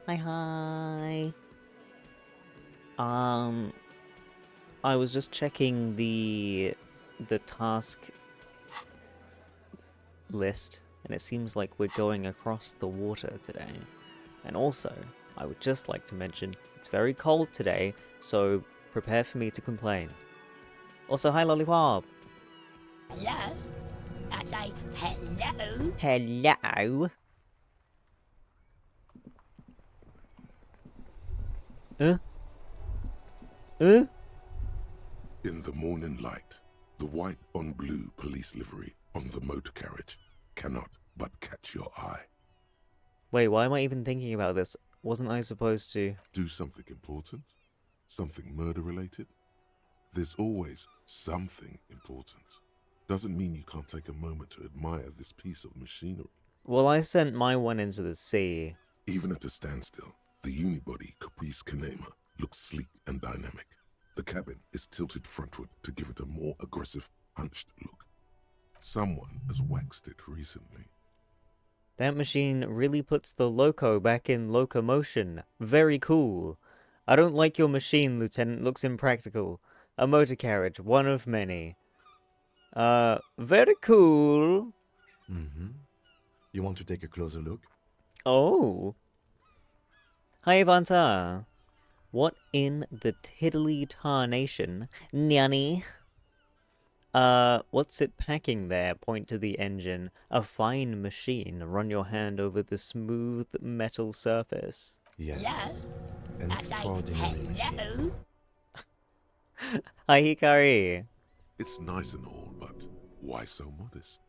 Hi, hi. I was just checking the task list, and it seems like we're going across the water today. And also, I would just like to mention it's very cold today, so prepare for me to complain. Also, hi, Lollipop. Hello? I say hello? Hello. Uh, uh. In the morning light, the white on blue police livery on the motor carriage cannot but catch your eye. Wait, why am I even thinking about this? Wasn't I supposed to? Do something important? Something murder related? There's always something important. Doesn't mean you can't take a moment to admire this piece of machinery. Well, I sent my one into the sea. Even at a standstill, the unibody Caprice Canema looks sleek and dynamic. The cabin is tilted frontward to give it a more aggressive, hunched look. Someone has waxed it recently. That machine really puts the loco back in locomotion. Very cool. I don't like your machine, Lieutenant. Looks impractical. A motor carriage, one of many. Very cool. Mm-hmm. You want to take a closer look? Oh. Hi, Ivanta. What in the tiddly tarnation? Nanny? What's it packing there? Point to the engine. A fine machine. Run your hand over the smooth metal surface. Yes. Hello? An I say extraordinary machine. hello? Hi, Hikari. It's nice and all, but why so modest?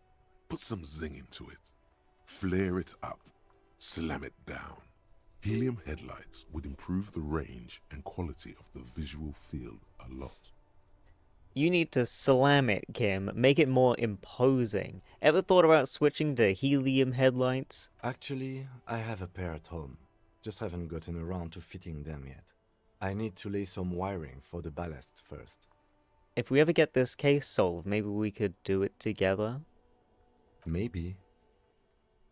Put some zing into it. Flare it up. Slam it down. Helium headlights would improve the range and quality of the visual field a lot. You need to slam it, Kim. Make it more imposing. Ever thought about switching to helium headlights? Actually, I have a pair at home. Just haven't gotten around to fitting them yet. I need to lay some wiring for the ballast first. If we ever get this case solved, maybe we could do it together? Maybe.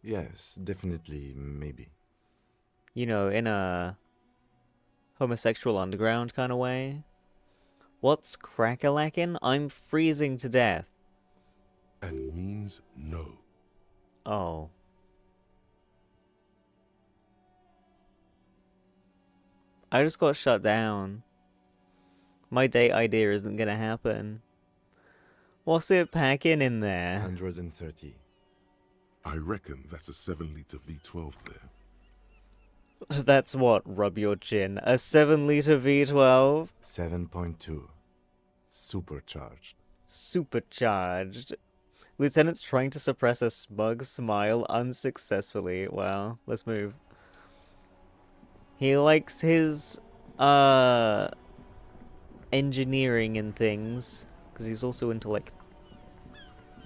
Yes, definitely maybe. You know, in a homosexual underground kind of way? What's crack-a-lackin'? I'm freezing to death. And means no. Oh. I just got shut down. My date idea isn't gonna happen. What's it packing in there? 130. I reckon that's a 7-liter V12 there. That's what, rub your chin. A 7-liter V12? 7.2. Supercharged. Supercharged. Lieutenant's trying to suppress a smug smile unsuccessfully. Well, let's move. He likes his, engineering and things. Because he's also into, like,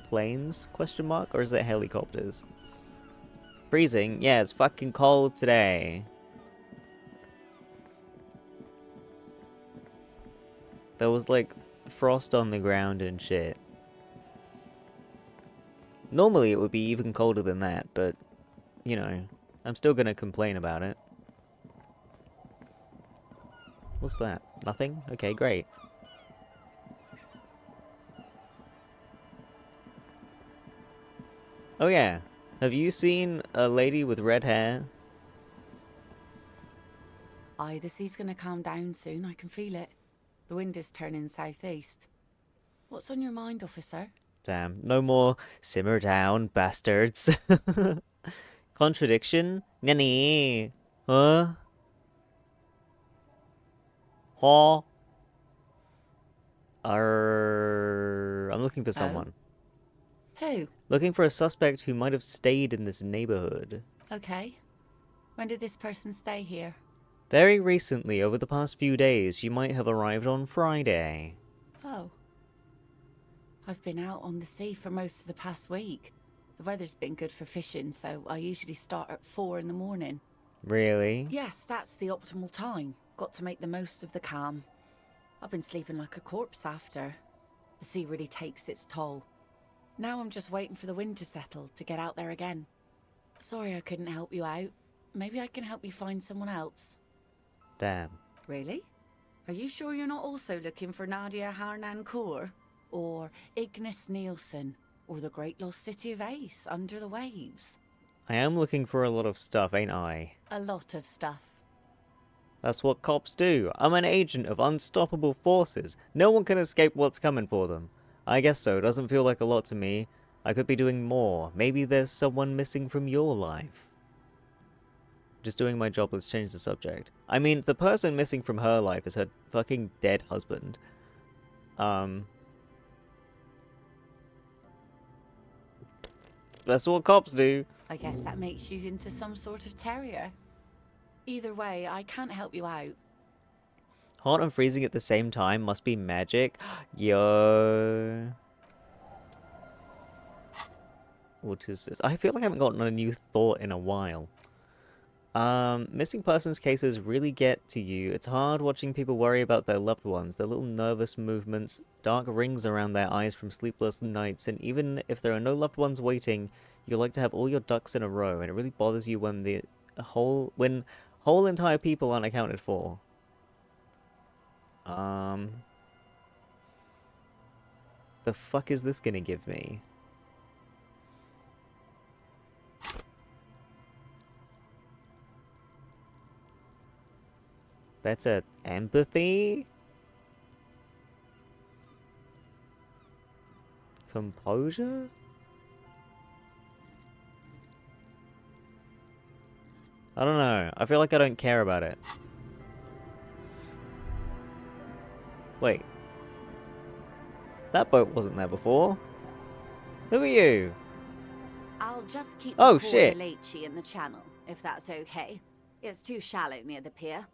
planes, question mark? Or is it helicopters? Freezing? Yeah, it's fucking cold today. There was, like, frost on the ground and shit. Normally it would be even colder than that, but, you know, I'm still gonna complain about it. What's that? Nothing? Okay, great. Oh yeah, have you seen a lady with red hair? Aye, the sea's gonna calm down soon, I can feel it. The wind is turning southeast. What's on your mind, officer? Damn, no more simmer down, bastards. Contradiction? Nanny? Huh? Huh? I'm looking for someone. Who? Looking for a suspect who might have stayed in this neighborhood. Okay. When did this person stay here? Very recently, over the past few days, you might have arrived on Friday. Oh. I've been out on the sea for most of the past week. The weather's been good for fishing, so I usually start at 4 in the morning. Really? Yes, that's the optimal time. Got to make the most of the calm. I've been sleeping like a corpse after. The sea really takes its toll. Now I'm just waiting for the wind to settle to get out there again. Sorry I couldn't help you out. maybe I can help you find someone else. Damn. Really? Are you sure you're not also looking for Nadia Harnancourt? Or Ignis Nielsen? Or the Great Lost City of Ace, Under the Waves? I am looking for a lot of stuff, ain't I? A lot of stuff. That's what cops do. I'm an agent of unstoppable forces. No one can escape what's coming for them. I guess so. Doesn't feel like a lot to me. I could be doing more. Maybe there's someone missing from your life. Just doing my job, let's change the subject. I mean, the person missing from her life is her fucking dead husband. That's what cops do. I guess that makes you into some sort of terrier. Either way, I can't help you out. Hot and freezing at the same time must be magic. Yo. What is this? I feel like I haven't gotten a new thought in a while. Missing persons cases really get to you. It's hard watching people worry about their loved ones, their little nervous movements, dark rings around their eyes from sleepless nights, and even if there are no loved ones waiting, you like to have all your ducks in a row, and it really bothers you when whole entire people aren't accounted for. The fuck is this gonna give me? That's a empathy? Composure? I don't know. I feel like I don't care about it. Wait. That boat wasn't there before. Who are you? I'll just keep Oh, the shit. Lacey in the channel, if that's okay. It's too shallow near the pier.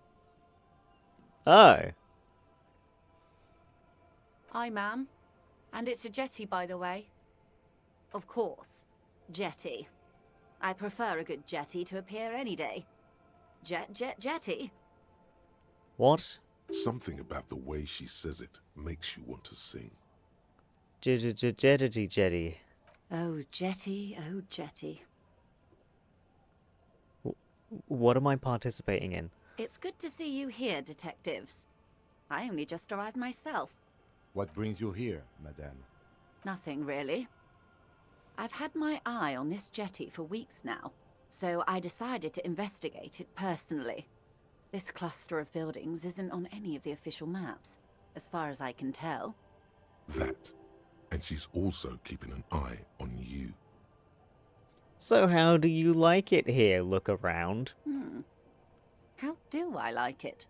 Oh. Hi, ma'am. And it's a jetty, by the way. Of course. Jetty. I prefer a good jetty to a pier any day. Jetty? What? Something about the way she says it makes you want to sing. Jetty. Oh, jetty, oh, jetty. What am I participating in? It's good to see you here, detectives. I only just arrived myself. What brings you here, madame? Nothing, really. I've had my eye on this jetty for weeks now, so I decided to investigate it personally. This cluster of buildings isn't on any of the official maps, as far as I can tell. That. And she's also keeping an eye on you. So how do you like it here? Look around. How do I like it?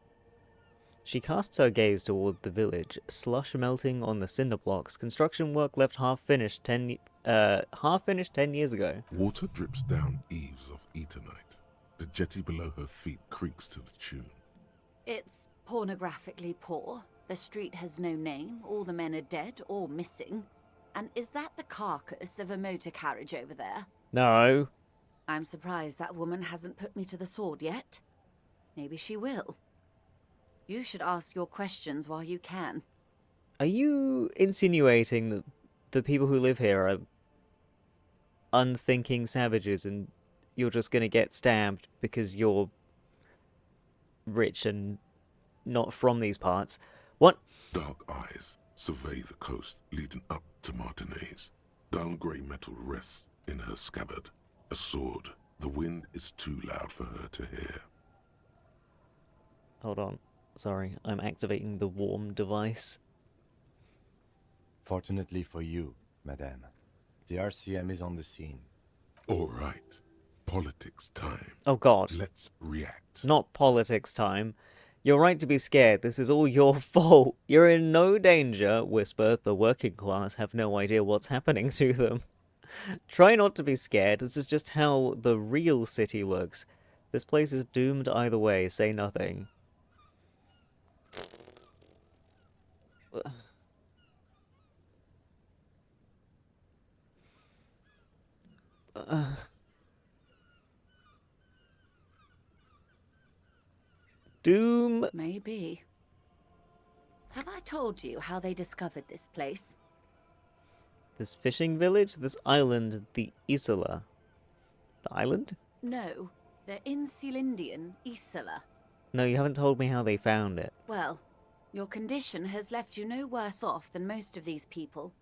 She casts her gaze toward the village, slush melting on the cinder blocks, construction work left half-finished 10 years ago. Water drips down eaves of Eternite. The jetty below her feet creaks to the tune. It's pornographically poor. The street has no name, all the men are dead or missing. And is that the carcass of a motor carriage over there? No. I'm surprised that woman hasn't put me to the sword yet. Maybe she will. You should ask your questions while you can. Are you insinuating that the people who live here are unthinking savages and you're just gonna get stabbed because you're rich and not from these parts? What? Dark eyes survey the coast leading up to Martinez. Dull grey metal rests in her scabbard. A sword. The wind is too loud for her to hear. Hold on. Sorry, I'm activating the warm device. Fortunately for you, madame, the RCM is on the scene. All right. Politics time. Oh god. Let's react. Not politics time. You're right to be scared. This is all your fault. You're in no danger, Whisper. The working class have no idea what's happening to them. Try not to be scared. This is just how the real city looks. This place is doomed either way. Say nothing. Doom. Maybe. Have I told you how they discovered this place? This fishing village, this island, the Isola. The island? No. The Insulindian Isola. No, you haven't told me how they found it. Well, your condition has left you no worse off than most of these people.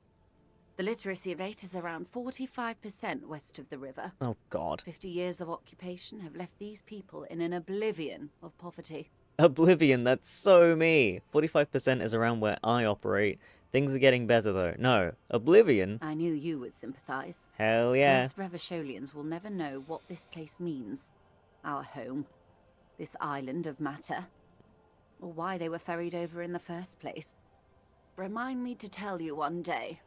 The literacy rate is around 45% west of the river. Oh, God. 50 years of occupation have left these people in an oblivion of poverty. Oblivion, that's so me. 45% is around where I operate. Things are getting better, though. No, Oblivion? I knew you would sympathize. Hell yeah. Most Revacholians will never know what this place means. Our home. This island of matter. Or why they were ferried over in the first place. Remind me to tell you one day.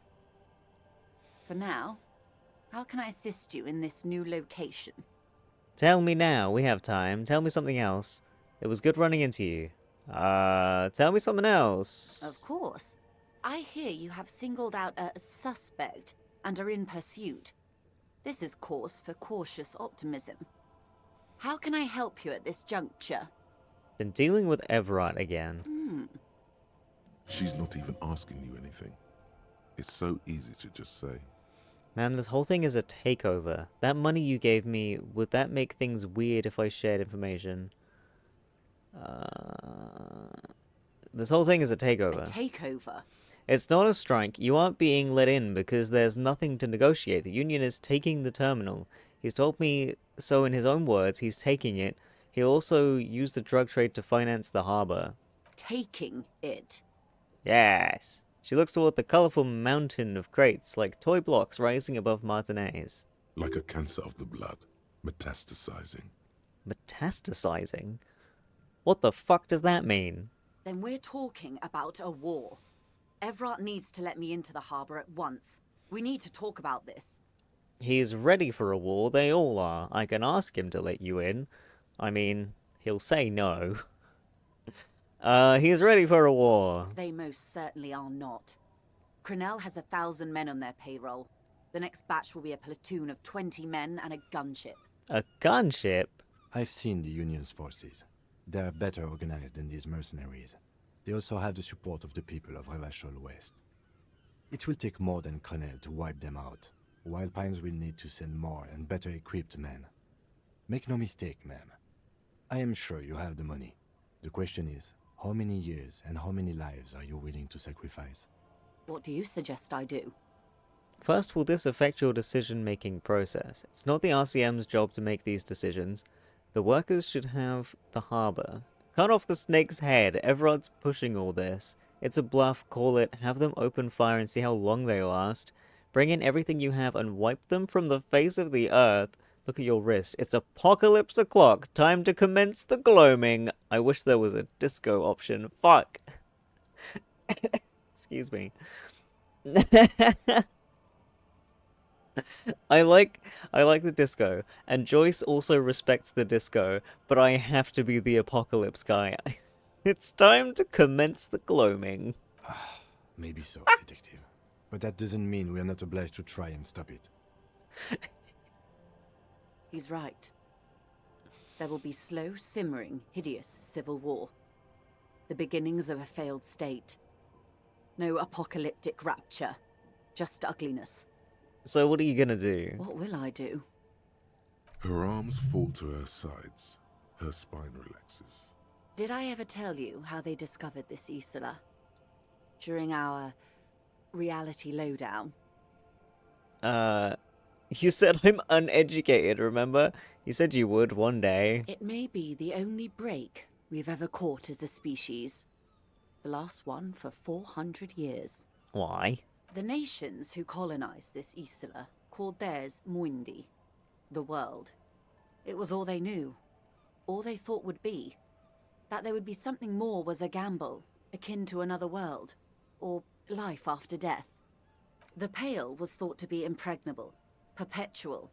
For now, how can I assist you in this new location? Tell me now, we have time. Tell me something else. It was good running into you. Tell me something else. Of course. I hear you have singled out a suspect and are in pursuit. This is cause for cautious optimism. How can I help you at this juncture? Been dealing with Everard again. She's not even asking you anything. It's so easy to just say. Man, this whole thing is a takeover. That money you gave me, would that make things weird if I shared information? This whole thing is a takeover. A takeover? It's not a strike. You aren't being let in because there's nothing to negotiate. The Union is taking the terminal. He's told me so in his own words. He's taking it. He'll also use the drug trade to finance the harbor. Taking it? Yes. She looks toward the colorful mountain of crates like toy blocks rising above Martinez. Like a cancer of the blood, metastasizing. Metastasizing? What the fuck does that mean? Then we're talking about a war. Everard needs to let me into the harbor at once. We need to talk about this. He's ready for a war, they all are. I can ask him to let you in. I mean, he'll say no. He's ready for a war. They most certainly are not. Crenell has 1,000 men on their payroll. The next batch will be a platoon of 20 men and a gunship. A gunship? I've seen the Union's forces. They are better organized than these mercenaries. They also have the support of the people of Revachol West. It will take more than Crenell to wipe them out. Wild Pines will need to send more and better equipped men. Make no mistake, ma'am. I am sure you have the money. The question is, how many years and how many lives are you willing to sacrifice? What do you suggest I do? First, will this affect your decision-making process? It's not the RCM's job to make these decisions. The workers should have the harbor. Cut off the snake's head. Everard's pushing all this. It's a bluff, call it, have them open fire and see how long they last. Bring in everything you have and wipe them from the face of the earth. Look at your wrist. It's apocalypse o'clock. Time to commence the gloaming. I wish there was a disco option. Fuck. Excuse me. I like the disco, and Joyce also respects the disco, but I have to be the apocalypse guy. It's time to commence the gloaming. Maybe so, detective. But that doesn't mean we are not obliged to try and stop it. He's right. There will be slow, simmering, hideous civil war. The beginnings of a failed state. No apocalyptic rapture. Just ugliness. So what are you gonna do? What will I do? Her arms fall to her sides. Her spine relaxes. Did I ever tell you how they discovered this Isola? During our reality lowdown? You said I'm uneducated, remember? You said you would one day. It may be the only break we've ever caught as a species. The last one for 400 years. Why? The nations who colonized this Isola called theirs Muindi, the world. It was all they knew, all they thought would be. That there would be something more was a gamble, akin to another world, or life after death. The Pale was thought to be impregnable, perpetual.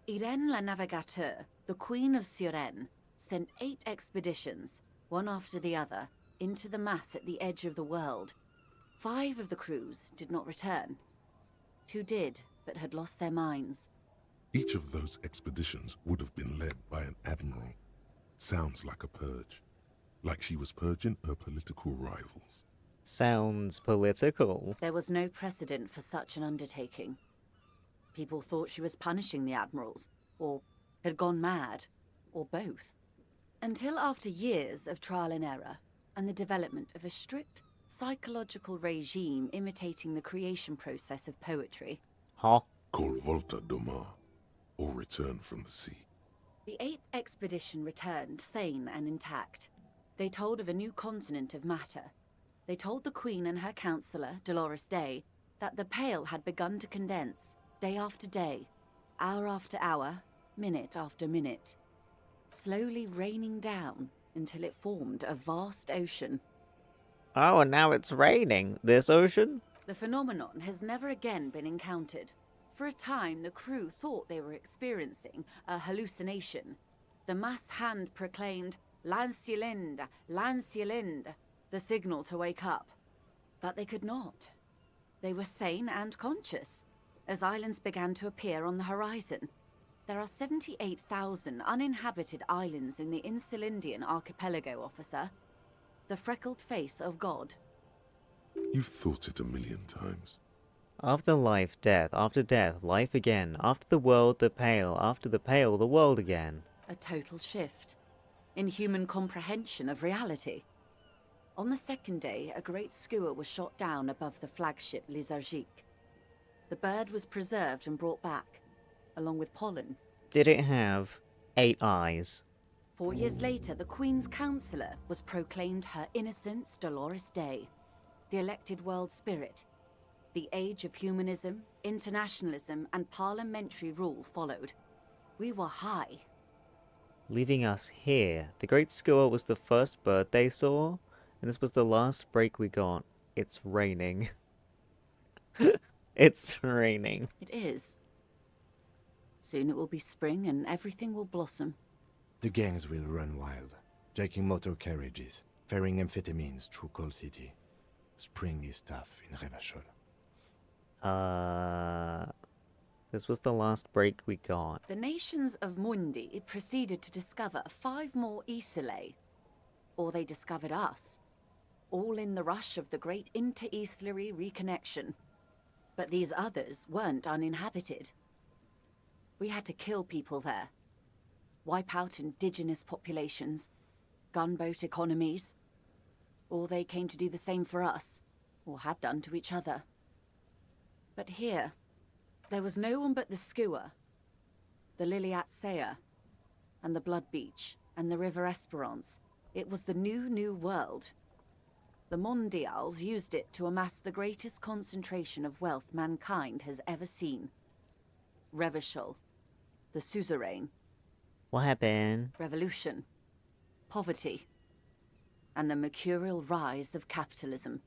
Irene la Navigateur, the Queen of Suren, sent 8 expeditions, one after the other, into the mass at the edge of the world. 5 of the crews did not return. 2 did, but had lost their minds. Each of those expeditions would have been led by an admiral. Sounds like a purge. Like she was purging her political rivals. Sounds political. There was no precedent for such an undertaking. People thought she was punishing the admirals, or had gone mad. or both. Until after years of trial and error, and the development of a strict psychological regime imitating the creation process of poetry, Huh? Called Volta Doma, or Return from the Sea. the 8th expedition returned sane and intact. They told of a new continent of matter. They told the Queen and her counselor, Dolores Day, that the Pale had begun to condense, day after day, hour after hour, minute after minute, slowly raining down until it formed a vast ocean. Oh, and now it's raining. This ocean? The phenomenon has never again been encountered. For a time, the crew thought they were experiencing a hallucination. The mass hand proclaimed, Lancielinde, Lancielinde, the signal to wake up. But they could not. They were sane and conscious, as islands began to appear on the horizon. There are 78,000 uninhabited islands in the Insulindian archipelago, officer. The freckled face of God. You've thought it a million times. After life, death. After death, life again. After the world, the Pale. After the Pale, the world again. A total shift in human comprehension of reality. On the second day, a great skua was shot down above the flagship Lysergique. The bird was preserved and brought back, along with pollen. Did it have 8 eyes? 4 years later, the Queen's counselor was proclaimed Her Innocence Dolores Day, the elected world spirit. The age of humanism, internationalism, and parliamentary rule followed. We were high. Leaving us here. The Great Skua was the first bird they saw, and this was the last break we got. It's raining. It's raining. It is. Soon it will be spring and everything will blossom. The gangs will run wild, jacking motor carriages, ferrying amphetamines through Coal City. Spring is tough in Revachol. This was the last break we got. The nations of Mundi proceeded to discover 5 more Isolae. Or they discovered us. All in the rush of the great inter-Islary reconnection. But these others weren't uninhabited. We had to kill people there. Wipe out indigenous populations. Gunboat economies. Or they came to do the same for us. Or had done to each other. But here, there was no one but the Skua, the Liliat Sea, and the Blood Beach, and the River Esperance. It was the new world. The Mondials used it to amass the greatest concentration of wealth mankind has ever seen. Revachol, the suzerain, What happened? revolution, poverty, and the mercurial rise of capitalism.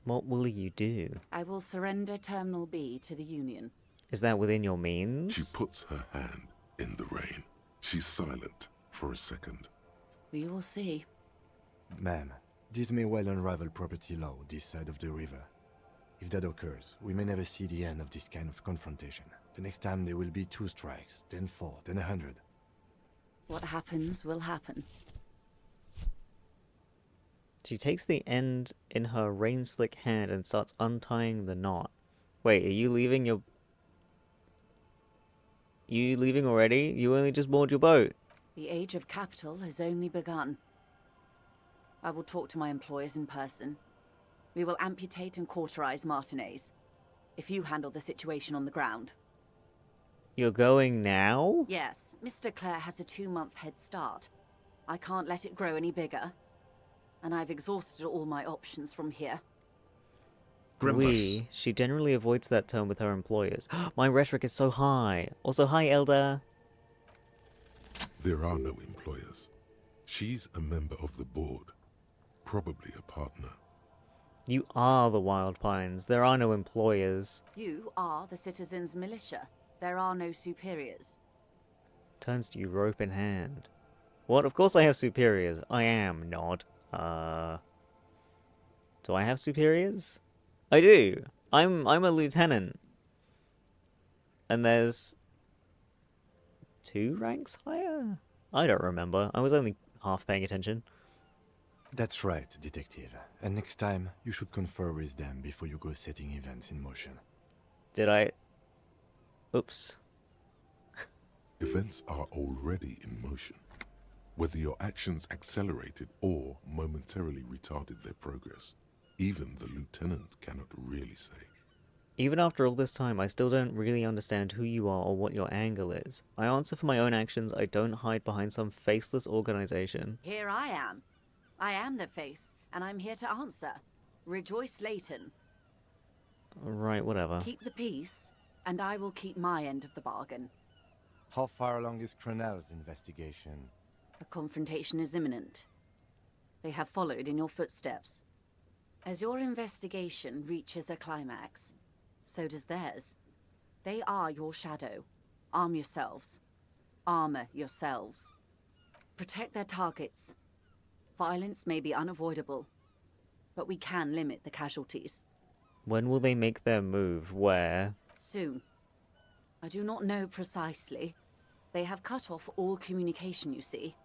What will you do? I will surrender Terminal B to the Union. Is that within your She means? puts her hand in the rain. She's silent for a second. We will see. Ma'am, this may well unravel property law this side of the river. If that occurs, we may never see the end of this kind of confrontation. The next time there will be 2 strikes, then 4, then 100. What happens will happen. She takes the end in her rain-slick hand and starts untying the knot. Wait, are you leaving your... You leaving already? You only just moored your boat. The age of capital has only begun. I will talk to my employers in person. We will amputate and cauterize Martinez. If you handle the situation on the ground. You're going now? Yes, Mr. Clare has a 2-month head start. I can't let it grow any bigger. And I've exhausted all my options from here. We. She generally avoids that term with her employers. My rhetoric is so high. Also, hi, Elder. There are no employers. She's a member of the board. Probably a partner. You are the Wild Pines. There are no employers. You are the citizens' militia. There are no superiors. Turns to you, rope in hand. What? Of course I have superiors. I am, Nod. Do I have superiors? I do. I'm a lieutenant. And there's 2 ranks higher? I don't remember. I was only half paying attention. That's right, Detective. And next time, you should confer with them before you go setting events in motion. Did I... Oops. Events are already in motion. Whether your actions accelerated or momentarily retarded their progress, even the lieutenant cannot really say. Even after all this time, I still don't really understand who you are or what your angle is. I answer for my own actions, I don't hide behind some faceless organization. Here I am. I am the face, and I'm here to answer. Rejoice, Leighton. Right, whatever. Keep the peace, and I will keep my end of the bargain. How far along is Crenel's investigation? A confrontation is imminent. They have followed in your footsteps. As your investigation reaches a climax, so does theirs. They are your shadow. Arm yourselves. Armor yourselves. Protect their targets. Violence may be unavoidable, but we can limit the casualties. When will they make their move? Where? Soon. I do not know precisely. They have cut off all communication, you see.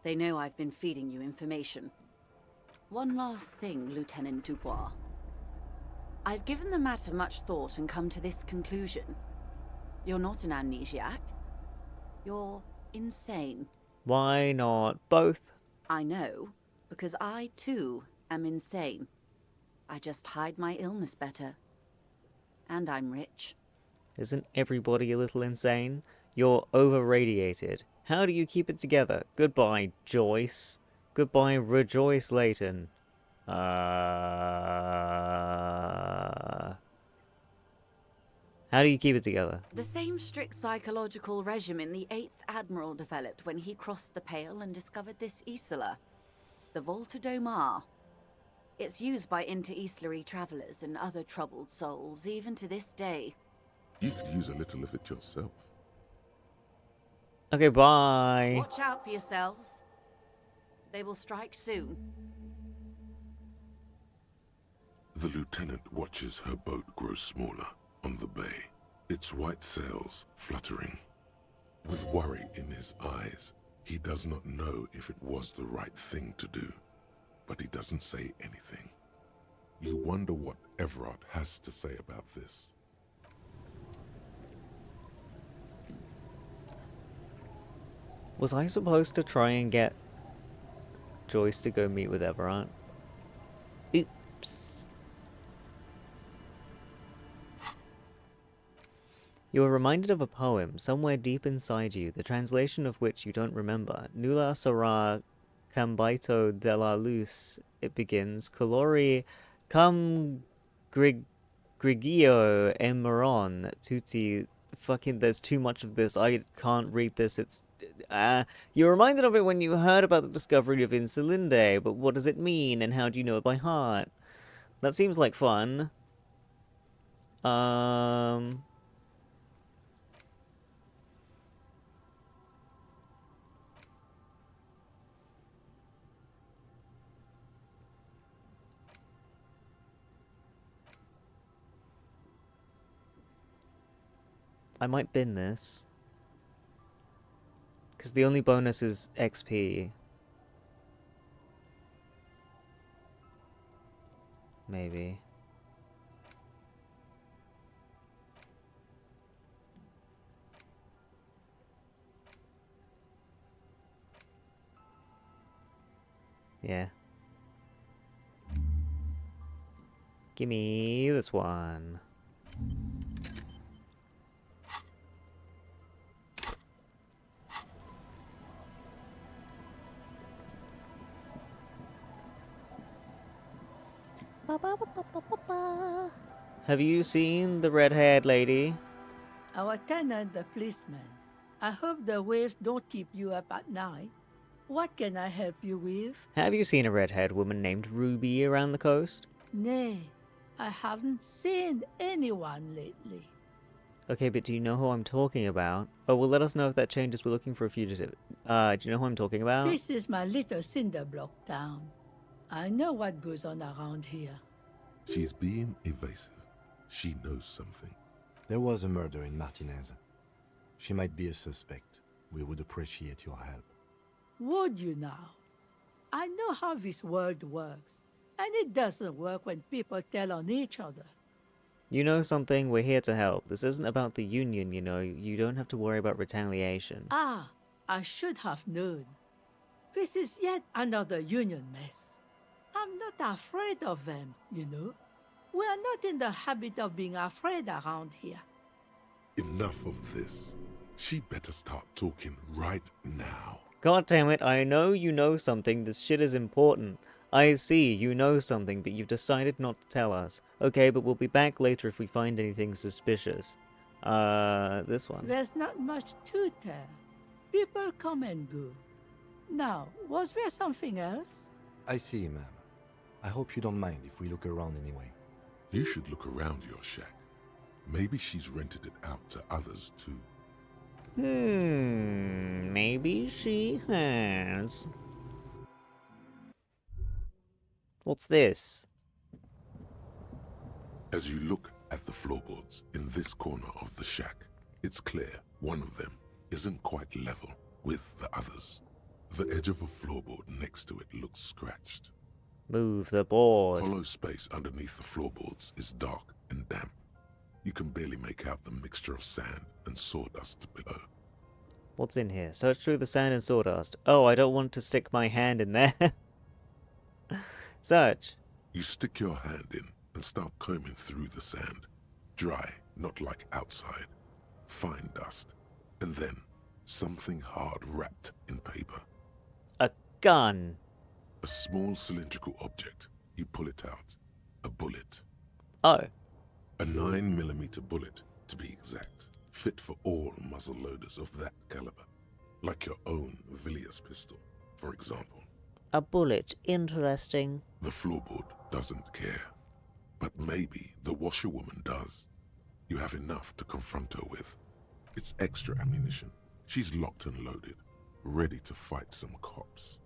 They know I've been feeding you information. One last thing, Lieutenant Dubois. I've given the matter much thought and come to this conclusion. You're not an amnesiac. You're insane. Why not both? I know, because I, too, am insane. I just hide my illness better. And I'm rich. Isn't everybody a little insane? You're over-radiated. How do you keep it together? Goodbye, Joyce. Goodbye, Rejoice Leighton. How do you keep it together? The same strict psychological regimen the 8th Admiral developed when he crossed the Pale and discovered this Isola, the Volta do Mar. It's used by inter-Islary travelers and other troubled souls, even to this day. You could use a little of it yourself. Okay, bye. Watch out for yourselves. They will strike soon. The lieutenant watches her boat grow smaller on the bay, its white sails fluttering. With worry in his eyes, he does not know if it was the right thing to do, but he doesn't say anything. You wonder what Everard has to say about this. Was I supposed to try and get Joyce to go meet with Everard? Oops. You are reminded of a poem somewhere deep inside you, the translation of which you don't remember. Nulla sarà cambaito della luz, it begins. Colori cam grigio e maron tutti. Fucking, there's too much of this. I can't read this. It's. You're reminded of it when you heard about the discovery of Insulinde, but what does it mean and how do you know it by heart? That seems like fun. I might bin this. Because the only bonus is XP. Maybe. Yeah. Gimme this one. Have you seen the red-haired lady? Our tenant, the policeman. I hope the waves don't keep you up at night. What can I help you with? Have you seen a red-haired woman named Ruby around the coast? Nay, I haven't seen anyone lately. Okay, but do you know who I'm talking about? Oh, well, let us know if that changes. We're looking for a fugitive. Do you know who I'm talking about? This is my little cinder block town. I know what goes on around here. She's being evasive. She knows something. There was a murder in Martinez. She might be a suspect. We would appreciate your help. Would you now? I know how this world works, and it doesn't work when people tell on each other. You know something? We're here to help. This isn't about the Union, you know. You don't have to worry about retaliation. Ah, I should have known. This is yet another Union mess. I'm not afraid of them, you know. We are not in the habit of being afraid around here. Enough of this. She better start talking right now. God damn it, I know you know something. This shit is important. I see, you know something, but you've decided not to tell us. Okay, but we'll be back later if we find anything suspicious. This one. There's not much to tell. People come and go. Now, was there something else? I see, ma'am. I hope you don't mind if we look around anyway. You should look around your shack. Maybe she's rented it out to others too. Maybe she has. What's this? As you look at the floorboards in this corner of the shack, it's clear one of them isn't quite level with the others. The edge of a floorboard next to it looks scratched. Move the board. Hollow space underneath the floorboards is dark and damp. You can barely make out the mixture of sand and sawdust below. What's in here? Search through the sand and sawdust. Oh, I don't want to stick my hand in there. Search. You stick your hand in and start combing through the sand. Dry, not like outside. Fine dust. And then something hard wrapped in paper. A gun. A small cylindrical object. You pull it out. A bullet. Oh. A 9mm bullet, to be exact. Fit for all muzzle loaders of that caliber. Like your own Villiers pistol, for example. A bullet. Interesting. The floorboard doesn't care. But maybe the washerwoman does. You have enough to confront her with. It's extra ammunition. She's locked and loaded, ready to fight some cops.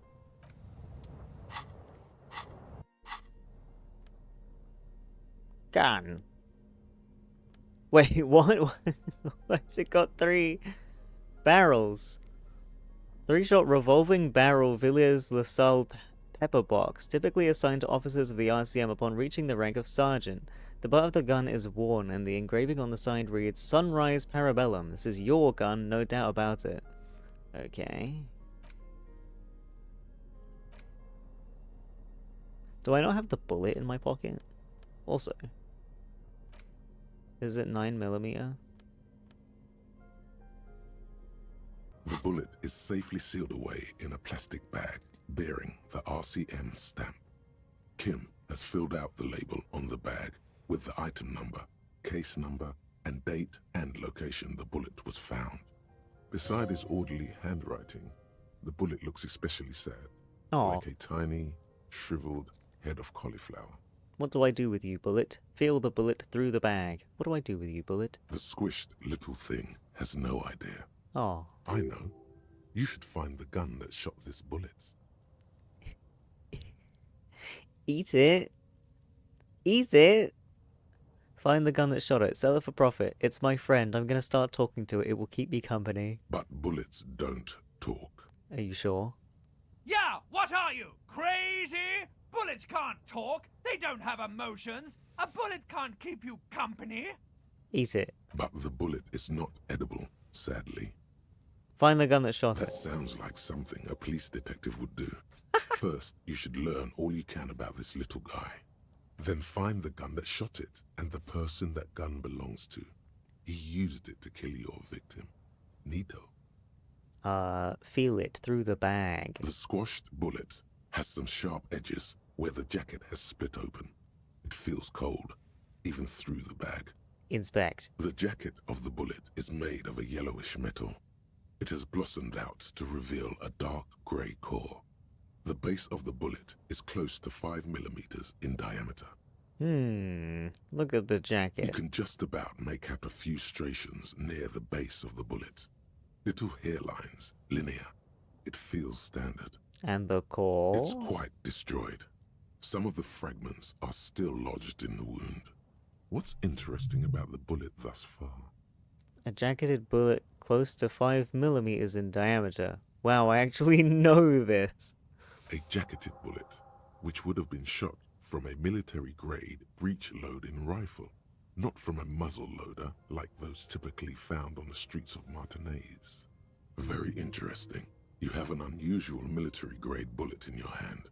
Gun. Wait, what? What's it got 3 barrels? 3-shot revolving barrel Villiers LaSalle pepper box, typically assigned to officers of the RCM upon reaching the rank of sergeant. The butt of the gun is worn, and the engraving on the side reads, Sunrise Parabellum. This is your gun, no doubt about it. Okay. Do I not have the bullet in my pocket? Also, is it 9mm? The bullet is safely sealed away in a plastic bag bearing the RCM stamp. Kim has filled out the label on the bag with the item number, case number, and date and location the bullet was found. Beside his orderly handwriting, the bullet looks especially sad, Aw. like a tiny, shriveled head of cauliflower. What do I do with you, bullet? Feel the bullet through the bag. What do I do with you, bullet? The squished little thing has no idea. Oh. I know. You should find the gun that shot this bullet. Eat it. Eat it. Find the gun that shot it. Sell it for profit. It's my friend. I'm gonna start talking to it. It will keep me company. But bullets don't talk. Are you sure? Yeah, what are you, crazy? Bullets can't talk. They don't have emotions. A bullet can't keep you company. Eat it. But the bullet is not edible, sadly. Find the gun that shot That it. sounds like something a police detective would do. First, you should learn all you can about this little guy. Then find the gun that shot it and the person that gun belongs to. He used it to kill your victim. Neato. Feel it through the bag. The squashed bullet has some sharp edges where the jacket has split open. It feels cold, even through the bag. Inspect. The jacket of the bullet is made of a yellowish metal. It has blossomed out to reveal a dark grey core. The base of the bullet is close to 5mm in diameter. Look at the You jacket. can just about make out a few striations near the base of the bullet. Little hairlines, linear. It feels standard. And the core? It's quite destroyed. Some of the fragments are still lodged in the wound. What's interesting about the bullet thus far? A jacketed bullet close to 5mm in diameter. Wow, I actually know this. A jacketed bullet, which would have been shot from a military-grade breech-loading rifle. not from a muzzle loader like those typically found on the streets of Martinez. Very interesting. You have an unusual military-grade bullet in your hand.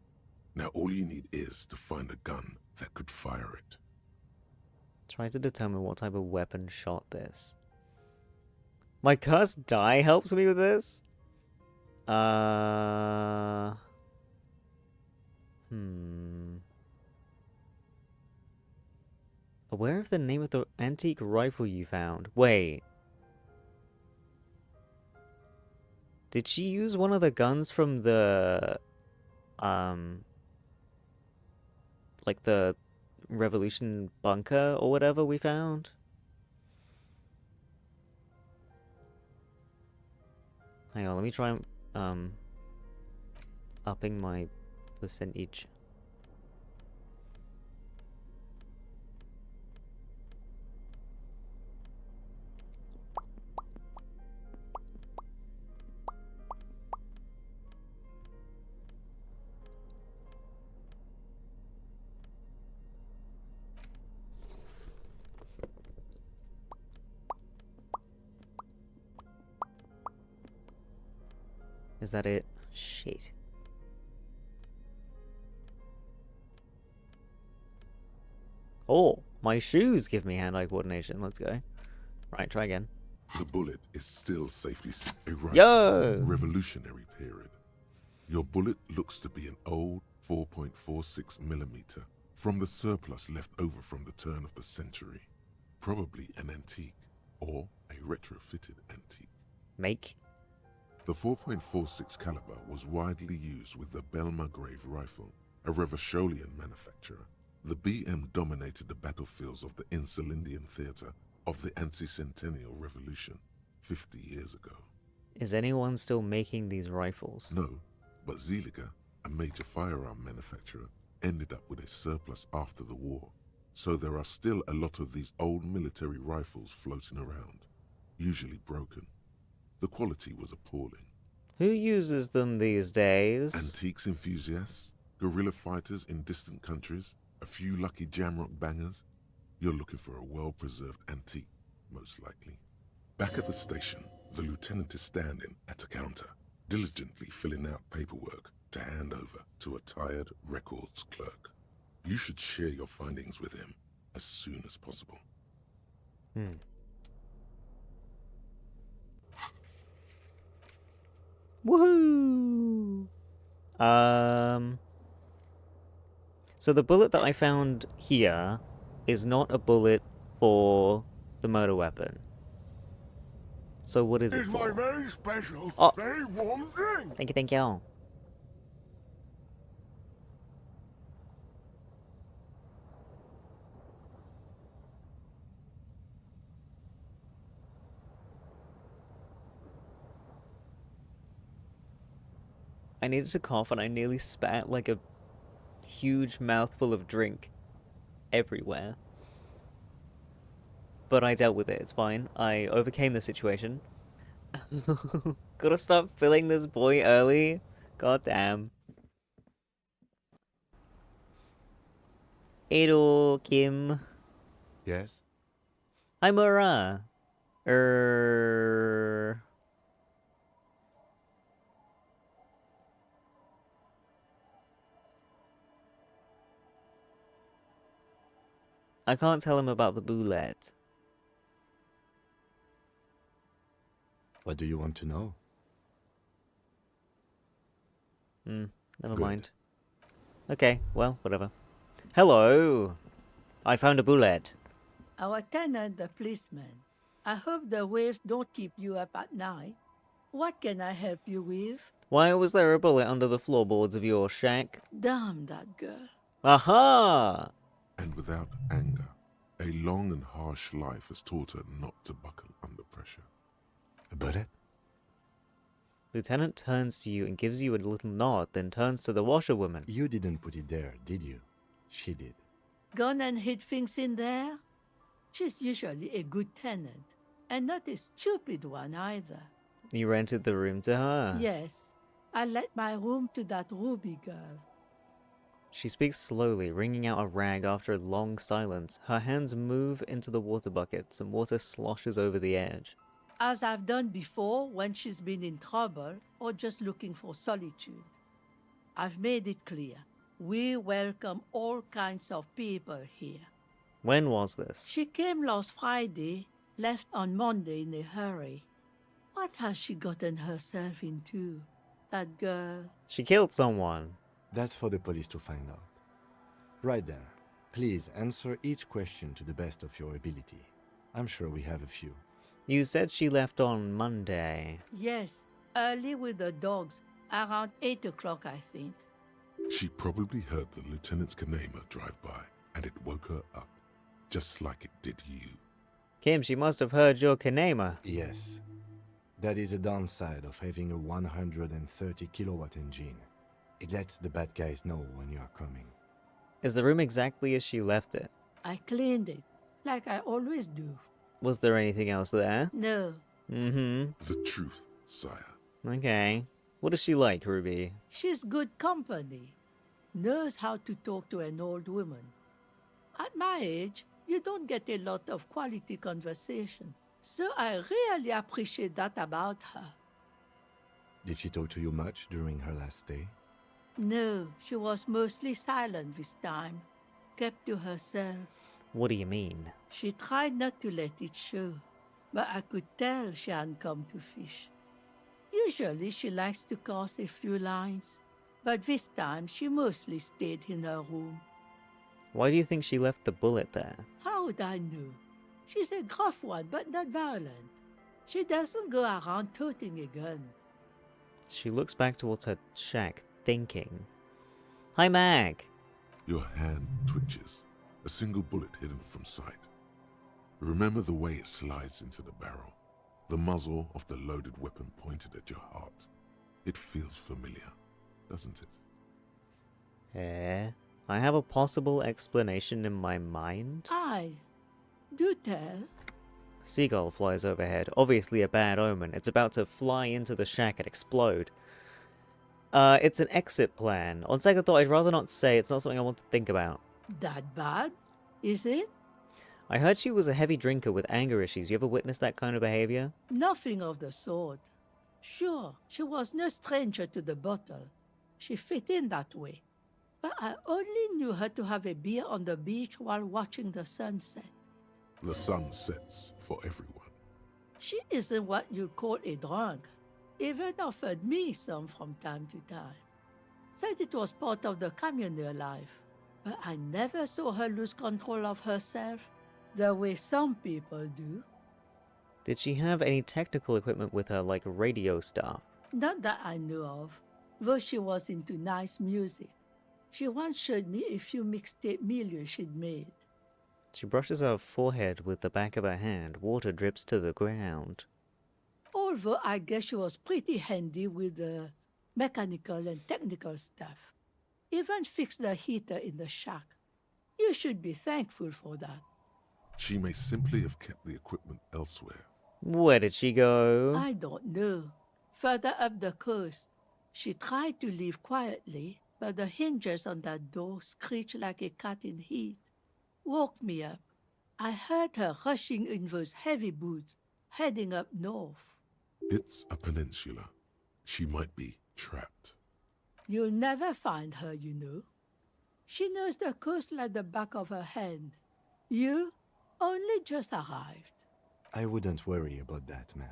Now all you need is to find a gun that could fire it. Try to determine what type of weapon shot this. My cursed die helps me with this? Aware of the name of the antique rifle you found. Wait. Did she use one of the guns from the... like the Revolution bunker or whatever we found? Hang on, let me try upping my percentage. Is that it? Shit. Oh, my shoes give me hand-eye coordination. Let's go. Right, try again. The bullet is still safely a rifle. Yo! Revolutionary period. Your bullet looks to be an old 4.46mm from the surplus left over from the turn of the century. Probably an antique or a retrofitted antique. Make. The 4.46 caliber was widely used with the Belmargrave rifle, a Revacholian manufacturer. The BM dominated the battlefields of the Insulindian theater of the anti-centennial revolution 50 years ago. Is anyone still making these rifles? No, but Zeliger, a major firearm manufacturer, ended up with a surplus after the war. So there are still a lot of these old military rifles floating around, usually broken. The quality was appalling. Who uses them these days? Antiques enthusiasts, guerrilla fighters in distant countries, a few lucky jamrock bangers. You're looking for a well-preserved antique, most likely. Back at the station, the lieutenant is standing at a counter, diligently filling out paperwork to hand over to a tired records clerk. You should share your findings with him as soon as possible. Woohoo! So the bullet that I found here is not a bullet for the murder weapon. So what is it It's for? my very special, Oh. very warm drink. Thank you, thank you. I needed to cough and I nearly spat like a huge mouthful of drink everywhere. But I dealt with it, it's fine. I overcame the situation. Gotta stop filling this boy early. God damn. Hello, Kim. Yes? Hi, Mura. I can't tell him about the boulette. What do you want to know? Never Good. mind. Okay, well, whatever. Hello! I found a boulette. Our tenant, the policeman. I hope the waves don't keep you up at night. What can I help you with? Why was there a bullet under the floorboards of your shack? Damn that girl. Aha! And without anger, a long and harsh life has taught her not to buckle under pressure. A bullet? Lieutenant turns to you and gives you a little nod, then turns to the washerwoman. You didn't put it there, did you? She did. Gone and hid things in there? She's usually a good tenant, and not a stupid one either. You rented the room to her. Yes, I let my room to that Ruby girl. She speaks slowly, wringing out a rag after a long silence. Her hands move into the water bucket. Some water sloshes over the edge. As I've done before when she's been in trouble or just looking for solitude. I've made it clear. We welcome all kinds of people here. When was this? She came last Friday, left on Monday in a hurry. What has she gotten herself into, that girl? She killed someone. That's for the police to find out. Right then, please answer each question to the best of your ability. I'm sure we have a few. You said she left on Monday. Yes, early with the dogs, around 8 o'clock, I think. She probably heard the lieutenant's Kanema drive by, and it woke her up, just like it did you. Kim, she must have heard your Kanema. Yes. That is a downside of having a 130 kilowatt engine. It lets the bad guys know when you are coming. Is the room exactly as she left it? I cleaned it, like I always do. Was there anything else there? No, Mm-hmm. The truth, sire. Okay. What is she like, Ruby? she's good company. Knows how to talk to an old woman. At my age, you don't get a lot of quality conversation. So I really appreciate that about her. Did she talk to you much during her last stay? No, she was mostly silent this time. Kept to herself. What do you mean? She tried not to let it show, but I could tell she hadn't come to fish. Usually she likes to cast a few lines, but this time she mostly stayed in her room. Why do you think she left the bullet there? How would I know? She's a gruff one, but not violent. She doesn't go around toting a gun. She looks back towards her shack, thinking. Hi, Mag. Your hand twitches, a single bullet hidden from sight. Remember the way it slides into the barrel, the muzzle of the loaded weapon pointed at your heart. It feels familiar, doesn't it? I have a possible explanation in my mind. Aye, do tell. Seagull flies overhead, obviously a bad omen. It's about to fly into the shack and explode. It's an exit plan. On second thought, I'd rather not say. It's not something I want to think about. That bad? Is it? I heard she was a heavy drinker with anger issues. You ever witnessed that kind of behavior? Nothing of the sort. Sure, she was no stranger to the bottle. She fit in that way. But I only knew her to have a beer on the beach while watching the sunset. The sun sets for everyone. She isn't what you'd call a drunk. Even offered me some from time to time. Said it was part of the communal life. But I never saw her lose control of herself, the way some people do. Did she have any technical equipment with her, like radio stuff? Not that I know of, though she was into nice music. She once showed me a few mixtape milieux she'd made. She brushes her forehead with the back of her hand. Water drips to the ground. Although I guess she was pretty handy with the mechanical and technical stuff. Even fixed the heater in the shack. You should be thankful for that. She may simply have kept the equipment elsewhere. Where did she go? I don't know. Further up the coast. She tried to leave quietly, but the hinges on that door screeched like a cat in heat. Woke me up. I heard her rushing in those heavy boots, heading up north. It's a peninsula. She might be trapped. You'll never find her, you know. She knows the coast like the back of her hand. You only just arrived. I wouldn't worry about that, ma'am.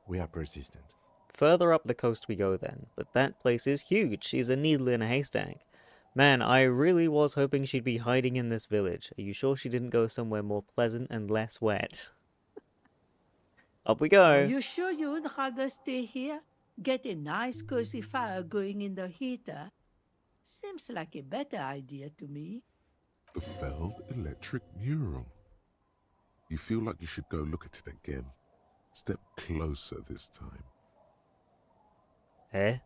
We are persistent. Further up the coast we go then, but that place is huge. She's a needle in a haystack. Man, I really was hoping she'd be hiding in this village. Are you sure she didn't go somewhere more pleasant and less wet? Up we go. Are you sure you would rather stay here? Get a nice cozy fire going in the heater? Seems like a better idea to me. The failed electric mural. You feel like you should go look at it again. Step closer this time. Eh?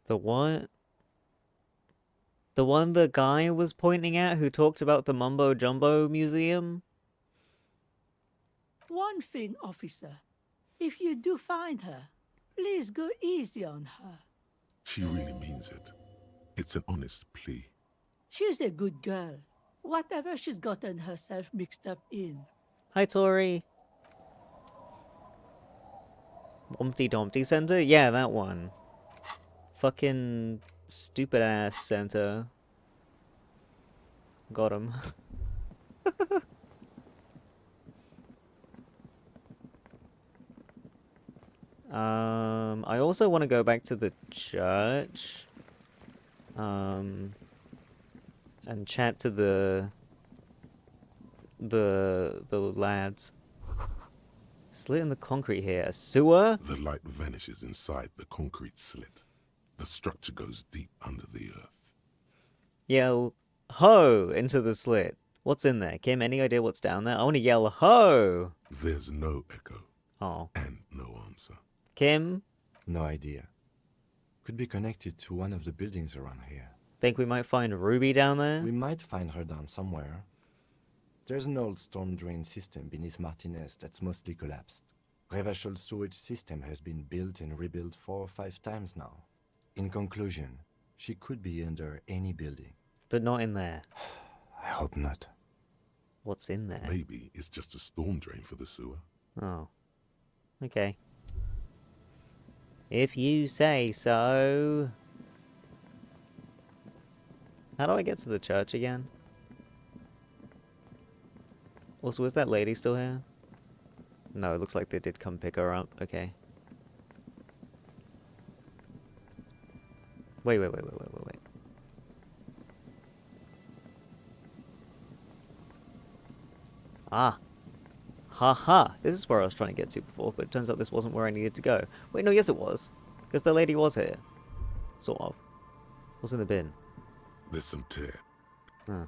The what? The one the guy was pointing at who talked about the Mumbo Jumbo Museum? One thing, officer. If you do find her, Please go easy on her. She really means it. It's an honest plea. She's a good girl. Whatever she's gotten herself mixed up in. Hi, Tori. Humpty Dumpty Center? Yeah, that one. Fucking stupid ass center. Got him. I also want to go back to the church. And chat to the lads. Slit in the concrete here. A sewer? The light vanishes inside the concrete slit. The structure goes deep under the earth. Yell ho into the slit. What's in there? Kim, any idea what's down there? I want to yell ho! There's no echo Oh. and no answer. Kim, No idea. Could be connected to one of the buildings around here. think we might find Ruby down there? We might find her down somewhere. There's an old storm drain system beneath Martinez that's mostly collapsed. Revachol's sewage system has been built and rebuilt 4 or 5 times now. In conclusion, she could be under any building. But not in there. I hope not. What's in there? Maybe it's just a storm drain for the sewer. Oh. Okay. If you say so. How do I get to the church again? Also, is that lady still here? No, it looks like they did come pick her up. Okay. Wait. Ah. Haha. This is where I was trying to get to before, but it turns out this wasn't where I needed to go. Wait, no, yes it was. Because the lady was here. Sort of. What's in the bin? There's some tear. Huh.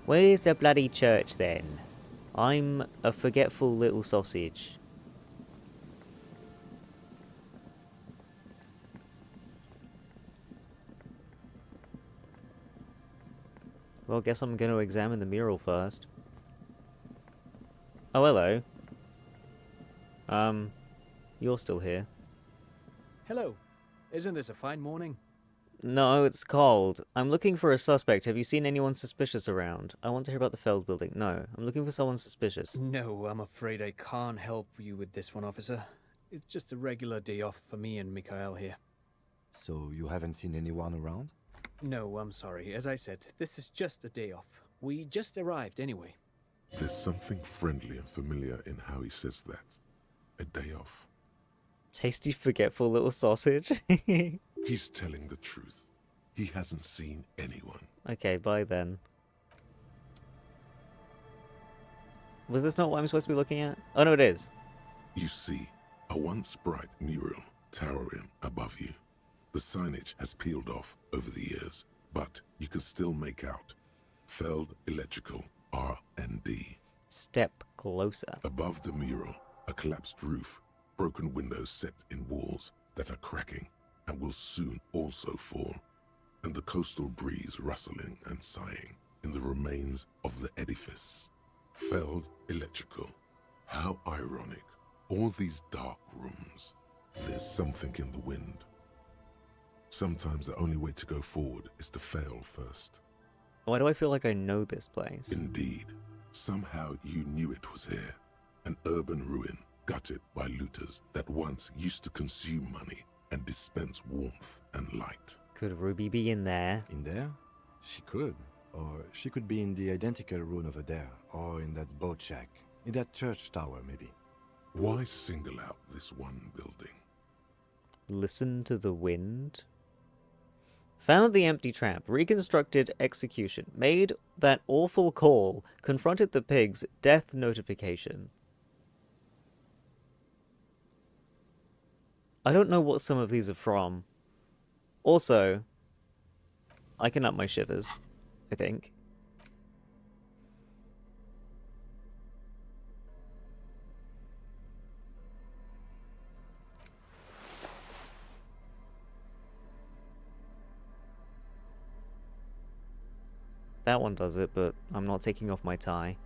Where's the bloody church then? I'm a forgetful little sausage. Well, guess I'm going to examine the mural first. Oh, hello. You're still here. Hello. Isn't this a fine morning? No, it's cold. I'm looking for a suspect. Have you seen anyone suspicious around? I want to hear about the Feld building. No, I'm looking for someone suspicious. No, I'm afraid I can't help you with this one, officer. It's just a regular day off for me and Mikhail here. So you haven't seen anyone around? No, I'm sorry. As I said, this is just a day off. We just arrived anyway. There's something friendly and familiar in how he says that. A day off. Tasty, forgetful little sausage. He's telling the truth. He hasn't seen anyone. Okay, bye then. Was this not what I'm supposed to be looking at? Oh, no, it is. You see a once bright mural towering above you. The signage has peeled off over the years, but you can still make out Feld Electrical R&D. Step closer. Above the mural, a collapsed roof, broken windows set in walls that are cracking and will soon also fall, and the coastal breeze rustling and sighing in the remains of the edifice. Feld Electrical. How ironic. All these dark rooms. There's something in the wind. Sometimes the only way to go forward is to fail first. Why do I feel like I know this place? Indeed. Somehow you knew it was here. An urban ruin, gutted by looters that once used to consume money and dispense warmth and light. Could Ruby be in there? In there? She could. Or she could be in the identical ruin over there. Or in that boat shack. In that church tower, maybe. Why single out this one building? Listen to the wind? Found the empty trap, reconstructed execution, made that awful call, confronted the pig's death notification. I don't know what some of these are from. Also, I can up my shivers, I think. That one does it, but I'm not taking off my tie.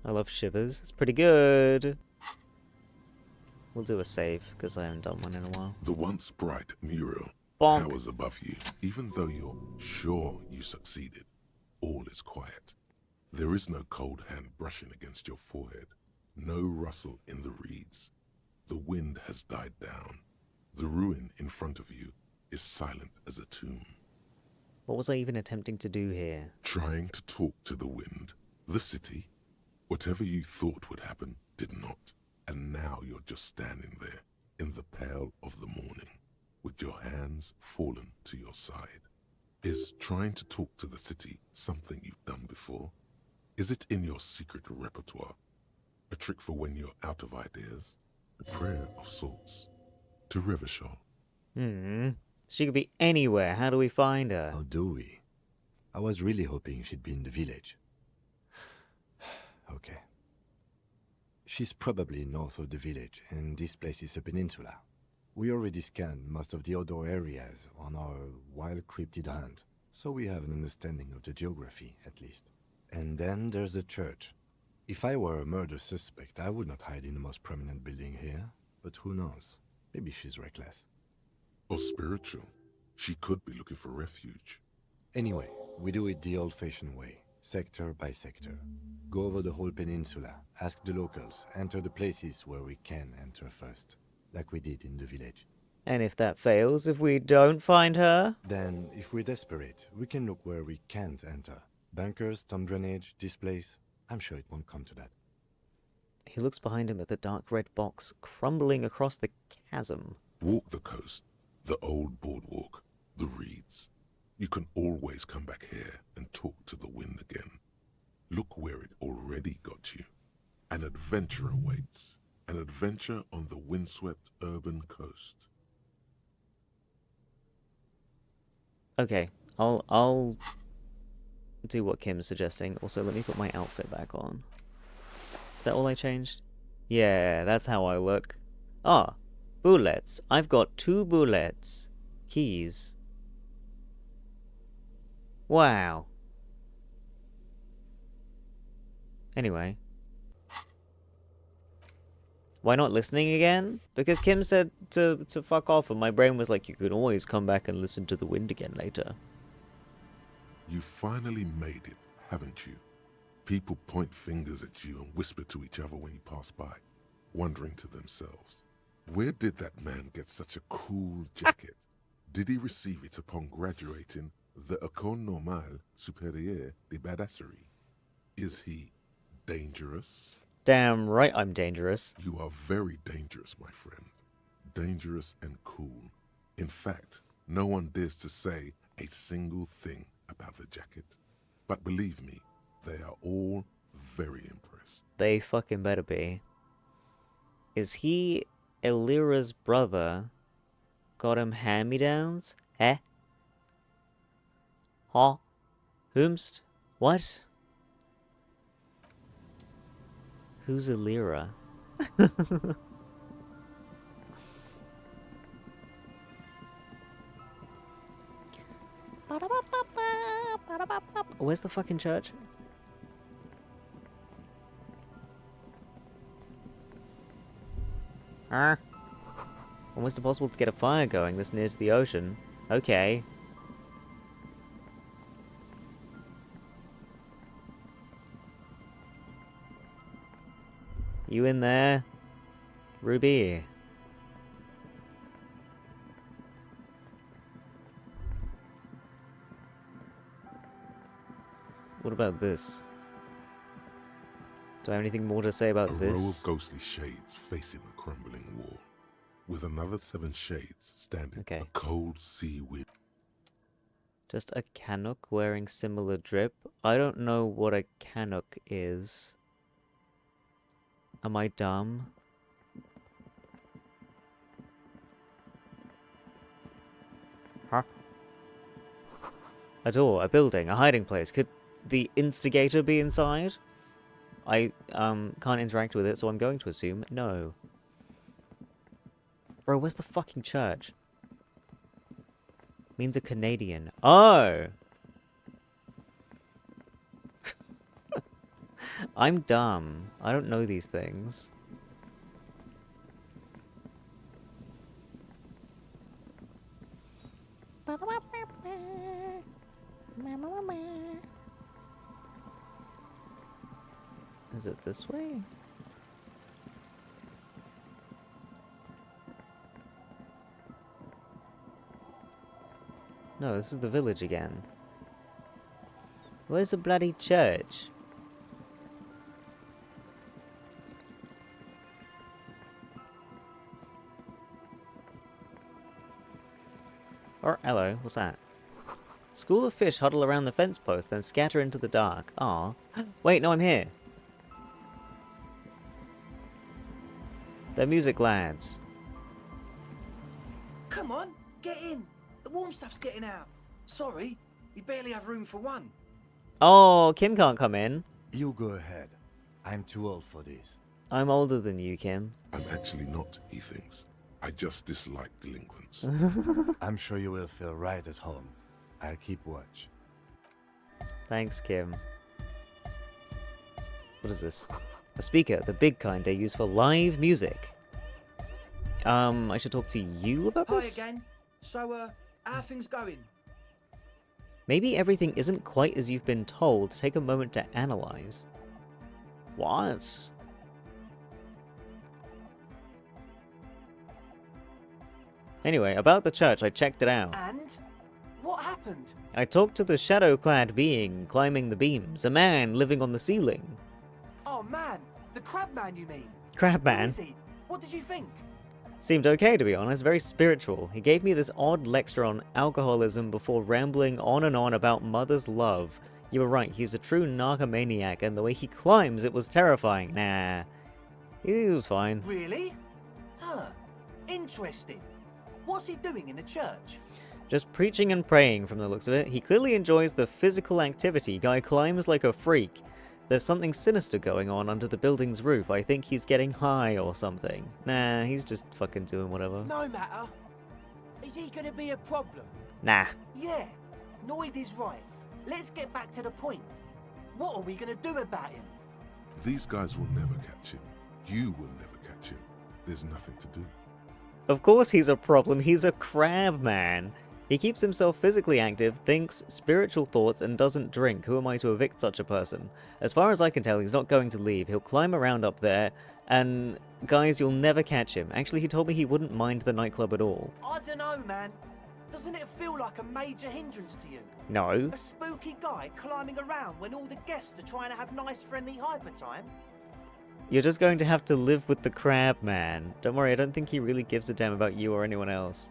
I love shivers. It's pretty good. We'll do a save, because I haven't done one in a while. The once bright mural Bonk. towers above you. Even though you're sure you succeeded, all is quiet. There is no cold hand brushing against your forehead, no rustle in the reeds. The wind has died down. The ruin in front of you is silent as a tomb. What was I even attempting to do here? Trying to talk to the wind, the city. Whatever you thought would happen did not. And now you're just standing there in the pale of the morning, with your hands fallen to your side. Is trying to talk to the city something you've done before? Is it in your secret repertoire? A trick for when you're out of ideas? A prayer of sorts? To Revachol? She could be anywhere. How do we find her? How do we? I was really hoping she'd be in the village. Okay. She's probably north of the village, and this place is a peninsula. We already scanned most of the outdoor areas on our wild cryptid hunt, so we have an understanding of the geography, at least. And then there's the church. If I were a murder suspect, I would not hide in the most prominent building here, but who knows? Maybe she's reckless. Or spiritual? She could be looking for refuge. Anyway, we do it the old-fashioned way, sector by sector. Go over the whole peninsula, ask the locals, enter the places where we can enter first, like we did in the village. And if that fails, if we don't find her? Then, if we're desperate, we can look where we can't enter. Bunkers, storm drainage, this place. I'm sure it won't come to that. He looks behind him at the dark red box crumbling across the chasm. Walk the coast, the old boardwalk, the reeds. You can always come back here and talk to the wind again. Look where it already got you. An adventure awaits. An adventure on the windswept urban coast. Okay, I'll do what Kim's suggesting. Also, let me put my outfit back on. Is that all I changed? Yeah, that's how I look. Ah, bullets. I've got 2 bullets. Keys. Wow. Anyway. Why not listening again? Because Kim said to fuck off, and my brain was like, you can always come back and listen to the wind again later. You finally made it, haven't you? People point fingers at you and whisper to each other when you pass by, wondering to themselves, where did that man get such a cool jacket? Did he receive it upon graduating the École Normale Supérieure de Badasserie? Is he dangerous? Damn right I'm dangerous. You are very dangerous, my friend. Dangerous and cool. In fact, no one dares to say a single thing about the jacket. But believe me, they are all very impressed. They fucking better be. Is he Elira's brother? Got him hand-me-downs? Eh? Huh? Whomst? What? Who's Elira? Where's the fucking church? Almost impossible to get a fire going this near to the ocean. Okay. You in there? Ruby? What about this? Do I have anything more to say about A row this? of ghostly shades facing a crumbling wall, with another 7 shades standing Okay. a cold sea wind. Just a Canuck wearing similar drip? I don't know what a Canuck is. Am I dumb? Huh? A door, a building, a hiding place. Could the instigator be inside? I can't interact with it, so I'm going to assume no. Bro, where's the fucking church? Means a Canadian. Oh! I'm dumb. I don't know these things. Is it this way? No, this is the village again. Where's the bloody church? Or, hello, what's that? School of fish huddle around the fence post, then scatter into the dark. Aw. Wait, no, I'm here. They're music lads. Come on, get in. The warm stuff's getting out. Sorry, we barely have room for one. Oh, Kim can't come in. You go ahead. I'm too old for this. I'm older than you, Kim. I'm actually not, he thinks. I just dislike delinquents. I'm sure you will feel right at home. I'll keep watch. Thanks, Kim. What is this? A speaker, the big kind they use for live music. I should talk to you about Hi this? again. So, how are things going? Maybe everything isn't quite as you've been told. Take a moment to analyze. What? Anyway, about the church, I checked it out. And? What happened? I talked to the shadow-clad being climbing the beams, a man living on the ceiling. Oh man, the crab man you mean? Crab Who man. is he? What did you think? Seemed okay, to be honest, very spiritual. He gave me this odd lecture on alcoholism before rambling on and on about mother's love. You were right, he's a true narcomaniac, and the way he climbs, it was terrifying. Nah, he was fine. Really? Huh. Interesting. What's he doing in the church? Just preaching and praying from the looks of it. He clearly enjoys the physical activity. Guy climbs like a freak. There's something sinister going on under the building's roof. I think he's getting high or something. Nah, he's just fucking doing whatever. No matter. Is he gonna be a problem? Nah. Yeah, Noid is right. Let's get back to the point. What are we gonna do about him? These guys will never catch him. You will never catch him. There's nothing to do. Of course he's a problem. He's a crab man. He keeps himself physically active, thinks spiritual thoughts, and doesn't drink. Who am I to evict such a person? As far as I can tell, he's not going to leave. He'll climb around up there, and guys, you'll never catch him. Actually, he told me he wouldn't mind the nightclub at all. I don't know, man. Doesn't it feel like a major hindrance to you? No. A spooky guy climbing around when all the guests are trying to have nice, friendly hyper time? You're just going to have to live with the crab man. Don't worry, I don't think he really gives a damn about you or anyone else.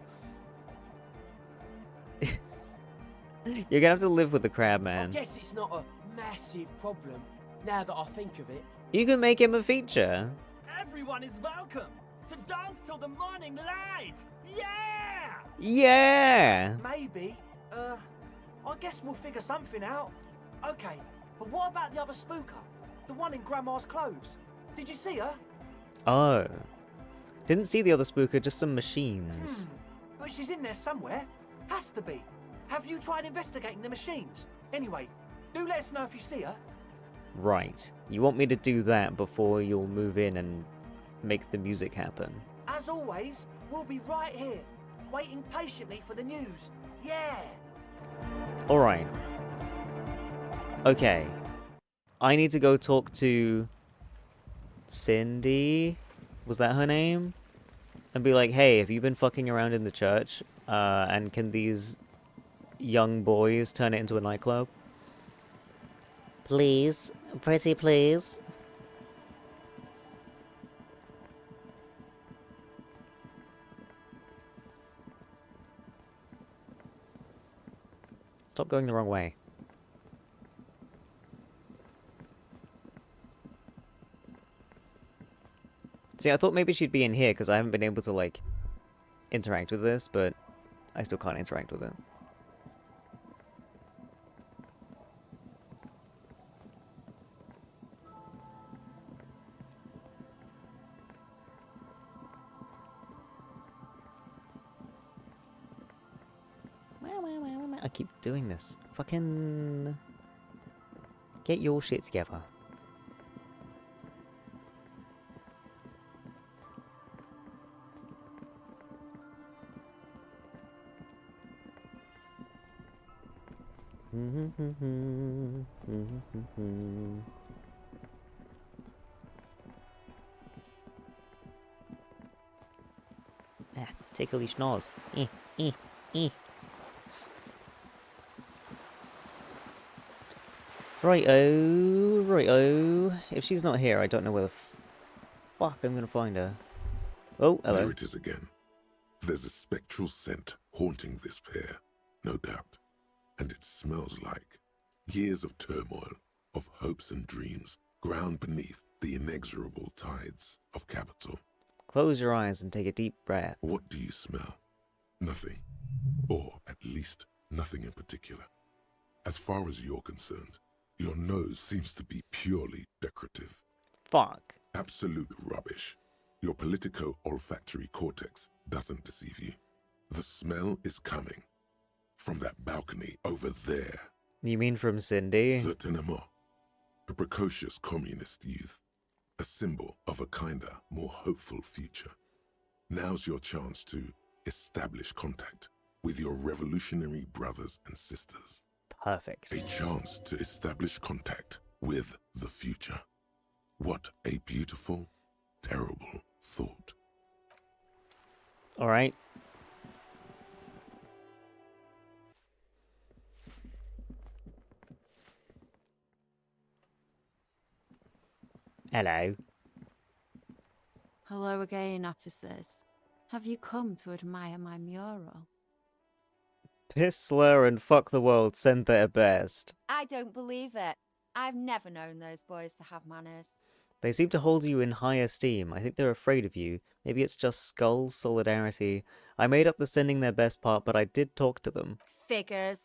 You're gonna have to live with the crab man. I guess it's not a massive problem, now that I think of it. You can make him a feature. Everyone is welcome to dance till the morning light. Yeah! Yeah! Maybe. I guess we'll figure something out. Okay, but what about the other spooker? The one in Grandma's clothes? Did you see her? Oh. Didn't see the other spooker, just some machines. But she's in there somewhere. Has to be. Have you tried investigating the machines? Anyway, do let us know if you see her. Right. You want me to do that before you'll move in and make the music happen? As always, we'll be right here, waiting patiently for the news. Yeah! Alright. Okay. I need to go talk to Cindy? Was that her name? And be like, hey, have you been fucking around in the church? And can these young boys turn it into a nightclub? Please. Pretty please. Stop going the wrong way. See, I thought maybe she'd be in here because I haven't been able to, like, interact with this, but I still can't interact with it. I keep doing this. Fucking... Get your shit together. Ah, tickly schnoz. Eh, eh. Right-o, right-o. If she's not here, I don't know where the fuck I'm gonna find her. Oh, hello. There it is again. There's a spectral scent haunting this pair, no doubt. And it smells like years of turmoil, of hopes and dreams, ground beneath the inexorable tides of capital. Close your eyes and take a deep breath. What do you smell? Nothing. Or at least nothing in particular. As far as you're concerned, your nose seems to be purely decorative. Fuck. Absolute rubbish. Your politico-olfactory cortex doesn't deceive you. The smell is coming from that balcony over there. You mean from Cindy? Certainement. A precocious communist youth. A symbol of a kinder, more hopeful future. Now's your chance to establish contact with your revolutionary brothers and sisters. Perfect. A chance to establish contact with the future. What a beautiful, terrible thought. Alright. Hello. Hello again, officers. Have you come to admire my mural? Piss slur and fuck the world sent their best. I don't believe it. I've never known those boys to have manners. They seem to hold you in high esteem. I think they're afraid of you. Maybe it's just Skull's solidarity. I made up the sending their best part, but I did talk to them. Figures.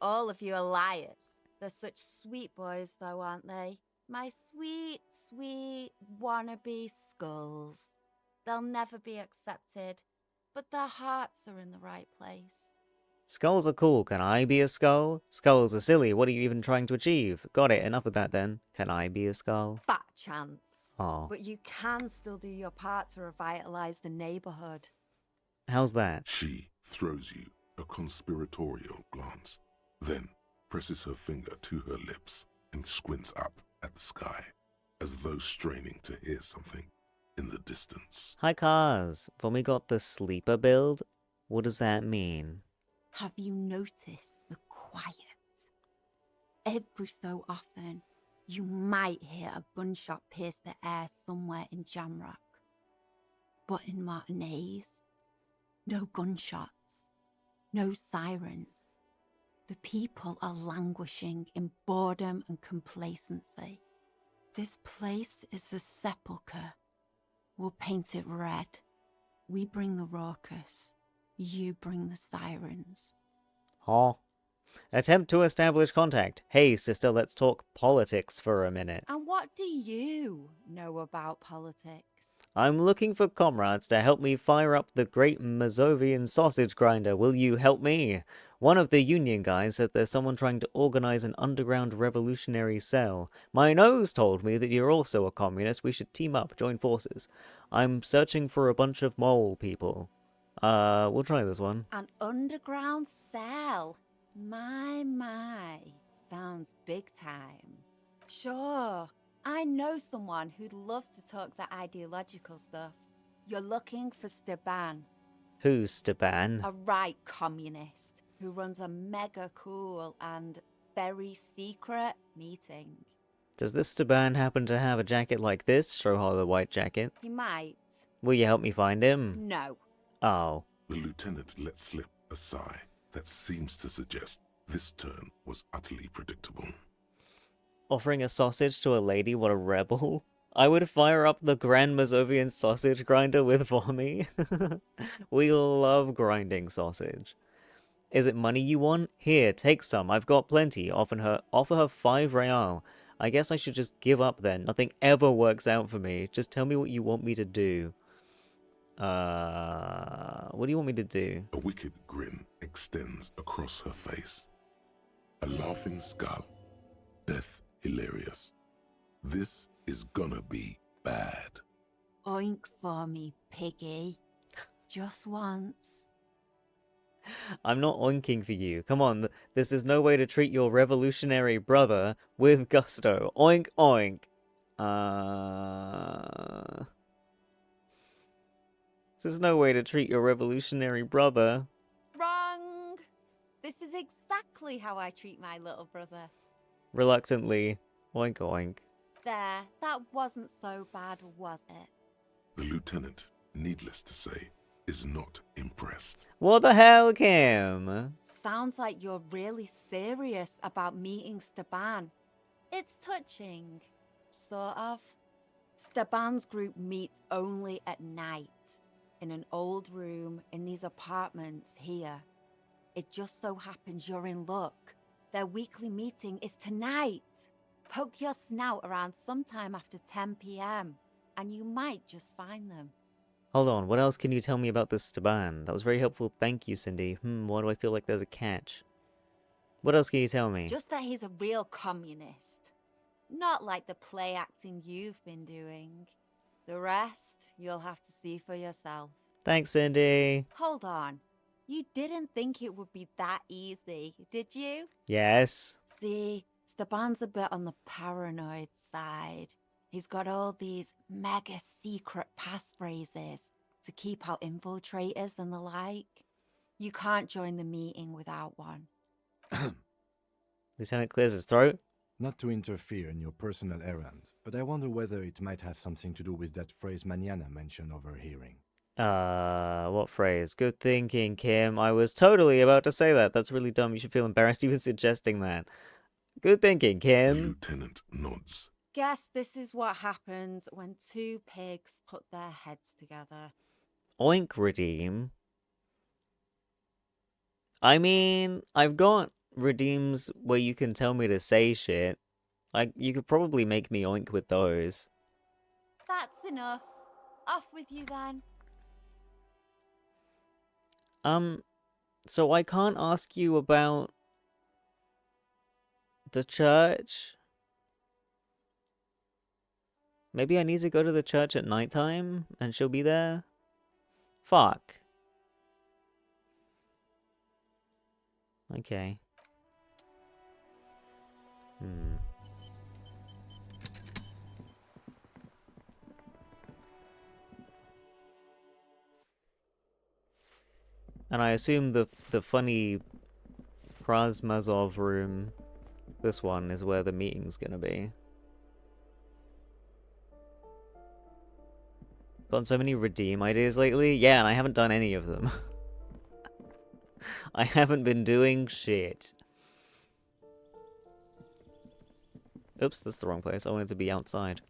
All of you are liars. They're such sweet boys, though, aren't they? My sweet, sweet wannabe skulls. They'll never be accepted, but their hearts are in the right place. Skulls are cool. Can I be a skull? Skulls are silly. What are you even trying to achieve? Got it. Enough of that then. Can I be a skull? Fat chance. Oh. But you can still do your part to revitalize the neighborhood. How's that? She throws you a conspiratorial glance, then presses her finger to her lips and squints up at the sky, as though straining to hear something in the distance. Hi, cars. When we got the sleeper build, what does that mean? Have you noticed the quiet? Every so often, you might hear a gunshot pierce the air somewhere in Jamrock. But in Martinez, no gunshots, no sirens. The people are languishing in boredom and complacency. This place is a sepulchre. We'll paint it red. We bring the raucous. You bring the sirens. Oh. Attempt to establish contact. Hey, sister, let's talk politics for a minute. And what do you know about politics? I'm looking for comrades to help me fire up the great Mazovian sausage grinder. Will you help me? One of the union guys said there's someone trying to organize an underground revolutionary cell. My nose told me that you're also a communist. We should team up, join forces. I'm searching for a bunch of mole people. We'll try this one. An underground cell. My. Sounds big time. Sure. I know someone who'd love to talk the ideological stuff. You're looking for Steban. Who's Steban? A right communist who runs a mega cool and very secret meeting. Does this Steban happen to have a jacket like this? Show her the white jacket. He might. Will you help me find him? No. Oh. The lieutenant let slip a sigh that seems to suggest this turn was utterly predictable. Offering a sausage to a lady, what a rebel. I would fire up the Grand Mazovian sausage grinder with Vomi. We love grinding sausage. Is it money you want? Here, take some. I've got plenty. Offer her 5 real. I guess I should just give up then. Nothing ever works out for me. Just tell me what you want me to do. What do you want me to do? A wicked grin extends across her face. A laughing skull. Death hilarious. This is gonna be bad. Oink for me, piggy. Just once. I'm not oinking for you. Come on, this is no way to treat your revolutionary brother with gusto. Oink, oink. This is no way to treat your revolutionary brother. Wrong! This is exactly how I treat my little brother. Reluctantly, oink, oink. There, that wasn't so bad, was it? The lieutenant, needless to say, is not impressed. What the hell, Kim? Sounds like you're really serious about meeting Steban. It's touching. Sort of. Steban's group meets only at night. In an old room in these apartments here. It just so happens you're in luck. Their weekly meeting is tonight. Poke your snout around sometime after 10 p.m. and you might just find them. Hold on, what else can you tell me about this Staban? That was very helpful, thank you, Cindy. Why do I feel like there's a catch? What else can you tell me? Just that he's a real communist. Not like the play acting you've been doing. The rest, you'll have to see for yourself. Thanks, Cindy. Hold on. You didn't think it would be that easy, did you? Yes. See, Steban's a bit on the paranoid side. He's got all these mega secret passphrases to keep out infiltrators and the like. You can't join the meeting without one. Lieutenant clears his throat. Not to interfere in your personal errand, but I wonder whether it might have something to do with that phrase Mañana mentioned overhearing. What phrase? Good thinking, Kim. I was totally about to say that. That's really dumb. You should feel embarrassed even suggesting that. Good thinking, The Kim. lieutenant nods. Guess this is what happens when two pigs put their heads together. Oink, redeem. I mean, I've got redeems where you can tell me to say shit. Like, you could probably make me oink with those. That's enough. Off with you then. So I can't ask you about the church? Maybe I need to go to the church at nighttime and she'll be there? Fuck. Okay. And I assume the funny Krasmazov room, this one, is where the meeting's gonna be. Gotten so many redeem ideas lately? Yeah, and I haven't done any of them. I haven't been doing shit. Oops, that's the wrong place. I wanted to be outside.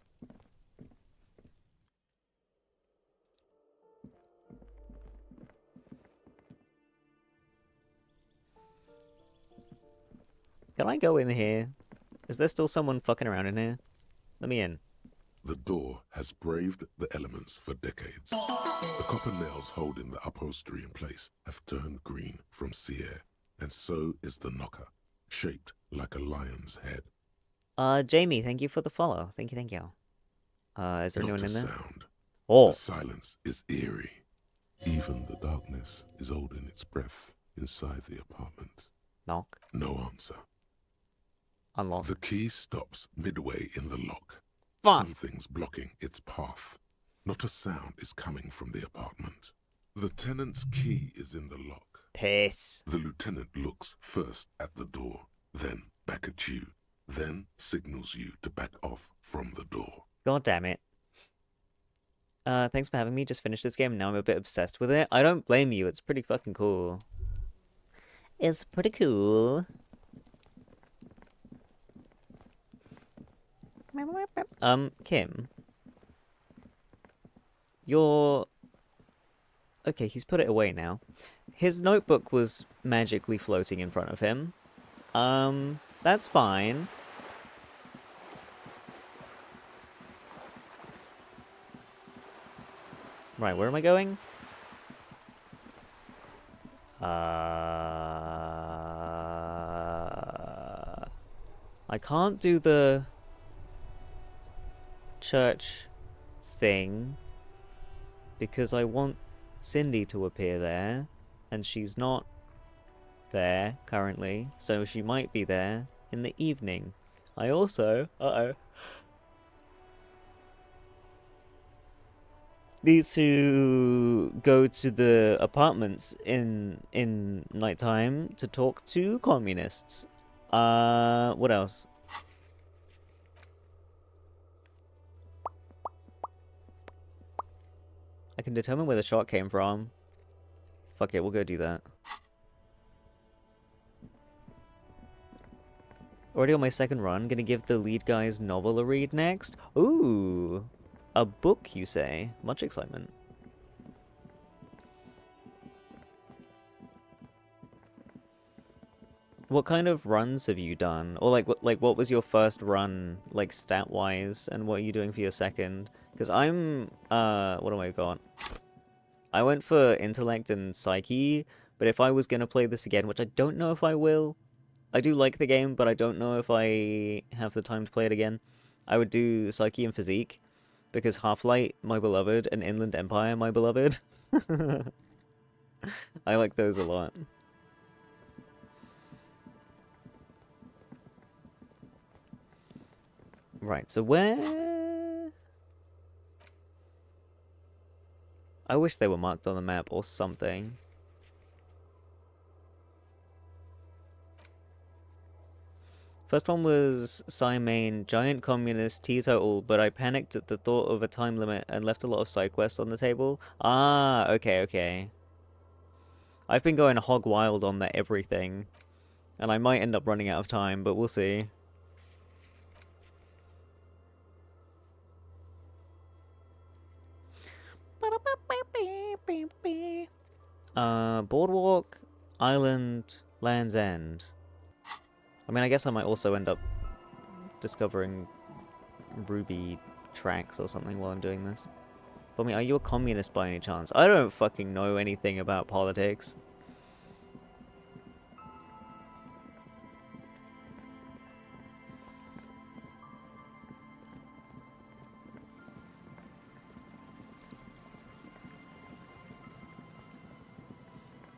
Can I go in here? Is there still someone fucking around in here? Let me in. The door has braved the elements for decades. The copper nails holding the upholstery in place have turned green from sea air, and so is the knocker, shaped like a lion's head. Jamie, thank you for the follow. Thank you, thank you. Is there Not anyone a in there? sound. Oh. The silence is eerie. Even the darkness is holding its breath inside the apartment. Knock. No answer. Unlock. The key stops midway in the lock. Fuck. Something's blocking its path. Not a sound is coming from the apartment. The tenant's key is in the lock. Piss. The lieutenant looks first at the door, then back at you, then signals you to back off from the door. God damn it. Thanks for having me. Just finished this game and now I'm a bit obsessed with it. I don't blame you. It's pretty fucking cool. It's pretty cool. Kim. You're... Okay, he's put it away now. His notebook was magically floating in front of him. That's fine. Right, where am I going? I can't do the church thing because I want Cindy to appear there and she's not there currently, so she might be there in the evening. I also, need to go to the apartments in nighttime to talk to communists. What else? I can determine where the shot came from. Fuck it, we'll go do that. Already on my second run, gonna give the lead guy's novel a read next. Ooh, a book, you say? Much excitement. What kind of runs have you done? Or what was your first run, like stat-wise, and what are you doing for your second? Because I'm, what have I got? I went for intellect and psyche, but if I was gonna play this again, which I don't know if I will, I do like the game, but I don't know if I have the time to play it again, I would do psyche and physique, because Half-Light, my beloved, and Inland Empire, my beloved. I like those a lot. Right, so where... I wish they were marked on the map or something. First one was Main, giant communist, teetotal, but I panicked at the thought of a time limit and left a lot of side quests on the table. Ah, okay. I've been going hog wild on that everything, and I might end up running out of time, but we'll see. Boardwalk, Island, Land's End. I mean, I guess I might also end up discovering ruby tracks or something while I'm doing this. But I mean, are you a communist by any chance? I don't fucking know anything about politics.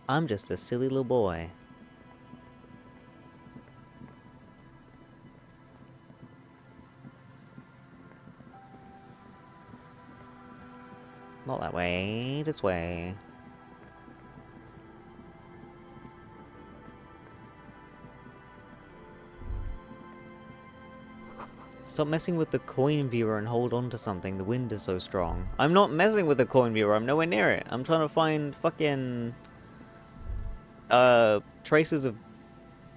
I'm just a silly little boy. Not that way, this way. Stop messing with the coin viewer and hold on to something. The wind is so strong. I'm not messing with the coin viewer. I'm nowhere near it. I'm trying to find fucking... traces of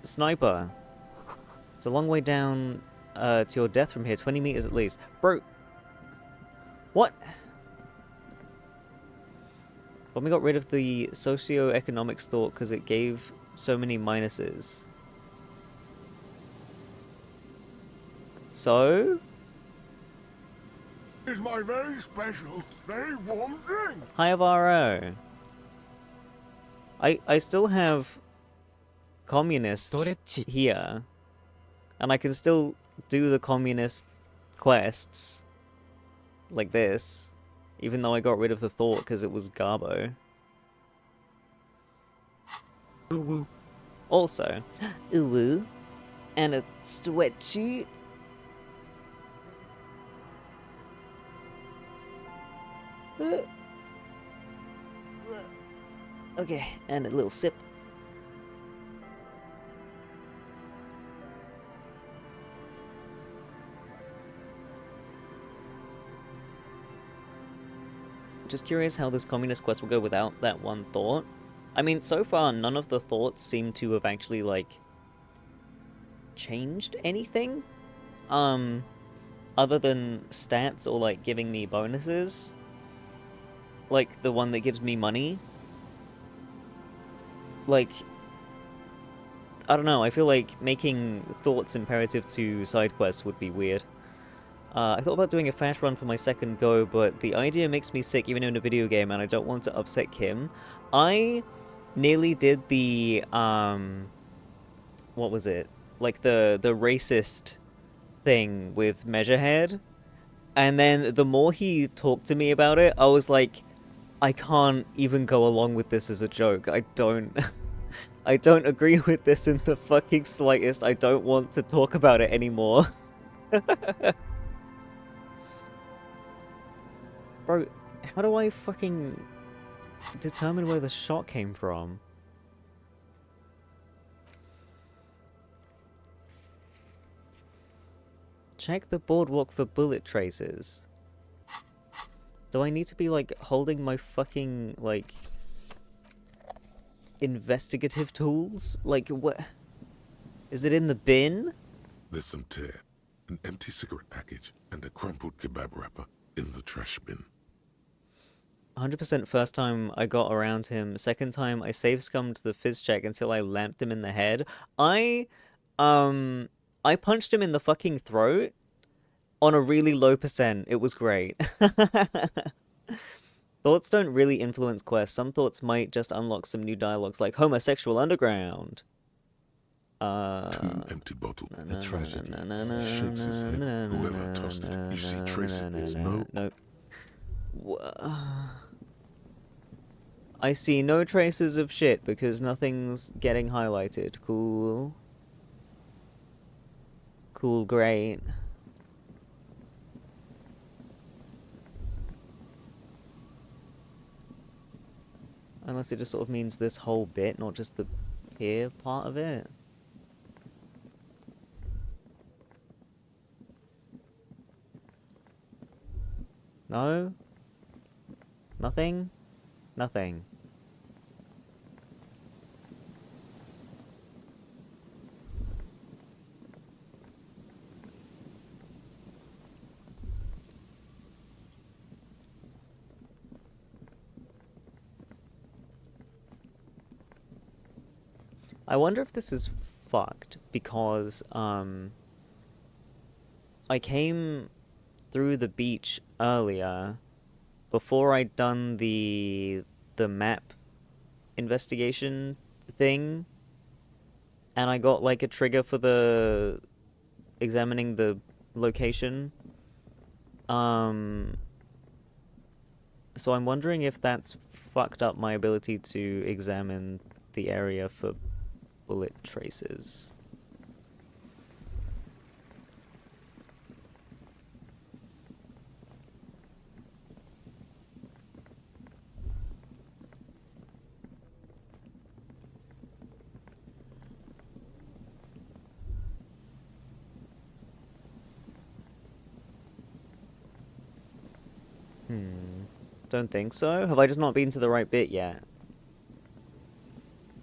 sniper. It's a long way down to your death from here. 20 meters at least. Bro. What? When we got rid of the socio-economics thought because it gave so many minuses. So? It's my very special, very warm drink. Hi, Avaro. I still have communist here. And I can still do the communist quests. Like this. Even though I got rid of the thought because it was Garbo. Ooh-woo. Also, ooh-woo. And a sweatsheet. Okay, and a little sip. Just curious how this communist quest will go without that one thought. I mean, so far, none of the thoughts seem to have actually, like, changed anything. Other than stats or, like, giving me bonuses. Like, the one that gives me money. Like, I don't know, I feel like making thoughts imperative to side quests would be weird. I thought about doing a fast run for my second go, but the idea makes me sick even in a video game, and I don't want to upset Kim. I nearly did the, what was it? Like, the racist thing with Measurehead. And then the more he talked to me about it, I was like, I can't even go along with this as a joke. I I don't agree with this in the fucking slightest. I don't want to talk about it anymore. Bro, how do I fucking determine where the shot came from? Check the boardwalk for bullet traces. Do I need to be, like, holding my fucking, like, investigative tools? Like, what? Is it in the bin? There's some tear, an empty cigarette package, and a crumpled kebab wrapper in the trash bin. 100% first time I got around him. Second time I save scummed the fizz check until I lamped him in the head. I punched him in the fucking throat on a really low percent. It was great. Thoughts don't really influence quests. Some thoughts might just unlock some new dialogues like homosexual underground. 2 empty bottles. A tragedy. Shakes his head. Whoever tossed it. You see traces. It's no. No. I see no traces of shit because nothing's getting highlighted. Cool. Cool, great. Unless it just sort of means this whole bit, not just the pier part of it. No? Nothing? Nothing. I wonder if this is fucked because, I came through the beach earlier before I'd done the map investigation thing, and I got like a trigger for the examining the location. So I'm wondering if that's fucked up my ability to examine the area for bullet traces. Don't think so. Have I just not been to the right bit yet?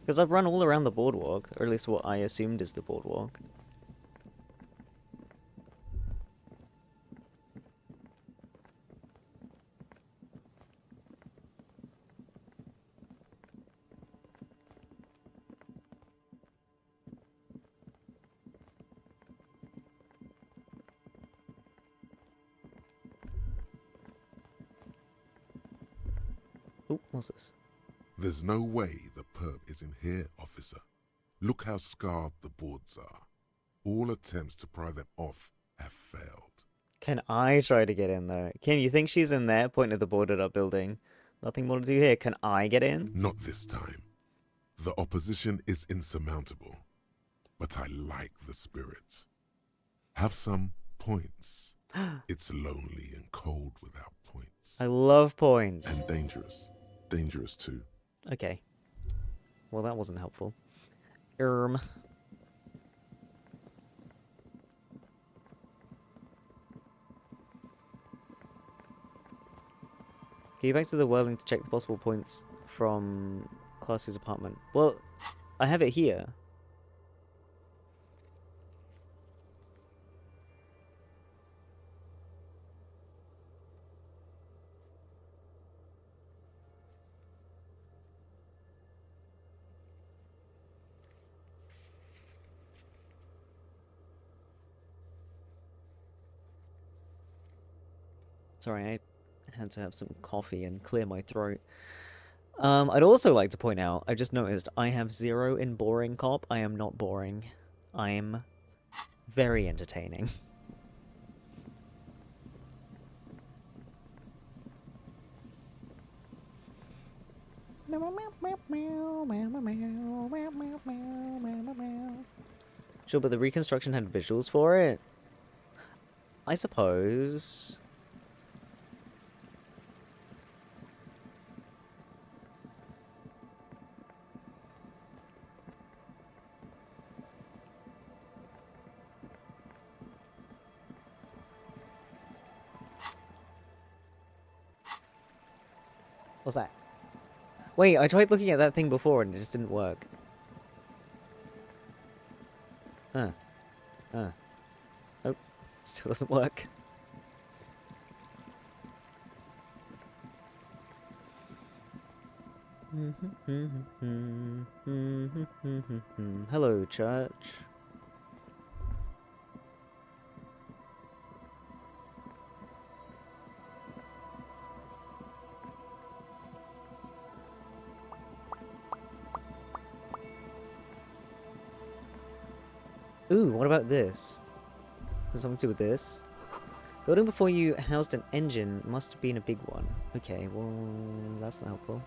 Because I've run all around the boardwalk, or at least what I assumed is the boardwalk. Ooh, what's this? There's no way the perp is in here, officer. Look how scarred the boards are. All attempts to pry them off have failed. Can I try to get in though? Kim, you think she's in there? Pointing at the boarded up building. Nothing more to do here. Can I get in? Not this time. The opposition is insurmountable. But I like the spirit. Have some points. It's lonely and cold without points. I love points. And dangerous. Dangerous too. Okay. Well, that wasn't helpful. Go back to the whirling to check the possible points from Class's apartment. Well, I have it here. Sorry, I had to have some coffee and clear my throat. I'd also like to point out, I just noticed I have 0 in boring cop. I am not boring. I'm very entertaining. Sure, but the reconstruction had visuals for it? I suppose. What's that? Wait, I tried looking at that thing before and it just didn't work. Oh, it still doesn't work. Hello, church. Ooh, what about this? Has something to do with this? Building before you housed an engine must have been a big one. Okay, well, that's not helpful.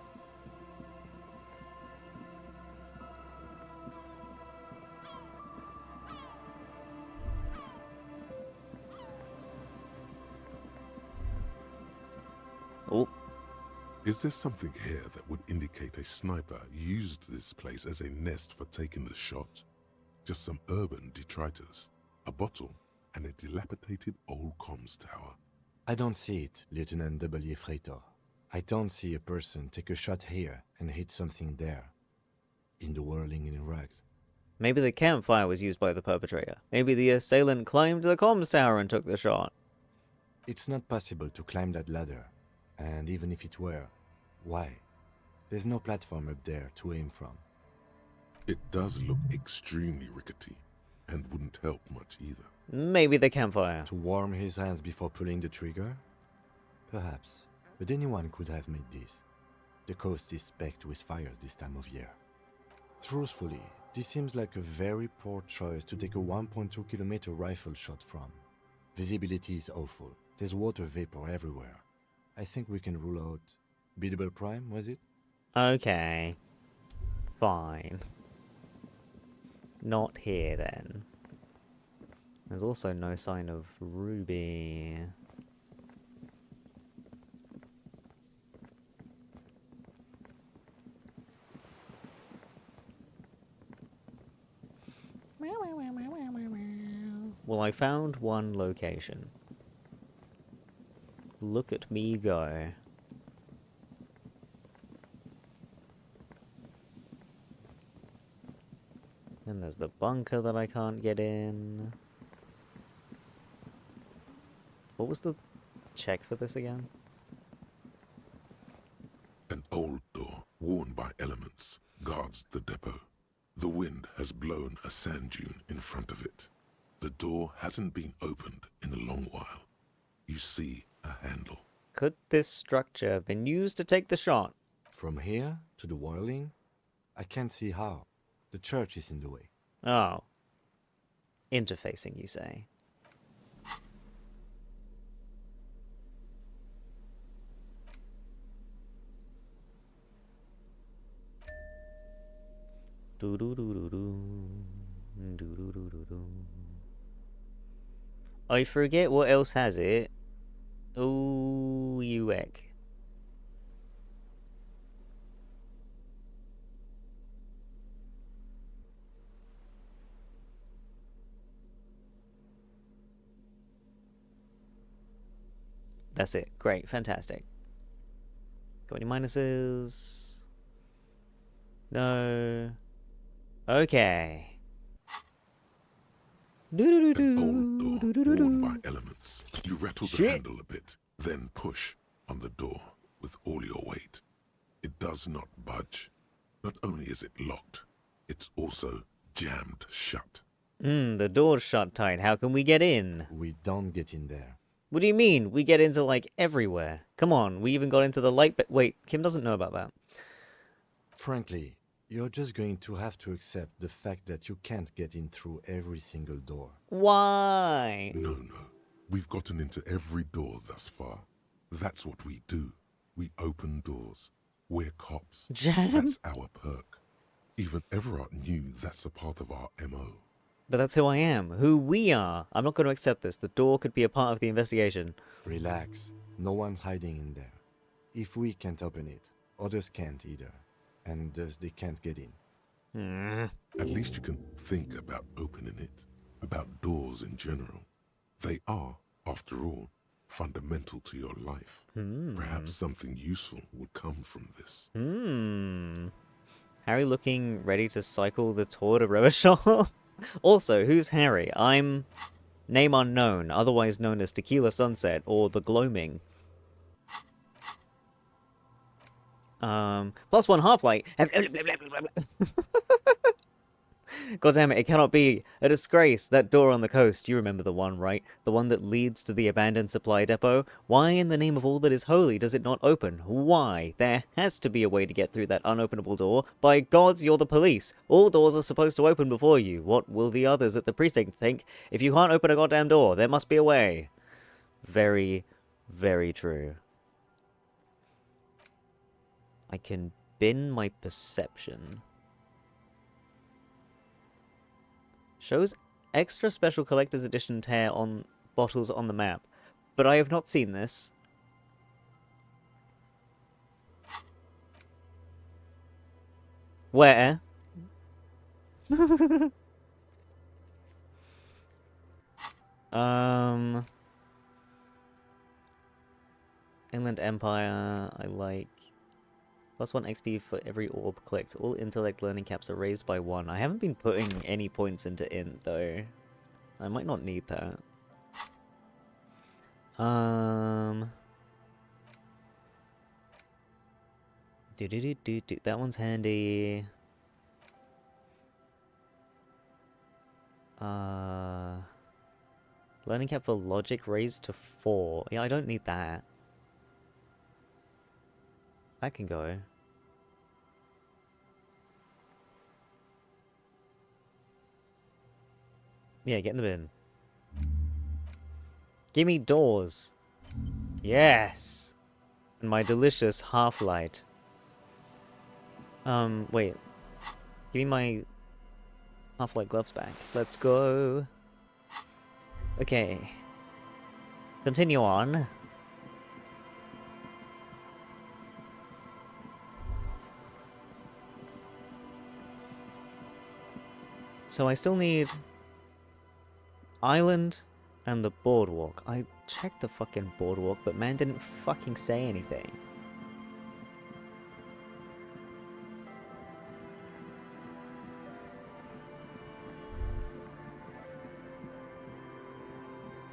Oh. Is there something here that would indicate a sniper used this place as a nest for taking the shot? Just some urban detritus, a bottle, and a dilapidated old comms tower. I don't see it, Lieutenant W. Freighter. I don't see a person take a shot here and hit something there. In the whirling in rags. Maybe the campfire was used by the perpetrator. Maybe the assailant climbed the comms tower and took the shot. It's not possible to climb that ladder. And even if it were, why? There's no platform up there to aim from. It does look extremely rickety, and wouldn't help much either. Maybe the campfire. To warm his hands before pulling the trigger? Perhaps. But anyone could have made this. The coast is specked with fires this time of year. Truthfully, this seems like a very poor choice to take a 1.2-kilometer rifle shot from. Visibility is awful. There's water vapor everywhere. I think we can rule out... Biddable Prime, was it? Okay. Fine. Not here, then. There's also no sign of Ruby. Well, I found one location. Look at me go. Then there's the bunker that I can't get in. What was the check for this again? An old door, worn by elements, guards the depot. The wind has blown a sand dune in front of it. The door hasn't been opened in a long while. You see a handle. Could this structure have been used to take the shot? From here to the whirling? I can't see how. The church is in the way. Oh. Interfacing, you say? I forget what else has it. Oh, you heck. That's it. Great. Fantastic. Got any minuses? No. Okay. An old door, worn by elements. You rattle the handle a bit, then push on the door with all your weight. It does not budge. Not only is it locked, it's also jammed shut. The door's shut tight. How can we get in? We don't get in there. What do you mean? We get into, like, everywhere. Come on, we even got into the light bit. Wait, Kim doesn't know about that. Frankly, you're just going to have to accept the fact that you can't get in through every single door. Why? No. We've gotten into every door thus far. That's what we do. We open doors. We're cops. Jam? That's our perk. Even Everard knew that's a part of our MO. But that's who I am, who we are. I'm not going to accept this. The door could be a part of the investigation. Relax. No one's hiding in there. If we can't open it, others can't either. And thus they can't get in. At least you can think about opening it, about doors in general. They are, after all, fundamental to your life. Perhaps something useful would come from this. Harry looking ready to cycle the tour to Revachol? Also, who's Harry? I'm name unknown, otherwise known as Tequila Sunset or the Gloaming. +1 half-light. God damn it, it cannot be. A disgrace. That door on the coast, you remember the one, right? The one that leads to the abandoned supply depot? Why in the name of all that is holy does it not open? Why? There has to be a way to get through that unopenable door. By gods, you're the police. All doors are supposed to open before you. What will the others at the precinct think? If you can't open a goddamn door, there must be a way. Very, very true. I can bin my perception. Shows extra special collector's edition tear on bottles on the map. But I have not seen this. Where? Inland Empire, I like. +1 XP for every orb clicked. All intellect learning caps are raised by 1. I haven't been putting any points into int, though. I might not need that. That one's handy. Learning cap for logic raised to 4. Yeah, I don't need that. That can go. Yeah, get in the bin. Give me doors. Yes! And my delicious half-light. Wait. Give me my half-light gloves back. Let's go. Okay. Continue on. So I still need island and the boardwalk. I checked the fucking boardwalk, but man didn't fucking say anything.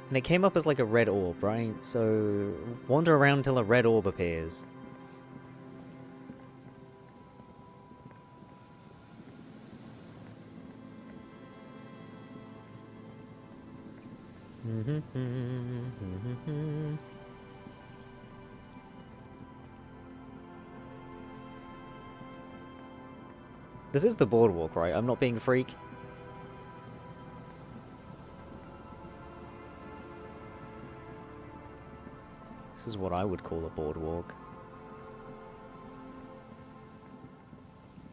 And it came up as like a red orb, right? So wander around till a red orb appears. This is the boardwalk, right? I'm not being a freak. This is what I would call a boardwalk.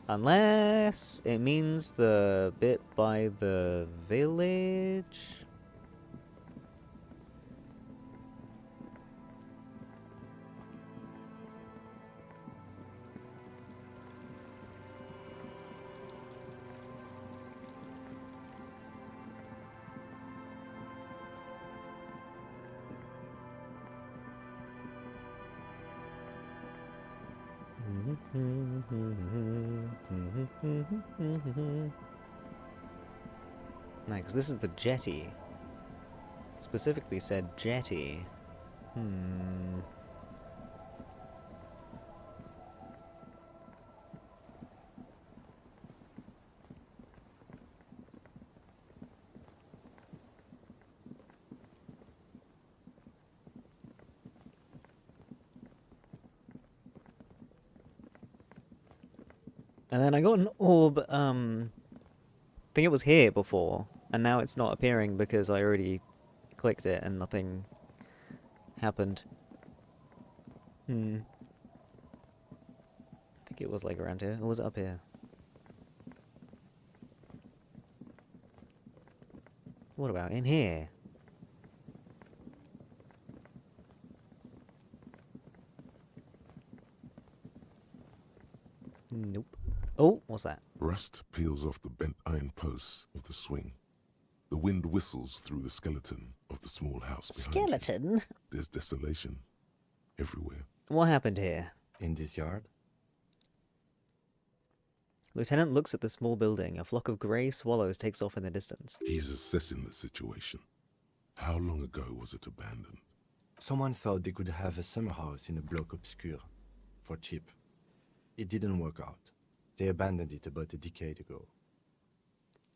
Unless it means the bit by the village. Nice, this is the jetty. Specifically said jetty. And then I got an orb, I think it was here before, and now it's not appearing because I already clicked it and nothing happened. think it was like around here. Or was it up here? What about in here? Nope. Oh, what's that? Rust peels off the bent iron posts of the swing. The wind whistles through the skeleton of the small house behind you. Skeleton? There's desolation everywhere. What happened here? In this yard? Lieutenant looks at the small building. A flock of grey swallows takes off in the distance. He's assessing the situation. How long ago was it abandoned? Someone thought they could have a summer house in a bloc obscur. For cheap. It didn't work out. They abandoned it about a decade ago.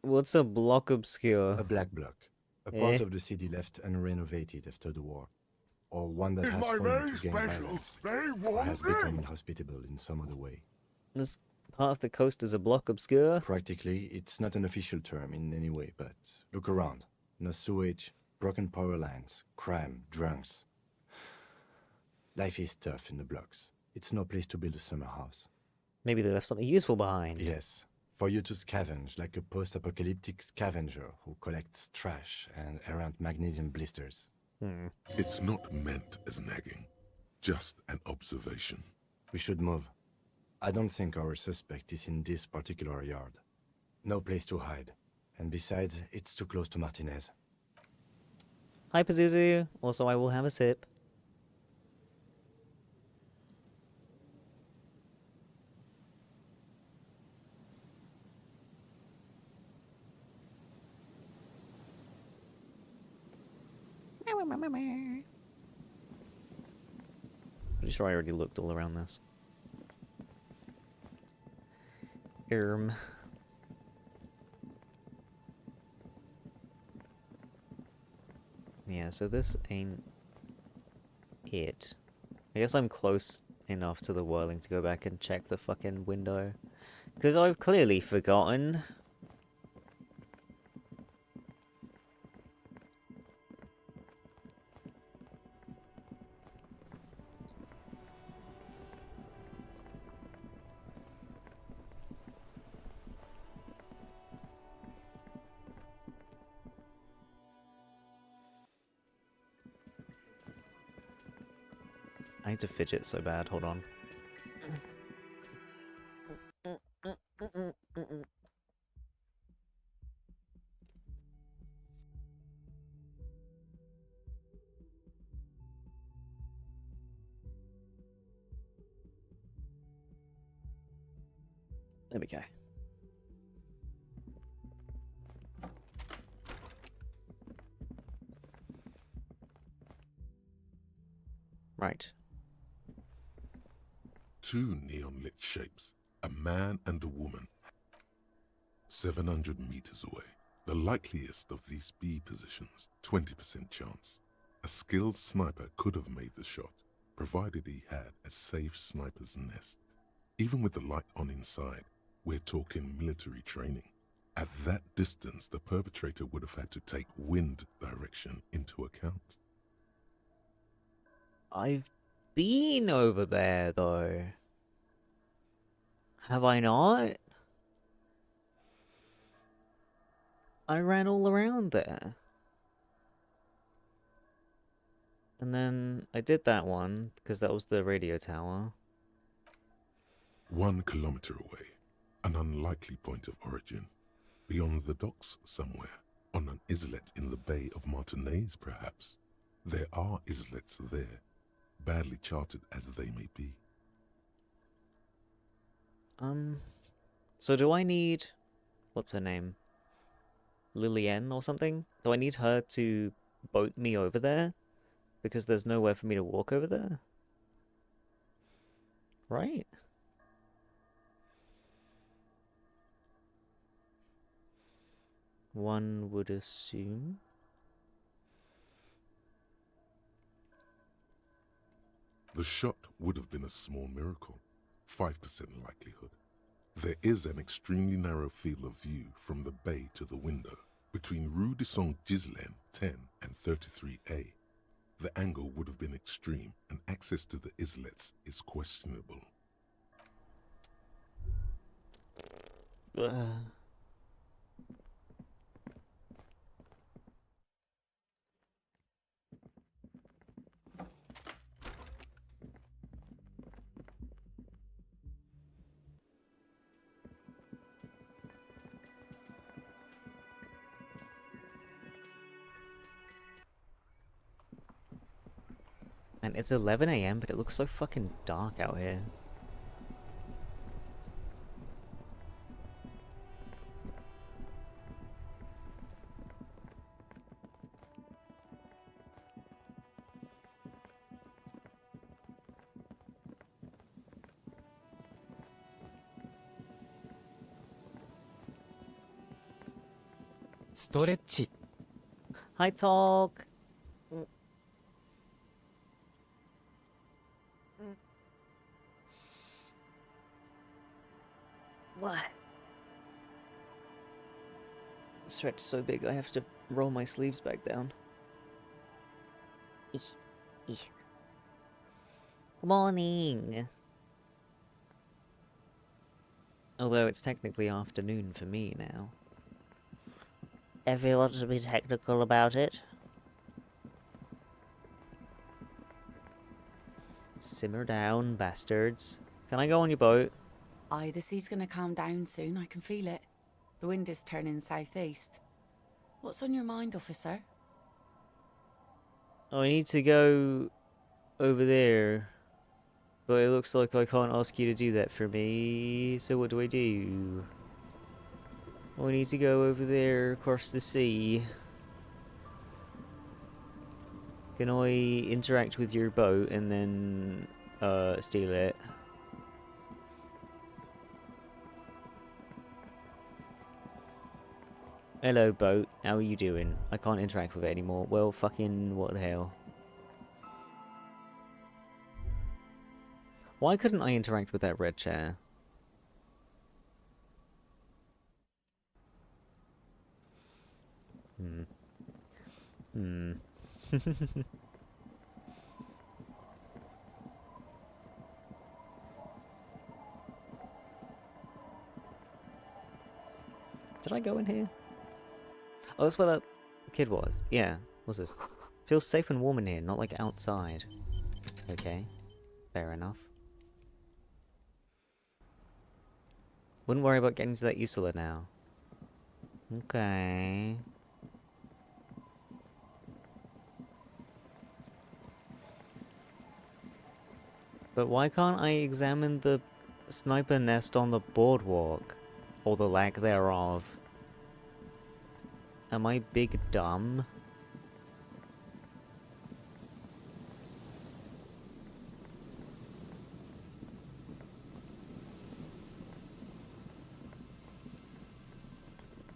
What's a block obscure? A black bloc. A part of the city left unrenovated after the war. Or one that It's has my fallen very to gain special, violence. very Or warm has become drink. inhospitable in some other way. This part of the coast is a block obscure? Practically, it's not an official term in any way, but look around. No sewage, broken power lines, crime, drunks. Life is tough in the blocks. It's no place to build a summer house. Maybe they left something useful behind. Yes, for you to scavenge like a post-apocalyptic scavenger who collects trash and errant magnesium blisters. It's not meant as nagging, just an observation. We should move. I don't think our suspect is in this particular yard. No place to hide. And besides, it's too close to Martinez. Hi, Pazuzu. Also, I will have a sip. Pretty sure I already looked all around this. Yeah, so this ain't it. I guess I'm close enough to the whirling to go back and check the fucking window. Because I've clearly forgotten. I need to fidget so bad, hold on. There we go. Right. Two neon-lit shapes, a man and a woman. 700 meters away. The likeliest of these B positions, 20% chance. A skilled sniper could have made the shot, provided he had a safe sniper's nest. Even with the light on inside, we're talking military training. At that distance, the perpetrator would have had to take wind direction into account. I've been over there, though. Have I not? I ran all around there. And then I did that one, because that was the radio tower. 1 kilometer away, an unlikely point of origin. Beyond the docks somewhere, on an islet in the Bay of Martinez perhaps. There are islets there, badly charted as they may be. So do I need... what's her name? Lillian or something? Do I need her to boat me over there? Because there's nowhere for me to walk over there? Right? One would assume. The shot would have been a small miracle, 5% likelihood. There is an extremely narrow field of view from the bay to the window, between Rue de Saint-Ghislain 10 and 33A. The angle would have been extreme, and access to the islets is questionable. And it's 11 a.m., but it looks so fucking dark out here. Hi, Talk. What? Stretch so big I have to roll my sleeves back down. Good morning. Although it's technically afternoon for me now. Everyone to be technical about it. Simmer down, bastards. Can I go on your boat? Aye, the sea's gonna calm down soon, I can feel it. The wind is turning southeast. What's on your mind, officer? I need to go over there. But it looks like I can't ask you to do that for me. So what do I do? I need to go over there across the sea. Can I interact with your boat and then steal it? Hello boat, how are you doing? I can't interact with it anymore. Well, fucking what the hell. Why couldn't I interact with that red chair? Did I go in here? Oh, that's where that kid was. Yeah, what's this? Feels safe and warm in here, not like outside. Okay, fair enough. Wouldn't worry about getting to that Isola now. Okay. But why can't I examine the sniper nest on the boardwalk? Or the lack thereof? Am I big dumb?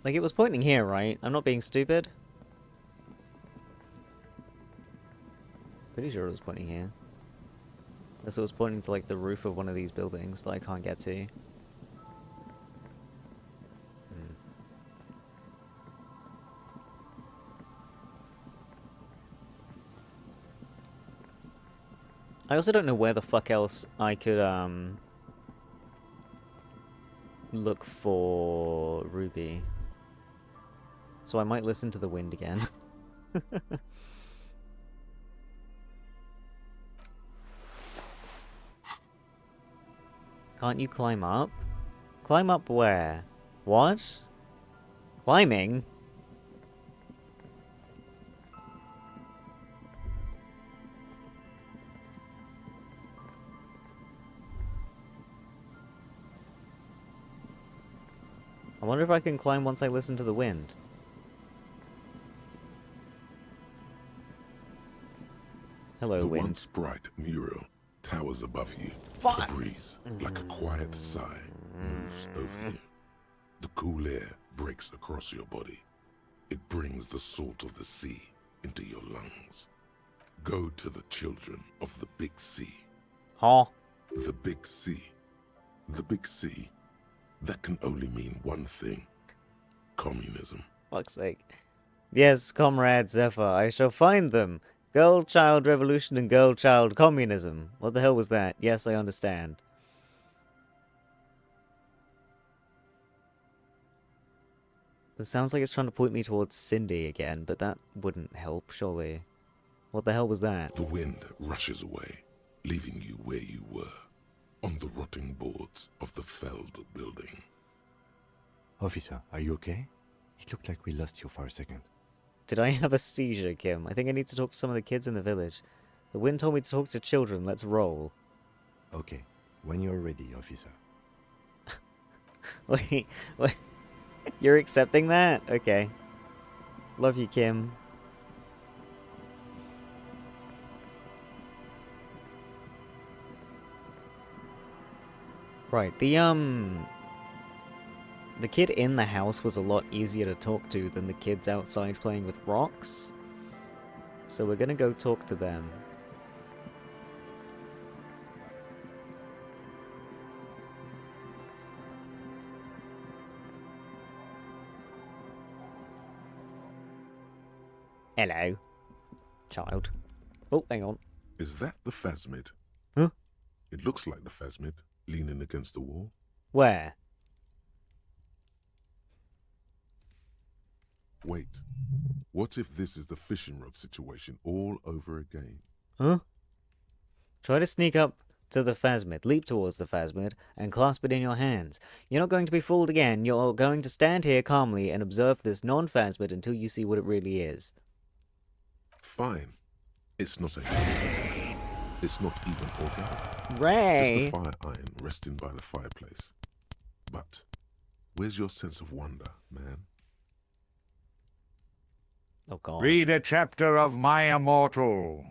Like, it was pointing here, right? I'm not being stupid. Pretty sure it was pointing here. Unless it was pointing to, like, the roof of one of these buildings that I can't get to. I also don't know where the fuck else I could, look for Ruby. So I might listen to the wind again. Can't you climb up? Climb up where? What? Climbing? I wonder if I can climb once I listen to the wind. Hello, The wind. once bright mural towers above you. Fuck. The breeze, like a quiet sigh, moves over you. The cool air breaks across your body. It brings the salt of the sea into your lungs. Go to the children of the big sea. Huh? The big sea. The big sea. That can only mean one thing. Communism. Fuck's sake. Yes, comrade Zephyr, I shall find them. Girl child revolution and girl child communism. What the hell was that? Yes, I understand. It sounds like it's trying to point me towards Cindy again, but that wouldn't help, surely. What the hell was that? The wind rushes away, leaving you where you were, on the rotting boards of the felled building. Officer, are you okay? It looked like we lost you for a second. Did I have a seizure, Kim? I think I need to talk to some of the kids in the village. The wind told me to talk to children. Let's roll. Okay, when you're ready, officer. Wait. You're accepting that? Okay. Love you, Kim. Right, the kid in the house was a lot easier to talk to than the kids outside playing with rocks. So we're gonna go talk to them. Hello, child. Oh, hang on. Is that the phasmid? Huh? It looks like the phasmid, leaning against the wall. Where? Wait, what if this is the fishing rod situation all over again? Huh? Try to sneak up to the phasmid, leap towards the phasmid, and clasp it in your hands. You're not going to be fooled again. You're going to stand here calmly and observe this non-phasmid until you see what it really is. Fine. It's not a human. It's not even organic. Ray! Just a fire iron resting by the fireplace. But where's your sense of wonder, man? Oh, God. Read a chapter of My Immortal.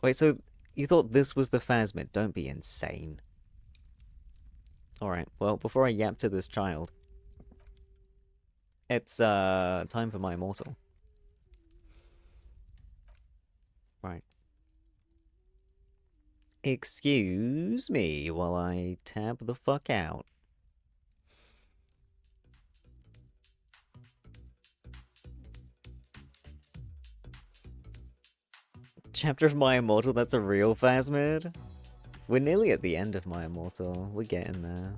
Wait, so you thought this was the phasmid? Don't be insane. Alright, well, before I yap to this child, it's, time for My Immortal. Right. Excuse me while I tab the fuck out. Chapter of My Immortal, that's a real phasmid? We're nearly at the end of My Immortal. We're getting there.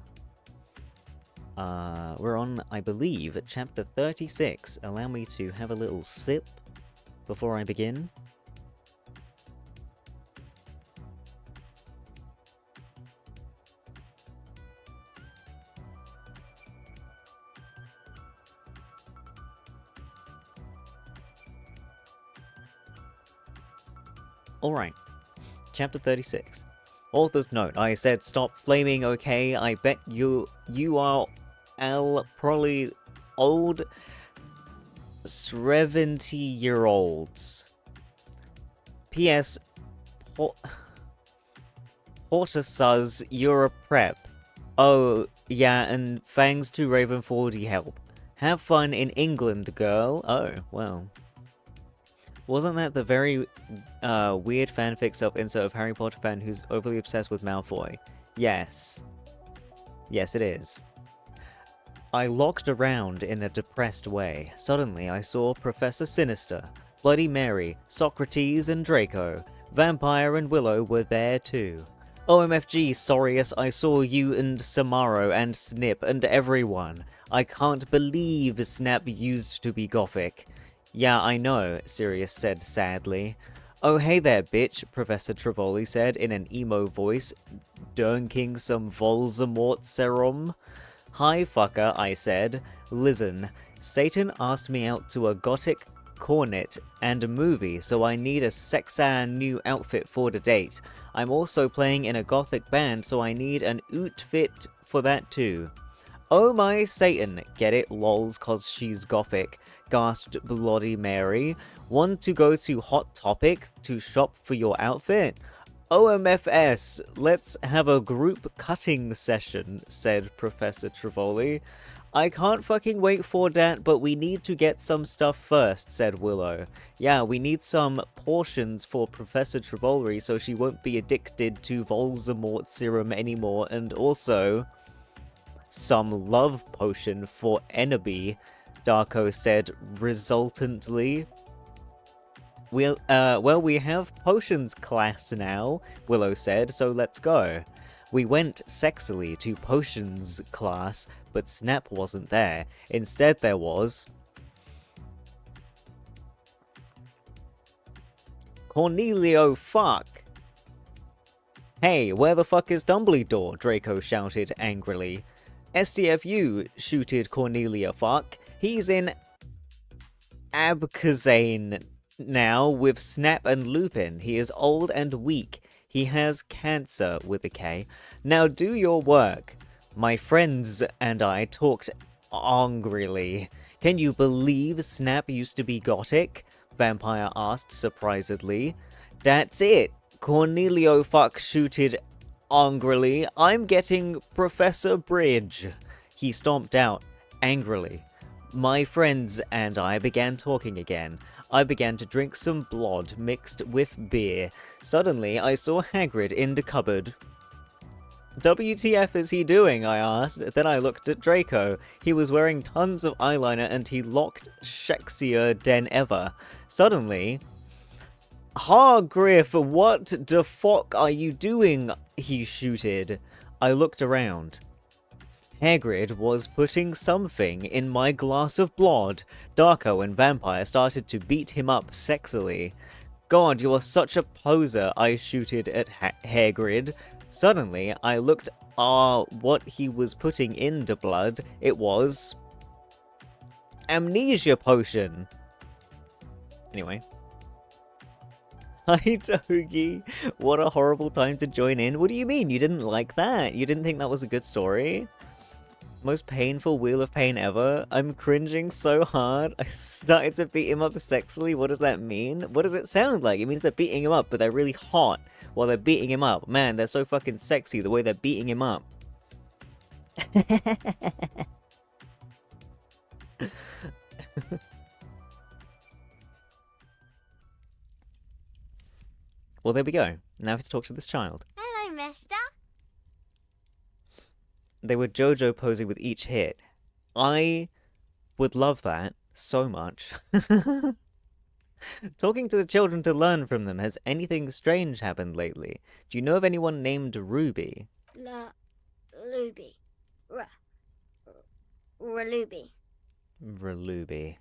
We're on, I believe, chapter 36. Allow me to have a little sip before I begin. Alright, chapter 36. Author's note, I said stop flaming, okay? I bet you are probably old 70-year-olds. P.S. Portisuz, you're a prep. Oh, yeah, and thanks to Raven40 help. Have fun in England, girl. Oh, well. Wasn't that the very weird fanfic self-insert of Harry Potter fan who's overly obsessed with Malfoy? Yes. Yes, it is. I looked around in a depressed way. Suddenly, I saw Professor Sinister, Bloody Mary, Socrates, and Draco. Vampire and Willow were there too. OMFG, Sorius, I saw you and Samaro and Snip and everyone. I can't believe Snap used to be gothic. Yeah, I know, Sirius said sadly. Oh, hey there, bitch, Professor Trevoli said in an emo voice, dunking some Voldemort serum. Hi, fucker, I said. Listen, Satan asked me out to a gothic cornet and a movie, so I need a sexy new outfit for the date. I'm also playing in a gothic band, so I need an outfit for that too. Oh my Satan, get it, lols, cause she's gothic, gasped Bloody Mary. Want to go to Hot Topic to shop for your outfit? OMFS, let's have a group cutting session, said Professor Trevoli. I can't fucking wait for that, but we need to get some stuff first, said Willow. Yeah, we need some portions for Professor Trevoli so she won't be addicted to Voldemort serum anymore, and also some love potion for Enemy, Darko said resultantly. Well, we have potions class now, Willow said, so let's go. We went sexily to potions class, but Snap wasn't there. Instead there was... Cornelio fuck! Hey, where the fuck is Dumbledore? Draco shouted angrily. STFU, shooted Cornelia fuck. He's in Abkazane now with Snap and Lupin. He is old and weak. He has cancer with a K. Now do your work. My friends and I talked angrily. Can you believe Snap used to be gothic? Vampire asked surprisedly. That's it. Cornelio fuck shooted angrily. I'm getting Professor Bridge. He stomped out angrily. My friends and I began talking again. I began to drink some blood mixed with beer. Suddenly, I saw Hagrid in the cupboard. WTF is he doing? I asked. Then I looked at Draco. He was wearing tons of eyeliner and he looked sexier than ever. Suddenly, Hargriff, what the fuck are you doing? He shooted. I looked around. Hagrid was putting something in my glass of blood. Darko and Vampire started to beat him up sexily. God, you are such a poser, I shooted at Hagrid. Suddenly, I looked what he was putting in the blood. It was... amnesia potion. Anyway. Hi, Togi. What a horrible time to join in. What do you mean? You didn't like that? You didn't think that was a good story? Most painful Wheel of Pain ever? I'm cringing so hard. I started to beat him up sexily. What does that mean? What does it sound like? It means they're beating him up, but they're really hot while they're beating him up. Man, they're so fucking sexy the way they're beating him up. Well, there we go. Now I have to talk to this child. Hello, mister. They were JoJo posing with each hit. I would love that so much. Talking to the children to learn from them. Has anything strange happened lately? Do you know of anyone named Ruby? Luby. Raluby. Raluby.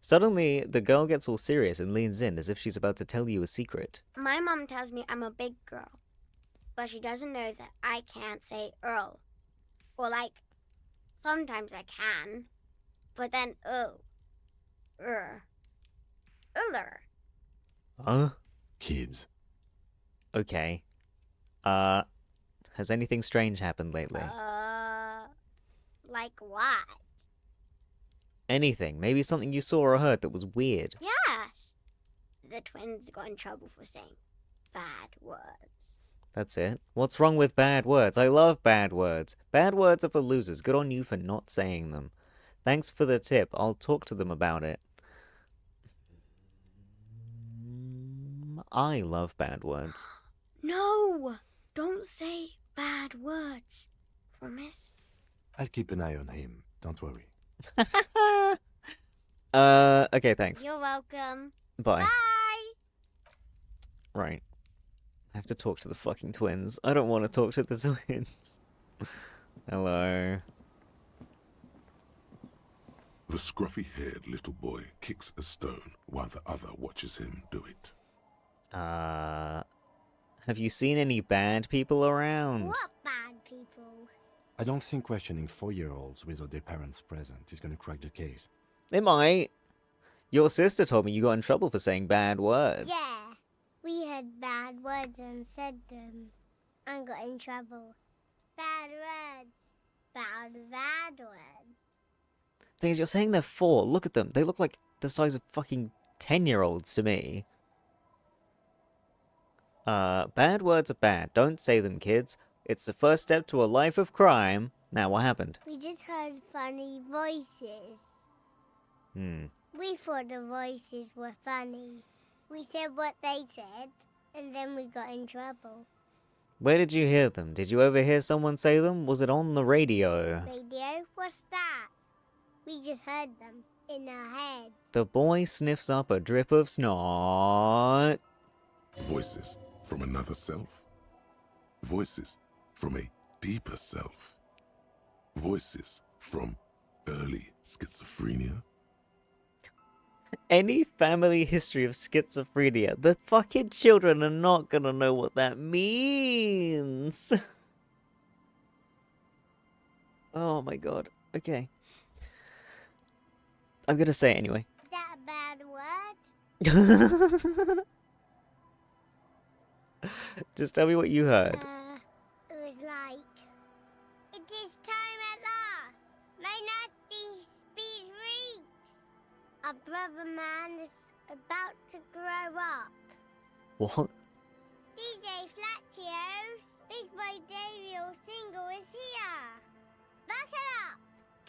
Suddenly, the girl gets all serious and leans in as if she's about to tell you a secret. My mom tells me I'm a big girl, but she doesn't know that I can't say Earl. Or like, sometimes I can, but then Huh? Kids. Okay. Has anything strange happened lately? Like what? Anything. Maybe something you saw or heard that was weird. Yes. The twins got in trouble for saying bad words. That's it. What's wrong with bad words? I love bad words. Bad words are for losers. Good on you for not saying them. Thanks for the tip. I'll talk to them about it. I love bad words. No! Don't say bad words. Promise? I'll keep an eye on him. Don't worry. Okay, thanks. You're welcome. Bye. Bye! Right. I have to talk to the fucking twins. I don't want to talk to the twins. Hello. The scruffy-haired little boy kicks a stone while the other watches him do it. Have you seen any bad people around? What bad people? I don't think questioning 4-year-olds without their parents present is going to crack the case. It might. Your sister told me you got in trouble for saying bad words. Yeah, we had bad words and said them and got in trouble. Bad words. Bad words. Thing is, you're saying they're 4. Look at them. They look like the size of fucking 10-year-olds to me. Bad words are bad. Don't say them, kids. It's the first step to a life of crime. Now, what happened? We just heard funny voices. We thought the voices were funny. We said what they said, and then we got in trouble. Where did you hear them? Did you overhear someone say them? Was it on the radio? Radio? What's that? We just heard them in our head. The boy sniffs up a drip of snot. Voices from another self. Voices from a deeper self. Voices from early schizophrenia. Any family history of schizophrenia, the fucking children are not gonna know what that means. Oh my god. Okay. I'm gonna say it anyway. Is that a bad word? Just tell me what you heard. It was like, it is time at last. My nasty speed reeks. Our brother man is about to grow up. What? DJ Flatios, Big Boy Davio single is here. Buckle up,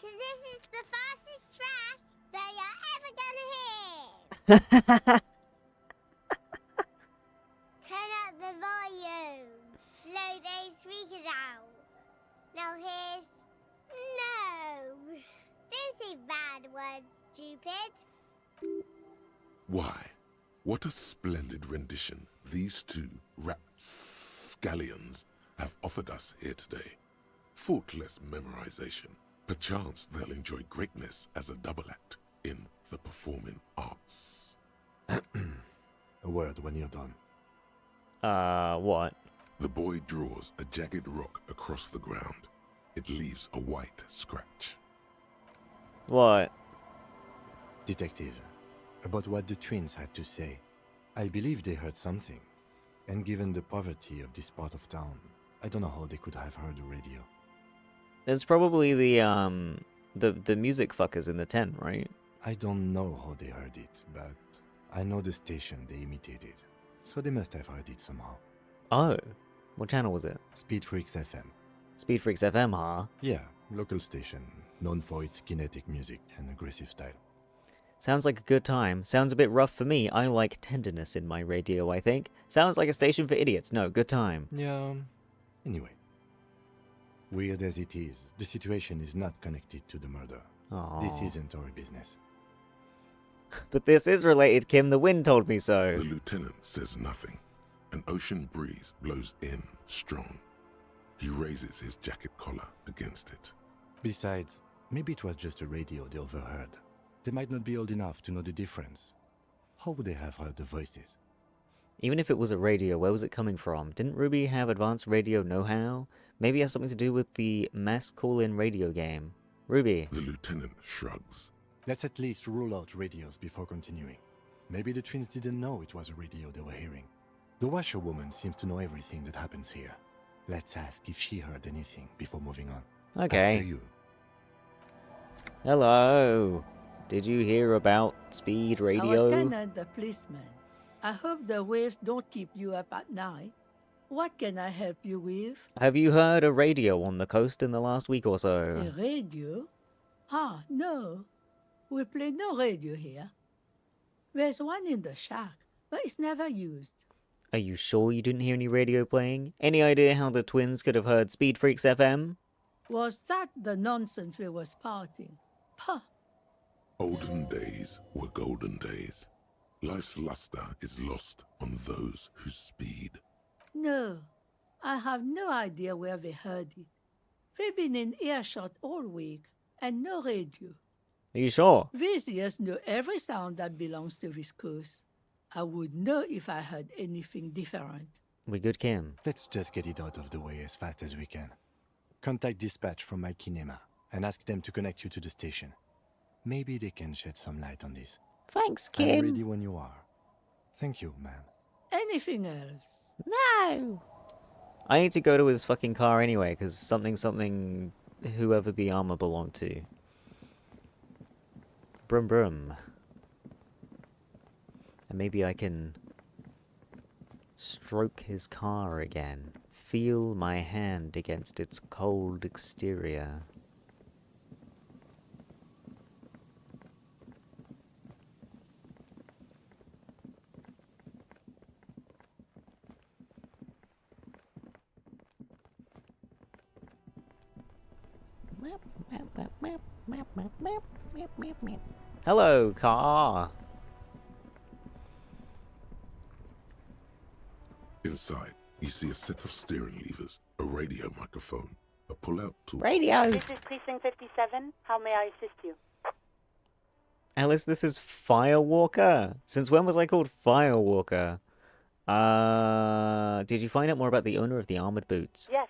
cause this is the fastest trash that you're ever gonna hear. Turn up the volume. Blow those speakers out. Now here's... No. Don't say bad words, stupid. Why? What a splendid rendition these two rapscallions have offered us here today. Faultless memorization. Perchance they'll enjoy greatness as a double act in the performing arts. A word when you're done. What? The boy draws a jagged rock across the ground. It leaves a white scratch. What? Detective, about what the twins had to say. I believe they heard something. And given the poverty of this part of town, I don't know how they could have heard the radio. It's probably the music fuckers in the tent, right? I don't know how they heard it, but I know the station they imitated. So they must have heard it somehow. Oh. What channel was it? Speed Freaks FM. Speed Freaks FM, huh? Yeah, local station, known for its kinetic music and aggressive style. Sounds like a good time. Sounds a bit rough for me. I like tenderness in my radio, I think. Sounds like a station for idiots. No, good time. Yeah, anyway. Weird as it is, the situation is not connected to the murder. Aww. This isn't our business. But this is related, Kim. The wind told me so. The lieutenant says nothing. An ocean breeze blows in strong. He raises his jacket collar against it. Besides, maybe it was just a radio they overheard. They might not be old enough to know the difference. How would they have heard the voices? Even if it was a radio, where was it coming from? Didn't Ruby have advanced radio know-how? Maybe it has something to do with the mass call-in radio game. Ruby. The lieutenant shrugs. Let's at least rule out radios before continuing. Maybe the twins didn't know it was a radio they were hearing. The washerwoman seems to know everything that happens here. Let's ask if she heard anything before moving on. Okay. After you. Hello. Did you hear about speed radio? Our tenant, the policeman. I hope the waves don't keep you up at night. What can I help you with? Have you heard a radio on the coast in the last week or A so? radio? Ah, no. We play no radio here. There's one in the shack, but it's never used. Are you sure you didn't hear any radio playing? Any idea how the twins could have heard Speed Freaks FM? Was that the nonsense we were spouting? Puh! Olden days were golden days. Life's luster is lost on those who speed. No, I have no idea where they heard it. They've been in earshot all week, and no radio. Are you sure? These ears know every sound that belongs to this coast. I would know if I heard anything different. We good, Kim? Let's just get it out of the way as fast as we can. Contact dispatch from my kinema and ask them to connect you to the station. Maybe they can shed some light on this. Thanks, I'm Kim. ready when you are. Thank you, ma'am. Anything else? No! I need to go to his fucking car anyway, because whoever the armor belonged to. Brum brum. And maybe I can stroke his car again. Feel my hand against its cold exterior. Hello, car. Inside, You see a set of steering levers, a radio microphone, a pull-out tool. Radio! This is Precinct 57. How may I assist you? Alice, this is Firewalker. Since when was I called Firewalker? Did you find out more about the owner of the armored boots? Yes.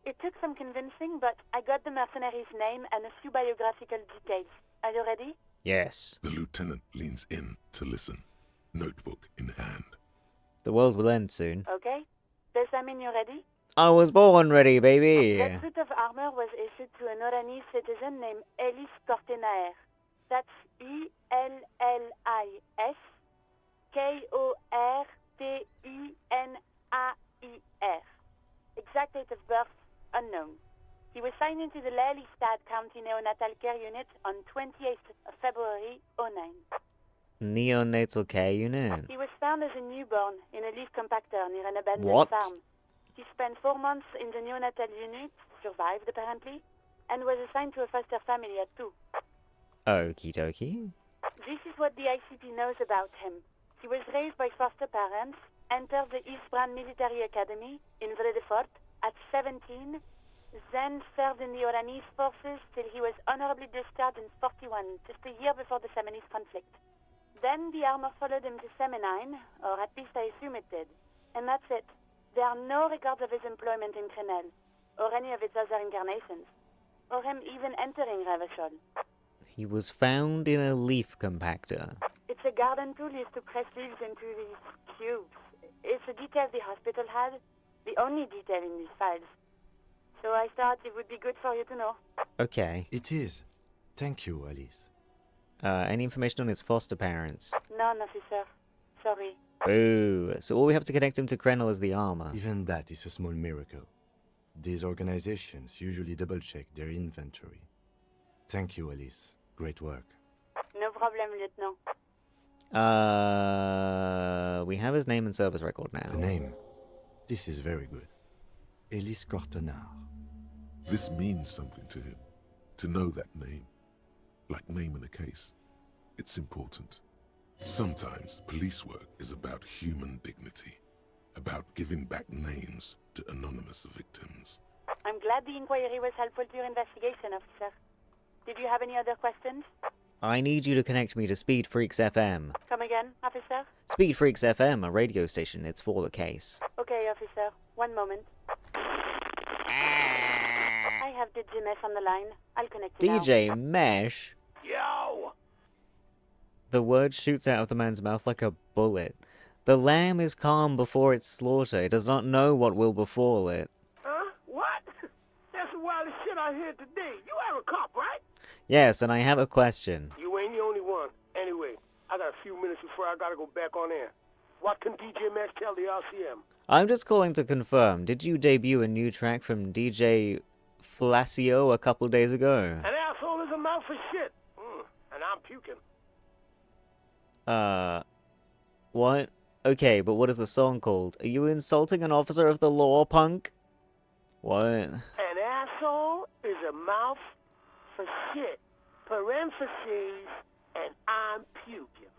It took some convincing, but I got the mercenary's name and a few biographical details. Are you ready? Yes. The lieutenant leans in to listen, notebook in hand. The world will end soon. Okay. Does that mean you're ready? I was born ready, baby! That suit of armor was issued to an Oranese citizen named Ellis Cortenaer. That's Ellis Kortenaer. Exact date of birth unknown. He was signed into the Lelystad County Neonatal Care Unit on 28th of February 09. Neonatal care unit. He was found as a newborn in a leaf compactor near an abandoned What? farm. He spent 4 months in the neonatal unit, survived apparently, and was assigned to a foster family at 2. Okie dokie. This is what the ICP knows about him. He was raised by foster parents, entered the Eastbrand Military Academy in Vredefort at 17, then served in the Oranese forces till he was honorably discharged in 41, just a year before the Seminese conflict. Then the armor followed him to Seminine, or at least I assume it did. And that's it. There are no records of his employment in Crenel, or any of its other incarnations, or him even entering Revachol. He was found in a leaf compactor. It's a garden tool used to press leaves into these cubes. It's a detail the hospital had, the only detail in these files. So I thought it would be good for you to know. Okay. It is. Thank you, Alice. Any information on his foster parents? None, officer. Sorry. Boo. So all we have to connect him to Krenel is the armor. Even that is a small miracle. These organizations usually double-check their inventory. Thank you, Alice. Great work. No problem, Lieutenant. We have his name and service record now. The name. This is very good. Ellis Cortenaer. This means something to him, to know that name. Like naming a case. It's important. Sometimes police work is about human dignity, about giving back names to anonymous victims. I'm glad the inquiry was helpful to your investigation, officer. Did you have any other questions? I need you to connect me to Speed Freaks FM. Come again, officer? Speed Freaks FM, a radio station. It's for the case. Okay, officer. One moment. I have DJ Mesh on the line. I'll connect you DJ Mesh? Yo! The word shoots out of the man's mouth like a bullet. The lamb is calm before its slaughter. It does not know what will befall it. Huh? What? That's the wildest shit I heard today. You are a cop, right? Yes, and I have a question. You ain't the only one. Anyway, I got a few minutes before I gotta go back on air. What can DJ Mesh tell the RCM? I'm just calling to confirm. Did you debut a new track from DJ Flacio a couple days ago? An asshole is a mouth for shit. And I'm puking. What? Okay, but what is the song called? Are you insulting an officer of the law, punk? What? An asshole is a mouth for shit. Parentheses, and I'm puking.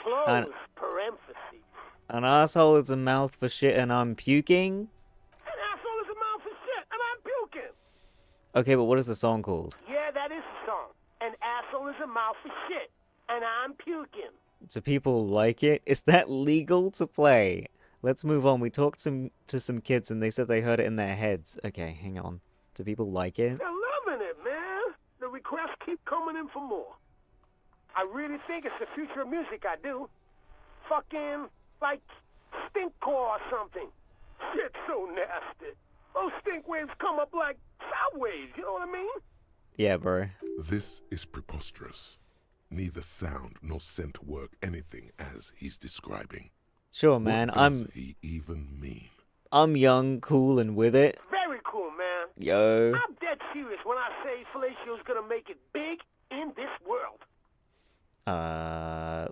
Close parentheses. An asshole is a mouth for shit and I'm puking? An asshole is a mouth for shit, and I'm puking. Okay, but what is the song called? Yeah, that is the song. An asshole is a mouth for shit, and I'm puking. Do people like it? Is that legal to play? Let's move on. We talked to some kids and they said they heard it in their heads. Okay, hang on. Do people like it? They're loving it, man. The requests keep coming in for more. I really think it's the future of music, I do. Fucking, like, stinkcore or something. Shit's so nasty. Those stink waves come up like sound waves, you know what I mean? Yeah, bro. This is preposterous. Neither sound nor scent work anything as he's describing. Sure, man. What does he even mean? I'm young, cool, and with it. Very cool, man. Yo. I'm dead serious when I say Fellacio's gonna make it big in this world.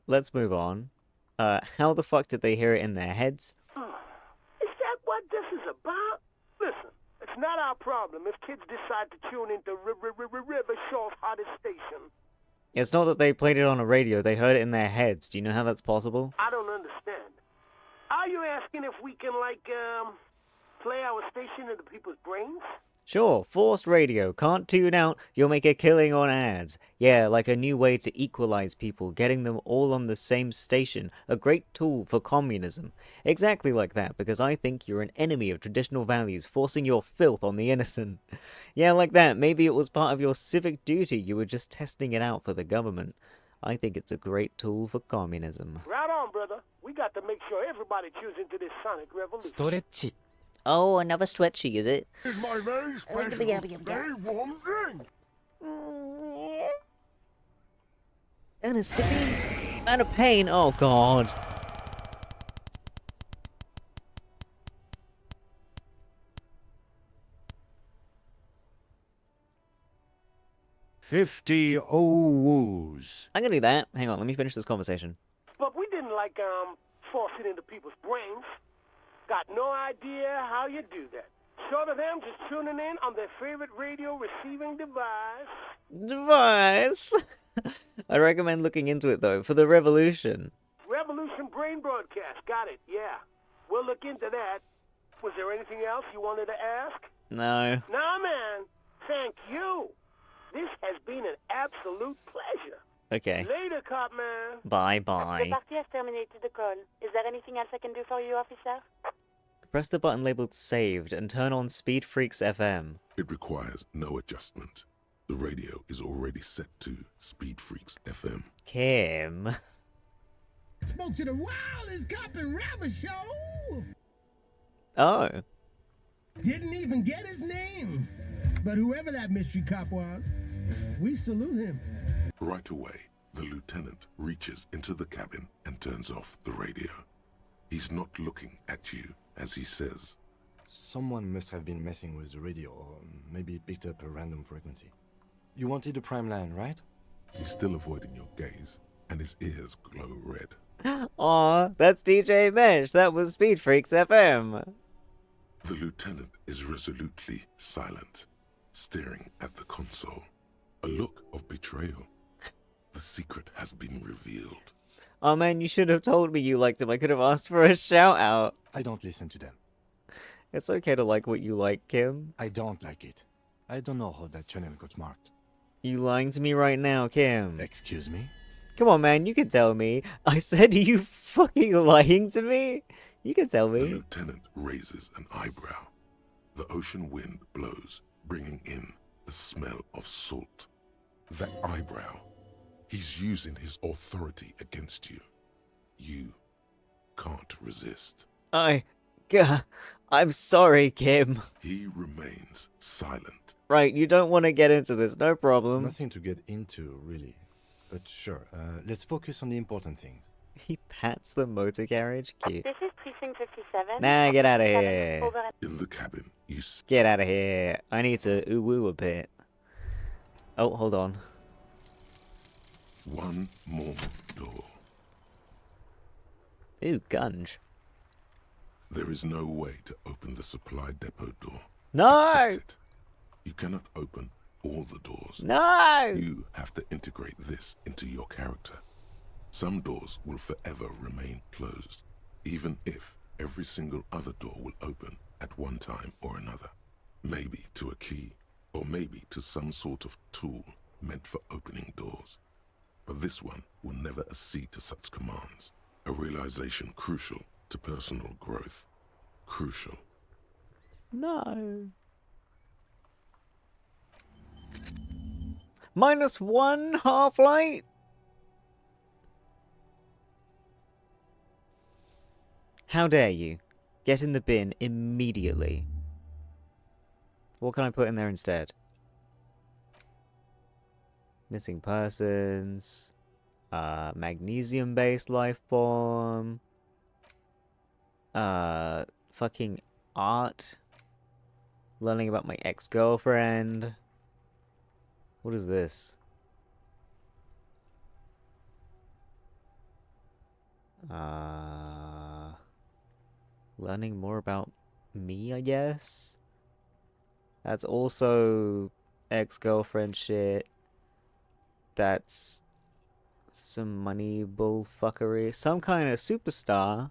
Let's move on. How the fuck did they hear it in their heads? Is that what this is about? Listen, it's not our problem if kids decide to tune into Rivershaw's hottest station. It's not that they played it on a radio, they heard it in their heads. Do you know how that's possible? I don't understand. Are you asking if we can, like, play our station into people's brains? Sure, forced radio, can't tune out, you'll make a killing on ads. Yeah, like a new way to equalize people, getting them all on the same station, a great tool for communism. Exactly like that, because I think you're an enemy of traditional values, forcing your filth on the innocent. Yeah, like that, maybe it was part of your civic duty, you were just testing it out for the government. I think it's a great tool for communism. Right on, brother. We got to make sure everybody tunes into this sonic revolution. ストレッチ Oh, another stretchy, is it? Here's my very special day one drink. And a sippy and a pain, oh god. $50 woos. I'm gonna do that. Hang on, let me finish this conversation. But we didn't, like, force it into people's brains. Got no idea how you do that. Short of them just tuning in on their favorite radio receiving device. I recommend looking into it though, for the revolution. Revolution Brain Broadcast. Got it, yeah. We'll look into that. Was there anything else you wanted to ask? No. Nah, man. Thank you. This has been an absolute pleasure. Okay. Later, cop man. Bye The bye. party has terminated the call. Is there anything else I can do for you, officer? Press the button labeled saved and turn on Speed Freaks FM. It requires no adjustment. The radio is already set to Speed Freaks FM. Kim. Spoke to the wildest cop and rapper show. Oh. Didn't even get his name. But whoever that mystery cop was, we salute him. Right away, the lieutenant reaches into the cabin and turns off the radio. He's not looking at you as he says, Someone must have been messing with the radio, or maybe picked up a random frequency. You wanted a prime line, right? He's still avoiding your gaze, and his ears glow red. Aw, that's DJ Mesh. That was Speed Freaks FM. The lieutenant is resolutely silent, staring at the console. A look of betrayal. The secret has been revealed. Oh man, you should have told me you liked him. I could have asked for a shout out. I don't listen to them. It's okay to like what you like, Kim. I don't like it. I don't know how that channel got marked. You lying to me right now, Kim. Excuse me? Come on, man, you can tell me. I said you fucking lying to me? You can tell The me. lieutenant raises an eyebrow. The ocean wind blows, bringing in the smell of salt. That eyebrow. He's using his authority against you. You can't resist. I'm sorry, Kim. He remains silent. Right, you don't want to get into this, no problem. Nothing to get into, really. But sure, let's focus on the important things. He pats the motor carriage. Cute. This is Precinct 57. Nah, get out of here. In the cabin, you Get out of here. I need to ooh-woo a bit. Oh, hold on. one more door. Ooh, gunge. There is no way to open the supply depot door. No! Accept it. You cannot open all the doors. No! You have to integrate this into your character. Some doors will forever remain closed, even if every single other door will open at one time or another. Maybe to a key, or maybe to some sort of tool meant for opening doors. But this one will never accede to such commands. A realization crucial to personal growth. Crucial. No. -1 half-light? How dare you? Get in the bin immediately. What can I put in there instead? Missing persons. Magnesium-based life form. Fucking art. Learning about my ex-girlfriend. What is this? Learning more about me, I guess? That's also ex-girlfriend shit. That's some money bullfuckery. Some kind of superstar.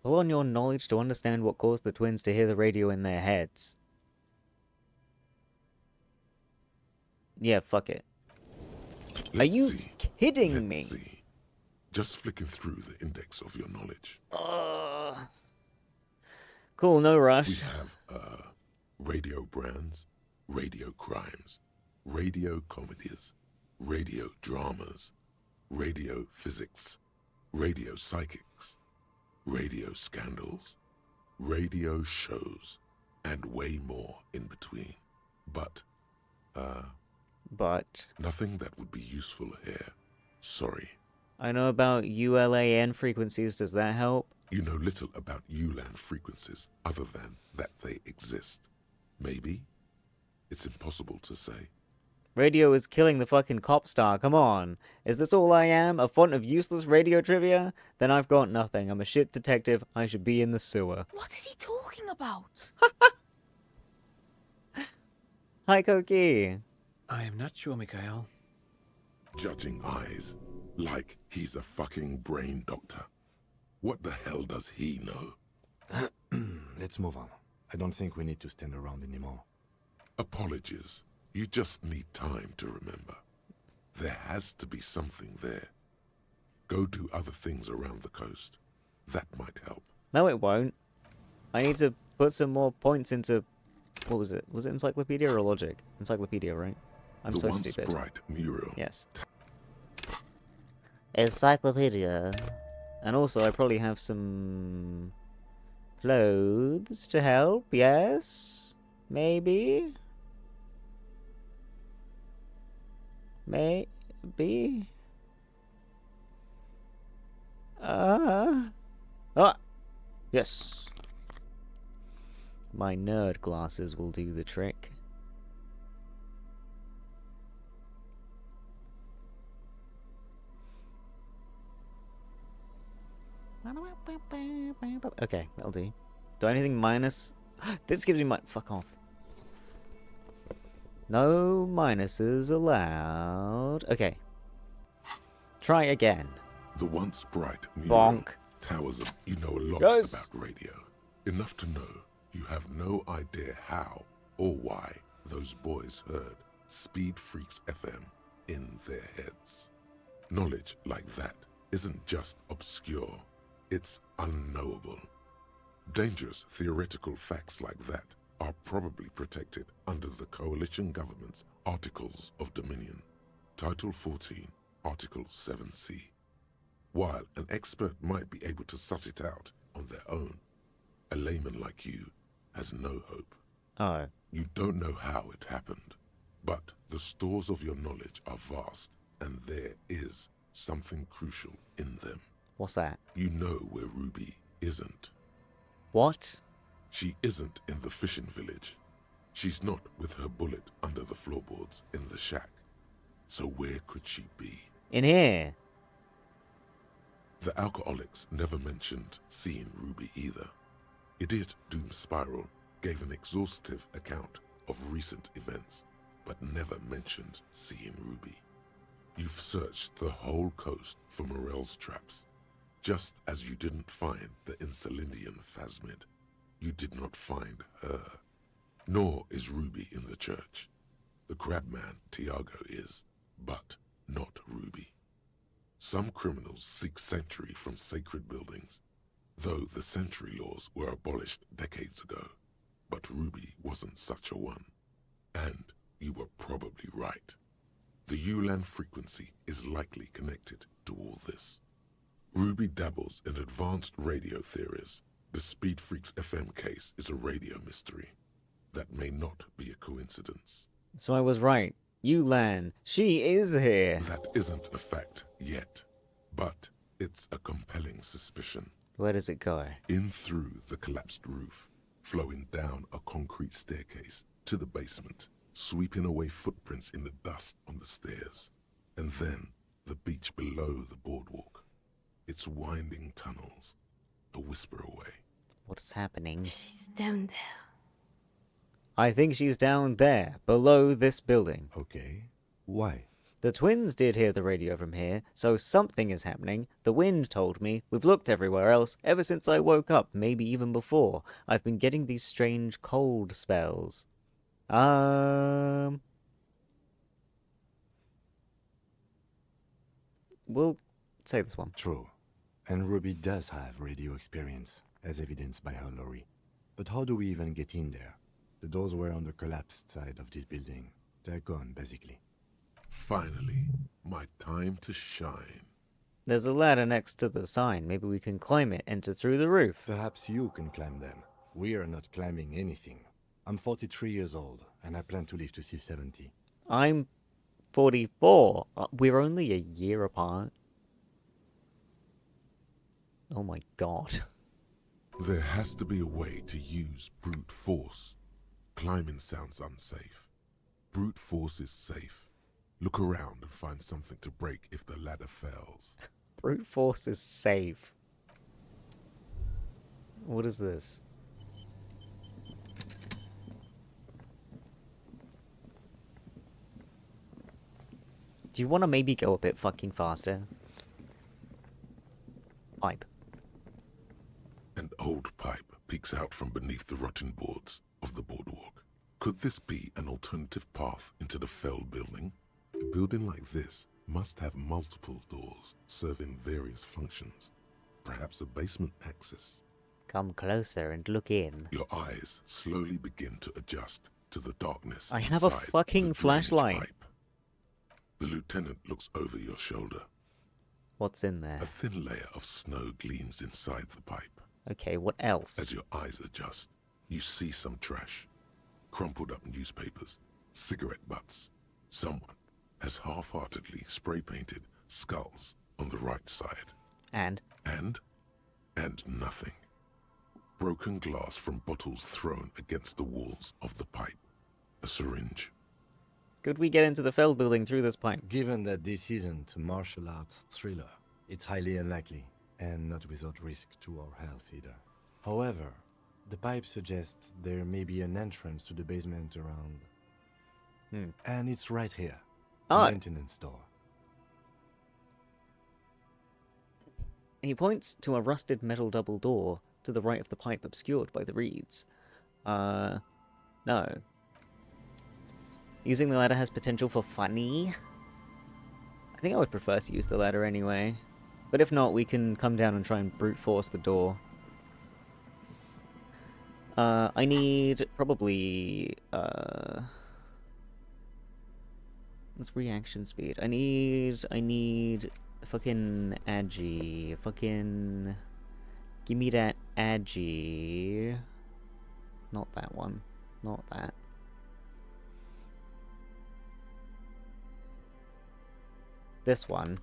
Pull on your knowledge to understand what caused the twins to hear the radio in their heads. Yeah, fuck it. Are you kidding me? See. Just flicking through the index of your knowledge. Cool, no rush. We have radio brands, radio crimes, radio comedies, radio dramas, radio physics, radio psychics, radio scandals, radio shows, and way more in between. But nothing that would be useful here. Sorry. I know about ULAN frequencies. Does that help? You know little about ULAN frequencies other than that they exist. Maybe? It's impossible to say. Radio is killing the fucking cop star. Come on. Is this all I am? A font of useless radio trivia? Then I've got nothing. I'm a shit detective. I should be in the sewer. What is he talking about? Hi, Koki. I am not sure, Mikhail. Judging eyes. Like he's a fucking brain doctor. What the hell does he know? Let's move on. I don't think we need to stand around anymore. Apologies. You just need time to remember. There has to be something there. Go do other things around the coast. That might help. No, it won't. I need to put some more points into... What was it? Was it Encyclopedia or Logic? Encyclopedia, right? I'm so stupid. The once bright mural. Yes. Encyclopedia. And also, I probably have some... clothes to help, yes? Maybe? Maybe? Yes. My nerd glasses will do the trick. Okay, that'll do. Do anything minus? This gives me fuck off. No minuses allowed. Okay. Try again. The once bright mural Bonk. towers of... You know a lot Yes. about radio. Enough to know you have no idea how or why those boys heard Speed Freaks FM in their heads. Knowledge like that isn't just obscure, it's unknowable. Dangerous theoretical facts like that are probably protected under the coalition government's Articles of Dominion, Title 14, Article 7C. While an expert might be able to suss it out on their own, a layman like you has no hope. Oh. You don't know how it happened, but the stores of your knowledge are vast, and there is something crucial in them. What's that? You know where Ruby isn't. What? She isn't in the fishing village. She's not with her bullet under the floorboards in the shack. So where could she be? In here. The alcoholics never mentioned seeing Ruby either. Idiot Doom Spiral gave an exhaustive account of recent events, but never mentioned seeing Ruby. You've searched the whole coast for Morel's traps, just as you didn't find the Insulindian Phasmid. You did not find her. Nor is Ruby in the church. The crabman Tiago is, but not Ruby. Some criminals seek sanctuary from sacred buildings, though the sanctuary laws were abolished decades ago. But Ruby wasn't such a one. And you were probably right. The ULAN frequency is likely connected to all this. Ruby dabbles in advanced radio theories. The Speed Freaks FM case is a radio mystery. That may not be a coincidence. So I was right. ULAN. She is here. That isn't a fact yet, but it's a compelling suspicion. Where does it go? In through the collapsed roof, flowing down a concrete staircase to the basement, sweeping away footprints in the dust on the stairs, and then the beach below the boardwalk. Its winding tunnels, a whisper away. What's happening? She's down there. I think she's down there, below this building. Okay. Why? The twins did hear the radio from here, so something is happening. The wind told me. We've looked everywhere else, ever since I woke up, maybe even before. I've been getting these strange cold spells. We'll say this one. True. And Ruby does have radio experience, as evidenced by her lorry. But how do we even get in there? The doors were on the collapsed side of this building. They're gone, basically. Finally, my time to shine. There's a ladder next to the sign. Maybe we can climb it, enter through the roof. Perhaps you can climb them. We are not climbing anything. I'm 43 years old, and I plan to live to see 70. I'm 44. We're only a year apart. Oh my god. There has to be a way to use brute force. Climbing sounds unsafe. Brute force is safe. Look around and find something to break if the ladder fails. Brute force is safe. What is this? Do you want to maybe go a bit fucking faster? Pipe. An old pipe peeks out from beneath the rotten boards of the boardwalk. Could this be an alternative path into the fell building? A building like this must have multiple doors serving various functions. Perhaps a basement access. Come closer and look in. Your eyes slowly begin to adjust to the darkness. I have a inside fucking the drainage flashlight. pipe. The lieutenant looks over your shoulder. What's in there? A thin layer of snow gleams inside the pipe. Okay, what else? As your eyes adjust, you see some trash. Crumpled up newspapers, cigarette butts. Someone has half-heartedly spray-painted skulls on the right side. And nothing. Broken glass from bottles thrown against the walls of the pipe. A syringe. Could we get into the fell building through this pipe? Given that this isn't a martial arts thriller, it's highly unlikely, and not without risk to our health either. However, the pipe suggests there may be an entrance to the basement around. And it's right here. Ah. The maintenance door. He points to a rusted metal double door to the right of the pipe obscured by the reeds. No. Using the ladder has potential for funny. I think I would prefer to use the ladder anyway. But if not, we can come down and try and brute force the door. I need probably that's reaction speed. I need fucking agi. Fucking give me that agi. Not that one. Not that. This one.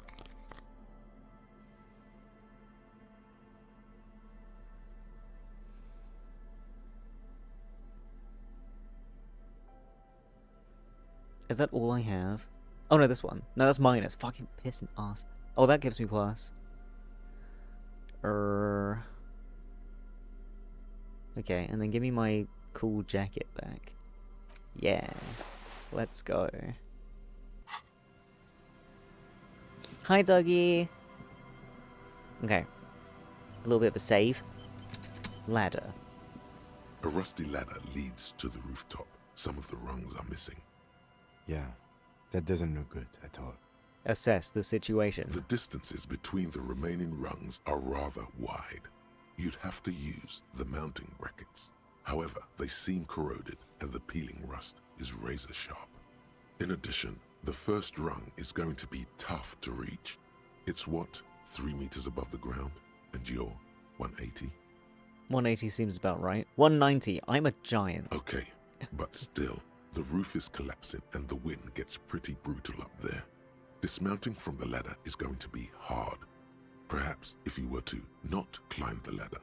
Is that all I have? Oh no, this one. No, that's minus. Fucking pissing ass. Oh, that gives me plus. Okay, and then give me my cool jacket back. Yeah. Let's go. Hi, doggy. Okay. A little bit of a save. Ladder. A rusty ladder leads to the rooftop. Some of the rungs are missing. Yeah, that doesn't look good at all. Assess the situation. The distances between the remaining rungs are rather wide. You'd have to use the mounting brackets. However, they seem corroded and the peeling rust is razor sharp. In addition, the first rung is going to be tough to reach. It's what, 3 meters above the ground? And you're 180? 180 seems about right. 190. I'm a giant. Okay, but still, the roof is collapsing and the wind gets pretty brutal up there. Dismounting from the ladder is going to be hard. Perhaps if you were to not climb the ladder.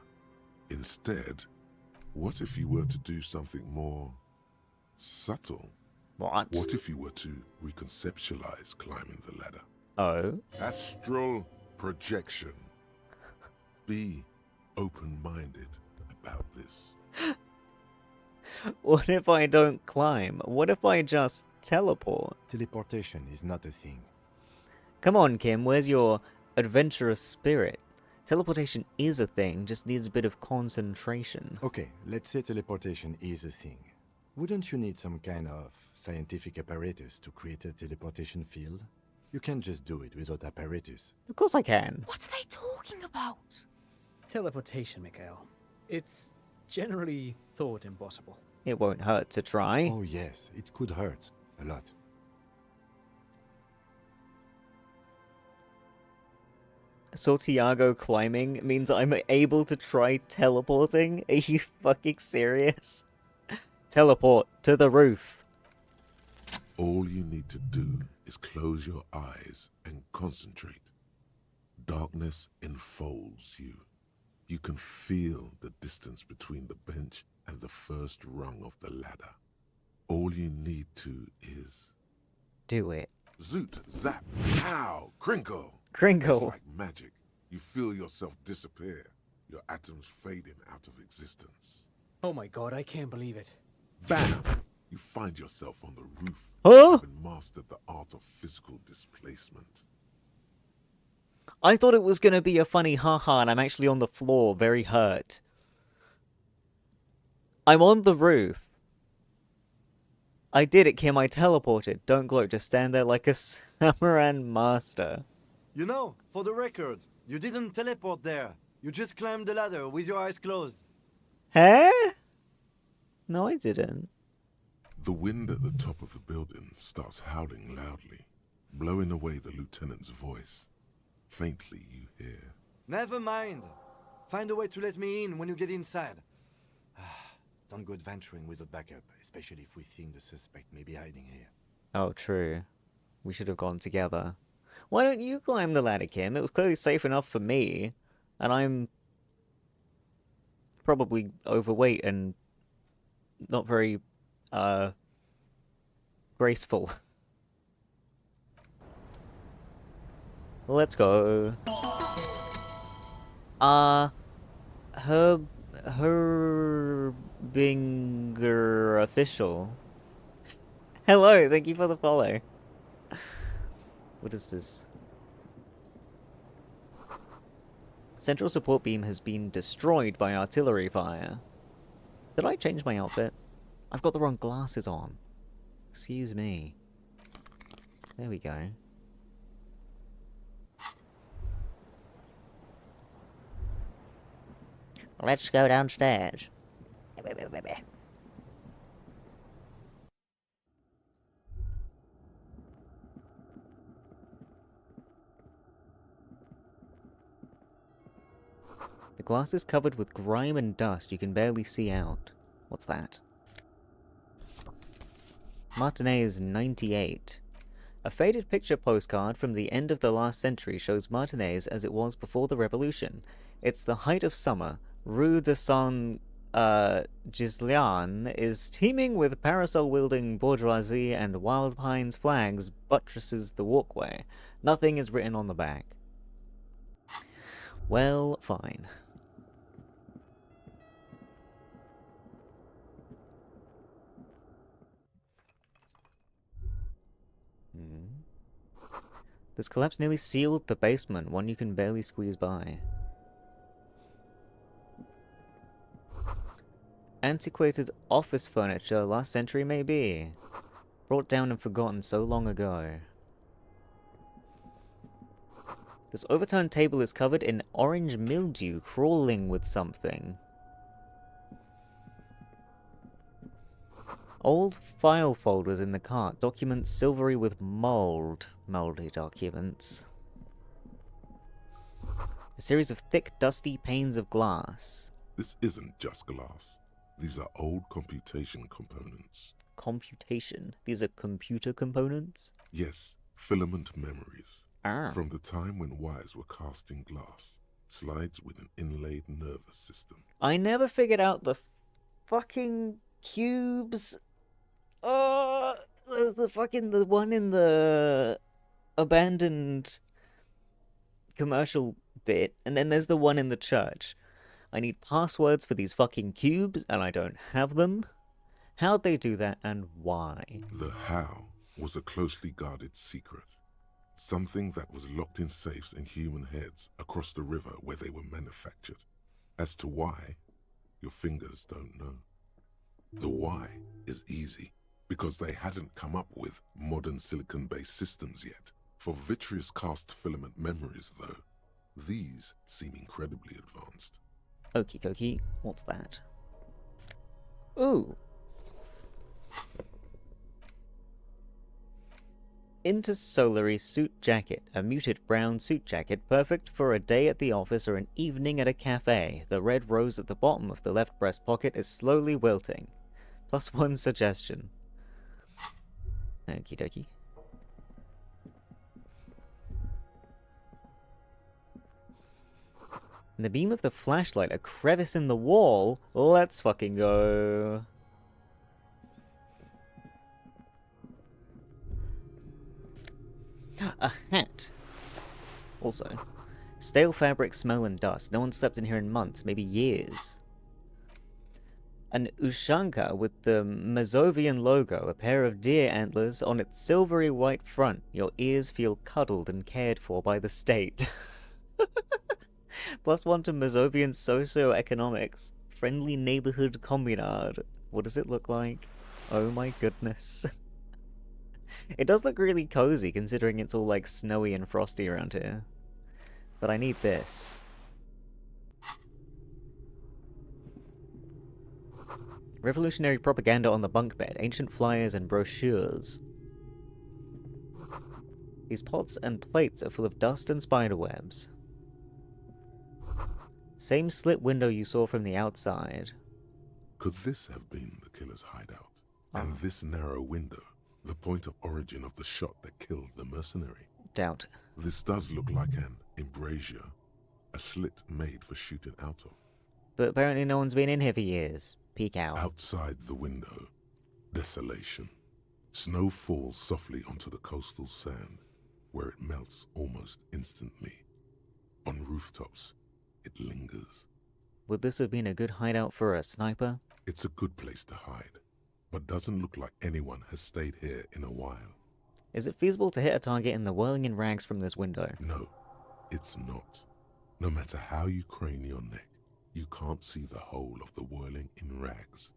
Instead, what if you were to do something more subtle? What? What if you were to reconceptualize climbing the ladder? Oh? Astral projection. Be open-minded about this. What if I don't climb? What if I just teleport? Teleportation is not a thing. Come on, Kim, where's your adventurous spirit? Teleportation is a thing, just needs a bit of concentration. Okay, let's say teleportation is a thing. Wouldn't you need some kind of scientific apparatus to create a teleportation field? You can't just do it without apparatus. Of course I can. What are they talking about? Teleportation, Mikhail. It's generally thought impossible. It won't hurt to try. Oh yes, it could hurt. A lot. Santiago climbing means I'm able to try teleporting? Are you fucking serious? Teleport to the roof. All you need to do is close your eyes and concentrate. Darkness enfolds you. You can feel the distance between the bench and the first rung of the ladder. All you need to is... do it. Zoot, zap, pow, crinkle. Crinkle. It's like magic. You feel yourself disappear, your atoms fading out of existence. Oh my god, I can't believe it. Bam! You find yourself on the roof, Huh? having mastered the art of physical displacement. I thought it was gonna be a funny haha and I'm actually on the floor, very hurt. I'm on the roof. I did it, Kim, I teleported. Don't gloat, just stand there like a Samaran master. You know, for the record, you didn't teleport there. You just climbed the ladder with your eyes closed. Huh? No, I didn't. The wind at the top of the building starts howling loudly, blowing away the lieutenant's voice. Faintly you hear, Never mind. Find a way to let me in when you get inside. Don't go adventuring without backup, especially if we think the suspect may be hiding here. Oh, true. We should have gone together. Why don't you climb the ladder, Kim? It was clearly safe enough for me. And I'm probably overweight and not very, graceful. Let's go. Herbinger official. Hello, thank you for the follow. What is this? Central support beam has been destroyed by artillery fire. Did I change my outfit? I've got the wrong glasses on. Excuse me. There we go. Let's go downstairs. The glass is covered with grime and dust. You can barely see out. What's that? Martinet is 98. A faded picture postcard from the end of the last century shows Martinez as it was before the revolution. It's the height of summer. Rue de Saint Gislian is teeming with parasol-wielding bourgeoisie, and Wild Pines flags buttresses the walkway. Nothing is written on the back. Well, fine. This collapse nearly sealed the basement, one you can barely squeeze by. Antiquated office furniture, last century maybe. Brought down and forgotten so long ago. This overturned table is covered in orange mildew crawling with something. Old file folders in the cart, documents silvery with mold. Moldy documents. A series of thick, dusty panes of glass. This isn't just glass. These are old computation components. Computation? These are computer components? Yes, filament memories. Ah. From the time when wires were cast in glass. Slides with an inlaid nervous system. I never figured out the fucking cubes. The one in the abandoned commercial bit, and then there's the one in the church. I need passwords for these fucking cubes, and I don't have them. How'd they do that and why? The how was a closely guarded secret. Something that was locked in safes in human heads across the river where they were manufactured. As to why, your fingers don't know. The why is easy, because they hadn't come up with modern silicon-based systems yet. For vitreous cast filament memories, though, these seem incredibly advanced. Okie dokie, what's that? Ooh! Intersolary suit jacket, a muted brown suit jacket perfect for a day at the office or an evening at a cafe. The red rose at the bottom of the left breast pocket is slowly wilting. +1 suggestion. Okie dokie. In the beam of the flashlight, a crevice in the wall. Let's fucking go. A hat. Also, stale fabric, smell, and dust. No one slept in here in months, maybe years. An ushanka with the Mazovian logo, a pair of deer antlers on its silvery white front. Your ears feel cuddled and cared for by the state. +1 to Mazovian socio-economics. Friendly neighborhood communard. What does it look like? Oh my goodness. It does look really cozy considering it's all like snowy and frosty around here. But I need this. Revolutionary propaganda on the bunk bed, ancient flyers and brochures. These pots and plates are full of dust and spiderwebs. Same slit window you saw from the outside. Could this have been the killer's hideout? And this narrow window, the point of origin of the shot that killed the mercenary? Doubt. This does look like an embrasure, a slit made for shooting out of. But apparently no one's been in here for years. Peek out. Outside the window, desolation. Snow falls softly onto the coastal sand, where it melts almost instantly. On rooftops, it lingers. Would this have been a good hideout for a sniper? It's a good place to hide, but doesn't look like anyone has stayed here in a while. Is it feasible to hit a target in the whirling in rags from this window? No, it's not. No matter how you crane your neck, you can't see the whole of the whirling in rags,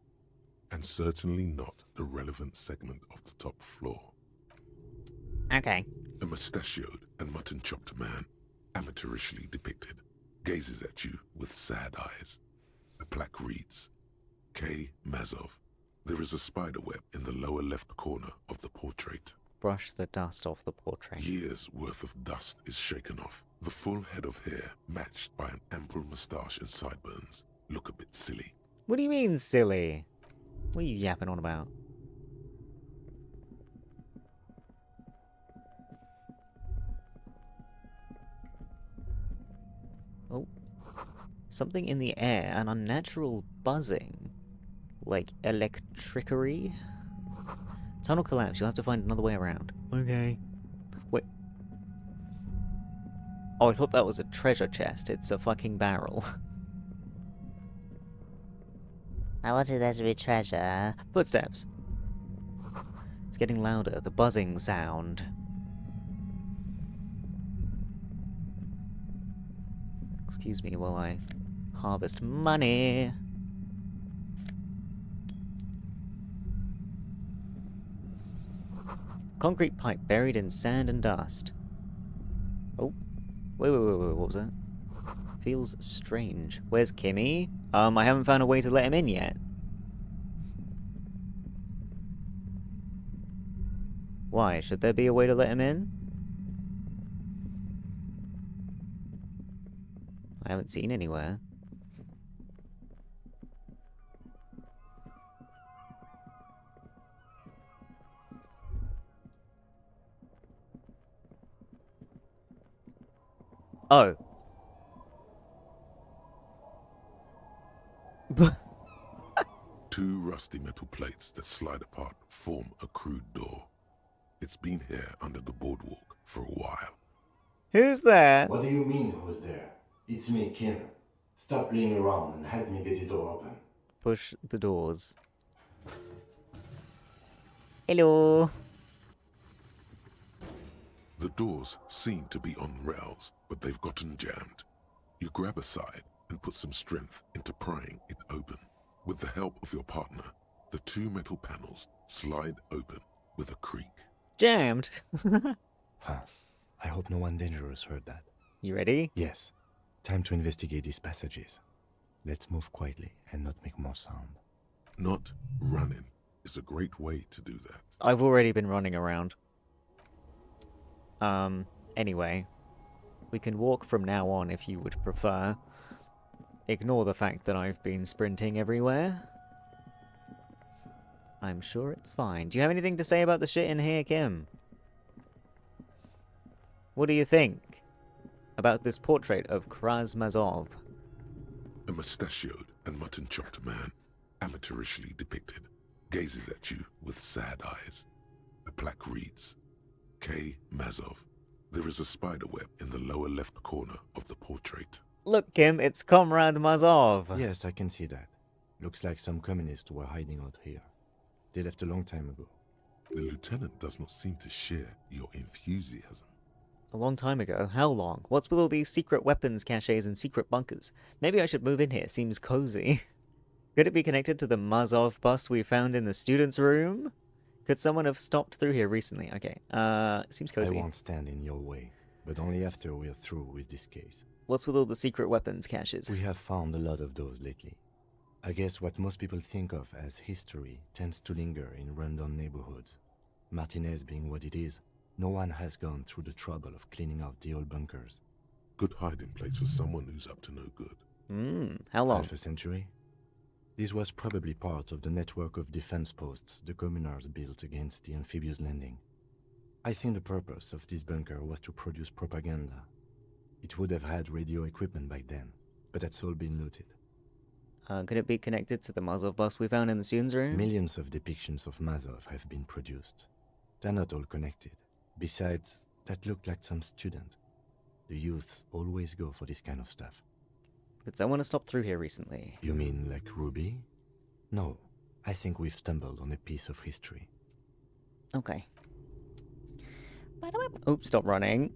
and certainly not the relevant segment of the top floor. Okay. A mustachioed and mutton-chopped man, amateurishly depicted, gazes at you with sad eyes. The plaque reads, K. Mazov. There is a spiderweb in the lower left corner of the portrait. Brush the dust off the portrait. Years' worth of dust is shaken off. The full head of hair, matched by an ample moustache and sideburns, look a bit silly. What do you mean, silly? What are you yapping on about? Oh. Something in the air, an unnatural buzzing. Like electricery? Tunnel collapse, you'll have to find another way around. Okay. Wait. Oh, I thought that was a treasure chest. It's a fucking barrel. I wanted there to be treasure. Footsteps. It's getting louder, the buzzing sound. Excuse me while I harvest money. Concrete pipe buried in sand and dust. Oh. Wait, what was that? Feels strange. Where's Kimmy? I haven't found a way to let him in yet. Why? Should there be a way to let him in? I haven't seen anywhere. Oh. Two rusty metal plates that slide apart form a crude door. It's been here under the boardwalk for a while. Who's there? What do you mean, who's there? It's me, Kim. Stop playing around and help me get the door open. Push the doors. Hello. The doors seem to be on rails, but they've gotten jammed. You grab a side and put some strength into prying it open. With the help of your partner, the two metal panels slide open with a creak. Jammed. Huh. I hope no one dangerous heard that. You ready? Yes. Time to investigate these passages. Let's move quietly and not make more sound. Not running is a great way to do that. I've already been running around. Anyway. We can walk from now on if you would prefer. Ignore the fact that I've been sprinting everywhere. I'm sure it's fine. Do you have anything to say about the shit in here, Kim? What do you think about this portrait of Krasmazov? A mustachioed and mutton-chopped man, amateurishly depicted, gazes at you with sad eyes. A plaque reads, K. Mazov. There is a spiderweb in the lower left corner of the portrait. Look, Kim, it's Comrade Mazov. Yes, I can see that. Looks like some communists were hiding out here. They left a long time ago. The lieutenant does not seem to share your enthusiasm. A long time ago? How long? What's with all these secret weapons caches and secret bunkers? Maybe I should move in here. Seems cozy. Could it be connected to the Mazov bust we found in the students' room? Could someone have stopped through here recently? Okay, seems cozy. I won't stand in your way, but only after we're through with this case. What's with all the secret weapons caches? We have found a lot of those lately. I guess what most people think of as history tends to linger in rundown neighborhoods. Martinez being what it is, no one has gone through the trouble of cleaning out the old bunkers. Good hiding place for someone who's up to no good. How long? Half a century? This was probably part of the network of defense posts the communards built against the amphibious landing. I think the purpose of this bunker was to produce propaganda. It would have had radio equipment back then, but that's all been looted. Could it be connected to the Mazov bust we found in the students' room? Millions of depictions of Mazov have been produced. They're not all connected. Besides, that looked like some student. The youths always go for this kind of stuff. Did someone have stopped through here recently? You mean like Ruby? No, I think we've stumbled on a piece of history. Okay. Oops, stop running.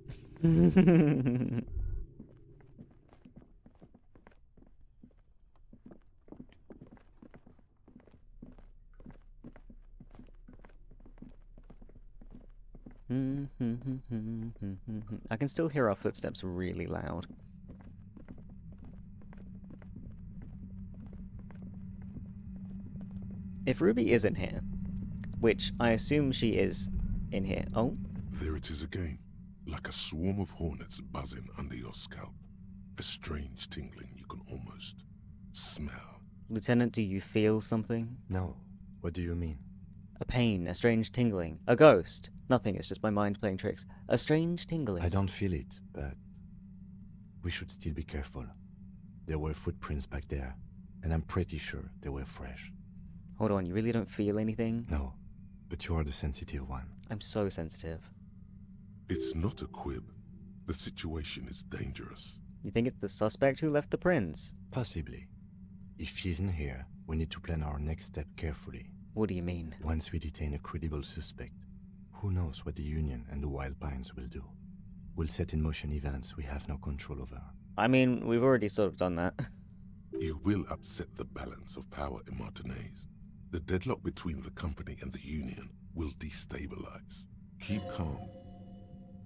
I can still hear our footsteps really loud. If Ruby isn't here, which I assume she is in here. Oh? There it is again, like a swarm of hornets buzzing under your scalp. A strange tingling you can almost smell. Lieutenant, do you feel something? No. What do you mean? A pain, a strange tingling, a ghost. Nothing, it's just my mind playing tricks. A strange tingling. I don't feel it, but we should still be careful. There were footprints back there, and I'm pretty sure they were fresh. Hold on, you really don't feel anything? No, but you are the sensitive one. I'm so sensitive. It's not a quib. The situation is dangerous. You think it's the suspect who left the prints? Possibly. If she's in here, we need to plan our next step carefully. What do you mean? Once we detain a credible suspect, who knows what the Union and the Wild Pines will do? We'll set in motion events we have no control over. I mean, we've already sort of done that. You will upset the balance of power in Martinez. The deadlock between the company and the Union will destabilize. Keep calm.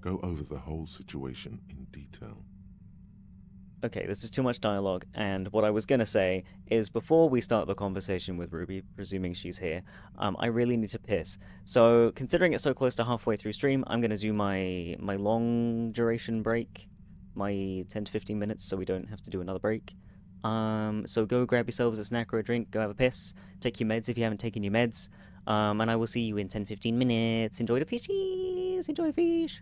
Go over the whole situation in detail. Okay, this is too much dialogue, and what I was gonna say is before we start the conversation with Ruby, presuming she's here, I really need to piss. So, considering it's so close to halfway through stream, I'm gonna do my long duration break, my 10 to 15 minutes, so we don't have to do another break. So go grab yourselves a snack or a drink, go have a piss, take your meds if you haven't taken your meds, and I will see you in 10-15 minutes. Enjoy the fishies! Enjoy fish!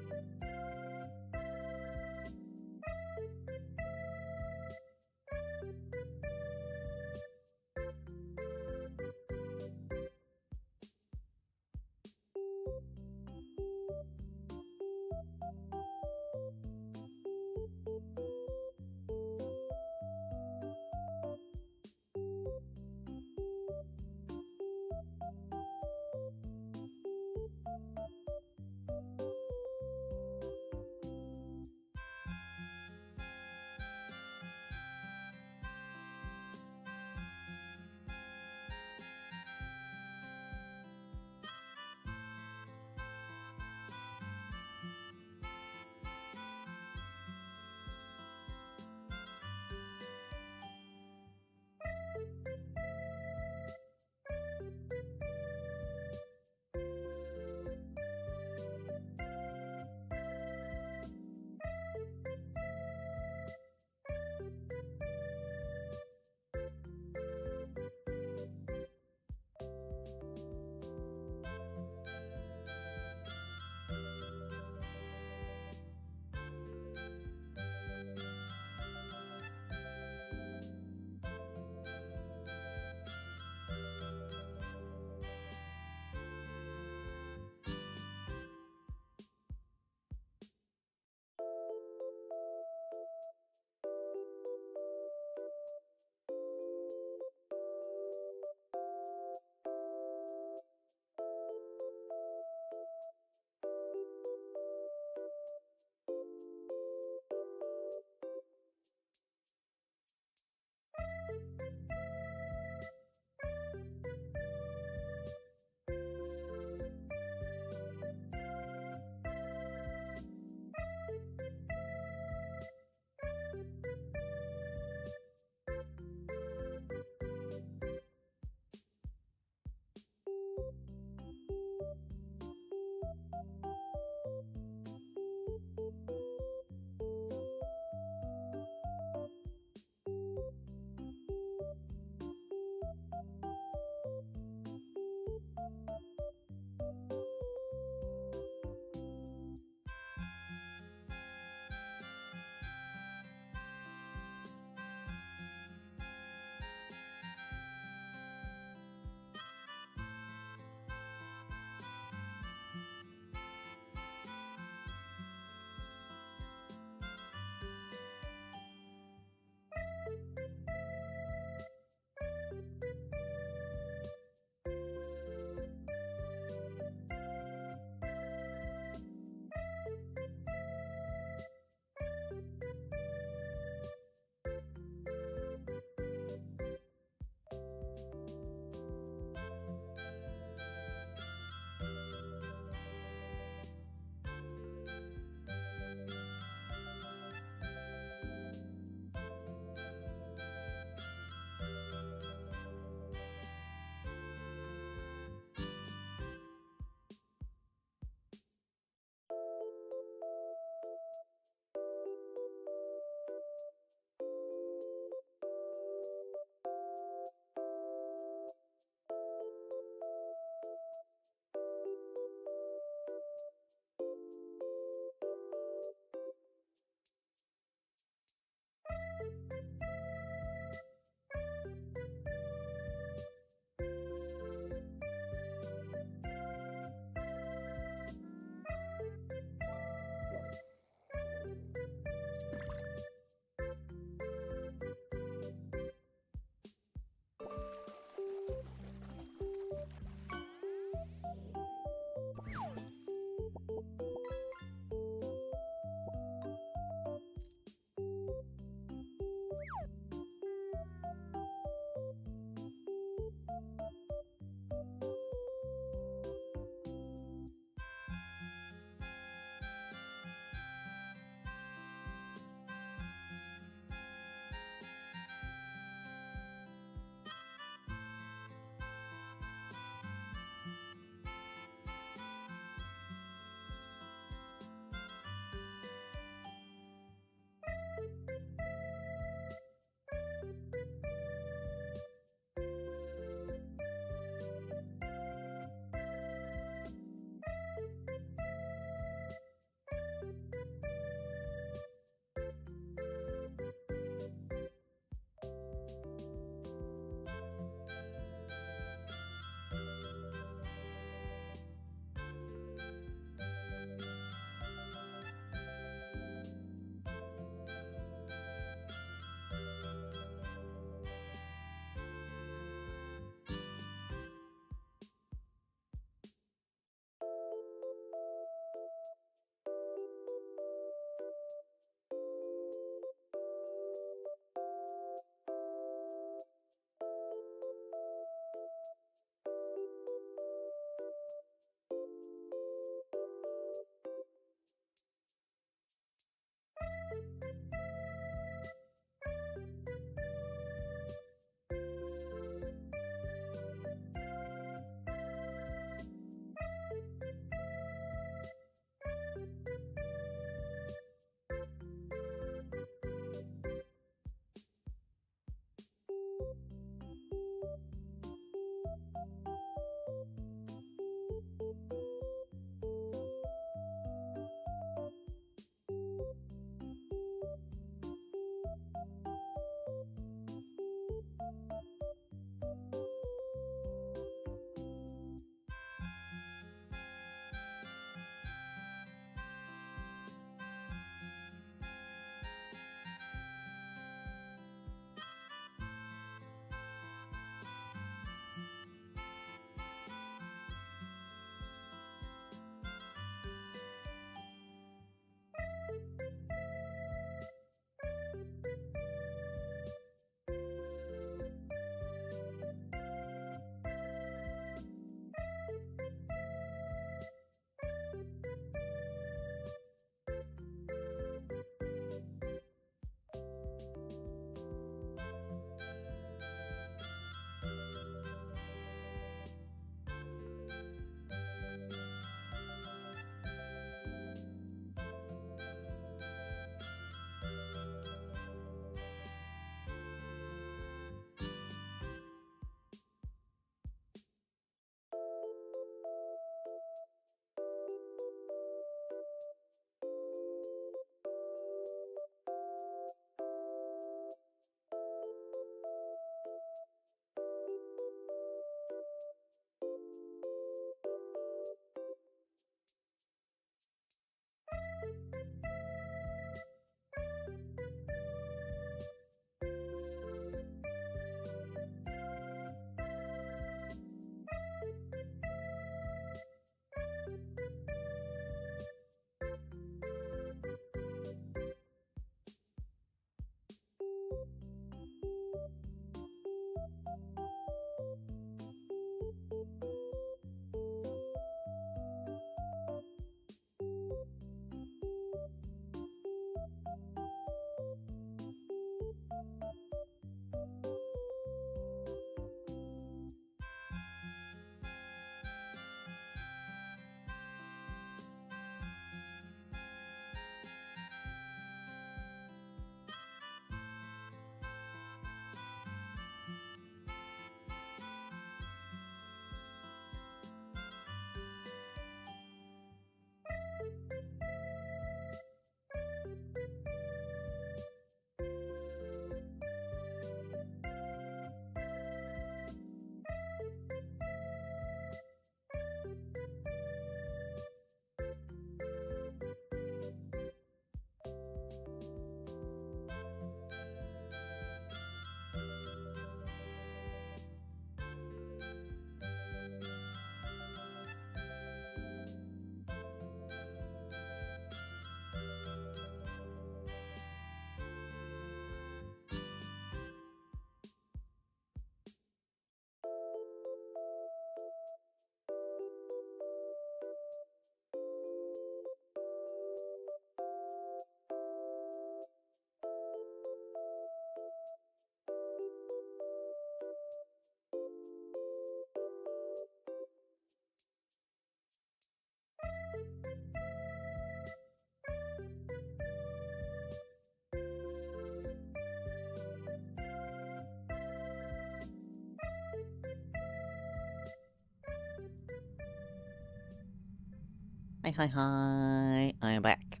Hi. I am back.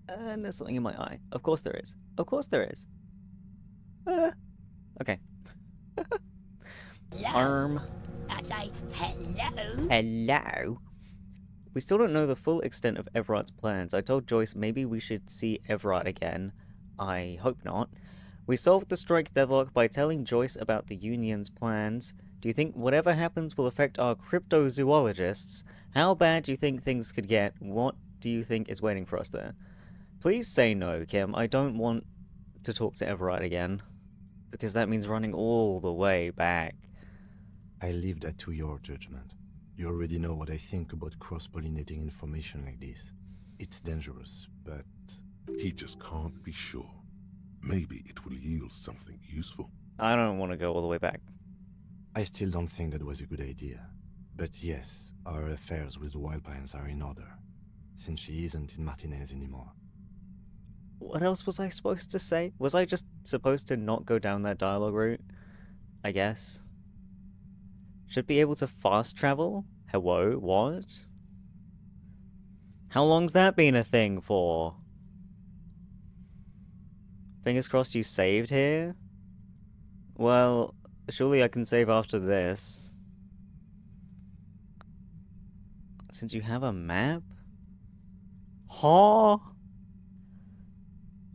And there's something in my eye. Of course there is. Of course there is. Okay. Arm. I say hello. Hello. We still don't know the full extent of Everard's plans. I told Joyce maybe we should see Everard again. I hope not. We solved the strike deadlock by telling Joyce about the Union's plans. Do you think whatever happens will affect our cryptozoologists? How bad do you think things could get? What do you think is waiting for us there? Please say no, Kim. I don't want to talk to Everard again. Because that means running all the way back. I leave that to your judgment. You already know what I think about cross-pollinating information like this. It's dangerous, but... He just can't be sure. Maybe it will yield something useful. I don't want to go all the way back. I still don't think that was a good idea. But yes, our affairs with the Wild Pines are in order, since she isn't in Martinez anymore. What else was I supposed to say? Was I just supposed to not go down that dialogue route? I guess. Should be able to fast travel? Hello? What? How long's that been a thing for? Fingers crossed you saved here? Well, surely I can save after this. Since you have a map? Huh?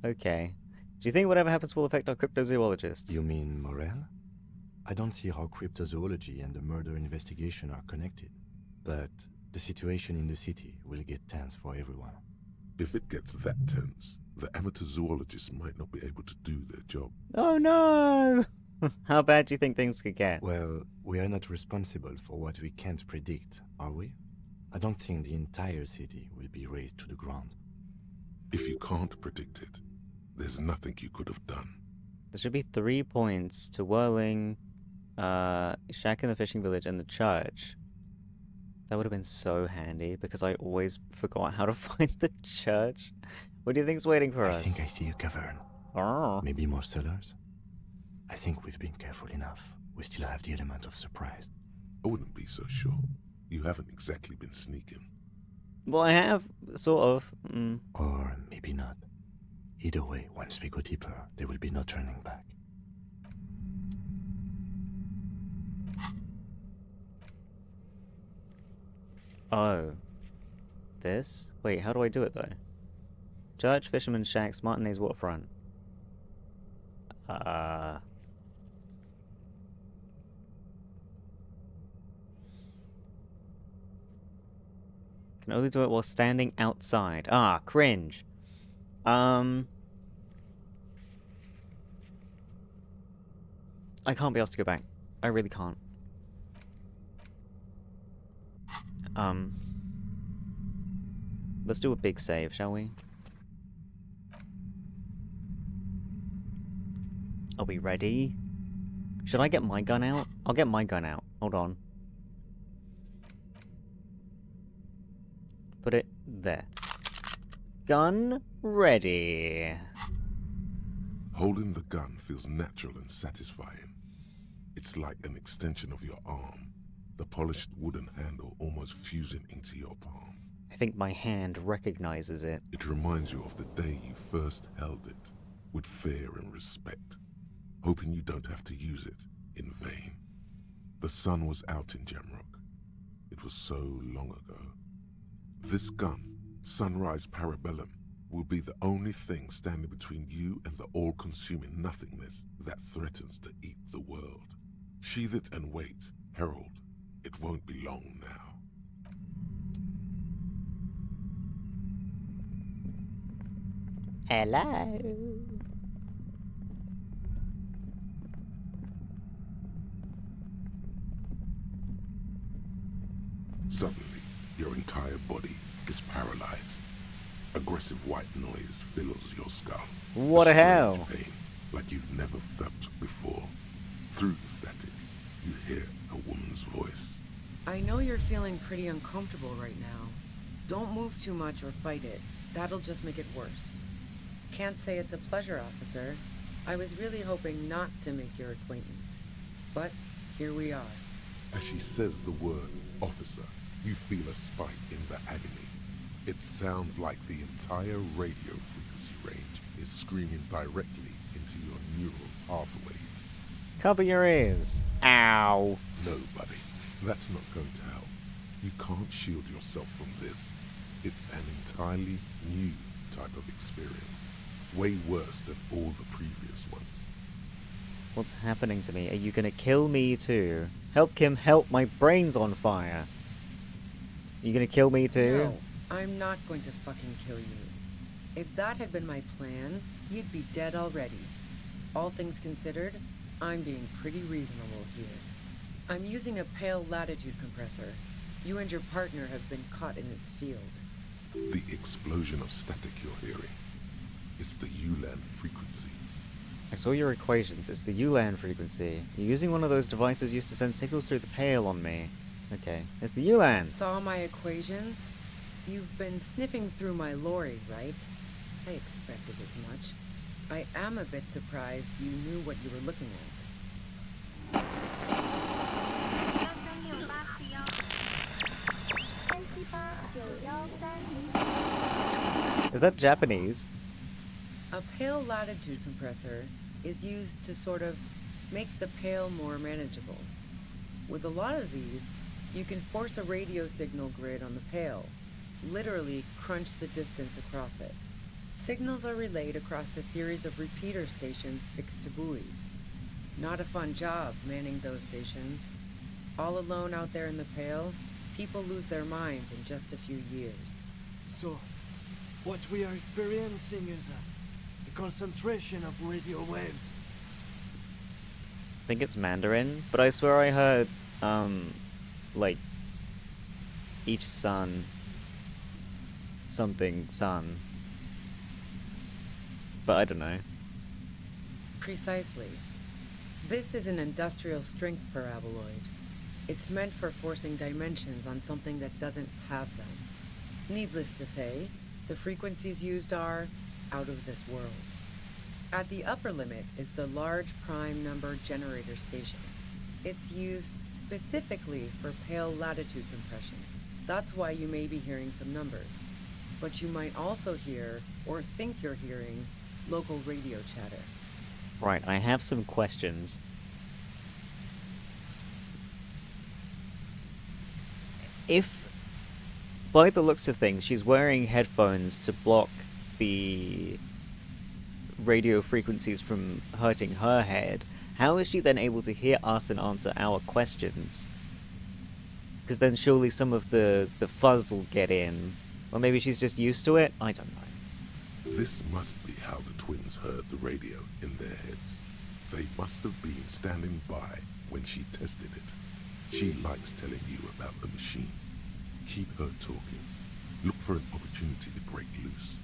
Okay. Do you think whatever happens will affect our cryptozoologists? You mean Morel? I don't see how cryptozoology and the murder investigation are connected. But the situation in the city will get tense for everyone. If it gets that tense, the amateur zoologists might not be able to do their job. Oh no! How bad do you think things could get? Well, we are not responsible for what we can't predict, are we? I don't think the entire city will be razed to the ground. If you can't predict it, there's nothing you could have done. There should be 3 points to Whirling, Shack in the Fishing Village, and the church. That would have been so handy, because I always forgot how to find the church. What do you think's waiting for us? I think I see a cavern. Oh. Maybe more cellars? I think we've been careful enough. We still have the element of surprise. I wouldn't be so sure. You haven't exactly been sneaking. Well, I have, sort of. Or maybe not. Either way, once we go deeper, there will be no turning back. Oh. This? Wait, how do I do it, though? Church, Fisherman's Shacks, Martinez Waterfront. Can only do it while standing outside. Ah, cringe. I can't be asked to go back. I really can't. Let's do a big save, shall we? Are we ready? Should I get my gun out? I'll get my gun out. Hold on. Put it there. Gun ready. Holding the gun feels natural and satisfying. It's like an extension of your arm, the polished wooden handle almost fusing into your palm. I think my hand recognizes it. It reminds you of the day you first held it, with fear and respect, hoping you don't have to use it in vain. The sun was out in Jamrock. It was so long ago. This gun, Sunrise Parabellum, will be the only thing standing between you and the all-consuming nothingness that threatens to eat the world. Sheathe it and wait, Herald. It won't be long now. Hello. Suddenly, your entire body is paralyzed. Aggressive white noise fills your skull. What the hell? Pain, like you've never felt before. Through the static, you hear a woman's voice. I know you're feeling pretty uncomfortable right now. Don't move too much or fight it. That'll just make it worse. Can't say it's a pleasure, officer. I was really hoping not to make your acquaintance. But here we are. As she says the word officer, You feel a spike in the agony. It sounds like the entire radio frequency range is screaming directly into your neural pathways. Cover your ears. Ow. No, buddy. That's not going to help. You can't shield yourself from this. It's an entirely new type of experience. Way worse than all the previous ones. What's happening to me? Are you gonna kill me too? Help, Kim, help! My brain's on fire! Are you gonna kill me too? No, I'm not going to fucking kill you. If that had been my plan, you'd be dead already. All things considered, I'm being pretty reasonable here. I'm using a pale latitude compressor. You and your partner have been caught in its field. The explosion of static you're hearing. It's the ULAN frequency. I saw your equations. It's the ULAN frequency. You're using one of those devices used to send signals through the pale on me. Okay, it's the ULAN. Saw my equations? You've been sniffing through my lorry, right? I expected as much. I am a bit surprised you knew what you were looking at. Is that Japanese? A pale latitude compressor is used to sort of make the pale more manageable. With a lot of these, you can force a radio signal grid on the pale, literally crunch the distance across it. Signals are relayed across a series of repeater stations fixed to buoys. Not a fun job manning those stations. All alone out there in the pale, people lose their minds in just a few years. So, what we are experiencing is a concentration of radio waves. I think it's Mandarin, but I swear I heard, like, each sun, something sun. But I don't know. Precisely. This is an industrial strength paraboloid. It's meant for forcing dimensions on something that doesn't have them. Needless to say, the frequencies used are out of this world. At the upper limit is the large prime number generator station. It's used specifically for pale latitude compression. That's why you may be hearing some numbers. But you might also hear, or think you're hearing, local radio chatter. Right, I have some questions. If, by the looks of things, she's wearing headphones to block the radio frequencies from hurting her head, how is she then able to hear us and answer our questions? Because then surely some of the fuzz will get in. Or maybe she's just used to it? I don't know. This must be how the twins heard the radio in their heads. They must have been standing by when she tested it. She likes telling you about the machine. Keep her talking. Look for an opportunity to break loose.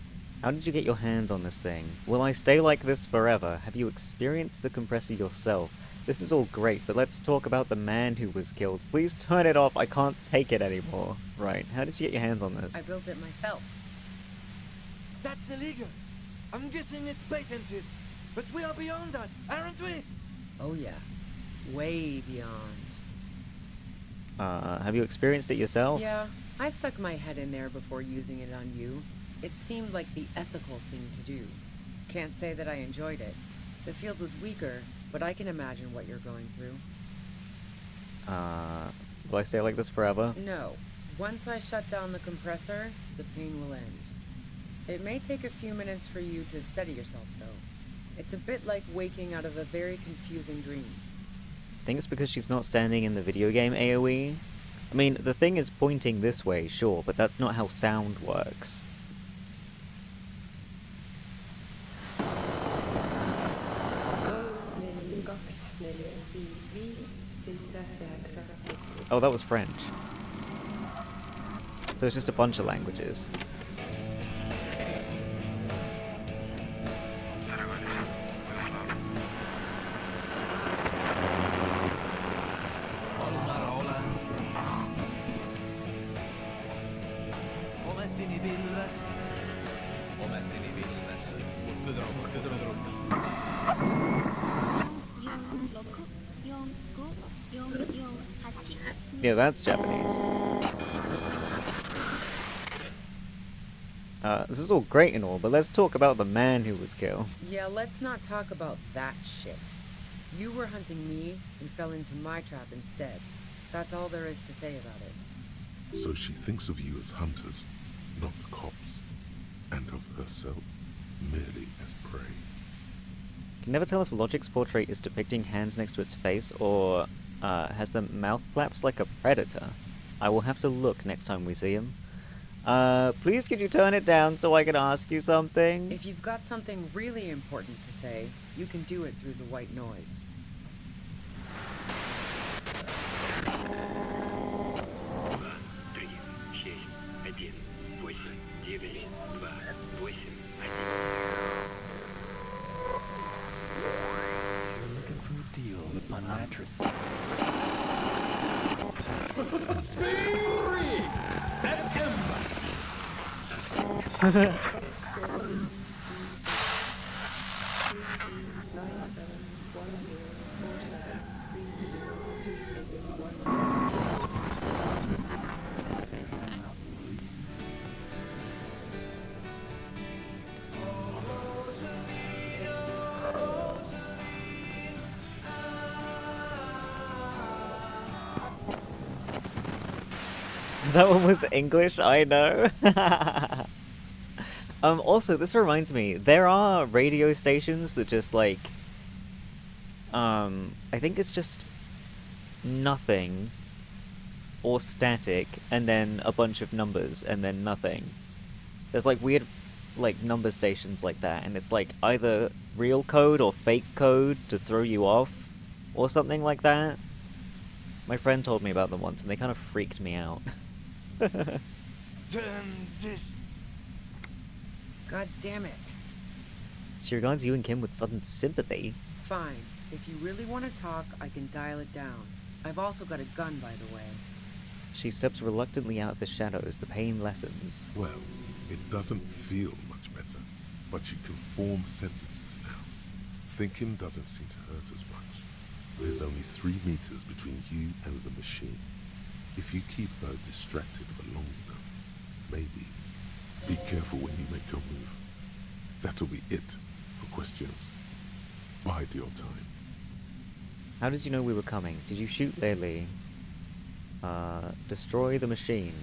How did you get your hands on this thing? Will I stay like this forever? Have you experienced the compressor yourself? This is all great, but let's talk about the man who was killed. Please turn it off. I can't take it anymore. Right, how did you get your hands on this? I built it myself. That's illegal. I'm guessing it's patented. But we are beyond that, aren't we? Oh yeah. Way beyond. Have you experienced it yourself? Yeah, I stuck my head in there before using it on you. It seemed like the ethical thing to do. Can't say that I enjoyed it. The field was weaker, but I can imagine what you're going through. Will I stay like this forever? No. Once I shut down the compressor, the pain will end. It may take a few minutes for you to steady yourself, though. It's a bit like waking out of a very confusing dream. I think it's because she's not standing in the video game AoE. I mean, the thing is pointing this way, sure, but that's not how sound works. Oh, that was French. So it's just a bunch of languages. Yeah, that's Japanese. This is all great and all, but let's talk about the man who was killed. Yeah, let's not talk about that shit. You were hunting me and fell into my trap instead. That's all there is to say about it. So she thinks of you as hunters, not cops, and of herself merely as prey. Can never tell if Logic's portrait is depicting hands next to its face or has the mouth flaps like a predator. I will have to look next time we see him. Please could you turn it down so I can ask you something? If you've got something really important to say, you can do it through the white noise. You're looking for a deal on mattress. That one was English, I know. Also, this reminds me, there are radio stations that just, like, I think it's just nothing or static and then a bunch of numbers and then nothing. There's, like, weird, like, number stations like that, and it's, like, either real code or fake code to throw you off or something like that. My friend told me about them once, and they kind of freaked me out. God damn it. She regards you and Kim with sudden sympathy. Fine. If you really want to talk, I can dial it down. I've also got a gun, by the way. She steps reluctantly out of the shadows. The pain lessens. Well, it doesn't feel much better, but you can form sentences now. Thinking doesn't seem to hurt as much. There's only 3 meters between you and the machine. If you keep her distracted for long enough, maybe. Be careful when you make your move. That'll be it for questions. Bide your time. How did you know we were coming? Did you shoot Lily? Destroy the machine.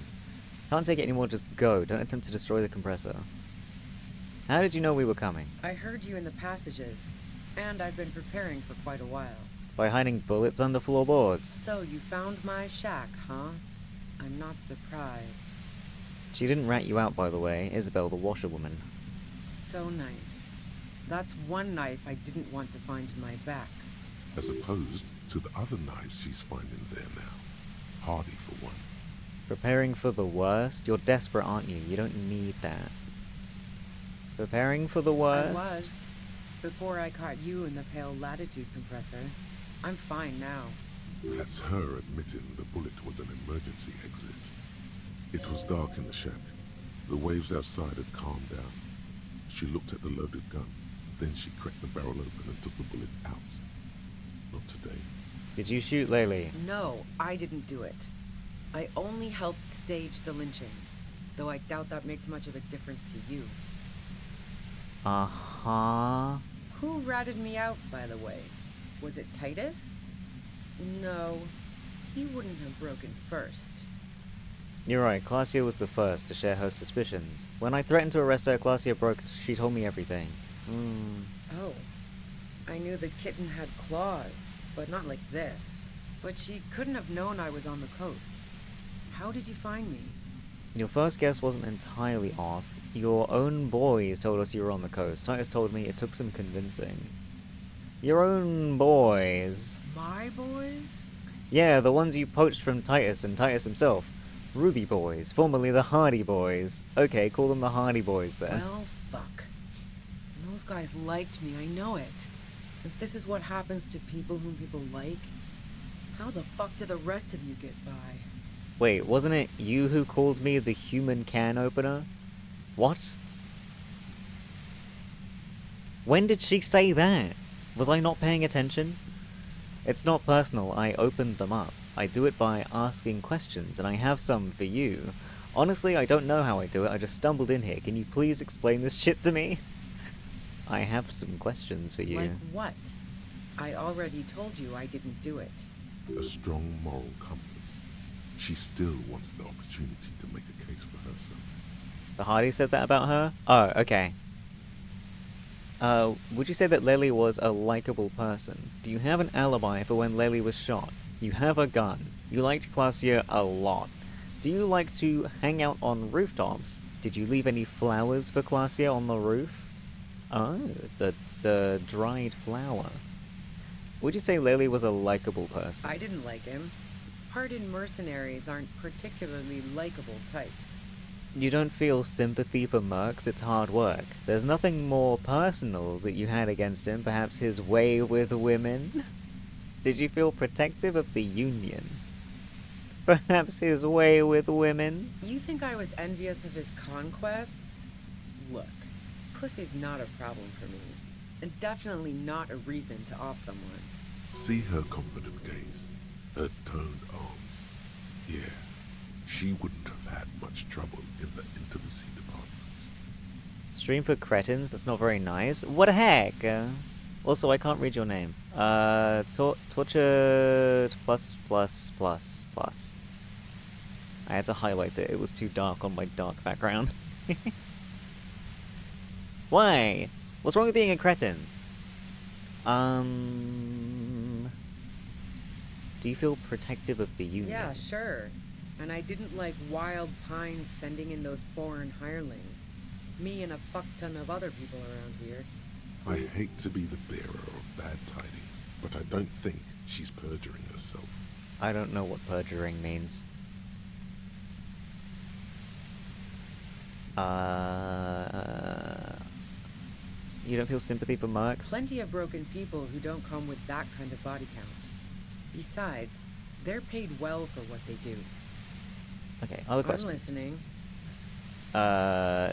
Can't take it anymore, just go. Don't attempt to destroy the compressor. How did you know we were coming? I heard you in the passages, and I've been preparing for quite a while. By hiding bullets under floorboards. So you found my shack, huh? I'm not surprised. She didn't rat you out, by the way. Isabel, the washerwoman. So nice. That's one knife I didn't want to find in my back. As opposed to the other knives she's finding there now. Hardy for one. Preparing for the worst? You're desperate, aren't you? You don't need that. Preparing for the worst? I was. Before I caught you in the pale latitude compressor. I'm fine now. That's her admitting the bullet was an emergency exit. It was dark in the shack. The waves outside had calmed down. She looked at the loaded gun. Then she cracked the barrel open and took the bullet out. Not today. Did you shoot Lily? No, I didn't do it. I only helped stage the lynching. Though I doubt that makes much of a difference to you. Uh-huh. Who ratted me out, by the way? Was it Titus? No, he wouldn't have broken first. You're right, Claudia was the first to share her suspicions. When I threatened to arrest her, Claudia broke. She told me everything. Oh. I knew the kitten had claws, but not like this. But she couldn't have known I was on the coast. How did you find me? Your first guess wasn't entirely off. Your own boys told us you were on the coast. Titus told me it took some convincing. Your own boys. My boys? Yeah, the ones you poached from Titus and Titus himself. Ruby Boys, formerly the Hardy Boys. Okay, call them the Hardy Boys then. Well, fuck. Those guys liked me, I know it. If this is what happens to people whom people like, how the fuck do the rest of you get by? Wait, wasn't it you who called me the human can opener? What? When did she say that? Was I not paying attention? It's not personal, I opened them up. I do it by asking questions, and I have some for you. Honestly, I don't know how I do it. I just stumbled in here. Can you please explain this shit to me? I have some questions for you. Like what? I already told you I didn't do it. A strong moral compass. She still wants the opportunity to make a case for herself. The Hardy said that about her? Oh, okay. Would you say that Lily was a likable person? Do you have an alibi for when Lily was shot? You have a gun. You liked Glacier a lot. Do you like to hang out on rooftops? Did you leave any flowers for Glacier on the roof? Oh, the dried flower. Would you say Lily was a likable person? I didn't like him. Hardened mercenaries aren't particularly likable types. You don't feel sympathy for Mercs, it's hard work. There's nothing more personal that you had against him, perhaps his way with women? Did you feel protective of the Union? Perhaps his way with women? You think I was envious of his conquests? Look, pussy's not a problem for me, and definitely not a reason to off someone. See her confident gaze, her toned arms. Yeah, she wouldn't have had much trouble in the intimacy department. Stream for cretins? That's not very nice. What the heck? Also, I can't read your name. Tortured plus plus plus plus. I had to highlight it. It was too dark on my dark background. Why? What's wrong with being a cretin? Do you feel protective of the Union? Yeah, sure. And I didn't like Wild Pines sending in those foreign hirelings. Me and a fuck ton of other people around here. I hate to be the bearer of bad tidings, but I don't think she's perjuring herself. I don't know what perjuring means. You don't feel sympathy for Mercs? Plenty of broken people who don't come with that kind of body count. Besides, they're paid well for what they do. Okay, other questions. I'm listening.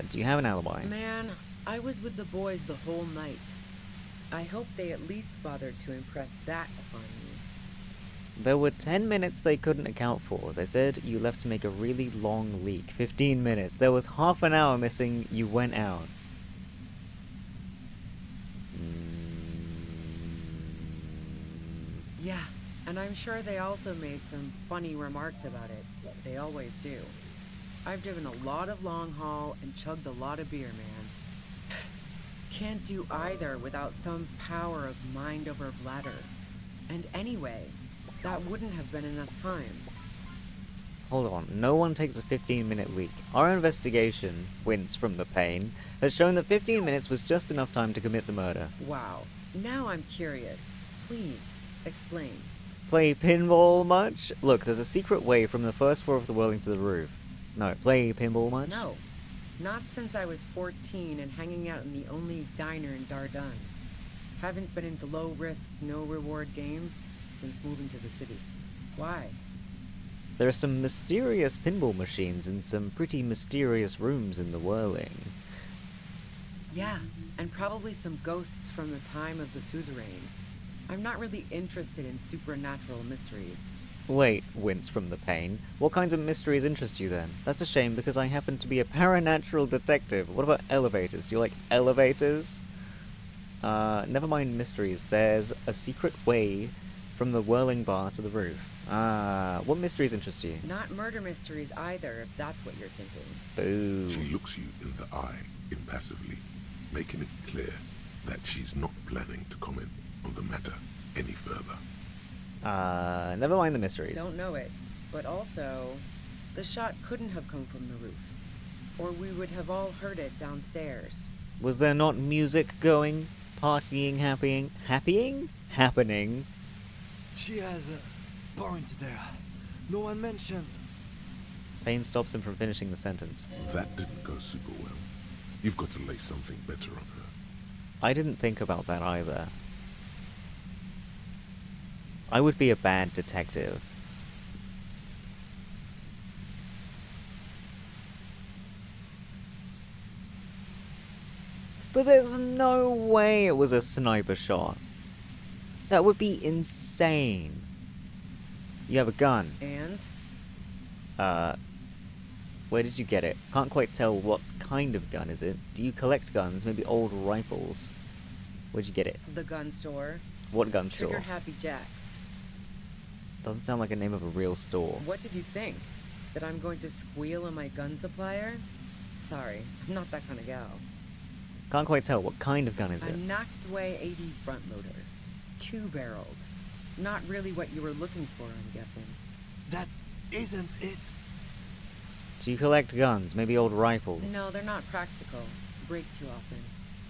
Do you have an alibi? Man, I was with the boys the whole night. I hope they at least bothered to impress that upon me. There were 10 minutes they couldn't account for. They said you left to make a really long leak. 15 minutes. There was half an hour missing. You went out. Yeah, and I'm sure they also made some funny remarks about it. They always do. I've driven a lot of long haul and chugged a lot of beer, man. Can't do either without some power of mind over bladder. And anyway, that wouldn't have been enough time. Hold on, no one takes a 15-minute leak. Our investigation, Wince from the Pain, has shown that 15 minutes was just enough time to commit the murder. Wow, now I'm curious. Please, explain. Play pinball much? Look, there's a secret way from the first floor of the whirling to the roof. No, play pinball much? No, not since I was 14 and hanging out in the only diner in Dardun. Haven't been into low-risk, no-reward games since moving to the city. Why? There are some mysterious pinball machines in some pretty mysterious rooms in the whirling. Yeah, and probably some ghosts from the time of the suzerain. I'm not really interested in supernatural mysteries. Wait, Wince from the Pain. What kinds of mysteries interest you then? That's a shame because I happen to be a paranatural detective. What about elevators? Do you like elevators? Never mind mysteries. There's a secret way from the whirling bar to the roof. What mysteries interest you? Not murder mysteries either, if that's what you're thinking. Boo. She looks you in the eye impassively, making it clear that she's not planning to comment on the matter any further. Never mind the mysteries. Don't know it, but also, the shot couldn't have come from the roof, or we would have all heard it downstairs. Was there not music going? Partying, happening? She has a point there. No one mentioned. Pain stops him from finishing the sentence. That didn't go super well. You've got to lay something better on her. I didn't think about that either. I would be a bad detective. But there's no way it was a sniper shot. That would be insane. You have a gun. And? Where did you get it? Can't quite tell what kind of gun is it. Do you collect guns? Maybe old rifles? Where'd you get it? The gun store. What gun Trigger store? Happy Jacks. Doesn't sound like a name of a real store. What did you think? That I'm going to squeal on my gun supplier? Sorry, I'm not that kind of gal. Can't quite tell. What kind of gun is A it? knocked away 80 front loader. 2-barreled. Not really what you were looking for, I'm guessing. That isn't it. Do you collect guns? Maybe old rifles? No, they're not practical. Break too often.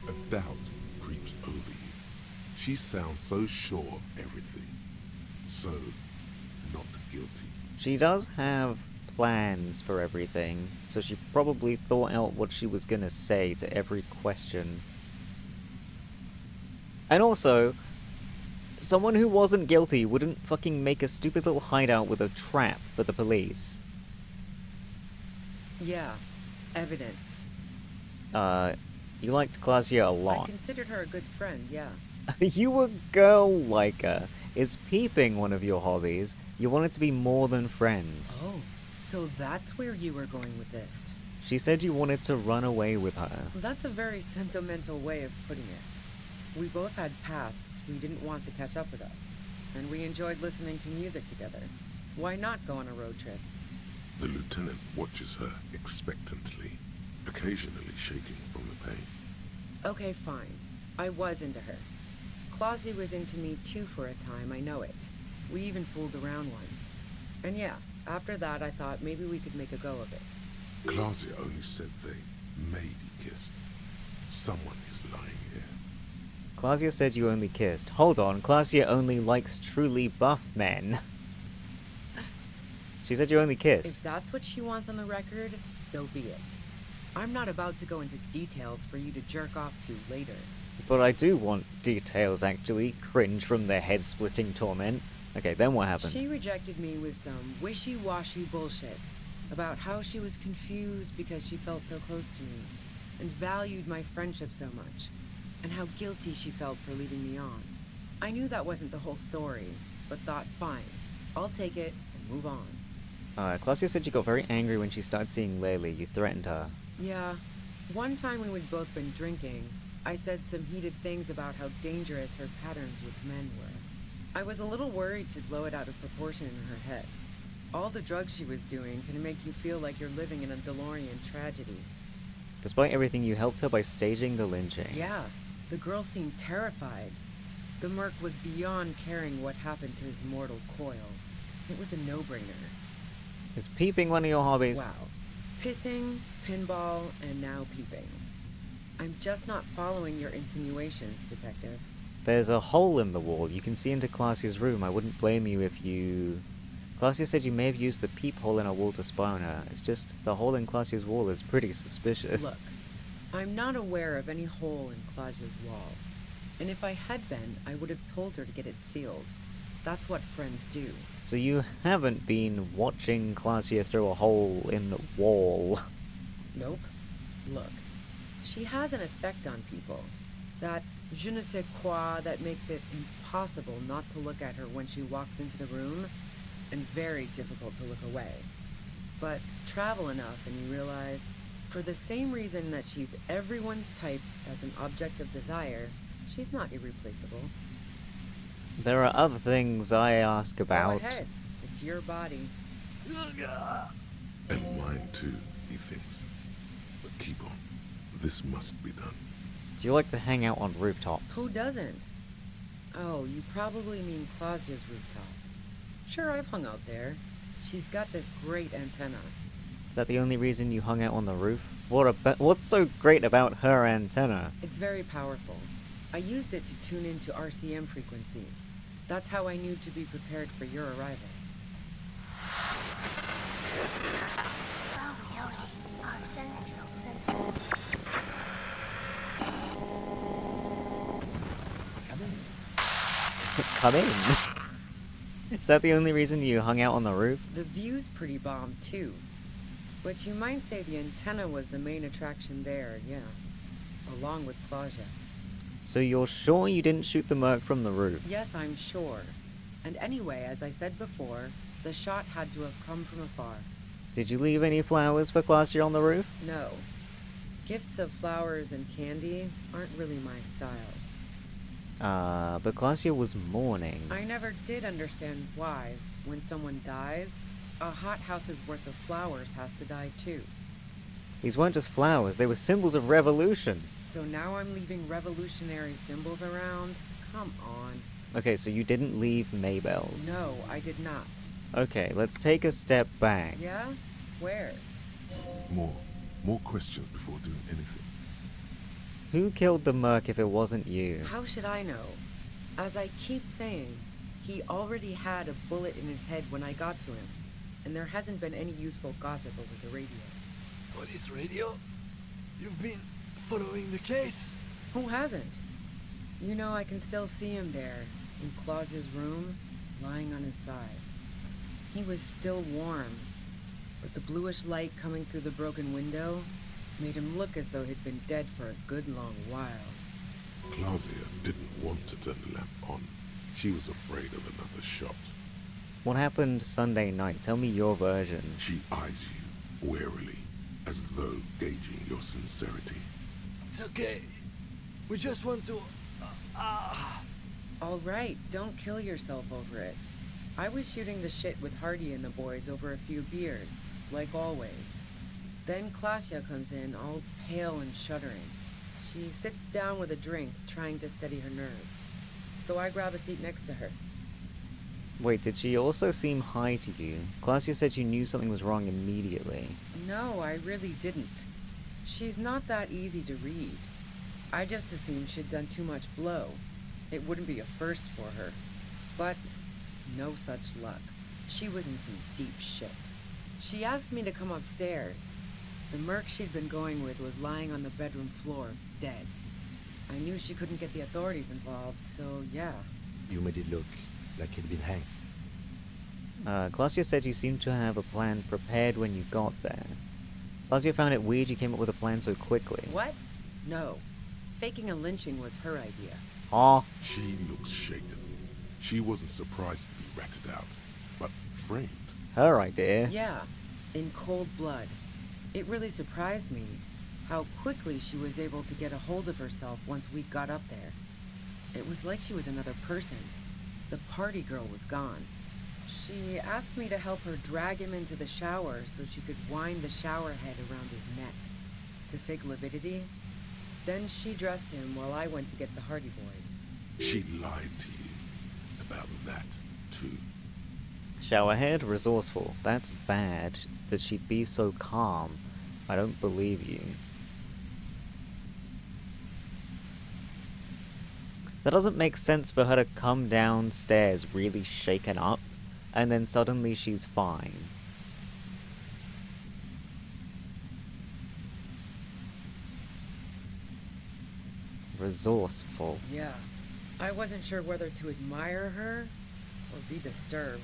A doubt creeps over you. She sounds so sure of everything. So, not guilty. She does have plans for everything, so she probably thought out what she was gonna say to every question. And also, someone who wasn't guilty wouldn't fucking make a stupid little hideout with a trap for the police. Yeah, evidence. You liked Claudia a I lot. considered her a good friend, yeah. You a girl liker. Is peeping one of your hobbies? You wanted to be more than friends. Oh, so that's where you were going with this. She said you wanted to run away with her. That's a very sentimental way of putting it. We both had pasts we didn't want to catch up with us, and we enjoyed listening to music together. Why not go on a road trip? The lieutenant watches her expectantly, occasionally shaking from the pain. Okay, fine. I was into her. Claudia was into me too for a time, I know it. We even fooled around once. And yeah, after that I thought maybe we could make a go of it. Claudia only said they maybe kissed. Someone is lying here. Claudia said you only kissed. Hold on, Claudia only likes truly buff men. She said you only kissed. If that's what she wants on the record, so be it. I'm not about to go into details for you to jerk off to later. But I do want details, actually. Cringe from their head-splitting torment. Okay, then what happened? She rejected me with some wishy-washy bullshit about how she was confused because she felt so close to me and valued my friendship so much, and how guilty she felt for leaving me on. I knew that wasn't the whole story, but thought, fine, I'll take it and move on. Claudia said you got very angry when she started seeing Laylee. You threatened her. Yeah, one time when we'd both been drinking, I said some heated things about how dangerous her patterns with men were. I was a little worried she'd blow it out of proportion in her head. All the drugs she was doing can make you feel like you're living in a DeLorean tragedy. Despite everything, you helped her by staging the lynching. Yeah, the girl seemed terrified. The merc was beyond caring what happened to his mortal coil. It was a no-brainer. Is peeping one of your hobbies? Wow. Pissing, pinball, and now peeping. I'm just not following your insinuations, Detective. There's a hole in the wall. You can see into Claudia's room. I wouldn't blame you if you... Claudia said you may have used the peephole in her wall to spy on her. It's just the hole in Claudia's wall is pretty suspicious. Look, I'm not aware of any hole in Claudia's wall. And if I had been, I would have told her to get it sealed. That's what friends do. So you haven't been watching Claudia through a hole in the wall? Nope. Look, she has an effect on people. That je ne sais quoi that makes it impossible not to look at her when she walks into the room, and very difficult to look away. But travel enough and you realize, for the same reason that she's everyone's type as an object of desire, she's not irreplaceable. There are other things I ask about. Go ahead. It's your body. And mine too, he thinks. But keep on. This must be done. Do you like to hang out on rooftops? Who doesn't? Oh, you probably mean Claudia's rooftop. Sure, I've hung out there. She's got this great antenna. Is that the only reason you hung out on the roof? What's so great about her antenna? It's very powerful. I used it to tune into RCM frequencies. That's how I knew to be prepared for your arrival. Come in. Is that the only reason you hung out on the roof? The view's pretty bomb, too. But you might say the antenna was the main attraction there, yeah. Along with Claudia. So you're sure you didn't shoot the merc from the roof? Yes, I'm sure. And anyway, as I said before, the shot had to have come from afar. Did you leave any flowers for Glacia on the roof? No. Gifts of flowers and candy aren't really my style. But Glacia was mourning. I never did understand why, when someone dies, a hothouse's worth of flowers has to die too. These weren't just flowers, they were symbols of revolution. So now I'm leaving revolutionary symbols around? Come on. Okay, so you didn't leave Maybelle's. No, I did not. Okay, let's take a step back. Yeah? Where? More questions before doing anything. Who killed the merc if it wasn't you? How should I know? As I keep saying, he already had a bullet in his head when I got to him, and there hasn't been any useful gossip over the radio. Police radio? You've been following the case? Who hasn't? You know, I can still see him there, in Clausia's room, lying on his side. He was still warm, but the bluish light coming through the broken window made him look as though he'd been dead for a good long while. Clausia didn't want to turn the lamp on. She was afraid of another shot. What happened Sunday night? Tell me your version. She eyes you warily, as though gauging your sincerity. It's okay. We just want to... All right, don't kill yourself over it. I was shooting the shit with Hardy and the boys over a few beers, like always. Then Clausia comes in, all pale and shuddering. She sits down with a drink, trying to steady her nerves. So I grab a seat next to her. Wait, did she also seem high to you? Glacia said you knew something was wrong immediately. No, I really didn't. She's not that easy to read. I just assumed she'd done too much blow. It wouldn't be a first for her. But no such luck. She was in some deep shit. She asked me to come upstairs. The merc she'd been going with was lying on the bedroom floor, dead. I knew she couldn't get the authorities involved, so yeah. You made it look like he'd been hanged. Glacia said you seemed to have a plan prepared when you got there. Glacia found it weird you came up with a plan so quickly. What? No. Faking a lynching was her idea. Aw. She looks shaken. She wasn't surprised to be ratted out, but framed. Her idea? Yeah, in cold blood. It really surprised me how quickly she was able to get a hold of herself once we got up there. It was like she was another person. The party girl was gone. She asked me to help her drag him into the shower so she could wind the shower head around his neck to fake lividity. Then she dressed him while I went to get the Hardy Boys. She lied to you about that, too. Showerhead, resourceful. That's bad that she'd be so calm. I don't believe you. That doesn't make sense for her to come downstairs really shaken up, and then suddenly she's fine. Resourceful. Yeah. I wasn't sure whether to admire her or be disturbed.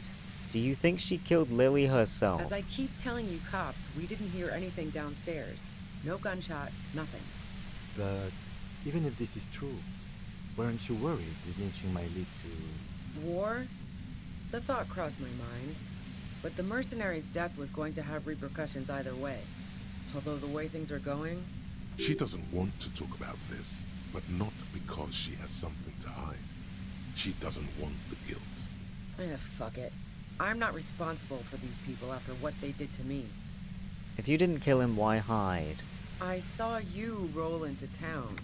Do you think she killed Lily herself? As I keep telling you cops, we didn't hear anything downstairs. No gunshot, nothing. But even if this is true, weren't you worried this lynching might lead to... War? The thought crossed my mind. But the mercenary's death was going to have repercussions either way. Although the way things are going... She doesn't want to talk about this, but not because she has something to hide. She doesn't want the guilt. Fuck it. I'm not responsible for these people after what they did to me. If you didn't kill him, why hide? I saw you roll into town.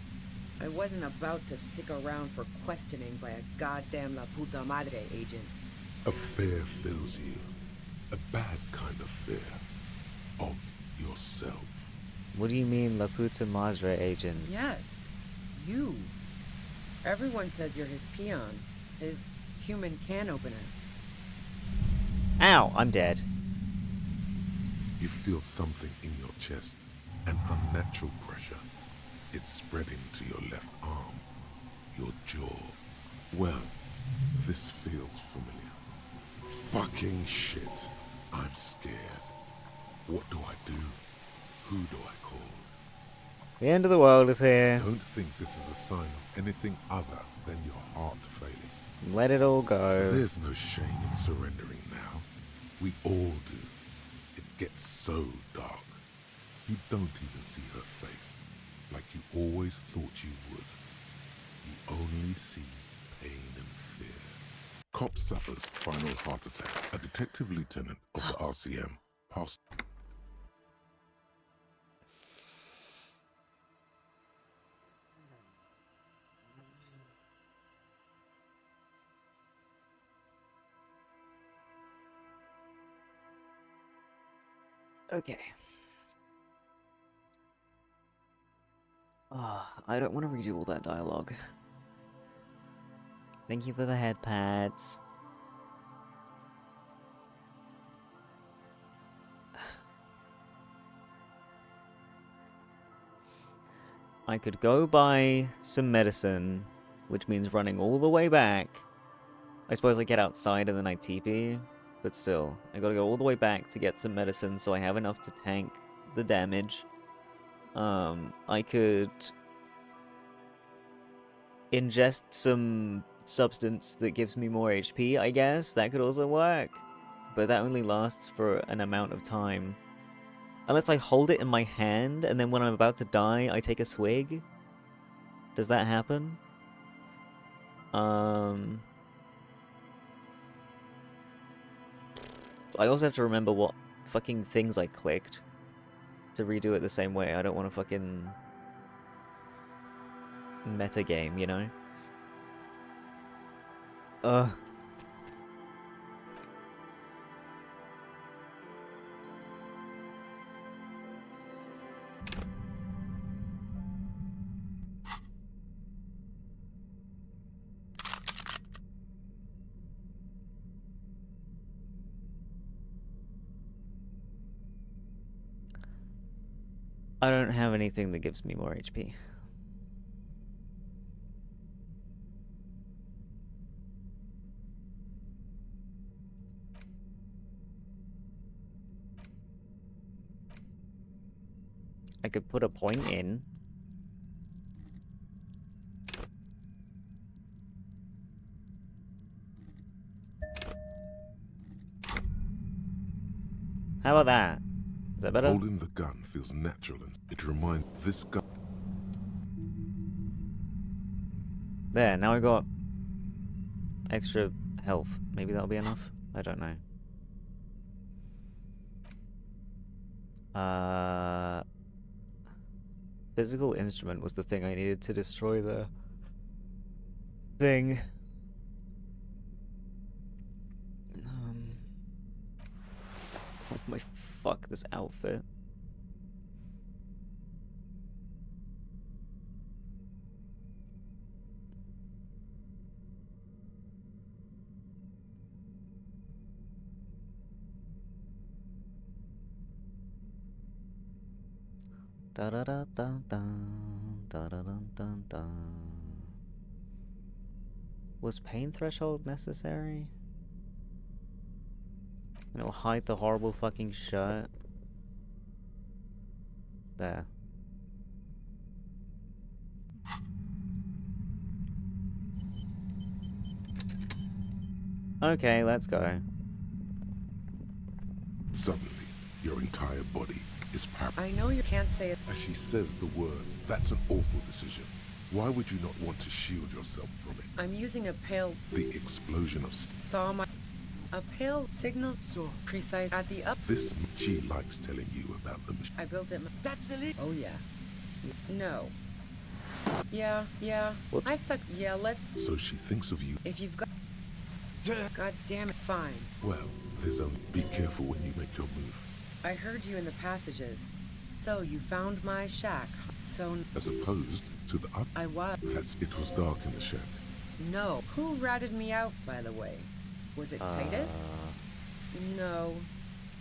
I wasn't about to stick around for questioning by a goddamn La Puta Madre agent. A fear fills you. A bad kind of fear. Of yourself. What do you mean, La Puta Madre agent? Yes. You. Everyone says you're his peon. His human can opener. Ow, I'm dead. You feel something in your chest. An unnatural pressure. It's spreading to your left arm. Your jaw. Well, this feels familiar. Fucking shit. I'm scared. What do I do? Who do I call? The end of the world is here. Don't think this is a sign of anything other than your heart failing. Let it all go. There's no shame in surrendering now. We all do. It gets so dark. You don't even see her face, like you always thought you would. You only see pain and fear. Cop suffers final heart attack. A detective lieutenant of the RCM passed. Okay. I don't want to redo all that dialogue. Thank you for the head pats. I could go buy some medicine, which means running all the way back. I suppose I get outside and then I TP, but still, I gotta go all the way back to get some medicine so I have enough to tank the damage. I could ingest some substance that gives me more HP, I guess. That could also work, but that only lasts for an amount of time. Unless I hold it in my hand, and then when I'm about to die, I take a swig? Does that happen? I also have to remember what fucking things I clicked to redo it the same way. I don't want to fucking metagame, you know? I don't have anything that gives me more HP. I could put a point in. How about that? Is that better? Holding the gun feels natural and it reminds this gun. There, now I got extra health. Maybe that'll be enough? I don't know. Physical instrument was the thing I needed to destroy the thing. Oh my fuck, this outfit. Da da da da da da da da da da. Was pain threshold necessary? And it'll hide the horrible fucking shirt. There. Okay, let's go. Suddenly, your entire body is paralyzed. I know you can't say it. As she says the word, that's an awful decision. Why would you not want to shield yourself from it? I'm using a pale... The explosion of... Saw my... A pale signal so precise at the up... This... She likes telling you about them. I built it... That's illegal. Oh, yeah. No. Yeah. Whoops. I stuck... Yeah, let's... So she thinks of you. If you've got... God damn it, fine. Well, there's only... Be careful when you make your move. I heard you in the passages. So you found my shack. So... As opposed to the up... I was... It was dark in the shack. No. Who ratted me out, by the way? Was it Titus? No.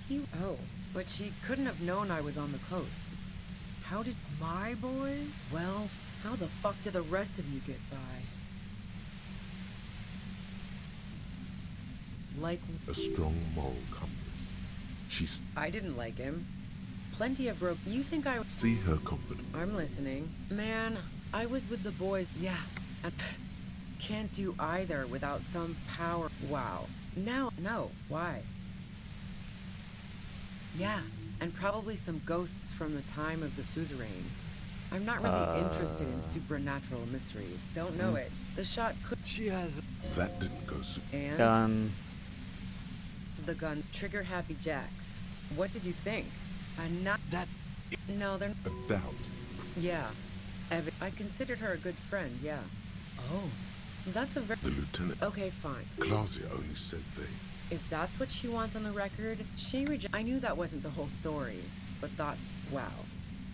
He... Oh. But she couldn't have known I was on the coast. How did my boys? Well, how the fuck did the rest of you get by? Like... A strong moral compass. She's... I didn't like him. Plenty of broke... You think I... See her comfort. I'm listening. Man, I was with the boys... Yeah. And can't do either without some power... Wow. Now... No. Why? Yeah, and probably some ghosts from the time of the suzerain. I'm not really interested in supernatural mysteries. Don't know it. The shot could... She has... That didn't go so. And? Gun. The gun. Trigger Happy Jacks. What did you think? I'm not... That... No, they're... A doubt. Yeah. I considered her a good friend, yeah. Oh. That's a very... The lieutenant. Okay, fine. Clausia only said they. If that's what she wants on the record, I knew that wasn't the whole story, but thought, wow.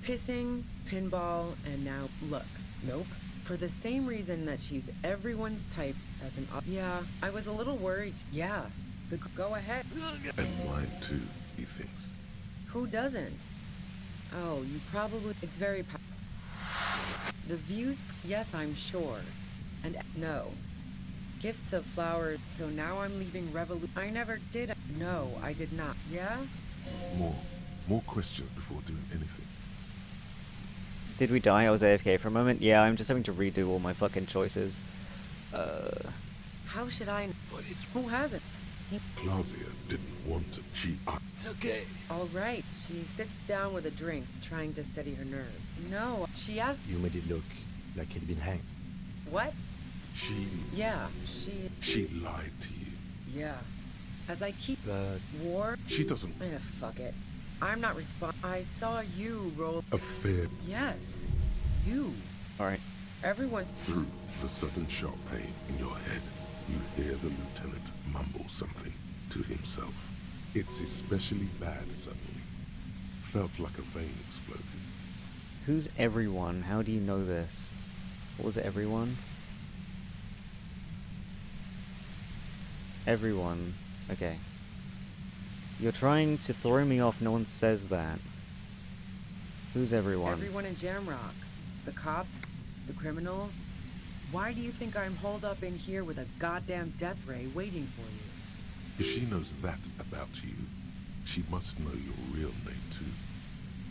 Pissing, pinball, and now, look. Nope. For the same reason that she's everyone's type as an... Yeah, I was a little worried. Yeah. Go ahead. And mine too, he thinks. Who doesn't? Oh, you probably... It's very... The views... Yes, I'm sure. And no. Gifts of flowers, so now I'm leaving I never did... No, I did not. Yeah? More questions before doing anything. Did we die? I was AFK for a moment. Yeah, I'm just having to redo all my fucking choices. How should I... Who hasn't? Clausia didn't want to. She... It's okay. All right. She sits down with a drink, trying to steady her nerve. No, she asked... You made it look like he'd been hanged. What? She... Yeah, She lied to you. Yeah. As I keep... War? She doesn't... Fuck it. I'm not I saw you roll... A fair... Yes. You. Alright. Everyone... Through the sudden sharp pain in your head, you hear the lieutenant mumble something to himself. It's especially bad suddenly. Felt like a vein exploded. Who's everyone? How do you know this? What was it, everyone? Everyone. Okay. You're trying to throw me off, no one says that. Who's everyone? Everyone in Jamrock. The cops, the criminals. Why do you think I'm holed up in here with a goddamn death ray waiting for you? If she knows that about you, she must know your real name too.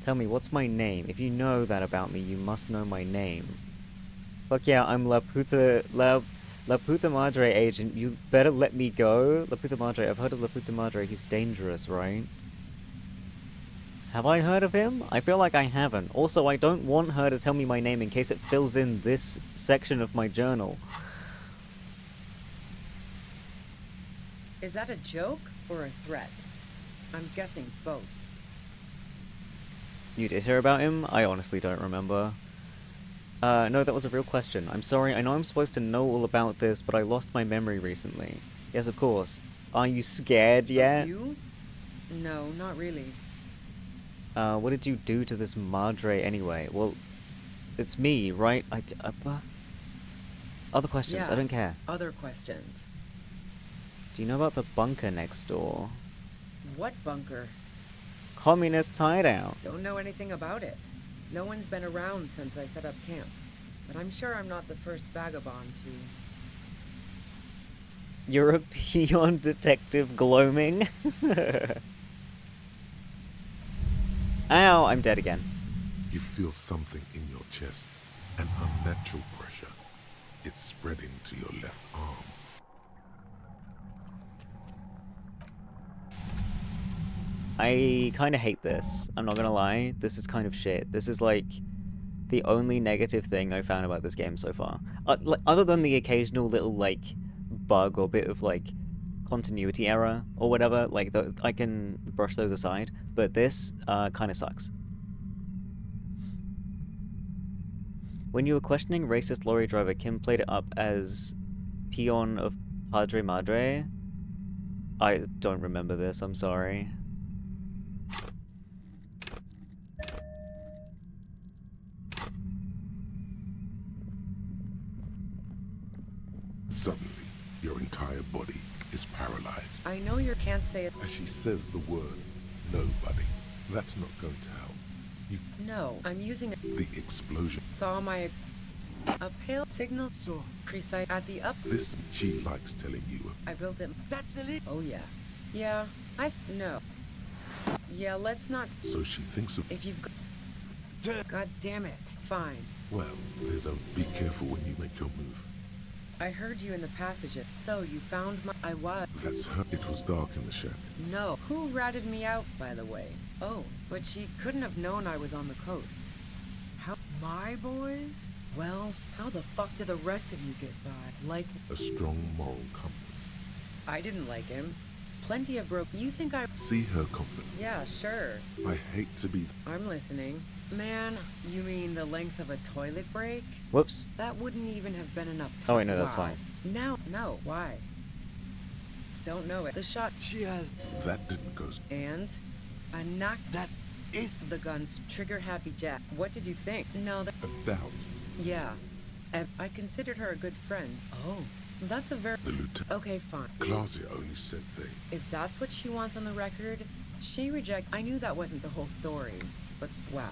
Tell me, what's my name? If you know that about me, you must know my name. Fuck yeah, I'm La Puta Madre agent. You better let me go. La Puta Madre, I've heard of La Puta Madre. He's dangerous, right? Have I heard of him? I feel like I haven't. Also, I don't want her to tell me my name in case it fills in this section of my journal. Is that a joke or a threat? I'm guessing both. You did hear about him? I honestly don't remember. No, that was a real question. I'm sorry, I know I'm supposed to know all about this, but I lost my memory recently. Yes, of course. Are you scared yet? You? No, not really. What did you do to this Madre anyway? Well, it's me, right? Other questions, yeah, I don't care. Other questions. Do you know about the bunker next door? What bunker? Communist hideout. Don't know anything about it. No one's been around since I set up camp. But I'm sure I'm not the first vagabond to... You're a peon detective gloaming? Ow, I'm dead again. You feel something in your chest, an unnatural pressure. It's spreading to your left arm. I kind of hate this. I'm not gonna lie. This is kind of shit. This is like the only negative thing I found about this game so far. Other than the occasional little like bug or bit of like continuity error or whatever, like I can brush those aside. But this kind of sucks. When you were questioning racist lorry driver, Kim played it up as peon of Padre Madre. I don't remember this. I'm sorry. Suddenly, your entire body is paralyzed. I know you can't say it. As she says the word, nobody. That's not going to help. No, I'm using it. The explosion. Saw my... A pale signal. So... Precise at the up... This, she likes telling you. I built it. That's illegal. Oh, yeah. Yeah, no. Yeah, let's not... So she thinks of... If you've got... God damn it. Fine. Well, there's a... Be careful when you make your move. I heard you in the passage. So you found my... I was... That's her. It was dark in the shack. No. Who ratted me out, by the way? Oh, but she couldn't have known I was on the coast. How... My boys? Well, how the fuck did the rest of you get by? Like... A strong moral compass. I didn't like him. Plenty of broke... You think I... See her confident. Yeah, sure. I hate to be... I'm listening. Man, you mean the length of a toilet break? Whoops. That wouldn't even have been enough time. Oh wait, no, that's fine. Now, no, why? Don't know it. The shot... She has... That didn't go... And? I knocked... That is... The gun's trigger-happy Jack. What did you think? No, that... A doubt. Yeah. I considered her a good friend. Oh. That's a very... The lieutenant... Okay, fine. Glasia only said they... If that's what she wants on the record, she reject... I knew that wasn't the whole story. But, wow.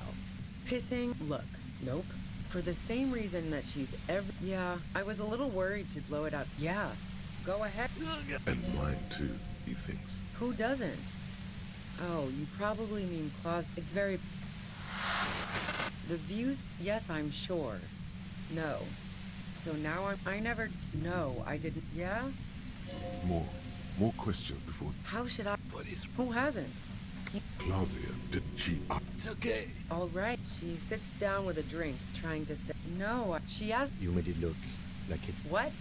Pissing... Look. Nope. For the same reason that she's ever... Yeah, I was a little worried she'd blow it out. Yeah. Go ahead. And mine too, he thinks. Who doesn't? Oh, you probably mean Claus... It's very... The views... Yes, I'm sure. No. So now I never... No, I didn't... Yeah? More questions before... How should I... Who hasn't? Glasia, didn't she up? It's okay. All right. She sits down with a drink, trying to say... No, she asked... You made it look like it... What?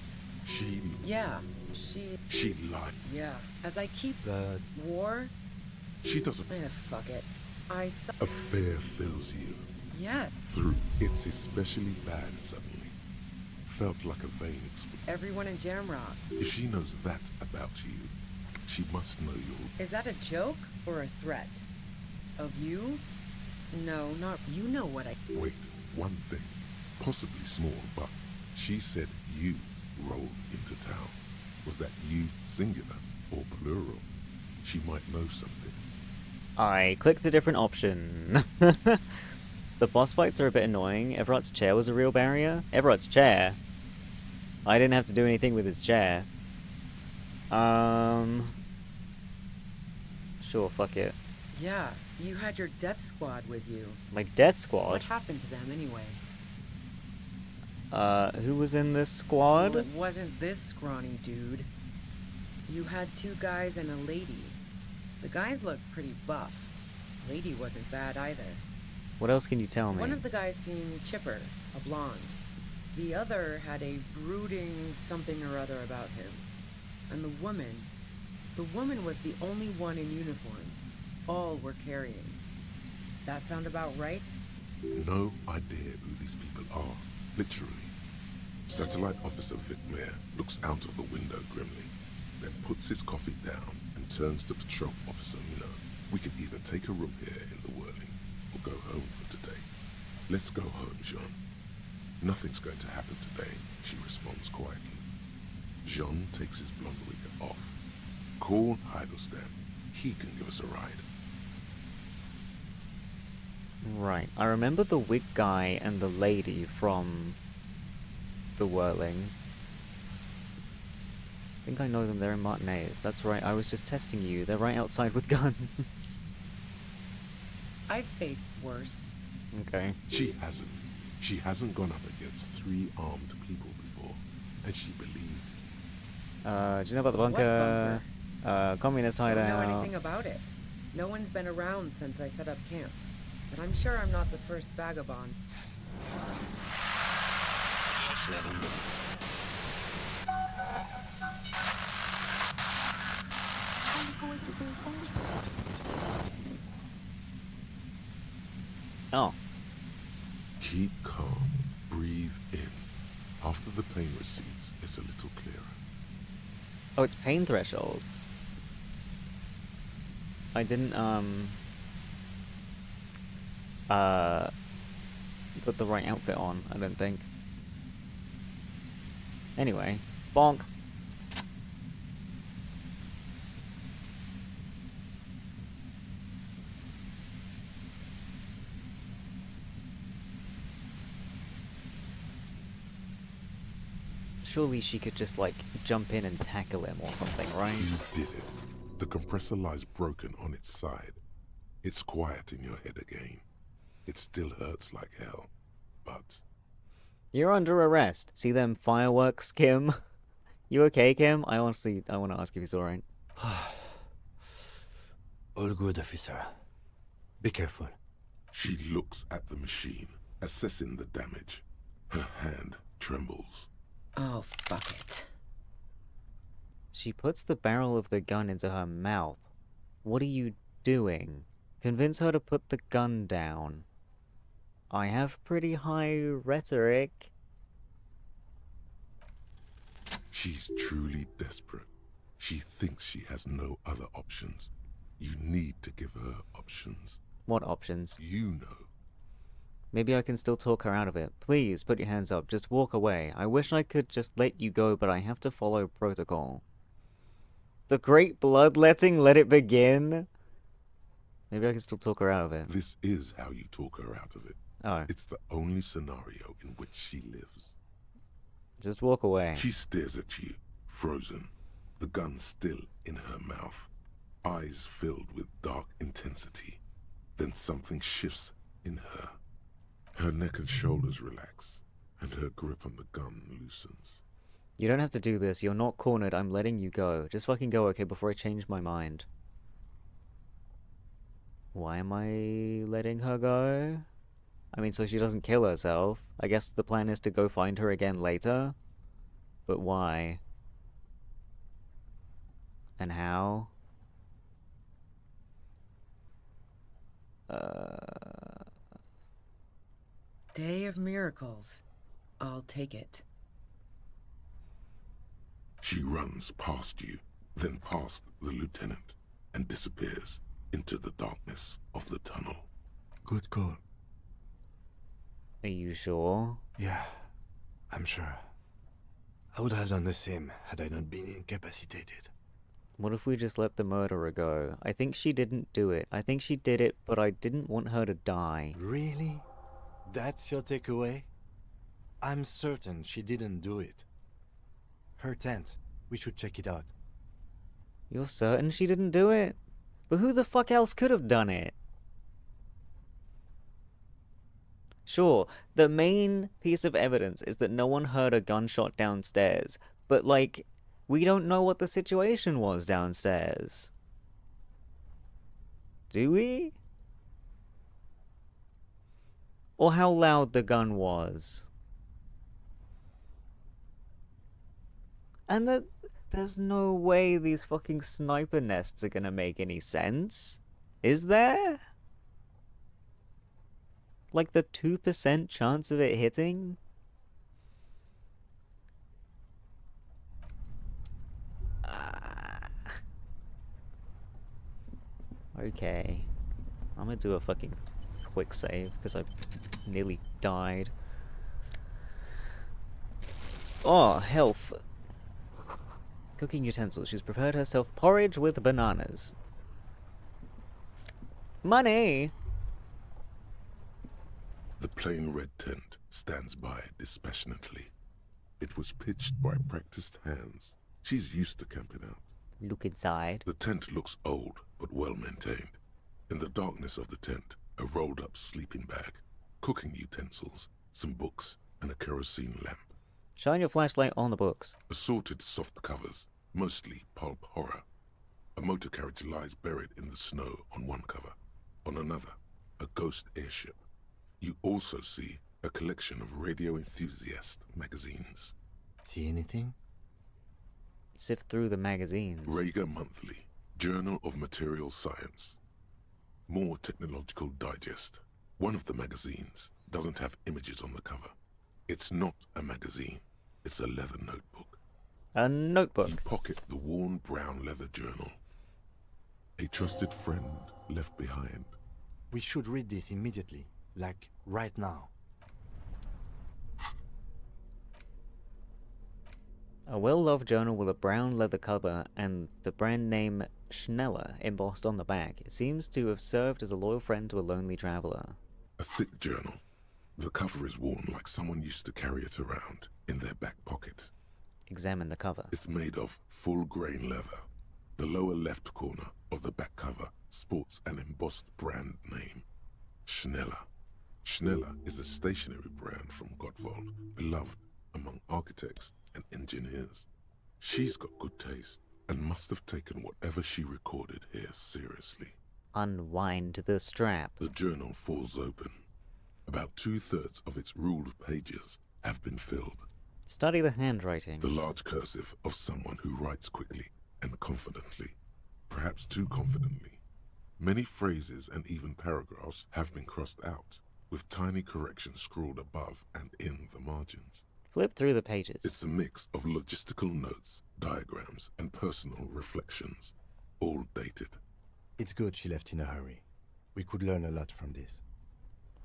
She... Yeah, she... She lied. Yeah. As I keep... But... War? She doesn't... Fuck it. I saw... A fear fills you. Yeah. Through. It's especially bad suddenly. Felt like a vein exploded. Everyone in Jamrock. If she knows that about you, she must know you're... Is that a joke or a threat? Of you? No, not... You know what I... Wait, one thing. Possibly small, but she said you rolled into town. Was that you singular or plural? She might know something. I clicked a different option. The boss fights are a bit annoying. Everard's chair was a real barrier. Everard's chair? I didn't have to do anything with his chair. Sure, fuck it. Yeah, you had your death squad with you. My death squad? What happened to them anyway? Who was in this squad? Well, it wasn't this scrawny dude. You had two guys and a lady. The guys looked pretty buff. Lady wasn't bad either. What else can you tell me? One of the guys seemed chipper, a blonde. The other had a brooding something or other about him. And the woman was the only one in uniform. All were carrying. That sound about right? No idea who these people are, literally. Satellite Officer Vic Mayer looks out of the window grimly, then puts his coffee down and turns to Patrol Officer Minot. We could either take a room here in the Whirling or go home for today. Let's go home, Jean. Nothing's going to happen today, she responds quietly. Jean takes his blonde wig off. Call Heidelstein. He can give us a ride. Right. I remember the wig guy and the lady from the Whirling. I think I know them. They're in Martinez. That's right. I was just testing you. They're right outside with guns. I've faced worse. Okay. She hasn't. She hasn't gone up against 3 armed people before, and she believed. Do you know about the bunker? Communist I hideout. don't know anything about it. No one's been around since I set up camp. But I'm sure I'm not the first vagabond. Oh. Keep calm. Breathe in. After the pain recedes, it's a little clearer. Oh, it's pain threshold. I didn't, put the right outfit on, I don't think. Anyway, bonk. Surely she could just, like, jump in and tackle him or something, right? You did it. The compressor lies broken on its side. It's quiet in your head again. It still hurts like hell, but... You're under arrest. See them fireworks, Kim? You okay, Kim? I want to ask if he's alright. All good, officer. Be careful. She looks at the machine, assessing the damage. Her hand trembles. Oh, fuck it. She puts the barrel of the gun into her mouth. What are you doing? Convince her to put the gun down. I have pretty high rhetoric. She's truly desperate. She thinks she has no other options. You need to give her options. What options? You know. Maybe I can still talk her out of it. Please, put your hands up. Just walk away. I wish I could just let you go, but I have to follow protocol. The great bloodletting, let it begin? Maybe I can still talk her out of it. This is how you talk her out of it. Oh. It's the only scenario in which she lives. Just walk away. She stares at you, frozen, the gun still in her mouth, eyes filled with dark intensity. Then something shifts in her. Her neck and shoulders relax, and her grip on the gun loosens. You don't have to do this. You're not cornered. I'm letting you go. Just fucking go, okay, before I change my mind. Why am I letting her go? I mean, so she doesn't kill herself. I guess the plan is to go find her again later. But why? And how? Day of miracles. I'll take it. She runs past you, then past the lieutenant, and disappears into the darkness of the tunnel. Good call. Are you sure? Yeah, I'm sure. I would have done the same had I not been incapacitated. What if we just let the murderer go? I think she didn't do it. I think she did it, but I didn't want her to die. Really? That's your takeaway? I'm certain she didn't do it. Her tent. We should check it out. You're certain she didn't do it? But who the fuck else could have done it? Sure, the main piece of evidence is that no one heard a gunshot downstairs, but like, we don't know what the situation was downstairs. Do we? Or how loud the gun was. And there's no way these fucking sniper nests are gonna make any sense. Is there? Like the 2% chance of it hitting? Okay. I'm gonna do a fucking quick save because I nearly died. Oh, health. Cooking utensils. She's prepared herself porridge with bananas. Money! The plain red tent stands by dispassionately. It was pitched by practiced hands. She's used to camping out. Look inside. The tent looks old, but well maintained. In the darkness of the tent, a rolled up sleeping bag, cooking utensils, some books, and a kerosene lamp. Shine your flashlight on the books. Assorted soft covers, mostly pulp horror. A motor carriage lies buried in the snow on one cover. On another, a ghost airship. You also see a collection of radio enthusiast magazines. See anything? Sift through the magazines. Rager Monthly, Journal of Material Science. More Technological Digest. One of the magazines doesn't have images on the cover. It's not a magazine. It's a leather notebook. A notebook? You pocket the worn brown leather journal. A trusted friend left behind. We should read this immediately. Like, right now. A well-loved journal with a brown leather cover and the brand name Schneller embossed on the back. It seems to have served as a loyal friend to a lonely traveler. A thick journal. The cover is worn like someone used to carry it around in their back pocket. Examine the cover. It's made of full-grain leather. The lower left corner of the back cover sports an embossed brand name, Schneller. Schneller is a stationery brand from Gottwald, beloved among architects and engineers. She's got good taste and must have taken whatever she recorded here seriously. Unwind the strap. The journal falls open. About 2/3 of its ruled pages have been filled. Study the handwriting. The large cursive of someone who writes quickly and confidently, perhaps too confidently. Many phrases and even paragraphs have been crossed out, with tiny corrections scrawled above and in the margins. Flip through the pages. It's a mix of logistical notes, diagrams, and personal reflections, all dated. It's good she left in a hurry. We could learn a lot from this.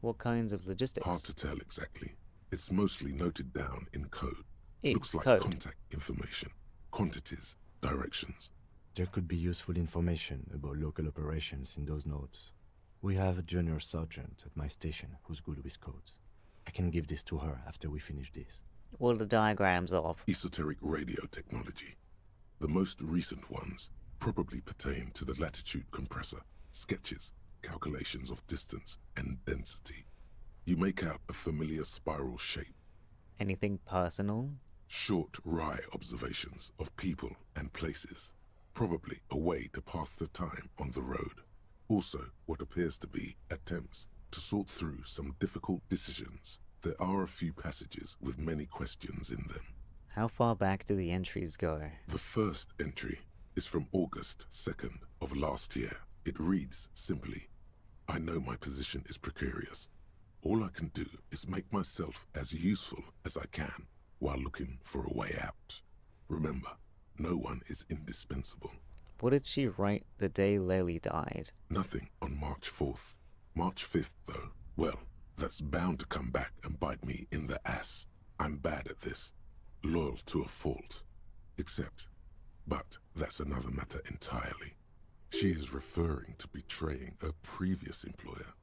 What kinds of logistics? Hard to tell exactly. It's mostly noted down in code. In Looks like code. contact information, quantities, directions. There could be useful information about local operations in those notes. We have a junior sergeant at my station who's good with codes. I can give this to her after we finish this. What are the diagrams of? Esoteric radio technology. The most recent ones probably pertain to the latitude compressor, sketches, calculations of distance and density. You make out a familiar spiral shape. Anything personal? Short, wry observations of people and places. Probably a way to pass the time on the road. Also, what appears to be attempts to sort through some difficult decisions. There are a few passages with many questions in them. How far back do the entries go? The first entry is from August 2nd of last year. It reads simply, I know my position is precarious. All I can do is make myself as useful as I can while looking for a way out. Remember, no one is indispensable. What did she write the day Lely died? Nothing on March 4th. March 5th, though, well, that's bound to come back and bite me in the ass. I'm bad at this. Loyal to a fault. But that's another matter entirely. She is referring to betraying a previous employer.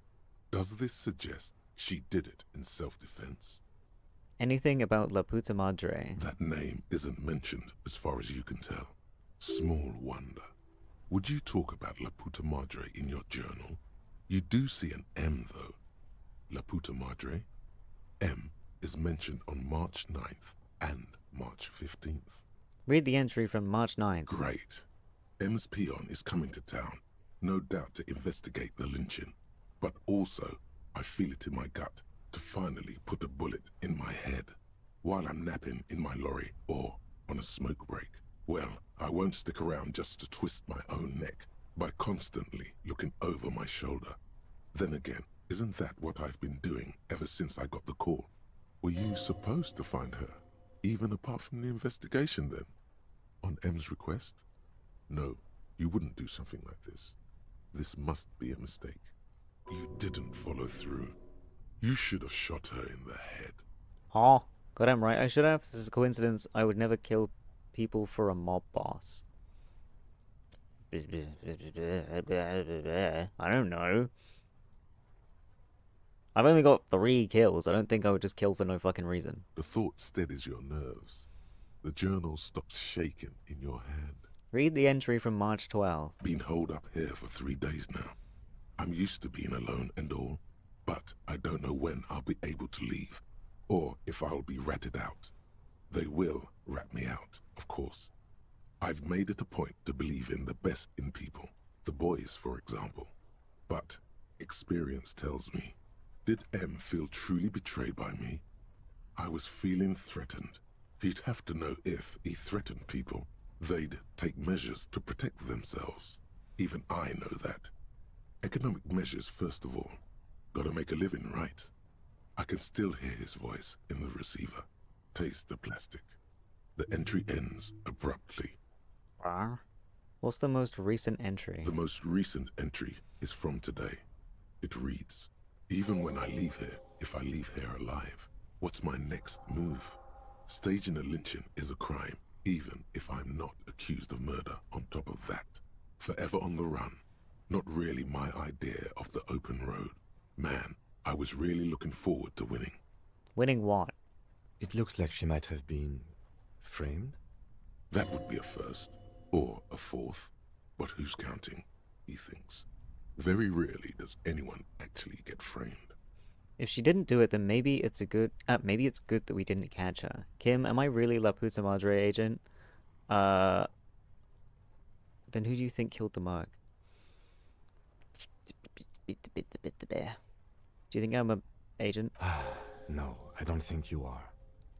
Does this suggest she did it in self-defense? Anything about La Puta Madre? That name isn't mentioned as far as you can tell. Small wonder. Would you talk about La Puta Madre in your journal? You do see an M, though. La Puta Madre. M is mentioned on March 9th and March 15th. Read the entry from March 9th. Great. M's peon is coming to town, no doubt to investigate the lynching. But also, I feel it in my gut to finally put a bullet in my head while I'm napping in my lorry or on a smoke break. Well, I won't stick around just to twist my own neck by constantly looking over my shoulder. Then again, isn't that what I've been doing ever since I got the call? Were you supposed to find her, even apart from the investigation then? On M's request? No, you wouldn't do something like this. This must be a mistake. You didn't follow through. You should have shot her in the head. Oh, goddamn right I should have. This is a coincidence. I would never kill people for a mob boss. I don't know. I've only got 3 kills. I don't think I would just kill for no fucking reason. The thought steadies your nerves. The journal stops shaking in your hand. Read the entry from March 12th. Been holed up here for 3 days now. I'm used to being alone and all, but I don't know when I'll be able to leave, or if I'll be ratted out. They will rat me out, of course. I've made it a point to believe in the best in people, the boys, for example. But experience tells me, did M feel truly betrayed by me? I was feeling threatened. He'd have to know if he threatened people, they'd take measures to protect themselves. Even I know that. Economic measures first of all. Gotta make a living, right? I can still hear his voice in the receiver. Taste the plastic. The entry ends abruptly. What's the most recent entry? The most recent entry is from today. It reads, even when I leave here, if I leave here alive, what's my next move? Staging a lynching is a crime, even if I'm not accused of murder on top of that. Forever on the run. Not really my idea of the open road. Man, I was really looking forward to winning. Winning what? It looks like she might have been framed. That would be a first, or a fourth. But who's counting, he thinks. Very rarely does anyone actually get framed. If she didn't do it, then maybe it's good that we didn't catch her. Kim, am I really La Puta Madre agent? Then who do you think killed the merc? Do you think I'm a agent? No, I don't think you are.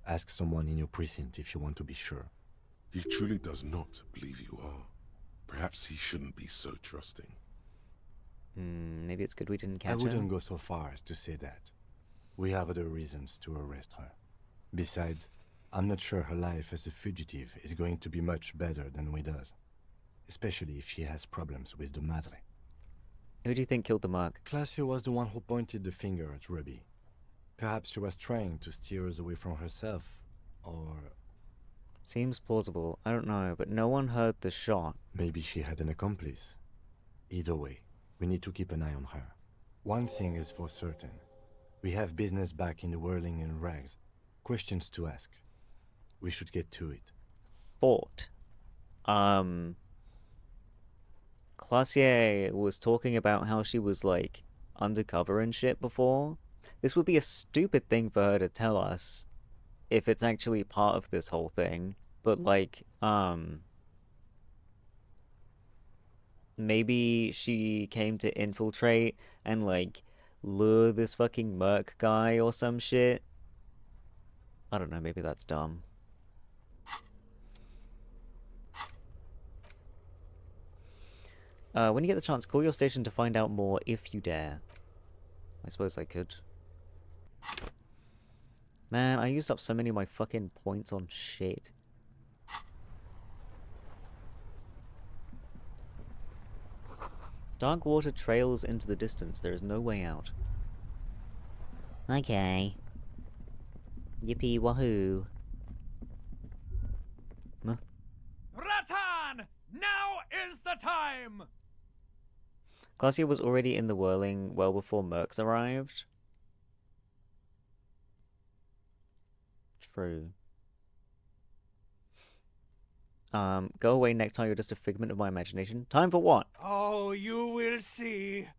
Ask someone in your precinct if you want to be sure. He truly does not believe you are. Perhaps he shouldn't be so trusting. Maybe it's good we didn't catch I her. wouldn't go so far as to say that. We have other reasons to arrest her. Besides, I'm not sure her life as a fugitive is going to be much better than we does. Especially if she has problems with the Madre. Who do you think killed the merc? Clausia was the one who pointed the finger at Ruby. Perhaps she was trying to steer us away from herself, or... Seems plausible. I don't know, but no one heard the shot. Maybe she had an accomplice. Either way, we need to keep an eye on her. One thing is for certain. We have business back in the whirling in rags. Questions to ask. We should get to it. Thought. Clausier was talking about how she was, like, undercover and shit before. This would be a stupid thing for her to tell us if it's actually part of this whole thing. But, like, maybe she came to infiltrate and, like, lure this fucking merc guy or some shit. I don't know, maybe that's dumb. When you get the chance, call your station to find out more if you dare. I suppose I could. Man, I used up so many of my fucking points on shit. Dark water trails into the distance. There is no way out. Okay. Yippee wahoo. Huh? Ratan! Now is the time! Clausia was already in the whirling well before Mercs arrived. True. Go away, Necktie, you're just a figment of my imagination. Time for what? Oh, you will see.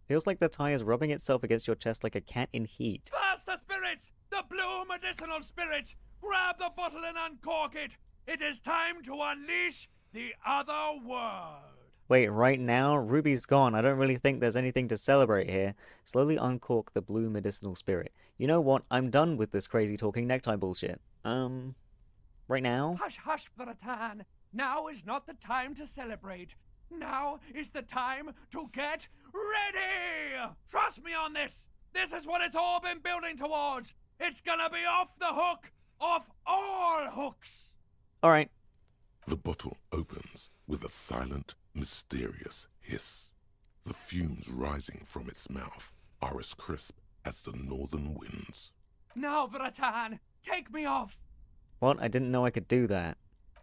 Feels like the tie is rubbing itself against your chest like a cat in heat. Pass the spirits! The blue medicinal spirits! Grab the bottle and uncork it! It is time to unleash the other world! Wait, right now? Ruby's gone. I don't really think there's anything to celebrate here. Slowly uncork the blue medicinal spirit. You know what? I'm done with this crazy talking necktie bullshit. Right now? Hush, hush, Bratan. Now is not the time to celebrate. Now is the time to get ready! Trust me on this! This is what it's all been building towards! It's gonna be off the hook! Off all hooks! Alright. The bottle opens with a silent, mysterious hiss. The fumes rising from its mouth are as crisp as the northern winds. Now, Bratan, take me off! What? I didn't know I could do that.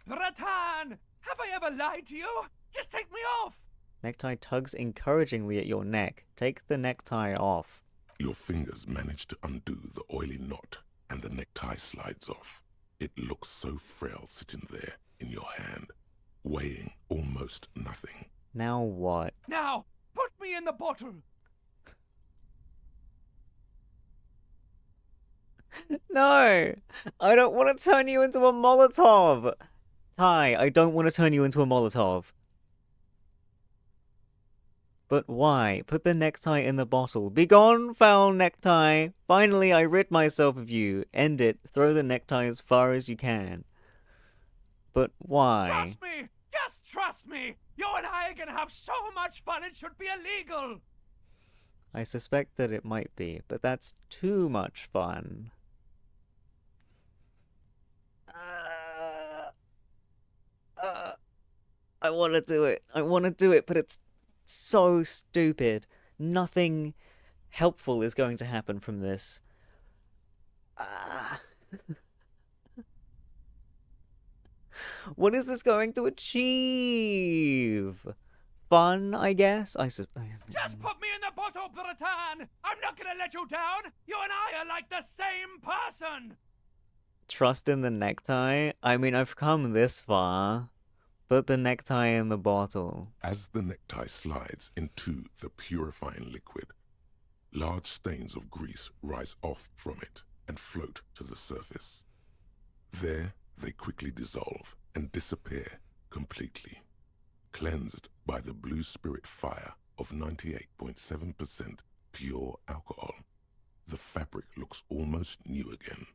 Bratan! Have I ever lied to you? Just take me off! Necktie tugs encouragingly at your neck. Take the necktie off. Your fingers manage to undo the oily knot, and the necktie slides off. It looks so frail sitting there in your hand, weighing almost nothing. Now what? Now, put me in the bottle! No! I don't want to turn you into a Molotov! Ty, I don't want to turn you into a Molotov. But why? Put the necktie in the bottle. Begone, foul necktie! Finally, I rid myself of you. End it. Throw the necktie as far as you can. But why? Trust me! Just trust me! You and I are gonna have so much fun it should be illegal! I suspect that it might be, but that's too much fun. I want to do it. I want to do it, but it's so stupid. Nothing helpful is going to happen from this. What is this going to achieve? Fun, I guess? Just put me in the bottle, Bratan! I'm not gonna let you down! You and I are like the same person! Trust in the necktie? I mean, I've come this far. Put the necktie in the bottle. As the necktie slides into the purifying liquid, Large stains of grease rise off from it and float to the surface. There, they quickly dissolve and disappear completely, cleansed by the blue spirit fire of 98.7% pure alcohol. The fabric looks almost new again,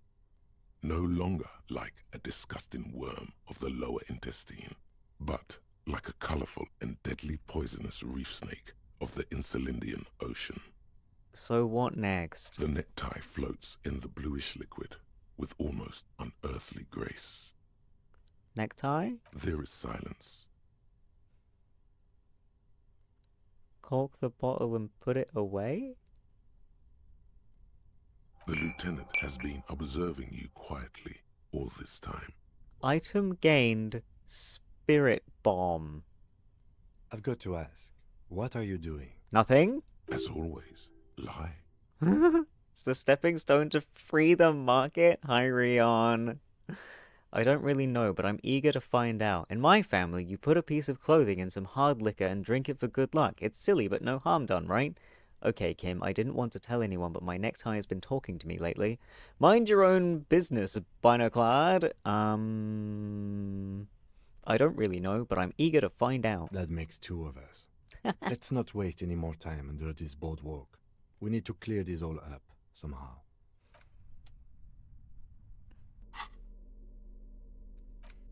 no longer like a disgusting worm of the lower intestine, but like a colorful and deadly poisonous reef snake of the Insulindian Ocean. So what next? The necktie floats in the bluish liquid with almost unearthly grace. Necktie? There is silence. Cork the bottle and put it away? The lieutenant has been observing you quietly all this time. Item gained, spirit bomb. I've got to ask, what are you doing? Nothing? As always, lie. It's the stepping stone to free the market, Hyrion. I don't really know, but I'm eager to find out. In my family, you put a piece of clothing in some hard liquor and drink it for good luck. It's silly, but no harm done, right? Okay, Kim, I didn't want to tell anyone, but my necktie has been talking to me lately. Mind your own business, Binoclad. I don't really know, but I'm eager to find out. That makes two of us. Let's not waste any more time under this boardwalk. We need to clear this all up, somehow.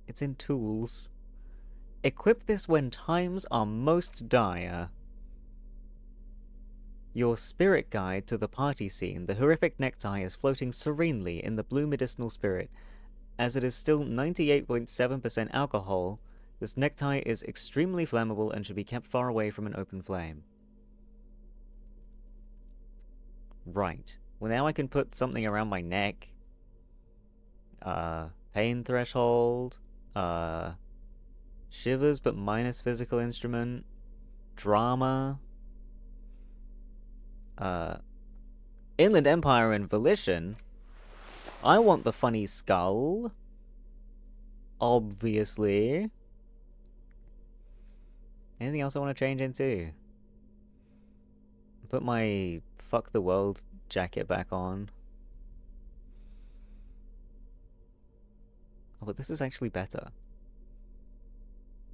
It's in tools. Equip this when times are most dire. Your spirit guide to the party scene. The horrific necktie is floating serenely in the blue medicinal spirit. As it is still 98.7% alcohol, this necktie is extremely flammable and should be kept far away from an open flame. Right. Well, now I can put something around my neck. Pain threshold. Shivers but minus physical instrument. Drama. Inland Empire and Volition. I want the funny skull. Obviously. Anything else I want to change into? Put my fuck the world jacket back on. Oh, but this is actually better.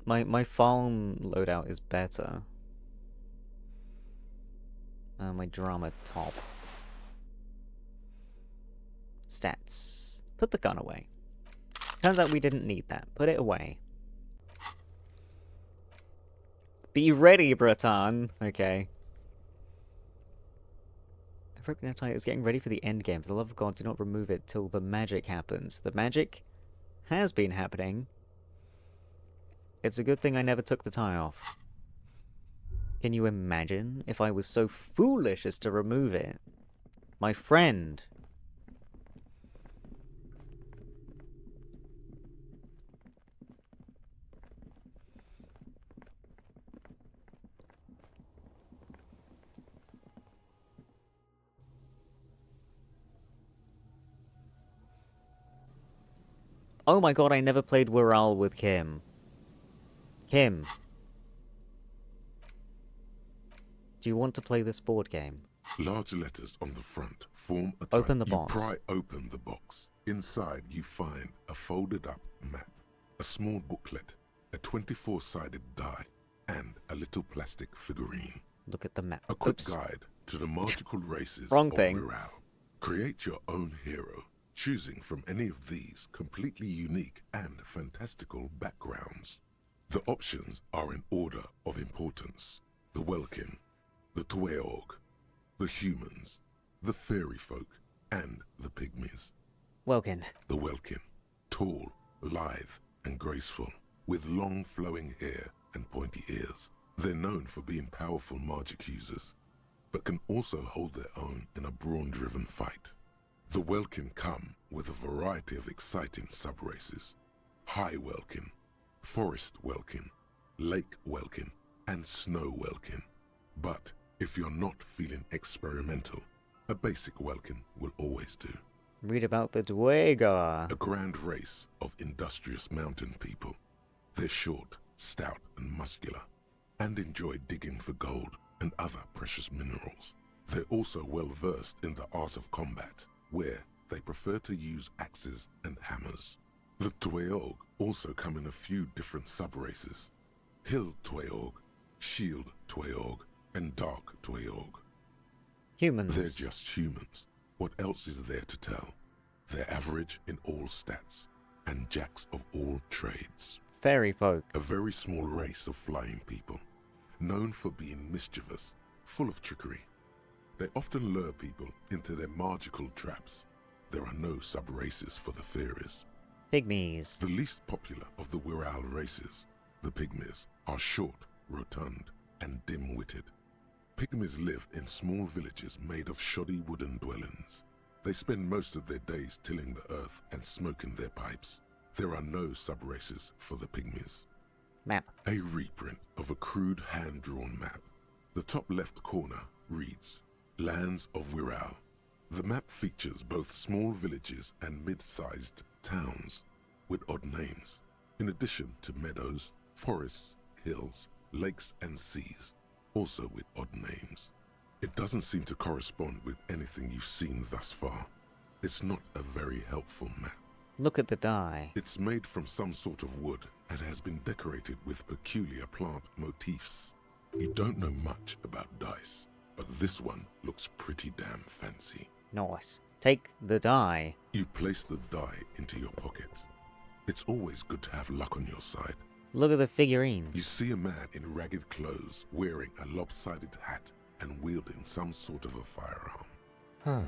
My farm loadout is better. My drama top. Stats. Put the gun away. Turns out we didn't need that. Put it away. Be ready, Breton. Okay. Necktie is getting ready for the end game. For the love of God, do not remove it till the magic happens. The magic has been happening. It's a good thing I never took the tie off. Can you imagine if I was so foolish as to remove it? My friend. Oh my god, I never played Wirral with Kim. Kim. Do you want to play this board game? Large letters on the front form a type. Open the box. You pry open the box. Inside you find a folded up map, a small booklet, a 24-sided die, and a little plastic figurine. Look at the map. A quick Oops. guide to the magical races Wrong of thing. Wirral. Create your own hero, choosing from any of these completely unique and fantastical backgrounds. The options are in order of importance. The Welkin, the Tueog, the humans, the fairy folk, and the pygmies. Welkin. The Welkin, tall, lithe, and graceful, with long flowing hair and pointy ears. They're known for being powerful magic users, but can also hold their own in a brawn-driven fight. The Welkin come with a variety of exciting sub-races. High Welkin, Forest Welkin, Lake Welkin, and Snow Welkin. But if you're not feeling experimental, a basic Welkin will always do. Read about the Dwagar. A grand race of industrious mountain people. They're short, stout, and muscular, and enjoy digging for gold and other precious minerals. They're also well versed in the art of combat, where they prefer to use axes and hammers. The Tweog also come in a few different sub-races. Hill Tweog, Shield Tweog, and Dark Tweog. Humans. They're just humans. What else is there to tell? They're average in all stats, and jacks of all trades. Fairy folk. A very small race of flying people, known for being mischievous, full of trickery. They often lure people into their magical traps. There are no sub-races for the fairies. Pygmies. The least popular of the Wirral races, the Pygmies, are short, rotund, and dim-witted. Pygmies live in small villages made of shoddy wooden dwellings. They spend most of their days tilling the earth and smoking their pipes. There are no sub-races for the Pygmies. Map. A reprint of a crude hand-drawn map. The top left corner reads, Lands of Wirral. The map features both small villages and mid-sized towns with odd names, in addition to meadows, forests, hills, lakes and seas, also with odd names. It doesn't seem to correspond with anything you've seen thus far. It's not a very helpful map. Look at the die. It's made from some sort of wood and has been decorated with peculiar plant motifs. You don't know much about dice, but this one looks pretty damn fancy. Nice. Take the die. You place the die into your pocket. It's always good to have luck on your side. Look at the figurine. You see a man in ragged clothes wearing a lopsided hat and wielding some sort of a firearm. Huh,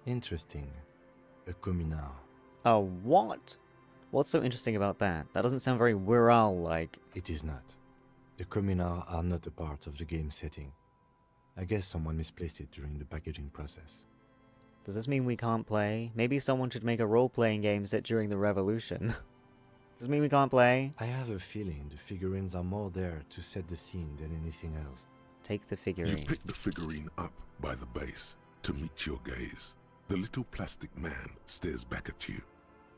interesting. A communard. A what? What's so interesting about that? That doesn't sound very Wirral-like. It is not. The communards are not a part of the game setting. I guess someone misplaced it during the packaging process. Does this mean we can't play? Maybe someone should make a role-playing game set during the Revolution. Does this mean we can't play? I have a feeling the figurines are more there to set the scene than anything else. Take the figurine. You pick the figurine up by the base to meet your gaze. The little plastic man stares back at you,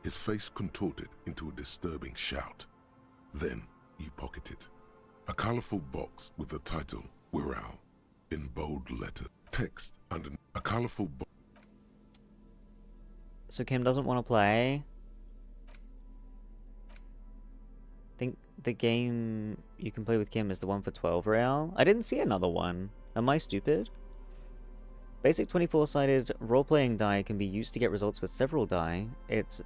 his face contorted into a disturbing shout. Then you pocket it. A colorful box with the title, Wirral, in bold letter. Text under a colorful box. So Kim doesn't want to play. Think the game you can play with Kim is the one for 12 real. I didn't see another one. Am I stupid? Basic 24-sided role-playing die can be used to get results for several die. It's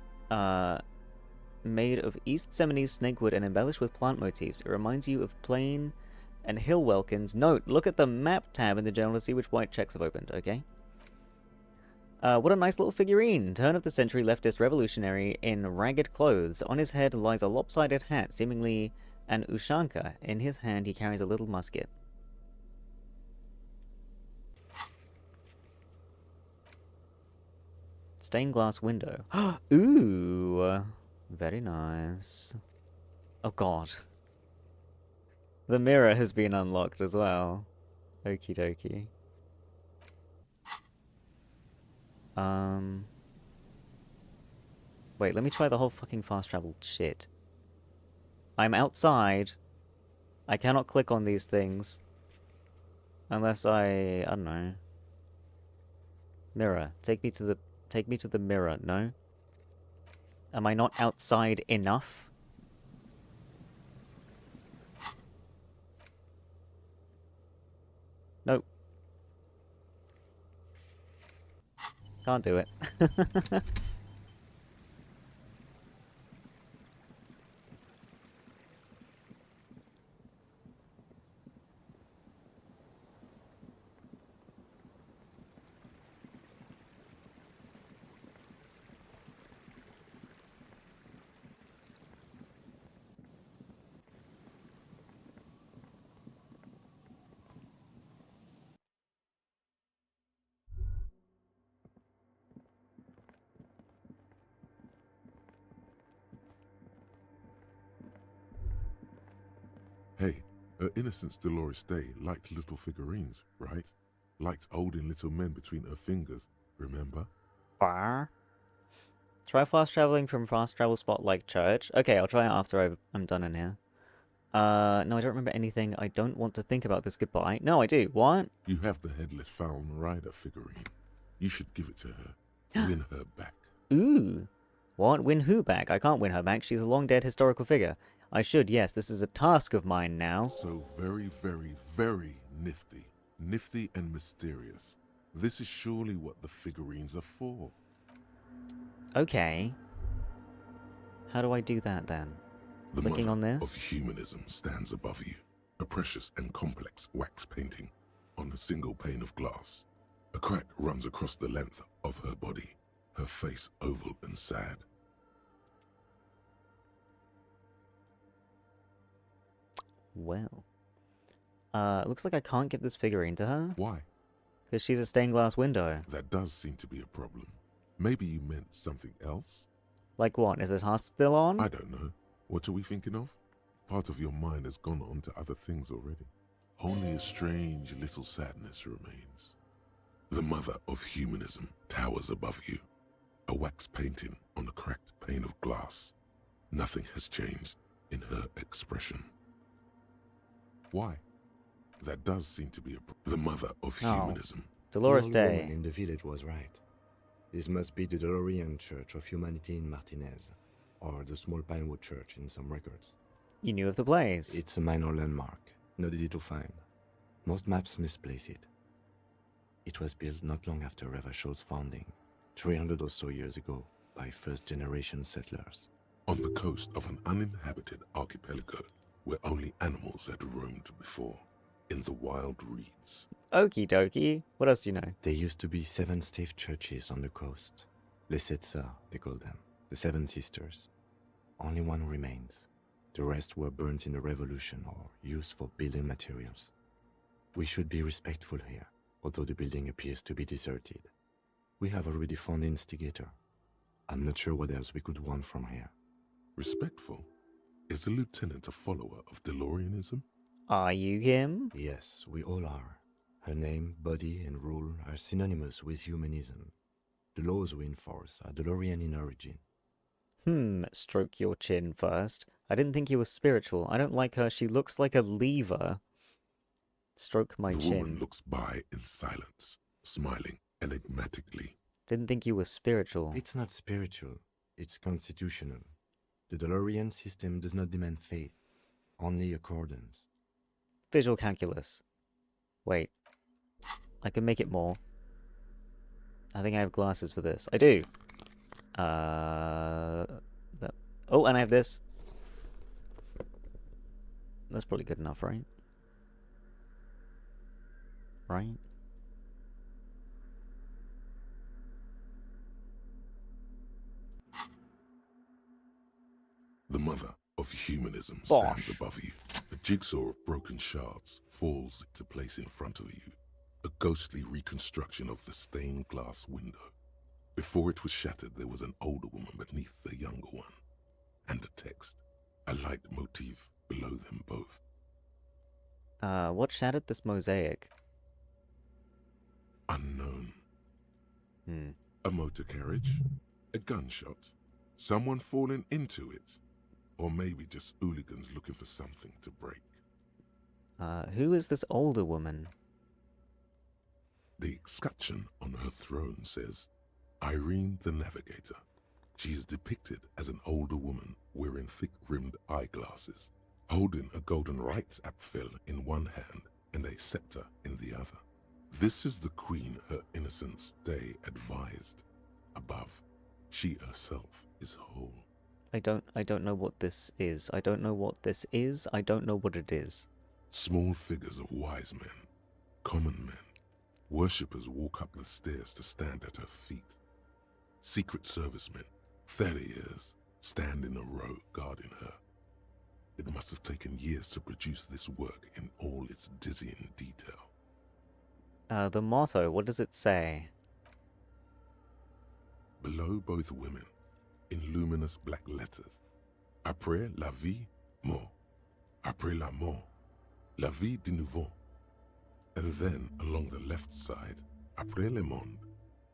made of East Seminoese snakewood and embellished with plant motifs. It reminds you of plain and hill welkins. Note, look at the map tab in the journal to see which white checks have opened, okay? What a nice little figurine. Turn of the century leftist revolutionary in ragged clothes. On his head lies a lopsided hat, seemingly an ushanka. In his hand he carries a little musket. Stained glass window. Ooh, very nice. Oh god. The mirror has been unlocked as well. Okie dokie. Wait, let me try the whole fucking fast travel shit. I'm outside. I cannot click on these things. Unless I don't know. Mirror. Take me to the mirror, no? Am I not outside enough? Nope. Can't do it. Hey, her Innocence Dolores Day liked little figurines, right? Liked holding little men between her fingers, remember? Bar. Try fast traveling from fast travel spot like church. Okay, I'll try it after I'm done in here. No, I don't remember anything. I don't want to think about this goodbye. No, I do. What? You have the headless Fallen Rider figurine. You should give it to her. Win her back. Ooh. What? Win who back? I can't win her back. She's a long-dead historical figure. I should, yes. This is a task of mine now. So very, very, very nifty. Nifty and mysterious. This is surely what the figurines are for. Okay. How do I do that then? The Clicking on mother this? of humanism stands above you. A precious and complex wax painting on a single pane of glass. A crack runs across the length of her body, her face oval and sad. Well. Looks like I can't get this figurine to her. Why? Because she's a stained glass window. That does seem to be a problem. Maybe you meant something else? Like what? Is the task still on? I don't know. What are we thinking of? Part of your mind has gone on to other things already. Only a strange little sadness remains. The mother of humanism towers above you. A wax painting on a cracked pane of glass. Nothing has changed in her expression. Why? That does seem to be the mother of humanism. Dolores The old Day. woman in the village was right. This must be the DeLorean Church of Humanity in Martinez, or the small Pinewood Church in some records. You knew of the place. It's a minor landmark, not easy to find. Most maps misplace it. It was built not long after Revachol's founding, 300 or so years ago, by first-generation settlers. On the coast of an uninhabited archipelago where only animals had roamed before, in the wild reeds. Okie dokie. What else do you know? There used to be 7 stave churches on the coast. Les Sept Sœurs, they call them. The 7 Sisters. Only one remains. The rest were burnt in the revolution or used for building materials. We should be respectful here, although the building appears to be deserted. We have already found the instigator. I'm not sure what else we could want from here. Respectful? Is the lieutenant a follower of DeLoreanism? Are you him? Yes, we all are. Her name, body, and rule are synonymous with humanism. The laws we enforce are DeLorean in origin. Stroke your chin first. I didn't think you were spiritual. I don't like her. She looks like a lever. Stroke my The chin. woman looks by in silence, smiling enigmatically. Didn't think you were spiritual. It's not spiritual. It's constitutional. The DeLorean system does not demand faith, only accordance. Visual calculus. Wait. I can make it more. I think I have glasses for this. I do. Oh, and I have this. That's probably good enough, right? Right? The mother of humanism Bosh. stands above you. A jigsaw of broken shards falls into place in front of you. A ghostly reconstruction of the stained glass window. Before it was shattered, there was an older woman beneath the younger one. And a text. A light motif below them both. What shattered this mosaic? Unknown. A motor carriage? A gunshot? Someone falling into it? Or maybe just hooligans looking for something to break. Who is this older woman? The escutcheon on her throne says, Irene the Navigator. She is depicted as an older woman wearing thick-rimmed eyeglasses, holding a golden rights apfel in one hand and a scepter in the other. This is the queen her innocence day advised. Above, she herself is whole. I don't know what this is. I don't know what this is. I don't know what it is. Small figures of wise men, common men. Worshippers walk up the stairs to stand at her feet. Secret servicemen, 30 years, stand in a row guarding her. It must have taken years to produce this work in all its dizzying detail. The motto, what does it say? Below both women, in luminous black letters, Après la vie, mort. Après la mort, la vie de nouveau. And then, along the left side, Après le monde,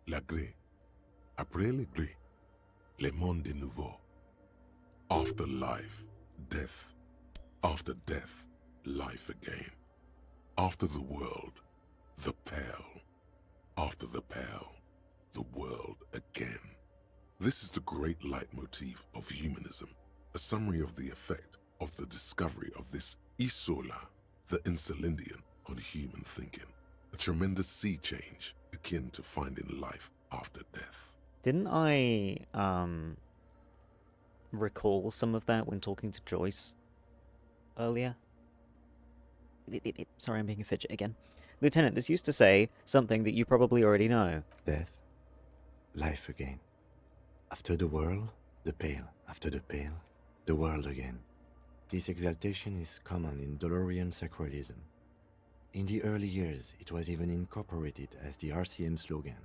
la gré. Après le gré, le monde de nouveau. After life, death. After death, life again. After the world, the Pale. After the Pale, the world again. This is the great leitmotif of humanism, a summary of the effect of the discovery of this Isola, the Insulindian, on human thinking. A tremendous sea change akin to finding life after death. Didn't I, recall some of that when talking to Joyce earlier? Sorry, I'm being a fidget again. Lieutenant, this used to say something that you probably already know. Death, life again. After the world, the Pale. After the Pale, the world again. This exaltation is common in Dolorian sacralism. In the early years, it was even incorporated as the RCM slogan.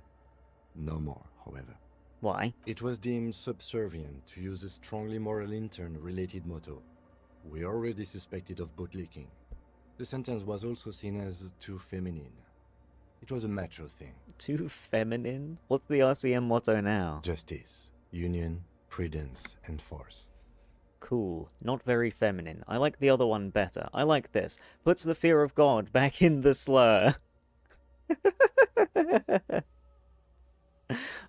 No more, however. Why? It was deemed subservient to use a strongly moral intern-related motto. We already suspected of bootlicking. The sentence was also seen as too feminine. It was a macho thing. Too feminine? What's the RCM motto now? Justice, union, prudence, and force. Cool. Not very feminine. I like the other one better. I like this. Puts the fear of God back in the slur.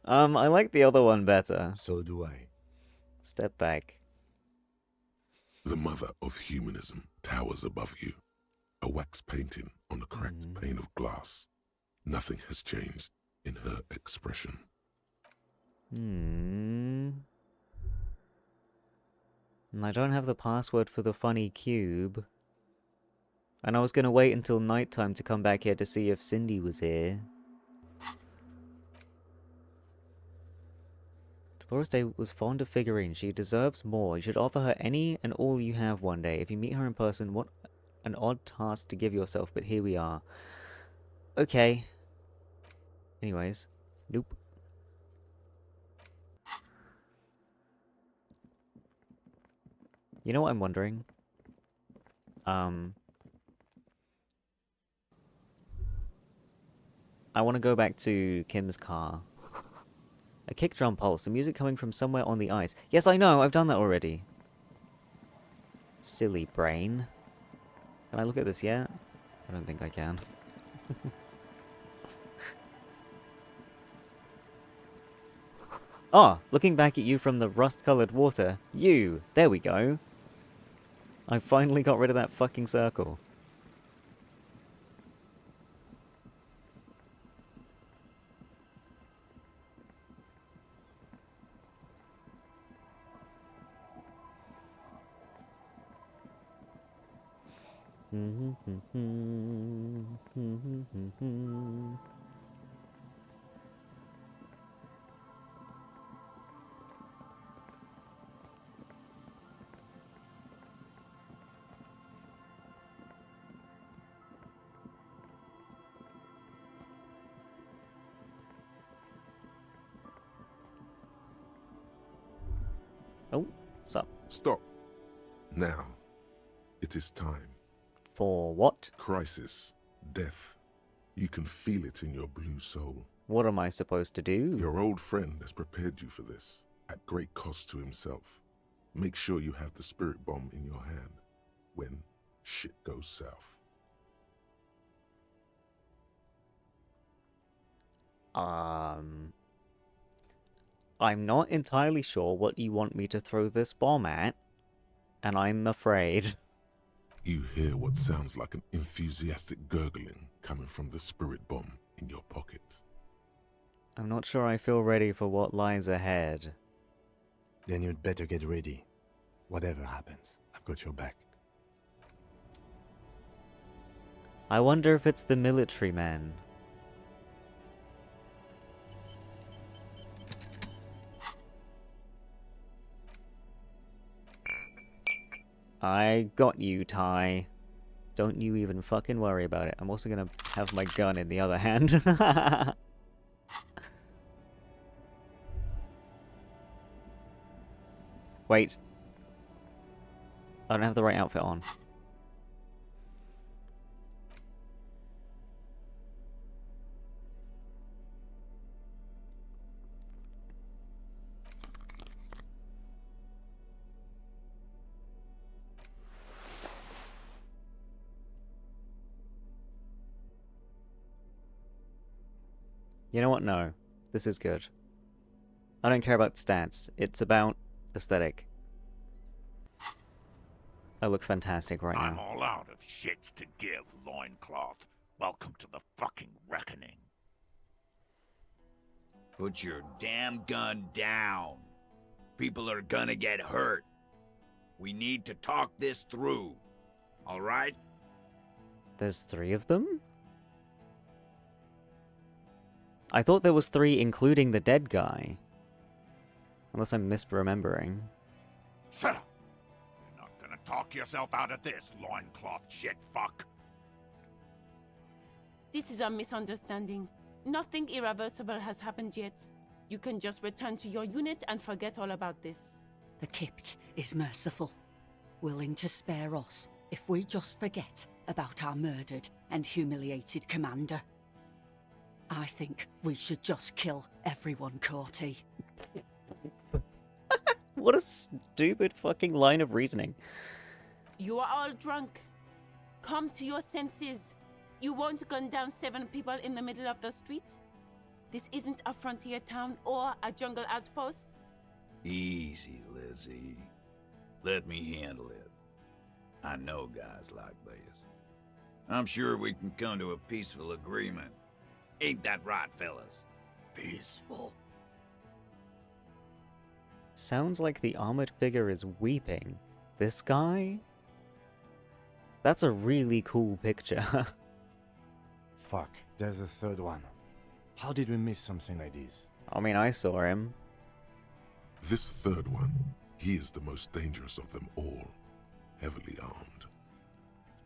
I like the other one better. So do I. Step back. The mother of humanism towers above you. A wax painting on a cracked pane of glass. Nothing has changed in her expression. And I don't have the password for the funny cube. And I was going to wait until nighttime to come back here to see if Cindy was here. Dolores Day was fond of figurines. She deserves more. You should offer her any and all you have one day. If you meet her in person, what an odd task to give yourself, but here we are. Okay. Anyways. Nope. You know what I'm wondering? I want to go back to Kim's car. A kick drum pulse, the music coming from somewhere on the ice. Yes, I know, I've done that already. Silly brain. Can I look at this yet? I don't think I can. Ah, looking back at you from the rust-coloured water. You! There we go. I finally got rid of that fucking circle. Oh, sup? Stop. Now. It is time. For what? Crisis. Death. You can feel it in your blue soul. What am I supposed to do? Your old friend has prepared you for this, at great cost to himself. Make sure you have the spirit bomb in your hand when shit goes south. I'm not entirely sure what you want me to throw this bomb at, and I'm afraid. You hear what sounds like an enthusiastic gurgling coming from the spirit bomb in your pocket. I'm not sure I feel ready for what lies ahead. Then you'd better get ready. Whatever happens, I've got your back. I wonder if it's the military men. I got you, Ty. Don't you even fucking worry about it. I'm also gonna have my gun in the other hand. Wait. I don't have the right outfit on. You know what? No. This is good. I don't care about stats. It's about aesthetic. I look fantastic right I'm now. all out of shits to give, loincloth. Welcome to the fucking reckoning. Put your damn gun down. People are gonna get hurt. We need to talk this through. All right? There's 3 of them? I thought there was 3 including the dead guy. Unless I'm misremembering. Shut up! You're not gonna talk yourself out of this, loincloth shit fuck. This is a misunderstanding. Nothing irreversible has happened yet. You can just return to your unit and forget all about this. The Kypt is merciful, willing to spare us if we just forget about our murdered and humiliated commander. I think we should just kill everyone, Corty. What a stupid fucking line of reasoning. You are all drunk. Come to your senses. You won't gun down 7 people in the middle of the street? This isn't a frontier town or a jungle outpost. Easy, Lizzie. Let me handle it. I know guys like this. I'm sure we can come to a peaceful agreement. Ain't that right, fellas? Peaceful. Sounds like the armored figure is weeping. This guy? That's a really cool picture. Fuck, there's the third one. How did we miss something like this? I mean, I saw him. This third one, he is the most dangerous of them all. Heavily armed.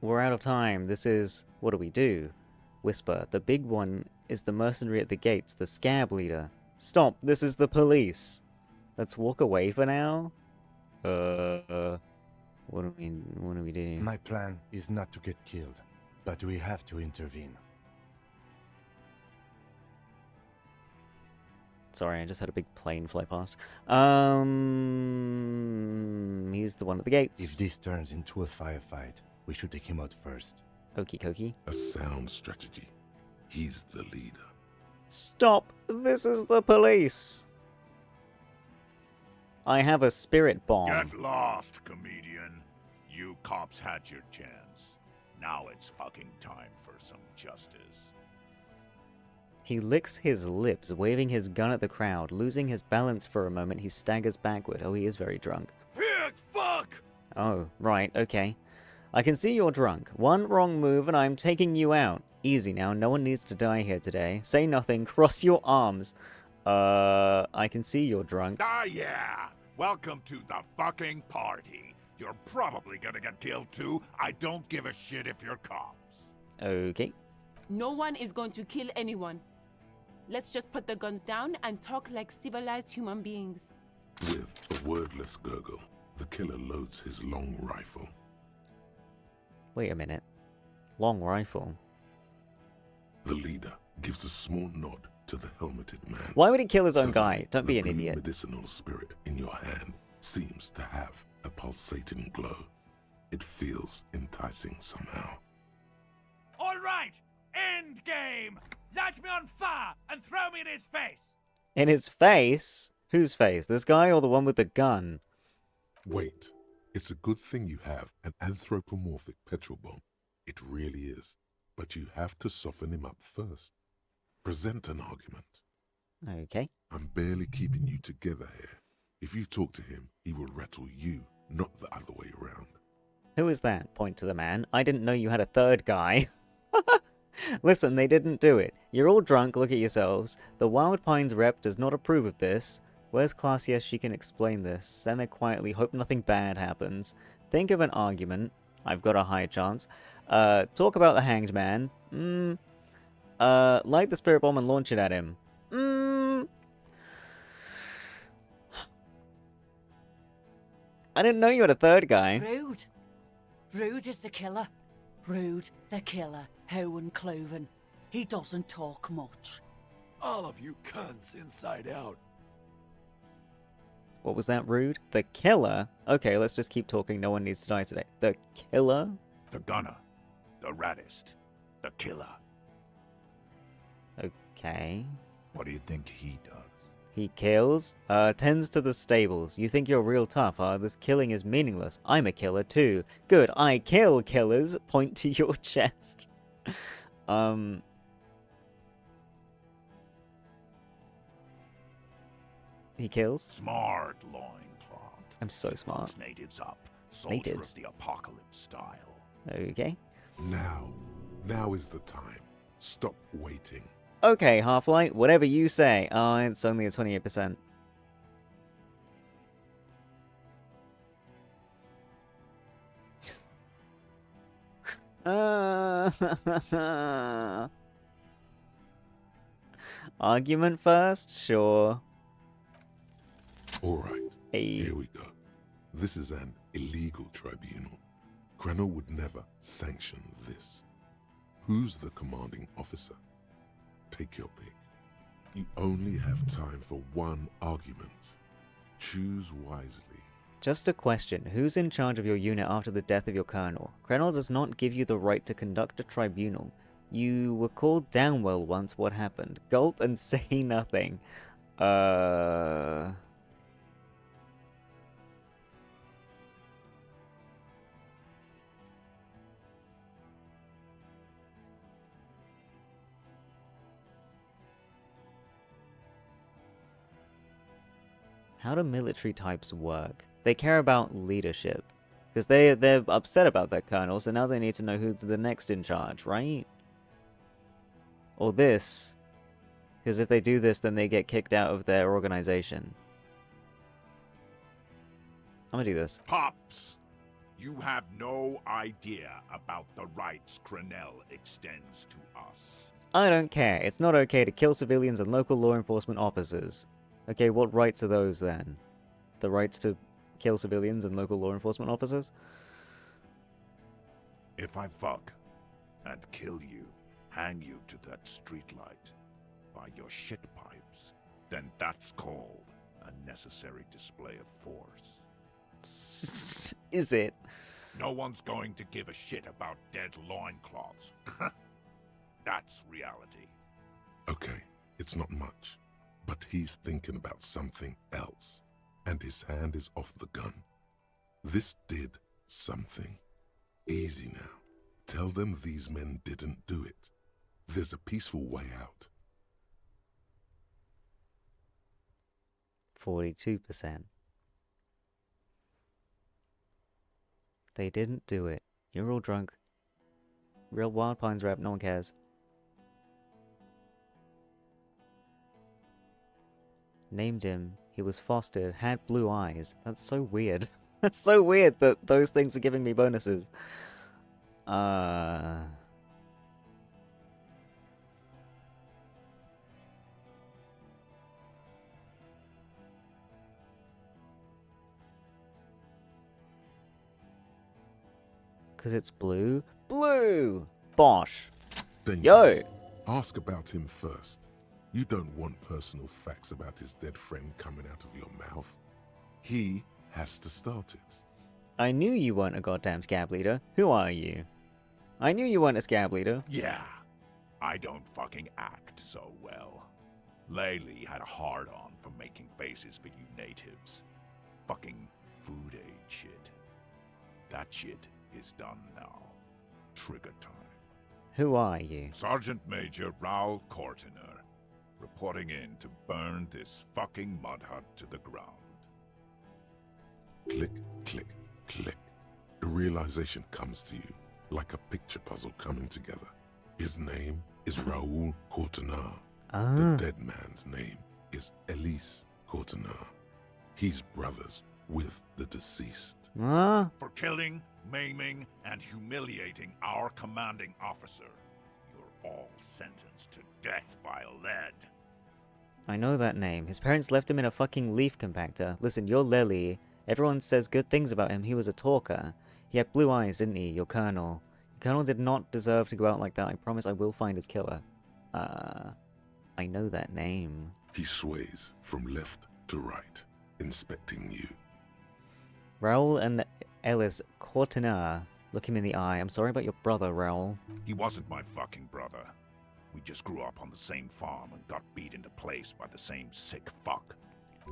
We're out of time. This is... what do we do? Whisper. The big one is the mercenary at the gates, the scab leader. Stop, this is the police. Let's walk away for now. What do we do? My plan is not to get killed, but we have to intervene. Sorry, I just had a big plane fly past. He's the one at the gates. If this turns into a firefight, we should take him out first. Okie dokie. A sound strategy. He's the leader. Stop! This is the police! I have a spirit bomb. Get lost, comedian. You cops had your chance. Now it's fucking time for some justice. He licks his lips, waving his gun at the crowd. Losing his balance for a moment, he staggers backward. Oh, he is very drunk. Pig, fuck! Oh, right, okay. I can see you're drunk. One wrong move and I'm taking you out. Easy now, no one needs to die here today. Say nothing, cross your arms. I can see you're drunk. Ah, yeah! Welcome to the fucking party. You're probably gonna get killed too. I don't give a shit if you're cops. Okay. No one is going to kill anyone. Let's just put the guns down and talk like civilized human beings. With a wordless gurgle, the killer loads his long rifle. Wait a minute. Long rifle. The leader gives a small nod to the helmeted man. Why would he kill his own Suddenly, guy? Don't be an the blue idiot. medicinal spirit in your hand seems to have a pulsating glow. It feels enticing somehow. All right, end game. Light me on fire and throw me in his face. In his face? Whose face? This guy or the one with the gun? Wait, it's a good thing you have an anthropomorphic petrol bomb. It really is. But you have to soften him up first. Present an argument. Okay. I'm barely keeping you together here. If you talk to him, he will rattle you, not the other way around. Who is that? Point to the man. I didn't know you had a third guy. Listen, they didn't do it. You're all drunk, look at yourselves. The Wild Pines rep does not approve of this. Where's Classier? She can explain this. Stand there quietly, hope nothing bad happens. Think of an argument. I've got a high chance. Talk about the hanged man. Light the spirit bomb and launch it at him. I didn't know you had a third guy. Rude. Rude is the killer. Rude, the killer, Owen Cloven. He doesn't talk much. All of you cunts inside out. What was that, Rude? The killer? Okay, let's just keep talking. No one needs to die today. The killer? The gunner. The raddest. The killer. Okay. What do you think he does? He kills, tends to the stables. You think you're real tough, huh? This killing is meaningless. I'm a killer too. Good, I kill killers. Point to your chest. He kills. Smart loincloth. I'm so smart. Fucks natives up. Soldier Natives. of the apocalypse style. Okay. Now is the time. Stop waiting. Okay, Half-Light, whatever you say. Oh, it's only a 28%. Argument first? Sure. Alright, here we go. This is an illegal tribunal. Krenner would never sanction this. Who's the commanding officer? Take your pick. You only have time for one argument. Choose wisely. Just a question. Who's in charge of your unit after the death of your colonel? Krenner does not give you the right to conduct a tribunal. You were called down well once. What happened? Gulp and say nothing. How do military types work? They care about leadership. Because they're upset about their colonel, so now they need to know who's the next in charge, right? Or this. Because if they do this, then they get kicked out of their organization. I'm gonna do this. Pops, you have no idea about the rights Crenell extends to us. I don't care. It's not okay to kill civilians and local law enforcement officers. Okay, what rights are those then? The rights to kill civilians and local law enforcement officers? If I fuck and kill you, hang you to that streetlight by your shit pipes, then that's called a necessary display of force. Is it? No one's going to give a shit about dead loincloths. That's reality. Okay, it's not much. But he's thinking about something else. And his hand is off the gun. This did something. Easy now. Tell them these men didn't do it. There's a peaceful way out. 42%. They didn't do it. You're all drunk. Real Wild Pines rap, no one cares. Named him, he was fostered, had blue eyes. That's so weird. That's so weird that those things are giving me bonuses. Because it's blue? Blue! Bosh! Dangerous. Yo! Ask about him first. You don't want personal facts about his dead friend coming out of your mouth. He has to start it. I knew you weren't a goddamn scab leader. Who are you? I knew you weren't a scab leader. Yeah, I don't fucking act so well. Laylee had a hard-on for making faces for you natives. Fucking food aid shit. That shit is done now. Trigger time. Who are you? Sergeant Major Raoul Cortiner, reporting in to burn this fucking mud hut to the ground. Click, click, click. The realization comes to you like a picture puzzle coming together. His name is Raoul Cortiner. The dead man's name is Elise Cortiner. He's brothers with the deceased. For killing, maiming, and humiliating our commanding officer, you're all sentenced to death by lead. I know that name. His parents left him in a fucking leaf compactor. Listen, you're Lily. Everyone says good things about him. He was a talker. He had blue eyes, didn't he? Your colonel. Your colonel did not deserve to go out like that. I promise I will find his killer. I know that name. He sways from left to right, inspecting you. Raoul and Ellis Cortiner. Look him in the eye. I'm sorry about your brother, Raoul. He wasn't my fucking brother. We just grew up on the same farm and got beat into place by the same sick fuck.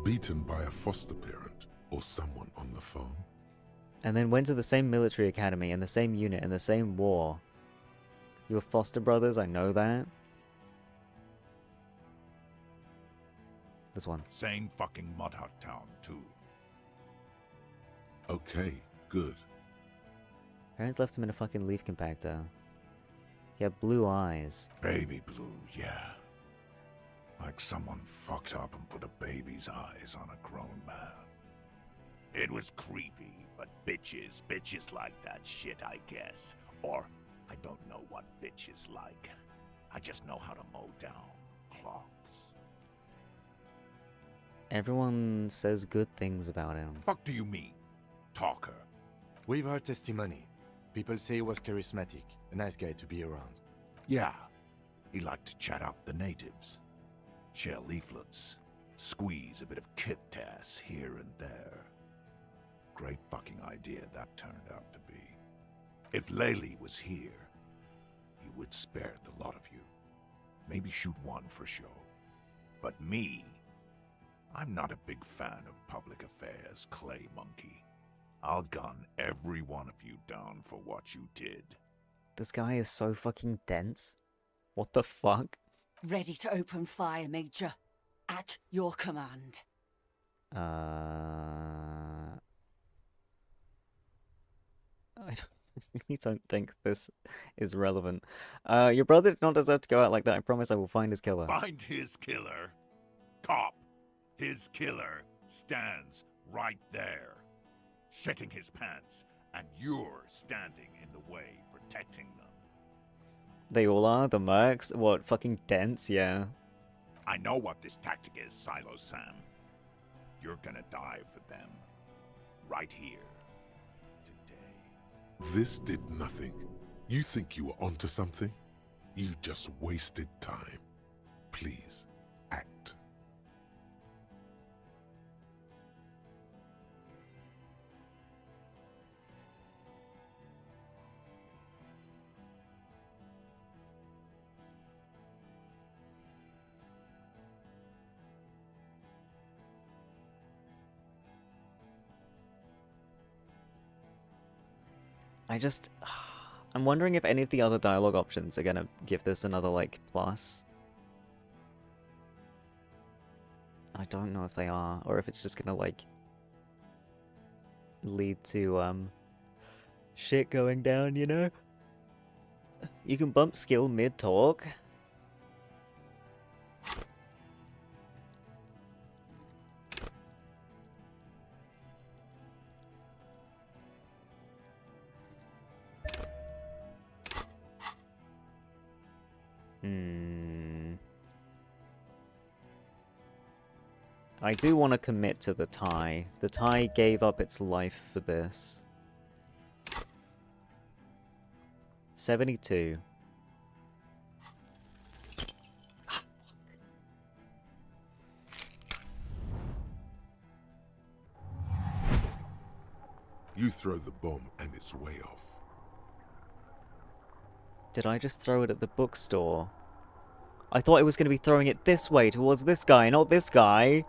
Beaten by a foster parent or someone on the farm? And then went to the same military academy and the same unit and the same war. You were foster brothers, I know that. This one. Same fucking mud hut town, too. Okay, good. Parents left him in a fucking leaf compactor. He had blue eyes. Baby blue, yeah. Like someone fucked up and put a baby's eyes on a grown man. It was creepy, but bitches like that shit, I guess. Or, I don't know what bitches like. I just know how to mow down cloths. Everyone says good things about him. Fuck do you mean, talker? We've heard testimony. People say he was charismatic, a nice guy to be around. Yeah, he liked to chat up the natives. Share leaflets, squeeze a bit of kit tass here and there. Great fucking idea that turned out to be. If Laylee was here, he would spare the lot of you. Maybe shoot one for show. But me, I'm not a big fan of public affairs, clay monkey. I'll gun every one of you down for what you did. This guy is so fucking dense. What the fuck? Ready to open fire, Major. At your command. I really don't think this is relevant. Your brother did not deserve to go out like that. I promise I will find his killer. Find his killer. Cop. His killer stands right there, shitting his pants, and you're standing in the way, protecting them. They all are, the mercs? What, fucking dense? Yeah. I know what this tactic is, Silo Sam. You're gonna die for them. Right here. This did nothing. You think you were onto something? You just wasted time. Please, act. I'm wondering if any of the other dialogue options are gonna give this another, like, plus. I don't know if they are, or if it's just gonna, like, lead to, shit going down, you know? You can bump skill mid-talk. I do want to commit to the tie. The tie gave up its life for this. 72. You throw the bomb and it's way off. Did I just throw it at the bookstore? I thought it was going to be throwing it this way towards this guy, not this guy.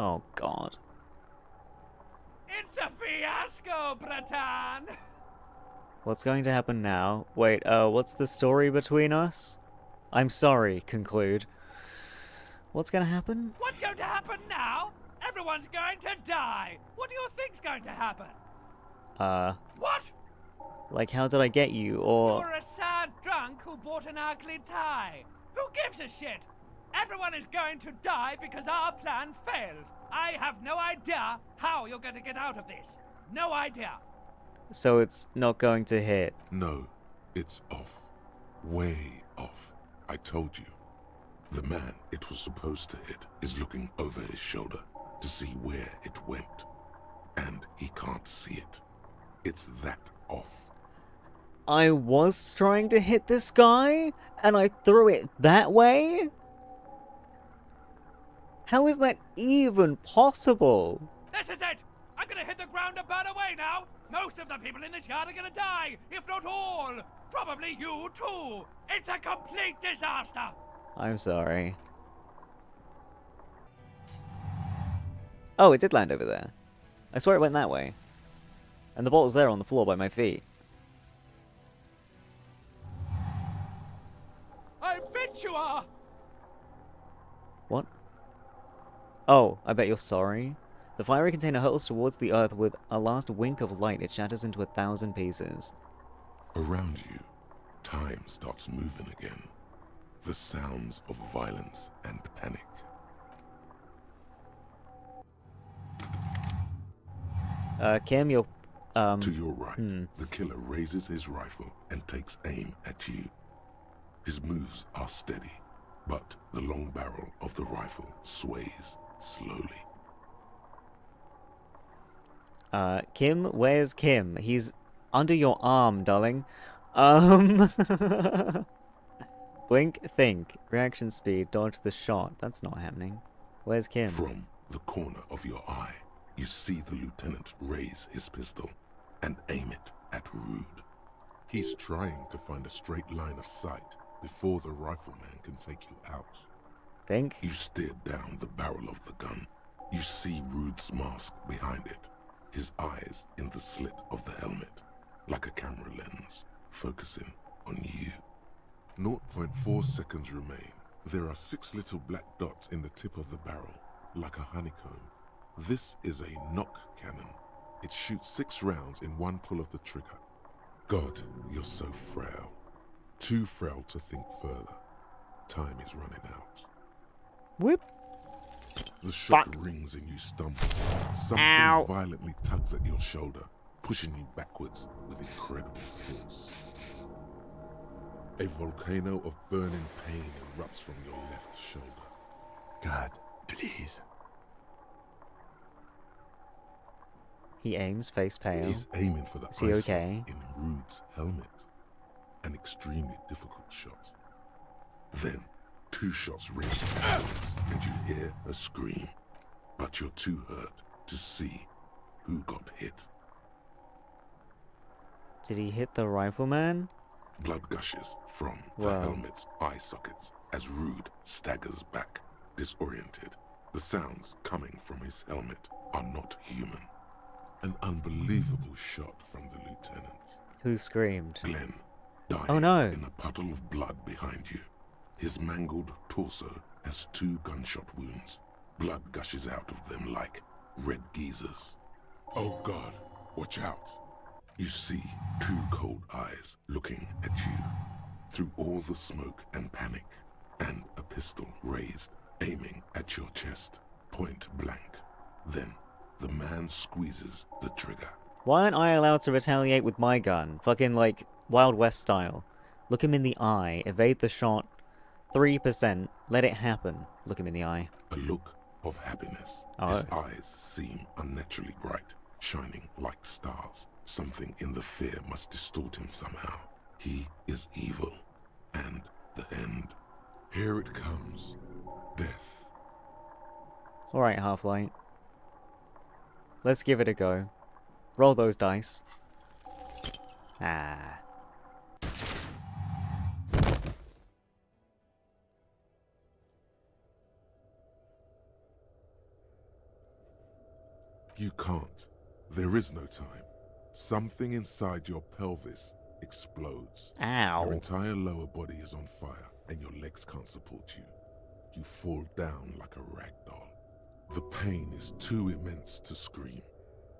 Oh, God. It's a fiasco, Bratan! What's going to happen now? Wait, what's the story between us? I'm sorry, conclude. What's going to happen? What's going to happen now? Everyone's going to die! What do you think's going to happen? What? Like, how did I get you, or... You're a sad drunk who bought an ugly tie. Who gives a shit? Everyone is going to die because our plan failed. I have no idea how you're going to get out of this. No idea. So it's not going to hit? No, it's off. Way off. I told you. The man it was supposed to hit is looking over his shoulder to see where it went. And he can't see it. It's that off. I was trying to hit this guy, and I threw it that way? How is that even possible? This is it! I'm gonna hit the ground and burn away now! Most of the people in this yard are gonna die, if not all! Probably you too! It's a complete disaster! I'm sorry. Oh, it did land over there. I swear it went that way. And the bottle's there on the floor by my feet. I bet you are! What? Oh, I bet you're sorry. The fiery container hurtles towards the earth with a last wink of light. It shatters into 1,000 pieces. Around you, time starts moving again. The sounds of violence and panic. Kim, you're, To your right, the killer raises his rifle and takes aim at you. His moves are steady, but the long barrel of the rifle sways slowly. Kim, where's Kim? He's under your arm, darling. Blink, think, reaction speed, dodge the shot. That's not happening. Where's Kim? From the corner of your eye, you see the lieutenant raise his pistol and aim it at Rude. He's trying to find a straight line of sight before the rifleman can take you out. Think? You stare down the barrel of the gun. You see Rude's mask behind it, his eyes in the slit of the helmet, like a camera lens, focusing on you. 0.4 seconds remain. There are 6 little black dots in the tip of the barrel, like a honeycomb. This is a knock cannon. It shoots 6 rounds in one pull of the trigger. God, you're so frail. Too frail to think further. Time is running out. Whip. The shot rings and you stumble. Something violently tugs at your shoulder, pushing you backwards with incredible force. A volcano of burning pain erupts from your left shoulder. God, please. He aims, face pale. He's aiming for the Is he eyesight okay? in Rude's helmet. An extremely difficult shot. Then, 2 shots ring backwards and you hear a scream. But you're too hurt to see who got hit. Did he hit the rifleman? Blood gushes from the helmet's eye sockets as Rude staggers back, disoriented. The sounds coming from his helmet are not human. An unbelievable shot from the lieutenant. Who screamed? Glenn, dying Oh no! in a puddle of blood behind you. His mangled torso has 2 gunshot wounds. Blood gushes out of them like red geysers. Oh God, watch out. You see 2 cold eyes looking at you through all the smoke and panic, and a pistol raised, aiming at your chest, point blank. Then the man squeezes the trigger. Why aren't I allowed to retaliate with my gun? Fucking like Wild West style. Look him in the eye, evade the shot, 3%, let it happen. Look him in the eye. A look of happiness. Oh. His eyes seem unnaturally bright, shining like stars. Something in the fear must distort him somehow. He is evil, and the end. Here it comes. Death. Alright, Half-Light. Let's give it a go. Roll those dice. Ah. You can't. There is no time. Something inside your pelvis explodes. Ow. Your entire lower body is on fire, and your legs can't support you. You fall down like a rag doll. The pain is too immense to scream.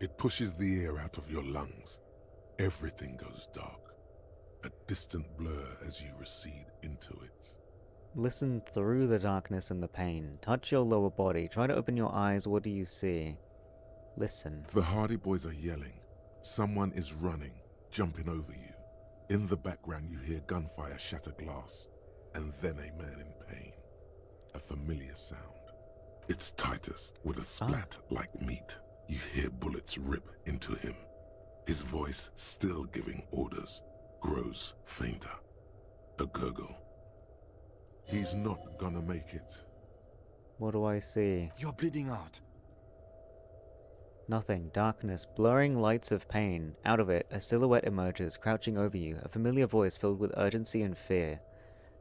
It pushes the air out of your lungs. Everything goes dark. A distant blur as you recede into it. Listen through the darkness and the pain. Touch your lower body. Try to open your eyes. What do you see? Listen. The Hardy Boys are yelling. Someone is running, jumping over you. In the background you hear gunfire shatter glass, and then a man in pain. A familiar sound. It's Titus with a splat like meat. You hear bullets rip into him. His voice, still giving orders, grows fainter. A gurgle. He's not gonna make it. What do I see? You're bleeding out. Nothing. Darkness. Blurring lights of pain. Out of it, a silhouette emerges, crouching over you, a familiar voice filled with urgency and fear.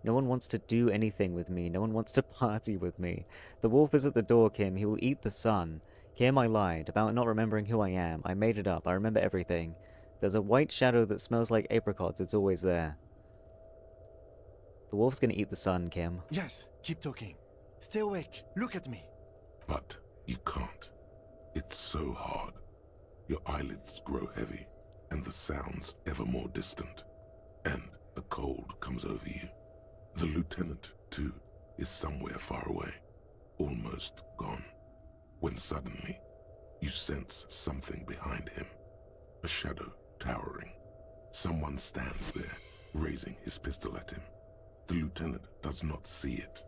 No one wants to do anything with me. No one wants to party with me. The wolf is at the door, Kim. He will eat the sun. Kim, I lied about not remembering who I am. I made it up. I remember everything. There's a white shadow that smells like apricots. It's always there. The wolf's gonna eat the sun, Kim. Yes, keep talking. Stay awake. Look at me. But you can't. It's so hard. Your eyelids grow heavy, and the sounds ever more distant. And a cold comes over you. The lieutenant, too, is somewhere far away, almost gone, when suddenly you sense something behind him, a shadow towering. Someone stands there, raising his pistol at him. The lieutenant does not see it.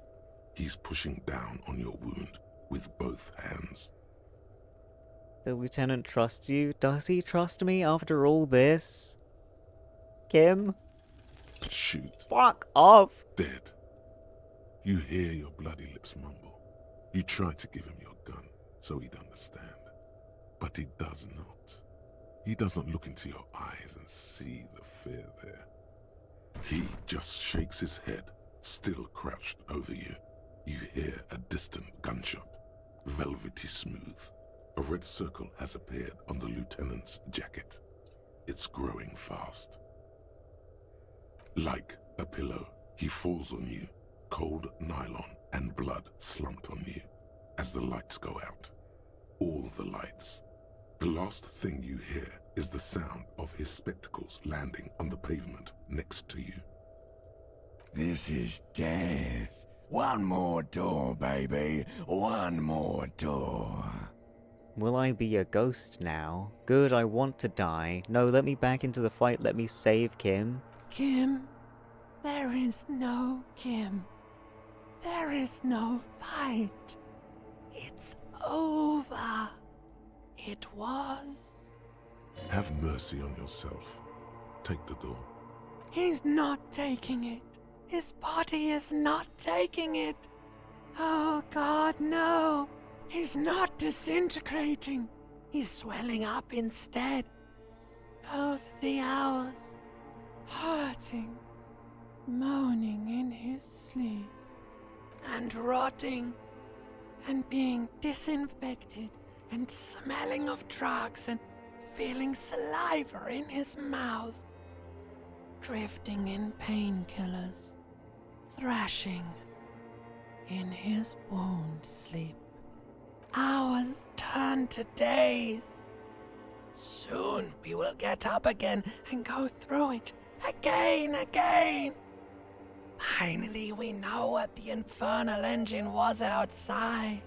He's pushing down on your wound with both hands. The lieutenant trusts you? Does he trust me after all this? Kim? Shoot. Fuck off! Dead. You hear your bloody lips mumble. You try to give him your gun so he'd understand. But he does not. He doesn't look into your eyes and see the fear there. He just shakes his head, still crouched over you. You hear a distant gunshot, velvety smooth. A red circle has appeared on the lieutenant's jacket. It's growing fast. Like a pillow, he falls on you, cold nylon and blood slumped on you as the lights go out. All the lights. The last thing you hear is the sound of his spectacles landing on the pavement next to you. This is death. One more door, baby. One more door. Will I be a ghost now? Good, I want to die. No, let me back into the fight. Let me save Kim. Kim, there is no Kim. There is no fight. It's over. It was. Have mercy on yourself. Take the door. He's not taking it. His body is not taking it. Oh God, no. He's not disintegrating. He's swelling up instead. Over the hours, hurting, moaning in his sleep, and rotting, and being disinfected, and smelling of drugs, and feeling saliva in his mouth, drifting in painkillers, thrashing in his wound sleep. Hours turn to days. Soon we will get up again and go through it again. Finally we know what the infernal engine was outside.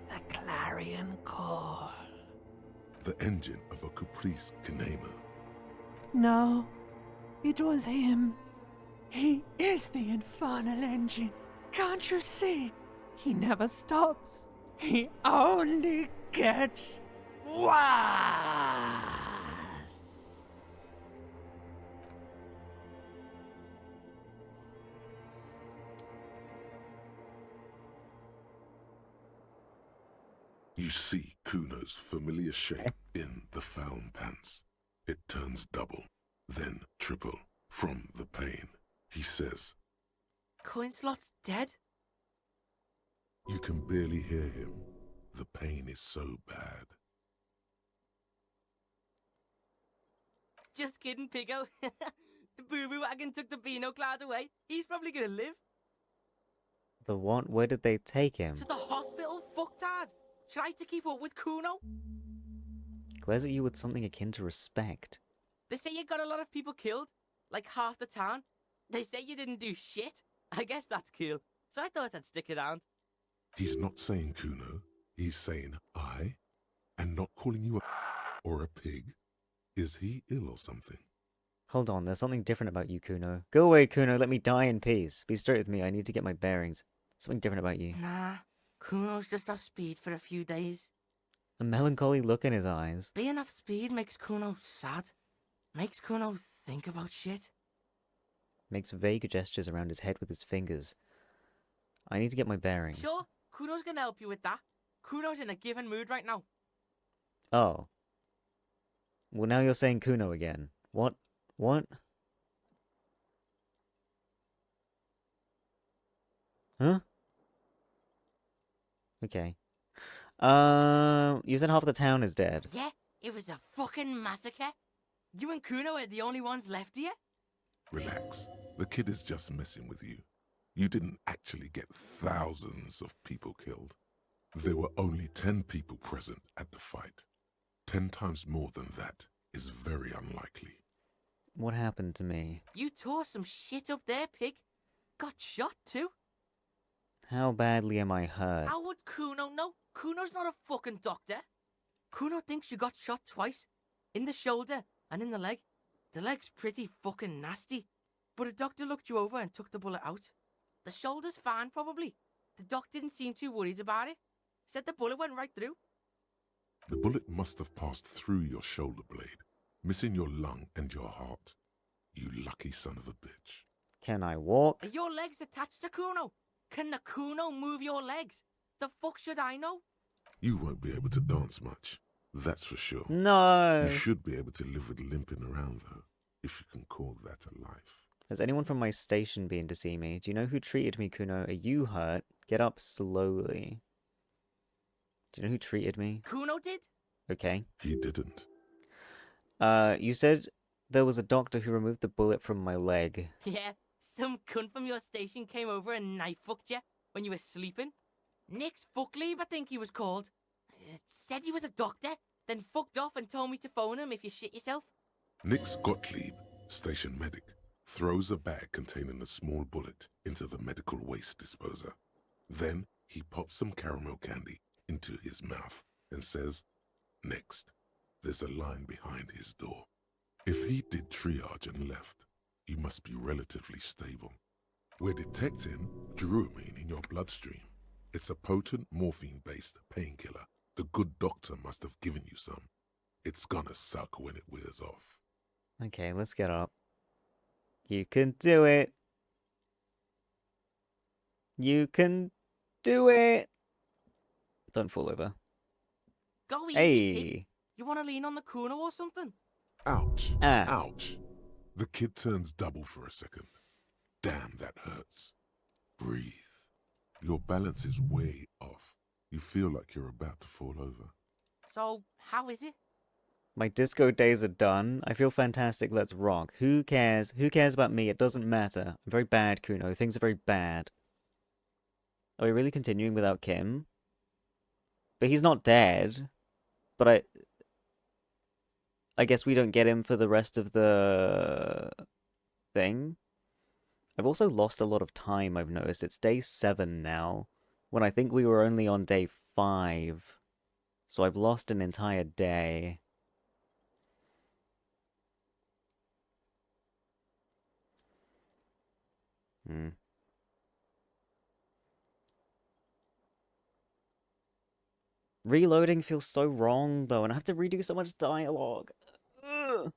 The clarion call. The engine of a Caprice Kinema. No, it was him. He is the infernal engine. Can't you see? He never stops. He only gets worse. You see Kuno's familiar shape in the found pants. It turns double, then triple, from the pain. He says, Coinslot's dead? You can barely hear him. The pain is so bad. Just kidding, Pico. The boo-boo wagon took the Beano cloud away. He's probably gonna live. The what? Where did they take him? To the hospital, fucktard. Try to keep up with Kuno. Glares at you with something akin to respect. They say you got a lot of people killed. Like half the town. They say you didn't do shit. I guess that's cool. So I thought I'd stick around. He's not saying Kuno. He's saying I, and not calling you a or a pig. Is he ill or something? Hold on, there's something different about you, Kuno. Go away, Kuno, let me die in peace. Be straight with me, I need to get my bearings. Something different about you. Nah, Kuno's just off speed for a few days. A melancholy look in his eyes. Being off speed makes Kuno sad. Makes Kuno think about shit. Makes vague gestures around his head with his fingers. I need to get my bearings. Sure, Kuno's gonna help you with that. Kuno's in a given mood right now. Oh. Well, now you're saying Kuno again. What? What? Huh? Okay. You said half the town is dead. Yeah, it was a fucking massacre. You and Kuno are the only ones left here? Relax. The kid is just messing with you. You didn't actually get thousands of people killed. There were only 10 people present at the fight. 10 times more than that is very unlikely. What happened to me? You tore some shit up there, pig. Got shot too. How badly am I hurt? How would Kuno know? Kuno's not a fucking doctor. Kuno thinks you got shot twice. In the shoulder and in the leg. The leg's pretty fucking nasty. But a doctor looked you over and took the bullet out. The shoulder's fine, probably. The doc didn't seem too worried about it. Said the bullet went right through. The bullet must have passed through your shoulder blade, missing your lung and your heart. You lucky son of a bitch. Can I walk? Are your legs attached to Kuno? Can the Kuno move your legs? The fuck should I know? You won't be able to dance much, that's for sure. No. You should be able to live with limping around, though, if you can call that a life. Has anyone from my station been to see me? Do you know who treated me, Kuno? Are you hurt? Get up slowly. Do you know who treated me? Kuno did? Okay. He didn't. You said there was a doctor who removed the bullet from my leg. Yeah, some cunt from your station came over and knife fucked you when you were sleeping. Nick's Fuckleave, I think he was called. Said he was a doctor, then fucked off and told me to phone him if you shit yourself. Nick's Gottlieb, station medic, throws a bag containing a small bullet into the medical waste disposer. Then he pops some caramel candy into his mouth and says, "Next." There's a line behind his door. If he did triage and left, you must be relatively stable. We're detecting druamine in your bloodstream. It's a potent morphine-based painkiller. The good doctor must have given you some. It's gonna suck when it wears off. Okay, let's get up. You can do it. You can do it. Don't fall over. Go easy, Hey. kid. You want to lean on the Kuno or something? Ouch. Ah. Ouch. The kid turns double for a second. Damn, that hurts. Breathe. Your balance is way off. You feel like you're about to fall over. So, how is it? My disco days are done. I feel fantastic. Let's rock. Who cares? Who cares about me? It doesn't matter. I'm very bad, Kuno. Things are very bad. Are we really continuing without Kim? But he's not dead. But I guess we don't get him for the rest of the thing. I've also lost a lot of time, I've noticed. It's day 7 now, when I think we were only on day 5. So I've lost an entire day. Reloading feels so wrong, though, and I have to redo so much dialogue. Ugh.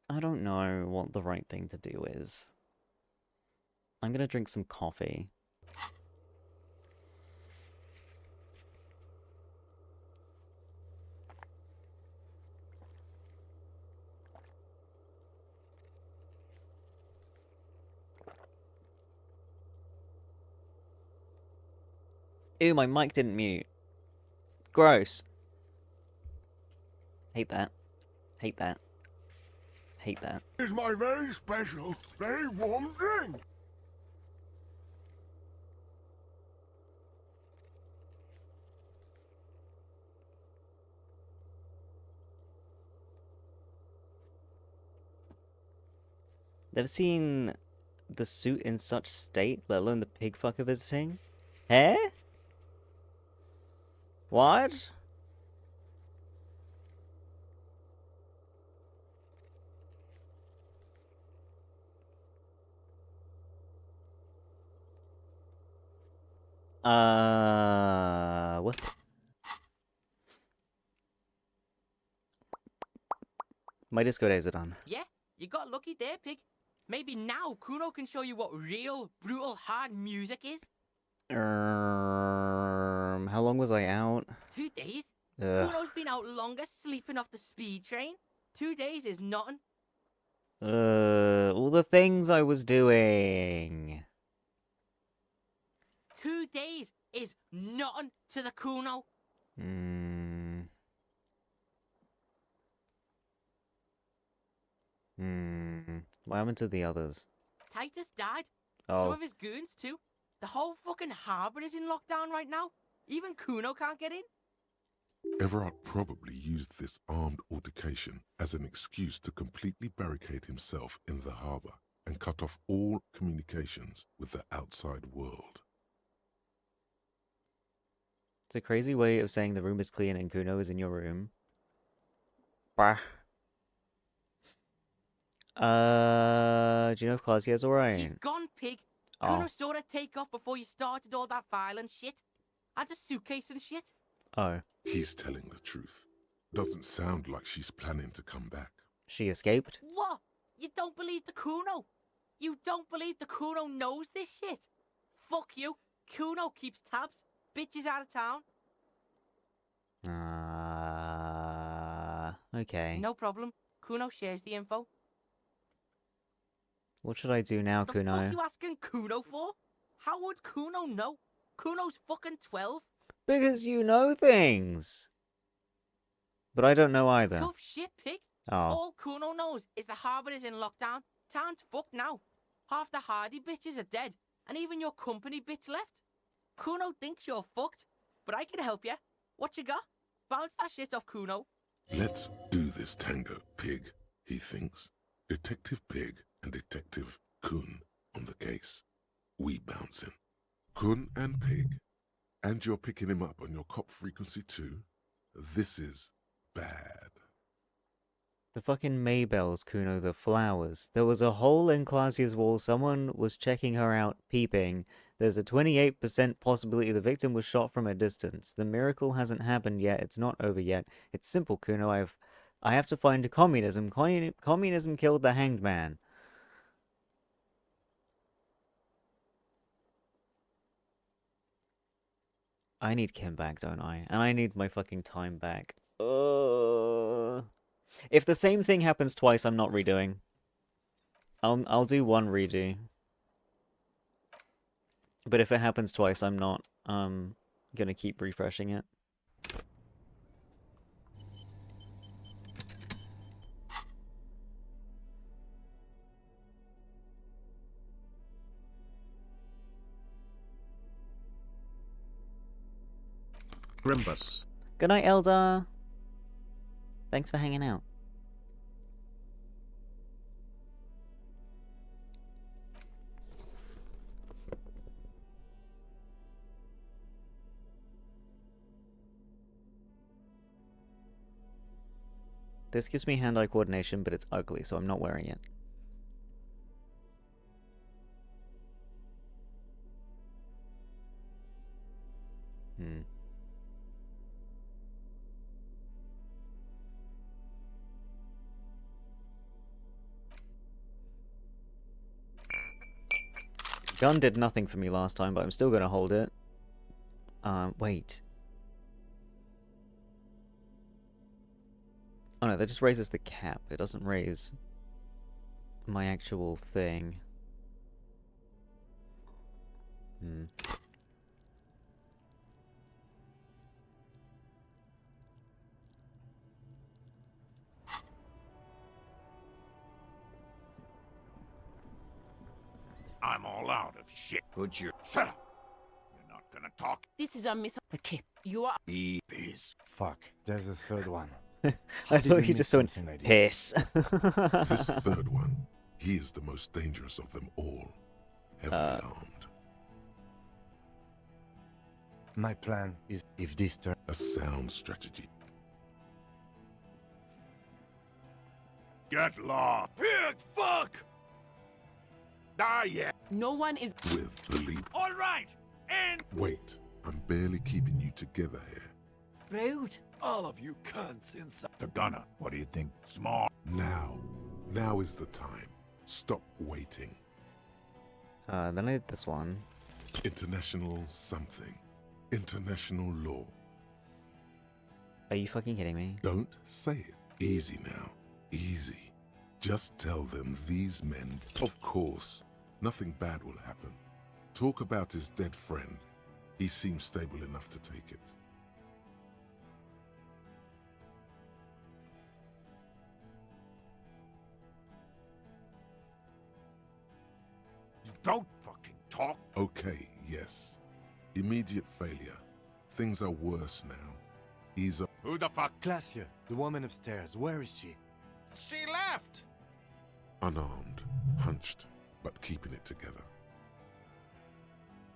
I don't know what the right thing to do is. I'm gonna drink some coffee. Ew, my mic didn't mute. Gross. Hate that. Hate that. Hate that. It's my very special, very warm drink. Never seen the suit in such state, let alone the pig fucker visiting? Eh? What? What? My disco days are done. Yeah, you got lucky there, pig. Maybe now Kuno can show you what real, brutal, hard music is. How long was I out? 2 days? Ugh. Kuno's been out longer sleeping off the speed train. 2 days is nothing. All the things I was doing. 2 days is nothing to the Kuno. What happened to the others? Titus died. Oh. Some of his goons too. The whole fucking harbour is in lockdown right now. Even Kuno can't get in. Everard probably used this armed altercation as an excuse to completely barricade himself in the harbour and cut off all communications with the outside world. It's a crazy way of saying the room is clean and Kuno is in your room. Bah. Do you know if Clausia's alright? She's gone, pig. Oh. Kuno saw her take off before you started all that violent shit. Had a suitcase and shit. Oh. He's telling the truth. Doesn't sound like she's planning to come back. She escaped? What? You don't believe the Kuno? You don't believe the Kuno knows this shit? Fuck you. Kuno keeps tabs. Bitch is out of town. Okay. No problem. Kuno shares the info. What should I do now, What the Kuno? fuck you asking Kuno for? How would Kuno know? Kuno's fucking 12. Because you know things. But I don't know either. Tough shit, pig. Oh. All Kuno knows is the harbour is in lockdown. Town's fucked now. Half the Hardy bitches are dead. And even your company bitch left. Kuno thinks you're fucked. But I can help you. What you got? Bounce that shit off Kuno. Let's do this tango, Pig, he thinks. Detective Pig and Detective Kun on the case. We bouncing. Kun and Pig. And you're picking him up on your cop frequency too? This is bad. The fucking Maybells, Kuno, the flowers. There was a hole in Clausia's wall. Someone was checking her out, peeping. There's a 28% possibility the victim was shot from a distance. The miracle hasn't happened yet. It's not over yet. It's simple, Kuno. I have to find communism. Communism killed the hanged man. I need Kim back, don't I? And I need my fucking time back. If the same thing happens twice, I'm not redoing. I'll do one redo. But if it happens twice, I'm not gonna keep refreshing it. Grimbus. Good night, Eldar. Thanks for hanging out. This gives me hand-eye coordination, but it's ugly, so I'm not wearing it. Gun did nothing for me last time, but I'm still gonna hold it. Wait. Oh no, that just raises the cap. It doesn't raise my actual thing. I'm all out of shit. Put your... Shut up! You're not gonna talk. This is a miss. The kip. You are. Peace. Fuck, there's the third one. I thought you just went, piss. This third one, he is the most dangerous of them all. Heavily armed. My plan is, if this turns... A sound strategy. Get lost. Pig, fuck! Die yet. No one is. With the lead. All right, and Wait, I'm barely keeping you together here. Rude. all of you cunts inside. The gunner. What do you think? Small. Now is the time. Stop waiting. Then I did this one. International something. International law. Are you fucking kidding me? Don't say it. Easy now. Easy. Just tell them these men, of course, nothing bad will happen. Talk about his dead friend. He seems stable enough to take it. You don't fucking talk. Okay, yes. Immediate failure. Things are worse now. He's a... Who the fuck? Glacia, the woman upstairs. Where is she? She left! unarmed, hunched, but keeping it together.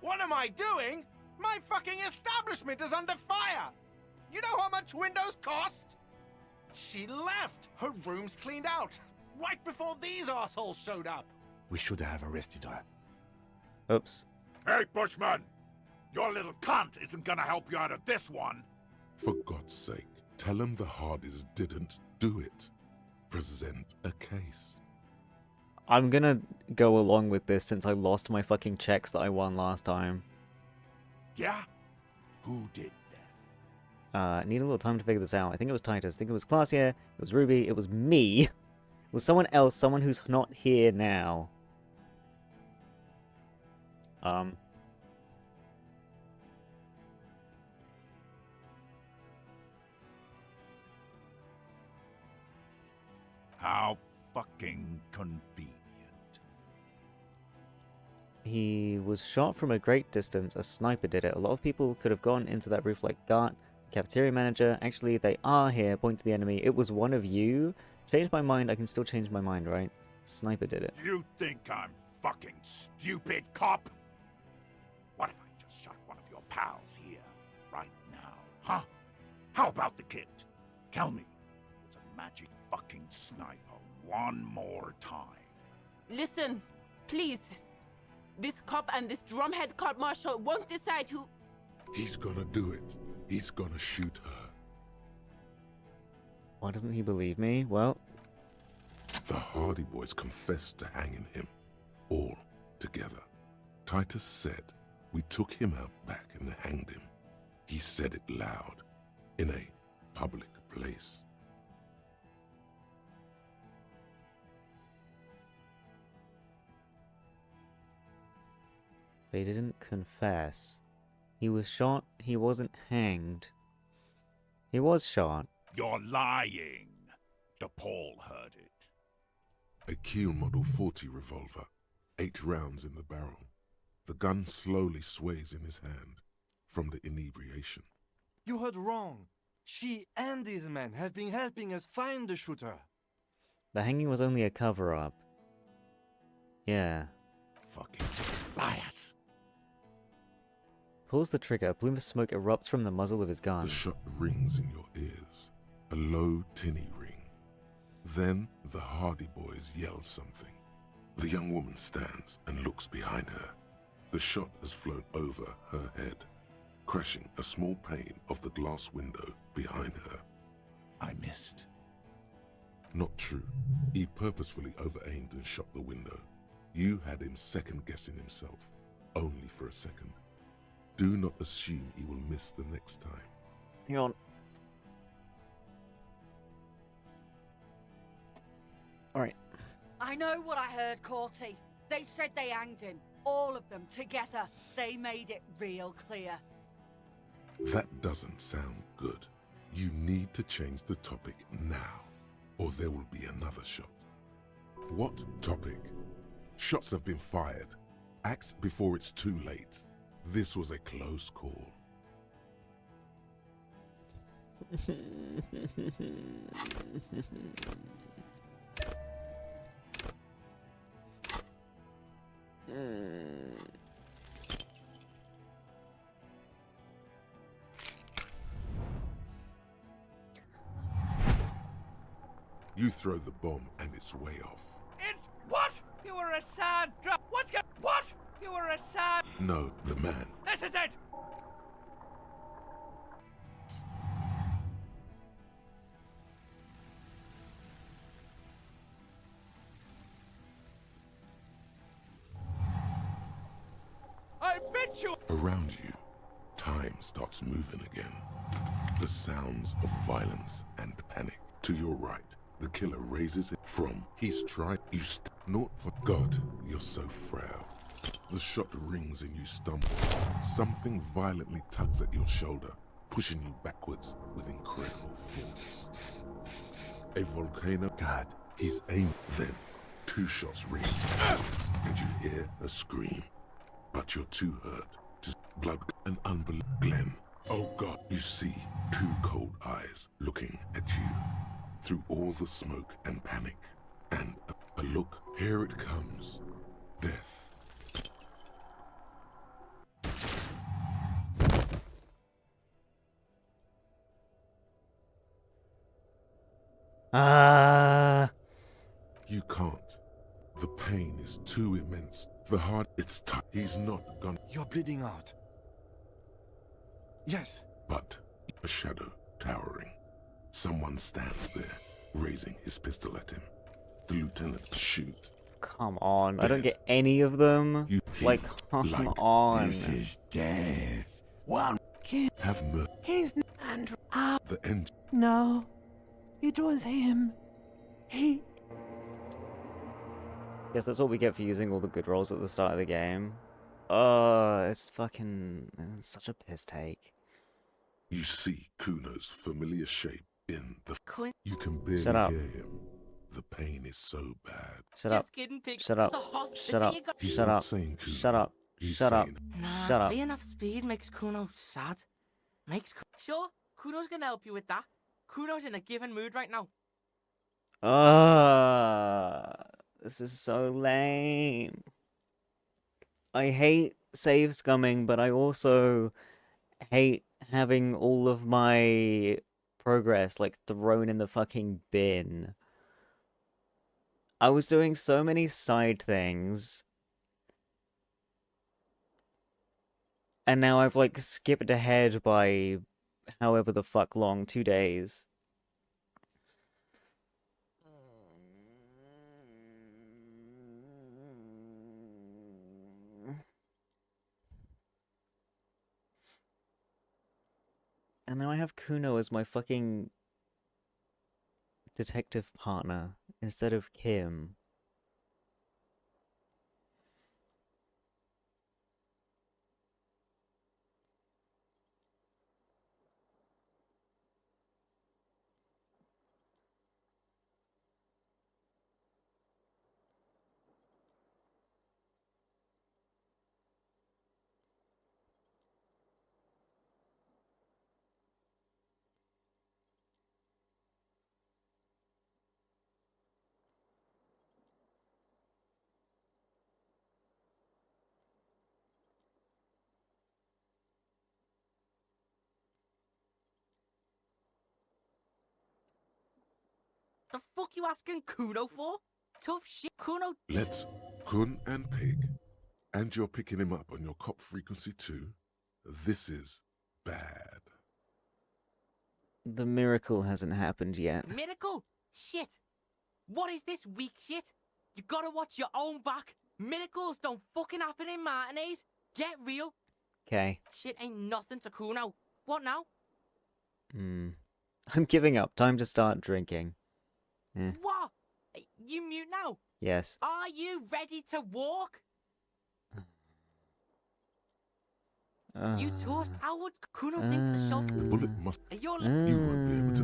What am I doing? My fucking establishment is under fire! You know how much windows cost? She left! Her room's cleaned out! Right before these assholes showed up! We should have arrested her. Oops. Hey, Bushman! Your little cunt isn't gonna help you out of this one! For God's sake, tell him the Hardys didn't do it. Present a case. I'm gonna go along with this since I lost my fucking checks that I won last time. Yeah? Who did? Need a little time to figure this out. I think it was Titus. I think it was Glacia. It was Ruby. It was me. It was someone else. Someone who's not here now. How fucking convenient. He was shot from a great distance. A sniper did it. A lot of people could have gone into that roof like Gart, the cafeteria manager. Actually, they are here. Point to the enemy. It was one of you. Change my mind. I can still change my mind, right? Sniper did it. You think I'm fucking stupid, cop? What if I just shot one of your pals here, right now, huh? How about the kid? Tell me, it's a magic fucking sniper one more time. Listen, please. This cop and this drumhead cop marshal won't decide who... He's gonna do it. He's gonna shoot her. Why doesn't he believe me? Well... The Hardy Boys confessed to hanging him. All together. Titus said we took him out back and hanged him. He said it loud. In a public place. They didn't confess. He was shot. He wasn't hanged. He was shot. You're lying. DePaul heard it. A Kiel Model 40 revolver. 8 rounds in the barrel. The gun slowly sways in his hand from the inebriation. You heard wrong. She and these men have been helping us find the shooter. The hanging was only a cover-up. Yeah. Fucking liars. Pulls the trigger. A plume of smoke erupts from the muzzle of his gun. The shot rings in your ears. A low, tinny ring. Then the Hardy Boys yell something. The young woman stands and looks behind her. The shot has flown over her head, crashing a small pane of the glass window behind her. I missed. Not true. He purposefully over-aimed and shot the window. You had him second-guessing himself, only for a second. Do not assume he will miss the next time. Hang on. Alright. I know what I heard, Corty. They said they hanged him. All of them together. They made it real clear. That doesn't sound good. You need to change the topic now, or there will be another shot. What topic? Shots have been fired. Act before it's too late. This was a close call. You throw the bomb and it's way off. It's what? You were a sad What's going? What? You were a sad. No, the man. This is it. I bet you Around you, time starts moving again. The sounds of violence and panic. To your right, the killer raises it from he's tried. You not for God, you're so frail. The shot rings and you stumble. Something violently tugs at your shoulder, pushing you backwards with incredible force. A volcano. God, he's aimed. Then, 2 shots ring, and you hear a scream. But you're too hurt to blood and unbelief. Glenn, oh God, you see 2 cold eyes looking at you through all the smoke and panic. And a look, here it comes. Death. You can't. The pain is too immense. The heart, it's tough. He's not gone. You're bleeding out. Yes. But a shadow towering. Someone stands there, raising his pistol at him. The lieutenant shoots. Come on, I don't get any of them. Like, come on. This is death. One Can't have mercy. He's Andrew. The end. No, it was him. He. Guess that's what we get for using all the good rolls at the start of the game. It's fucking such a piss take. You see Kuno's familiar shape in the. You can barely Shut up. hear him. The pain is so bad. Shut up. Shut up. Shut up. Shut up. Shut up. Shut up. Shut up. Being off speed makes Kuno sad. Sure, Kuno's gonna help you with that. Kuno's in a given mood right now. This is so lame. I hate save scumming, but I also hate having all of my progress like thrown in the fucking bin. I was doing so many side things. And now I've like skipped ahead by however the fuck long, 2 days. And now I have Kuno as my fucking detective partner instead of Kim. The fuck you asking Kuno for? Tough shit, Kuno. Let's Kun and Pig. And you're picking him up on your cop frequency too? This is bad. The miracle hasn't happened yet. Miracle? Shit. What is this weak shit? You gotta watch your own back. Miracles don't fucking happen in matinees. Get real. Okay. Shit ain't nothing to Kuno. What now? I'm giving up. Time to start drinking. What? You mute now? Yes. Are you ready to walk? You toast. How would Kuno think the shot would... Bullet must... You're... You won't be able to...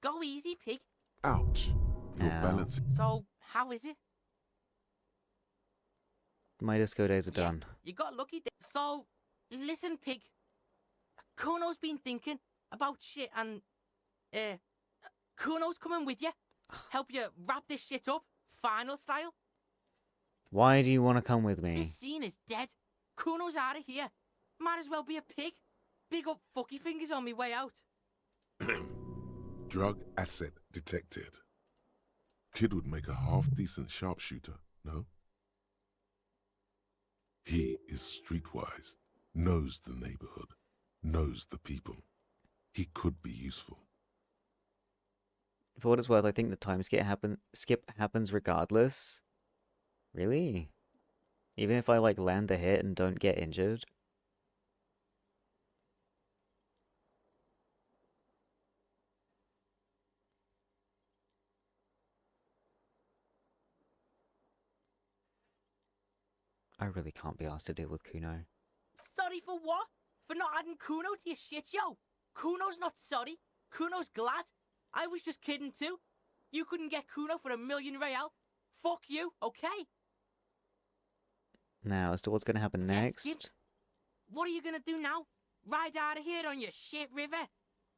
Go easy, Pig. Ouch. Your balance... So, how is it? My disco days are done. You got lucky. So, listen, Pig. Kuno's been thinking about shit and... Kuno's coming with you. Help you wrap this shit up, final style. Why do you want to come with me? This scene is dead. Kuno's out of here. Might as well be a pig. Big up fucky fingers on me way out. Drug asset detected. Kid would make a half-decent sharpshooter, no? He is streetwise, knows the neighborhood, knows the people. He could be useful. For what it's worth, I think the time skip happens regardless. Really? Even if I, like, land the hit and don't get injured? I really can't be asked to deal with Kuno. Sorry for what? For not adding Kuno to your shit show? Kuno's not sorry. Kuno's glad. I was just kidding too. You couldn't get Kuno for $1,000,000 real. Fuck you, okay? Now, as to what's going to happen Yes, next... What are you gonna do now? Ride out of here on your shit river?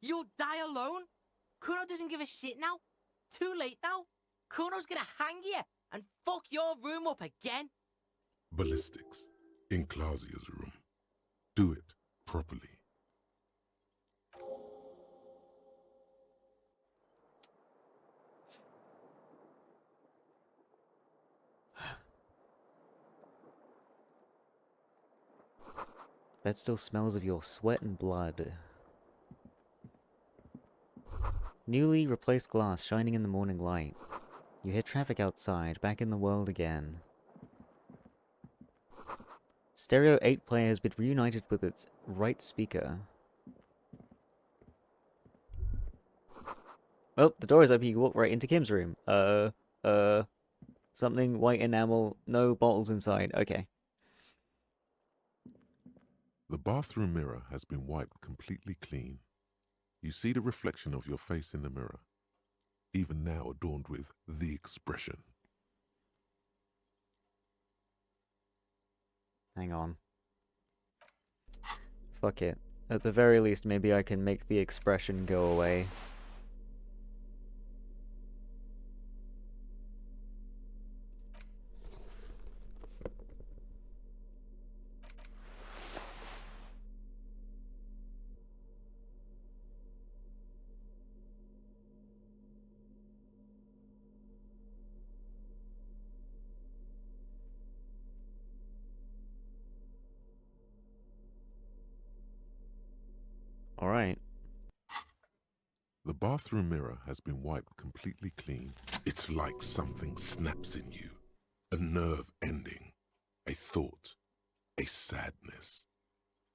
You'll die alone? Kuno doesn't give a shit now. Too late now. Kuno's gonna hang you and fuck your room up again. Ballistics. In Clausia's room. Do it properly. Bed still smells of your sweat and blood. Newly replaced glass shining in the morning light. You hear traffic outside, back in the world again. Stereo 8 player has been reunited with its right speaker. Oh, the door is open, you can walk right into Kim's room. Something white enamel, no bottles inside, okay. The bathroom mirror has been wiped completely clean. You see the reflection of your face in the mirror, even now adorned with the expression. Hang on. Fuck it. At the very least, maybe I can make the expression go away. Alright. The bathroom mirror has been wiped completely clean. It's like something snaps in you. A nerve ending. A thought. A sadness.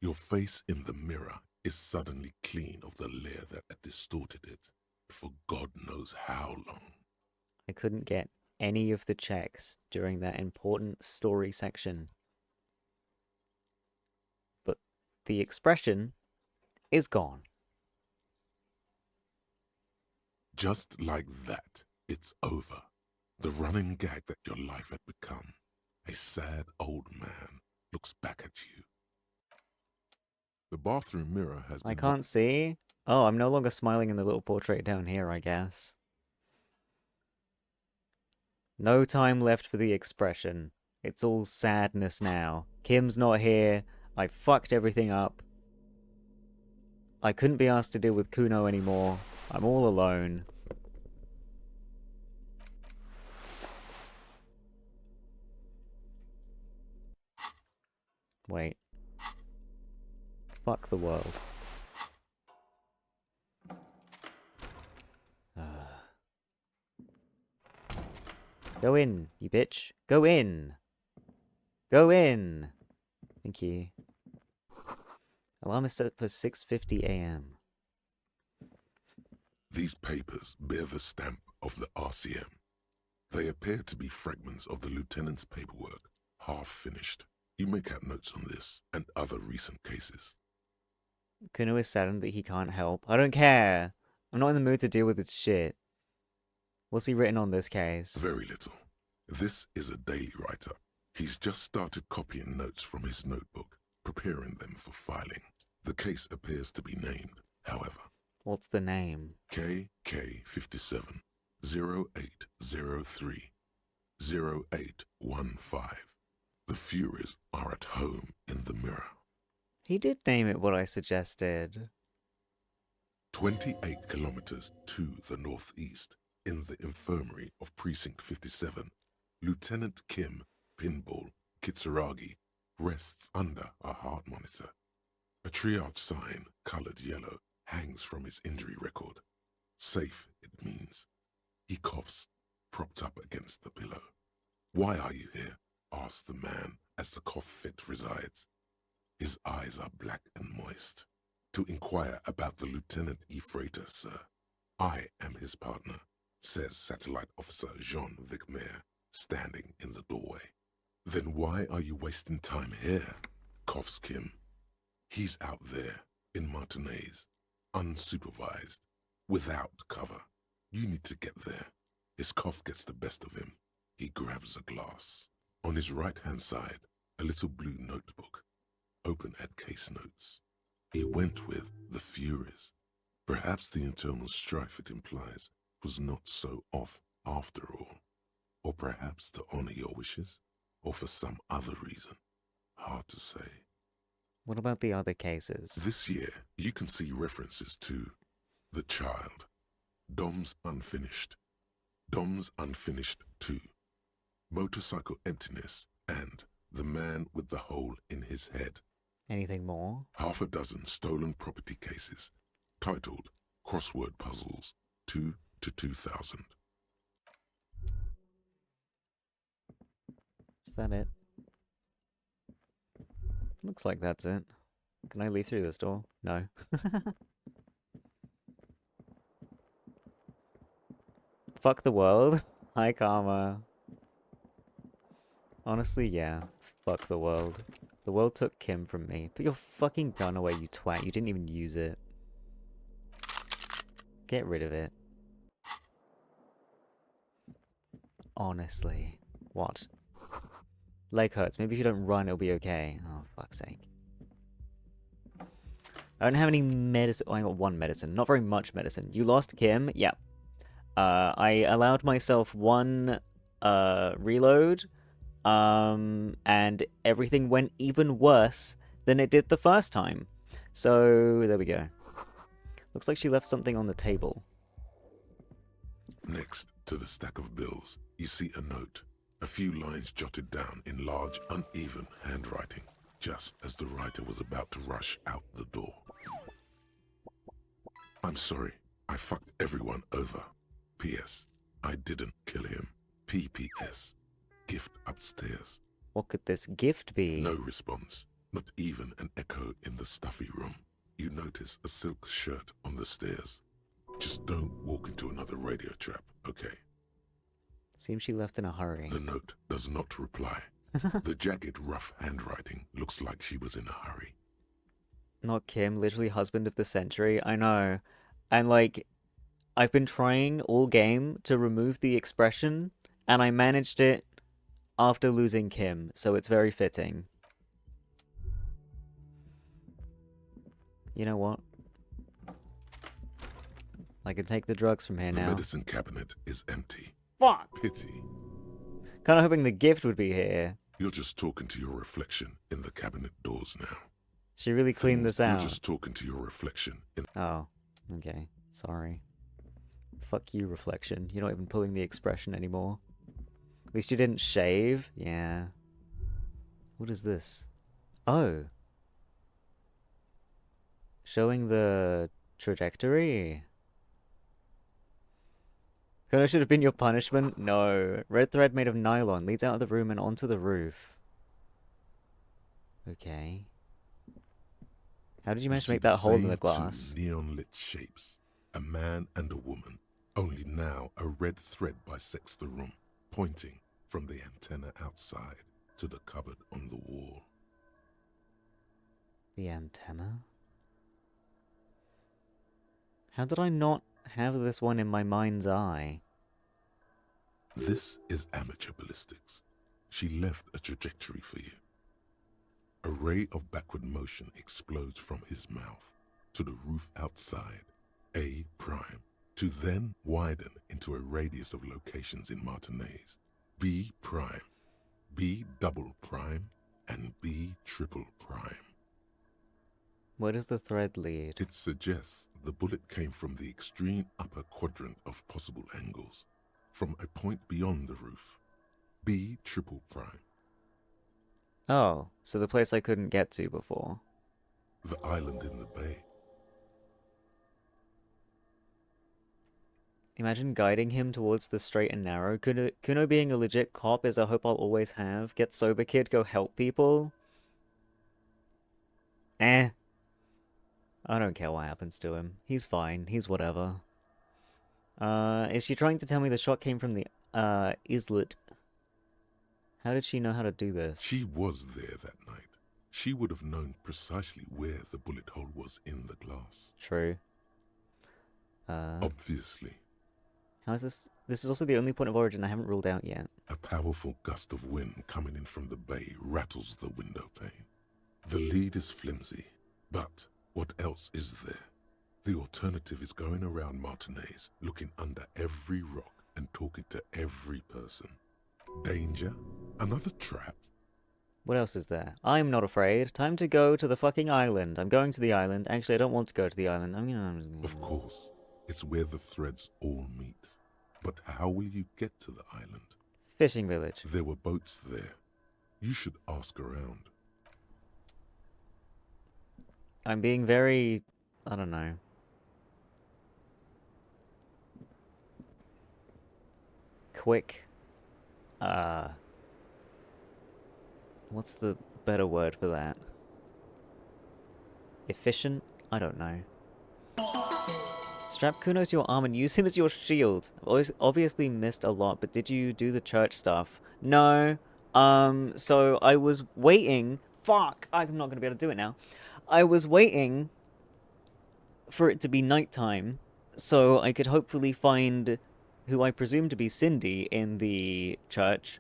Your face in the mirror is suddenly clean of the layer that had distorted it for God knows how long. I couldn't get any of the checks during that important story section. But the expression is gone. Just like that, it's over. The running gag that your life had become. A sad old man looks back at you. The bathroom mirror has been... I can't see. Oh, I'm no longer smiling in the little portrait down here, I guess. No time left for the expression. It's all sadness now. Kim's not here. I fucked everything up. I couldn't be asked to deal with Kuno anymore. I'm all alone. Wait. Fuck the world. Go in, you bitch. Go in. Go in. Thank you. Alarm is set for 6:50 a.m. These papers bear the stamp of the RCM. They appear to be fragments of the lieutenant's paperwork, half finished. You make out notes on this and other recent cases. Kuno is saddened that he can't help. I don't care. I'm not in the mood to deal with this shit. What's he written on this case? Very little. This is a daily write-up. He's just started copying notes from his notebook, preparing them for filing. The case appears to be named, however. What's the name? KK57 0803 0815. The Furies are at home in the mirror. He did name it what I suggested. 28 kilometers to the northeast, in the infirmary of Precinct 57, Lieutenant Kim Pinball Kitsuragi rests under a heart monitor. A triage sign, colored yellow, hangs from his injury record. Safe, it it means. He coughs, propped up against the pillow. Why are you here? Asks the man as the cough fit resides. His eyes are black and moist. To inquire about the Lieutenant E. Freighter, sir. I am his partner, says Satellite Officer Jean Vicmer, standing in the doorway. Then why are you wasting time here? Coughs Kim. He's out there, in Martinez, unsupervised, without cover. You need to get there. His cough gets the best of him. He grabs a glass. On his right-hand side, a little blue notebook, open at case notes. He went with the Furies. Perhaps the internal strife it implies was not so off after all. Or perhaps to honor your wishes, or for some other reason. Hard to say. What about the other cases? This year, you can see references to The Child, Dom's Unfinished 2, Motorcycle Emptiness, and The Man with the Hole in His Head. Anything more? Half a dozen stolen property cases, titled Crossword Puzzles 2 to 2000. Is that it? Looks like that's it. Can I leave through this door? No. Fuck the world. Hi, Karma. Honestly, yeah. Fuck the world. The world took Kim from me. Put your fucking gun away, you twat. You didn't even use it. Get rid of it. Honestly. What? Leg hurts. Maybe if you don't run, it'll be okay. Oh, fuck's sake. I don't have any medicine. Oh, I got one medicine. Not very much medicine. You lost Kim? Yeah. I allowed myself one reload. And everything went even worse than it did the first time. So, there we go. Looks like she left something on the table. Next to the stack of bills, you see a note. A few lines jotted down in large, uneven handwriting, just as the writer was about to rush out the door. I'm sorry, I fucked everyone over. P.S. I didn't kill him. P.P.S. Gift upstairs. What could this gift be? No response, not even an echo in the stuffy room. You notice a silk shirt on the stairs. Just don't walk into another radio trap, okay? Seems she left in a hurry. The note does not reply. The jagged, rough handwriting looks like she was in a hurry. Not Kim, literally husband of the century. I know. And like, I've been trying all game to remove the expression, and I managed it after losing Kim, so it's very fitting. You know what? I can take the drugs from here now. The medicine cabinet is empty. Fuck! Pity. Kinda hoping the gift would be here. You're just talking to your reflection in the cabinet doors now. She really cleaned this out. You're just talking to your reflection in... Oh, okay. Sorry. Fuck you, reflection. You're not even pulling the expression anymore. At least you didn't shave. Yeah. What is this? Oh. Showing the trajectory. Kinda should have been your punishment. No. Red thread made of nylon leads out of the room and onto the roof. Okay. How did you manage to make that hole in the glass? Two neon-lit shapes. A man and a woman. Only now a red thread bisects the room, pointing from the antenna outside to the cupboard on the wall. The antenna? How did I not have this one in my mind's eye? This is amateur ballistics. She left a trajectory for you. A ray of backward motion explodes from his mouth to the roof outside, A prime, to then widen into a radius of locations in Martinez, B prime, B double prime, and B triple prime. Where does the thread lead? It suggests the bullet came from the extreme upper quadrant of possible angles, from a point beyond the roof, B triple prime. Oh, so the place I couldn't get to before. The island in the bay. Imagine guiding him towards the straight and narrow. Kuno being a legit cop is a hope I'll always have. Get sober kid, go help people. Eh. I don't care what happens to him. He's fine. He's whatever. Is she trying to tell me the shot came from the, islet? How did she know how to do this? She was there that night. She would have known precisely where the bullet hole was in the glass. True. Obviously. How is this? This is also the only point of origin I haven't ruled out yet. A powerful gust of wind coming in from the bay rattles the window pane. The lead is flimsy, but what else is there? The alternative is going around Martinez, looking under every rock and talking to every person. Danger? Another trap? What else is there? I'm not afraid. Time to go to the fucking island. I'm going to the island. Actually, I don't want to go to the island. Of course. It's where the threads all meet. But how will you get to the island? Fishing village. There were boats there. You should ask around. I'm being very... I don't know. Quick. What's the better word for that? Efficient? I don't know. Strap Kuno to your arm and use him as your shield. I've obviously missed a lot, but did you do the church stuff? No. So I was waiting. Fuck! I'm not gonna be able to do it now. I was waiting for it to be nighttime, so I could hopefully find who I presume to be Cindy in the church,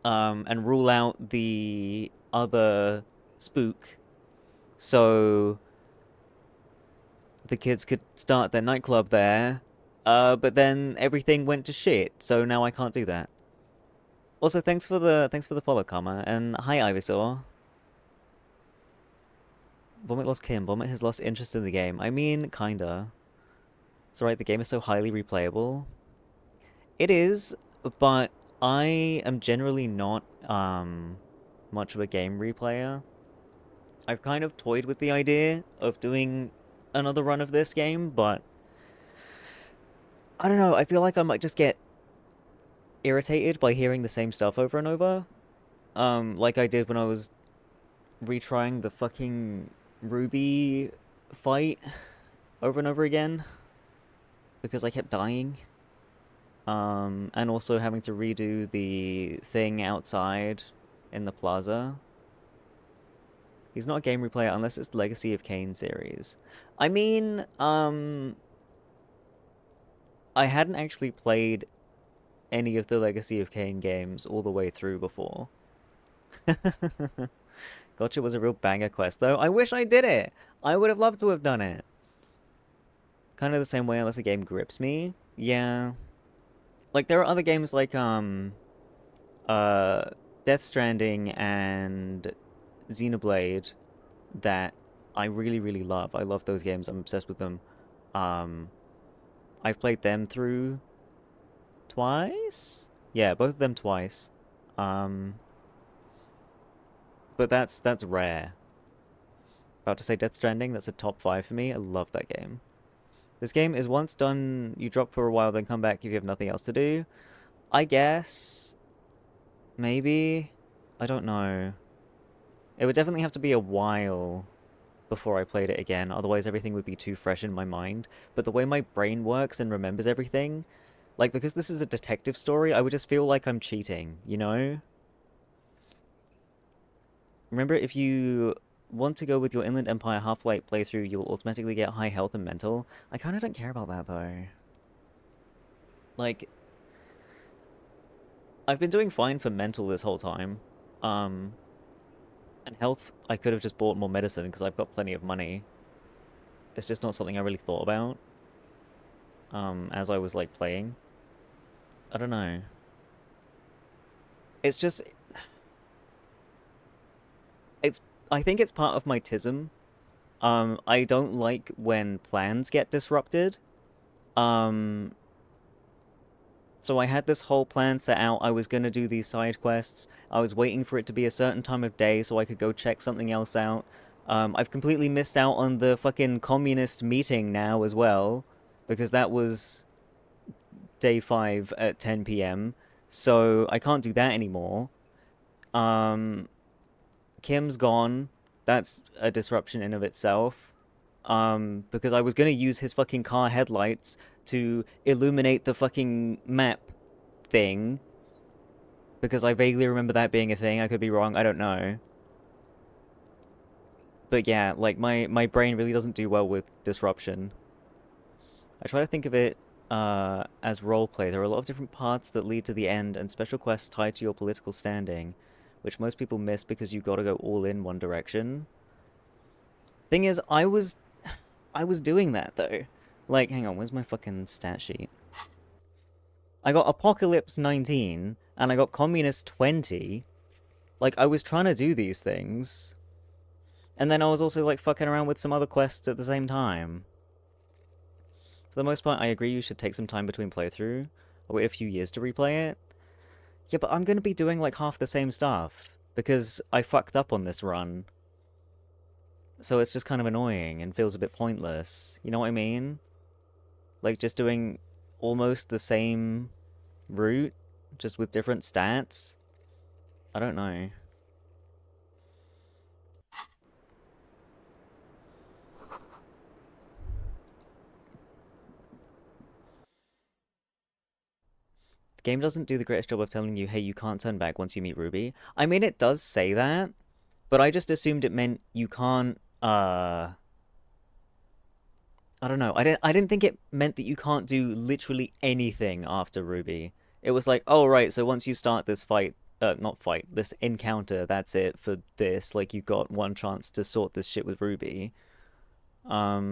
and rule out the other spook, so the kids could start their nightclub there, but then everything went to shit, so now I can't do that. Also, thanks for the follow, Karma, and hi, Ivysaur. Vomit lost Kim. Vomit has lost interest in the game. I mean, kinda. It's alright, the game is so highly replayable. It is, but I am generally not, much of a game replayer. I've kind of toyed with the idea of doing another run of this game, but I don't know, I feel like I might just get irritated by hearing the same stuff over and over. Like I did when I was retrying the fucking Ruby fight over and over again, because I kept dying. And also having to redo the thing outside in the plaza. He's not a game replayer unless it's the Legacy of Kain series. I mean, I hadn't actually played any of the Legacy of Kain games all the way through before. Gotcha was a real banger quest, though. I wish I did it! I would have loved to have done it. Kind of the same way, unless a game grips me. Yeah. Like, there are other games like, Death Stranding and Xenoblade that I really, really love. I love those games. I'm obsessed with them. I've played them through twice? Yeah, both of them twice. But that's rare. About to say Death Stranding, that's a top 5 for me. I love that game. This game is once done, you drop for a while, then come back if you have nothing else to do. I guess. Maybe. I don't know. It would definitely have to be a while before I played it again, otherwise everything would be too fresh in my mind. But the way my brain works and remembers everything, like, because this is a detective story, I would just feel like I'm cheating, you know? Remember, if you want to go with your Inland Empire Half-Light playthrough, you will automatically get high health and mental. I kind of don't care about that, though. Like, I've been doing fine for mental this whole time. And health, I could have just bought more medicine because I've got plenty of money. It's just not something I really thought about. As I was, like, playing. I don't know. It's just... I think it's part of my tism. I don't like when plans get disrupted. So I had this whole plan set out. I was gonna do these side quests. I was waiting for it to be a certain time of day so I could go check something else out. I've completely missed out on the fucking communist meeting now as well, because that was day 5 at 10 p.m. So I can't do that anymore. Kim's gone. That's a disruption in of itself. Because I was gonna use his fucking car headlights to illuminate the fucking map thing. Because I vaguely remember that being a thing. I could be wrong. I don't know. But yeah, like, my brain really doesn't do well with disruption. I try to think of it as roleplay. There are a lot of different paths that lead to the end and special quests tied to your political standing, which most people miss because you gotta go all in one direction. Thing is, I was doing that, though. Like, hang on, where's my fucking stat sheet? I got Apocalypse 19, and I got Communist 20. Like, I was trying to do these things. And then I was also, like, fucking around with some other quests at the same time. For the most part, I agree you should take some time between playthrough. I'll wait a few years to replay it. Yeah, but I'm gonna be doing, like, half the same stuff. Because I fucked up on this run. So it's just kind of annoying and feels a bit pointless. You know what I mean? Like, just doing almost the same route, just with different stats? I don't know. The game doesn't do the greatest job of telling you, hey, you can't turn back once you meet Ruby. I mean, it does say that, but I just assumed it meant you can't, I don't know. I didn't think it meant that you can't do literally anything after Ruby. It was like, oh, right, so once you start this fight, not fight, this encounter, that's it for this. Like, you got one chance to sort this shit with Ruby. But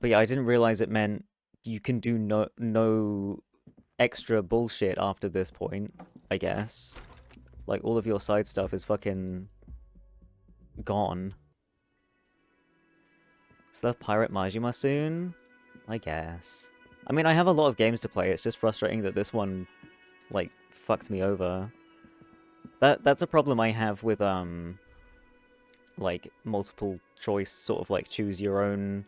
yeah, I didn't realize it meant you can do no extra bullshit after this point, I guess. Like, all of your side stuff is fucking gone. So the Pirate Majima soon? I guess. I mean, I have a lot of games to play, it's just frustrating that this one, like, fucked me over. That's a problem I have with, like, multiple choice, sort of, like, choose your own,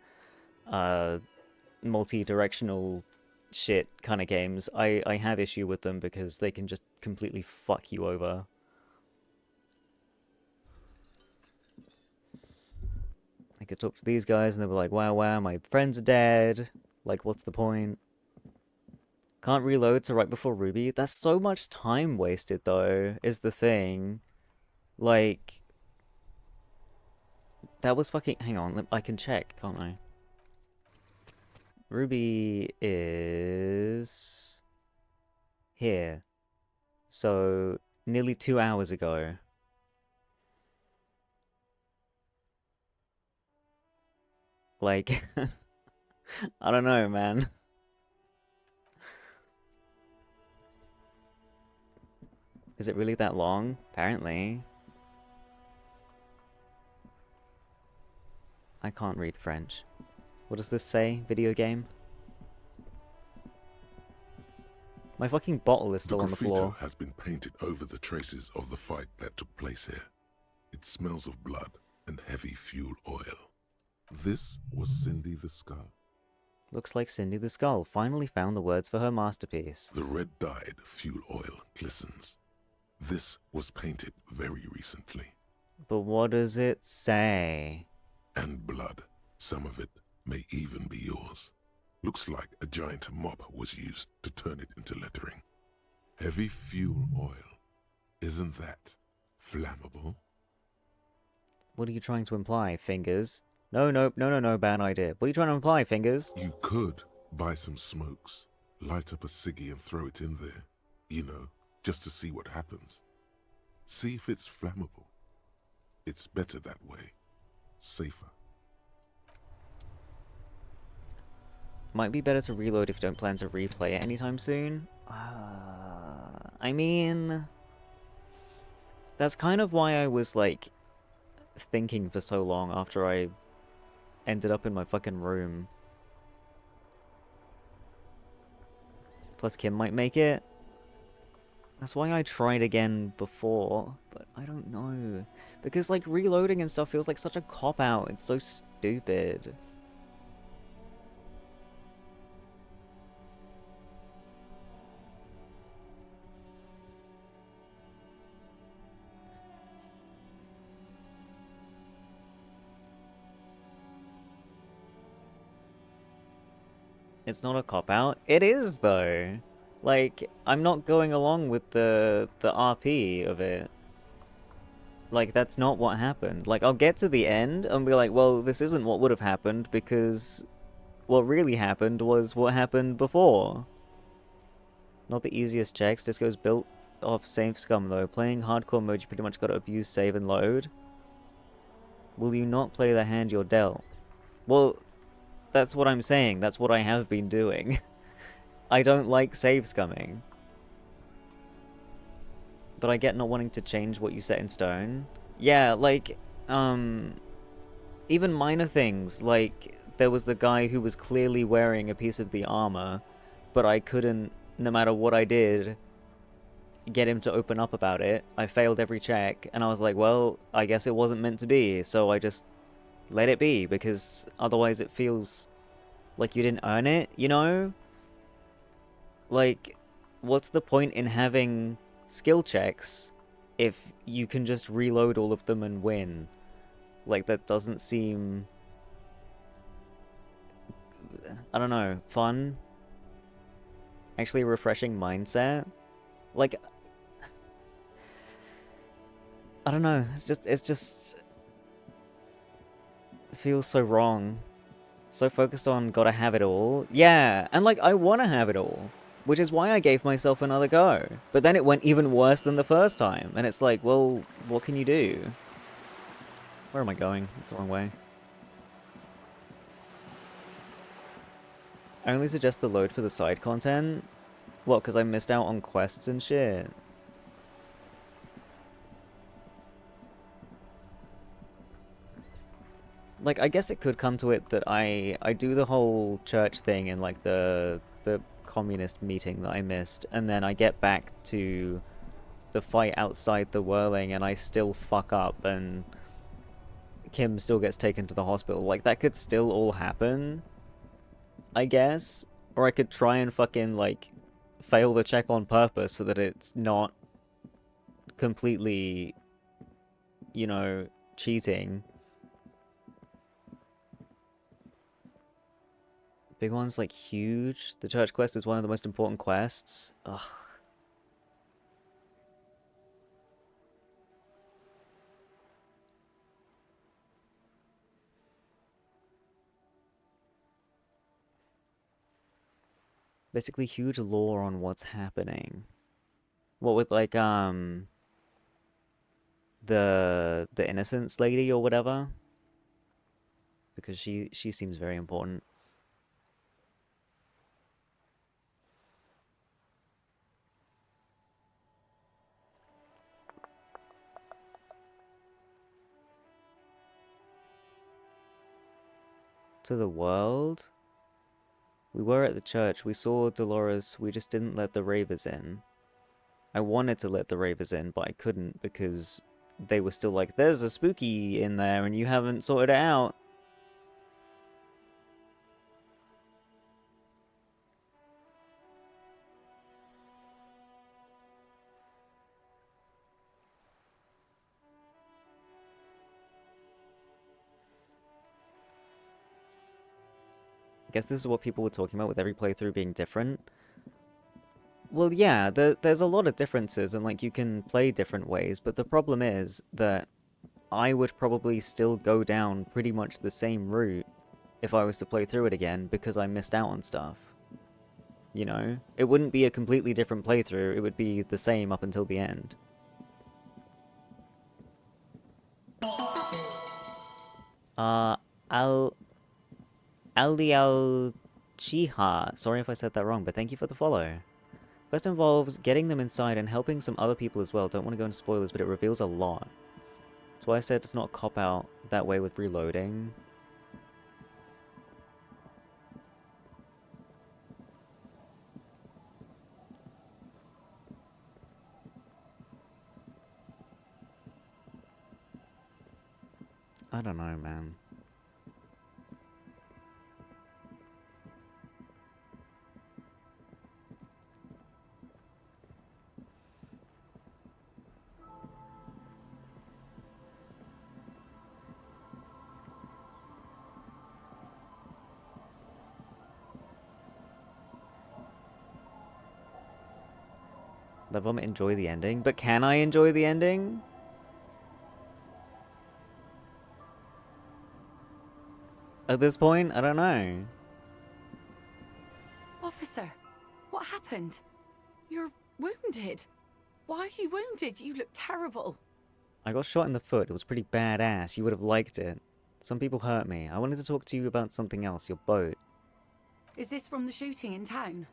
multi-directional shit kind of games. I have issue with them because they can just completely fuck you over. I could talk to these guys and they were like, wow, my friends are dead. Like, what's the point? Can't reload to right before Ruby. That's so much time wasted, though, is the thing. Like, that was fucking... Hang on, I can check, can't I? Ruby is... here. So, nearly 2 hours ago. Like, I don't know, man. Is it really that long? Apparently. I can't read French. What does this say? Video game? My fucking bottle is still on the floor. The graffito has been painted over the traces of the fight that took place here. It smells of blood and heavy fuel oil. This was Cindy the Skull. Looks like Cindy the Skull finally found the words for her masterpiece. The red-dyed fuel oil glistens. This was painted very recently. But what does it say? And blood. Some of it may even be yours. Looks like a giant mop was used to turn it into lettering. Heavy fuel oil. Isn't that flammable? What are you trying to imply, Fingers? No, bad idea. What are you trying to imply, Fingers? You could buy some smokes, light up a ciggy and throw it in there. You know, just to see what happens. See if it's flammable. It's better that way. Safer. Might be better to reload if you don't plan to replay it anytime soon. I mean... That's kind of why I was, like, thinking for so long after I ended up in my fucking room. Plus Kim might make it. That's why I tried again before, but I don't know. Because, like, reloading and stuff feels like such a cop-out. It's so stupid. It's not a cop-out. It is, though. Like, I'm not going along with the RP of it. Like, that's not what happened. Like, I'll get to the end and be like, well, this isn't what would have happened because what really happened was what happened before. Not the easiest checks. Disco's built off safe scum, though. Playing hardcore mode, you pretty much gotta abuse save and load. Will you not play the hand you're dealt? Well, that's what I'm saying. That's what I have been doing. I don't like save scumming. But I get not wanting to change what you set in stone. Yeah, like, even minor things, like, there was the guy who was clearly wearing a piece of the armor, but I couldn't, no matter what I did, get him to open up about it. I failed every check, and I was like, well, I guess it wasn't meant to be, so I just let it be, because otherwise it feels like you didn't earn it, you know? Like, what's the point in having skill checks if you can just reload all of them and win? Like, that doesn't seem, I don't know, fun? Actually a refreshing mindset? Like, I don't know, it just feels so wrong. So focused on gotta have it all. Yeah, and like, I wanna have it all. Which is why I gave myself another go. But then it went even worse than the first time. And it's like, well, what can you do? Where am I going? It's the wrong way. I only suggest the load for the side content. What, because I missed out on quests and shit? Like, I guess it could come to it that I do the whole church thing in, like, the communist meeting that I missed, and then I get back to the fight outside the whirling, and I still fuck up, and Kim still gets taken to the hospital. Like, that could still all happen, I guess. Or I could try and fucking, like, fail the check on purpose so that it's not completely, you know, cheating. Big one's, like, huge. The church quest is one of the most important quests. Ugh. Basically, huge lore on what's happening. What with, like, the innocence lady or whatever? Because she seems very important. To the world? We were at the church, we saw Dolores, we just didn't let the ravers in. I wanted to let the ravers in, but I couldn't because they were still like, there's a spooky in there and you haven't sorted it out. I guess this is what people were talking about with every playthrough being different. Well, yeah, there's a lot of differences and, like, you can play different ways, but the problem is that I would probably still go down pretty much the same route if I was to play through it again because I missed out on stuff. You know? It wouldn't be a completely different playthrough, it would be the same up until the end. Aldi Chiha. Sorry if I said that wrong, but thank you for the follow. Quest involves getting them inside and helping some other people as well. Don't want to go into spoilers, but it reveals a lot. That's why I said it's not cop out that way with reloading. I don't know, man. Let Vomit enjoy the ending. But can I enjoy the ending? At this point, I don't know. Officer, what happened? You're wounded. Why are you wounded? You look terrible. I got shot in the foot. It was pretty badass. You would have liked it. Some people hurt me. I wanted to talk to you about something else, your boat. Is this from the shooting in town?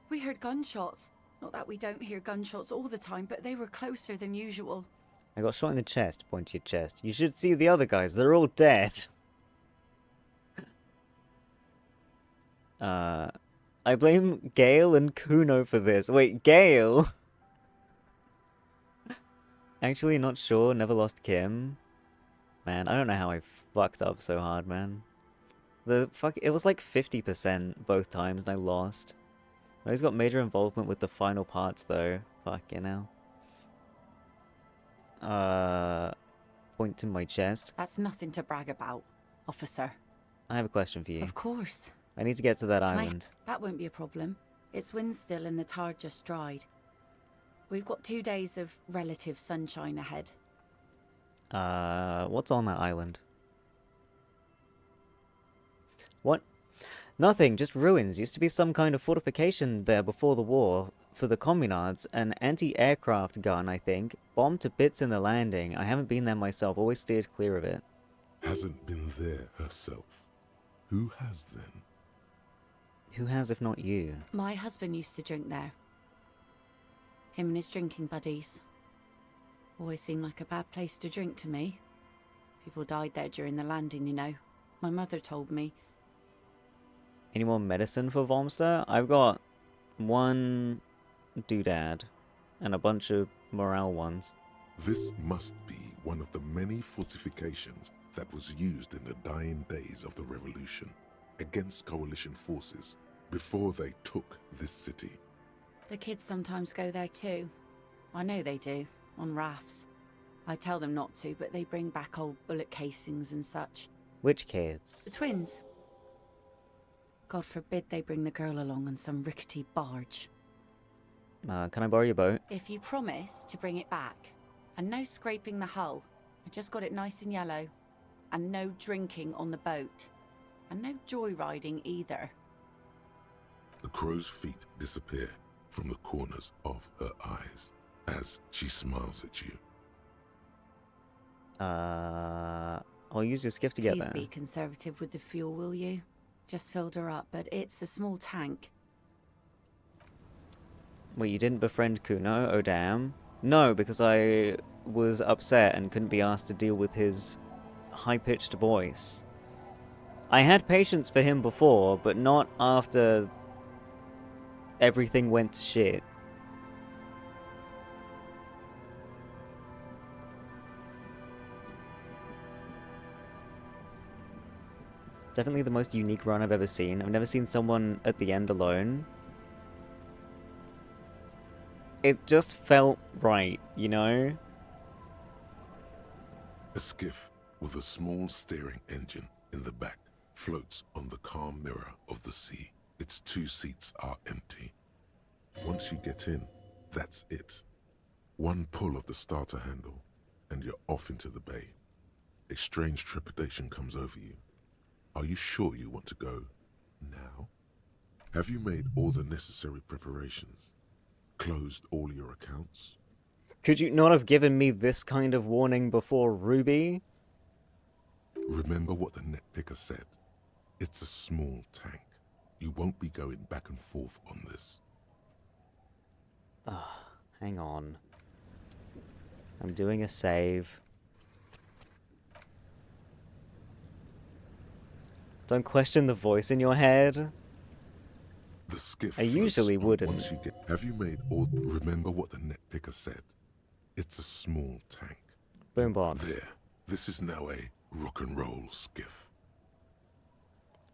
We heard gunshots. Not that we don't hear gunshots all the time, but they were closer than usual. I got shot in the chest. Point to your chest. You should see the other guys. They're all dead. I blame Gale and Kuno for this. Wait, Gale? Actually, not sure. Never lost Kim. Man, I don't know how I fucked up so hard, man. It was like 50% both times and I lost. He's got major involvement with the final parts though. Fucking hell. Point to my chest. That's nothing to brag about, officer. I have a question for you. Of course. I need to get to that island. That won't be a problem. It's wind still and the tar just dried. We've got 2 days of relative sunshine ahead. What's on that island? What? Nothing, just ruins. Used to be some kind of fortification there before the war. For the communards, an anti-aircraft gun, I think. Bombed to bits in the landing. I haven't been there myself, always steered clear of it. Hasn't been there herself. Who has then? Who has if not you? My husband used to drink there. Him and his drinking buddies. Always seemed like a bad place to drink to me. People died there during the landing, you know. My mother told me. Any more medicine for Vomster? I've got one doodad and a bunch of morale ones. This must be one of the many fortifications that was used in the dying days of the revolution against coalition forces before they took this city. The kids sometimes go there too. I know they do, on rafts. I tell them not to, but they bring back old bullet casings and such. Which kids? The twins. God forbid they bring the girl along on some rickety barge. Can I borrow your boat? If you promise to bring it back, and no scraping the hull, I just got it nice and yellow, and no drinking on the boat, and no joyriding either. The crow's feet disappear from the corners of her eyes as she smiles at you. I'll use your skiff to get there. Please be conservative with the fuel, will you? Just filled her up, but it's a small tank. Wait, you didn't befriend Kuno? Oh damn. No, because I was upset and couldn't be asked to deal with his high-pitched voice. I had patience for him before, but not after everything went to shit. Definitely the most unique run I've ever seen. I've never seen someone at the end alone. It just felt right, you know? A skiff with a small steering engine in the back floats on the calm mirror of the sea. Its 2 seats are empty. Once you get in, that's it. One pull of the starter handle, and you're off into the bay. A strange trepidation comes over you. Are you sure you want to go now? Have you made all the necessary preparations? Closed all your accounts? Could you not have given me this kind of warning before, Ruby? Remember what the net picker said. It's a small tank. You won't be going back and forth on this. Hang on. I'm doing a save. Don't question the voice in your head. The skiff I usually wouldn't. Once you get, have you made all? Remember what the net picker said. It's a small tank. Boombox. There. This is now a rock and roll skiff.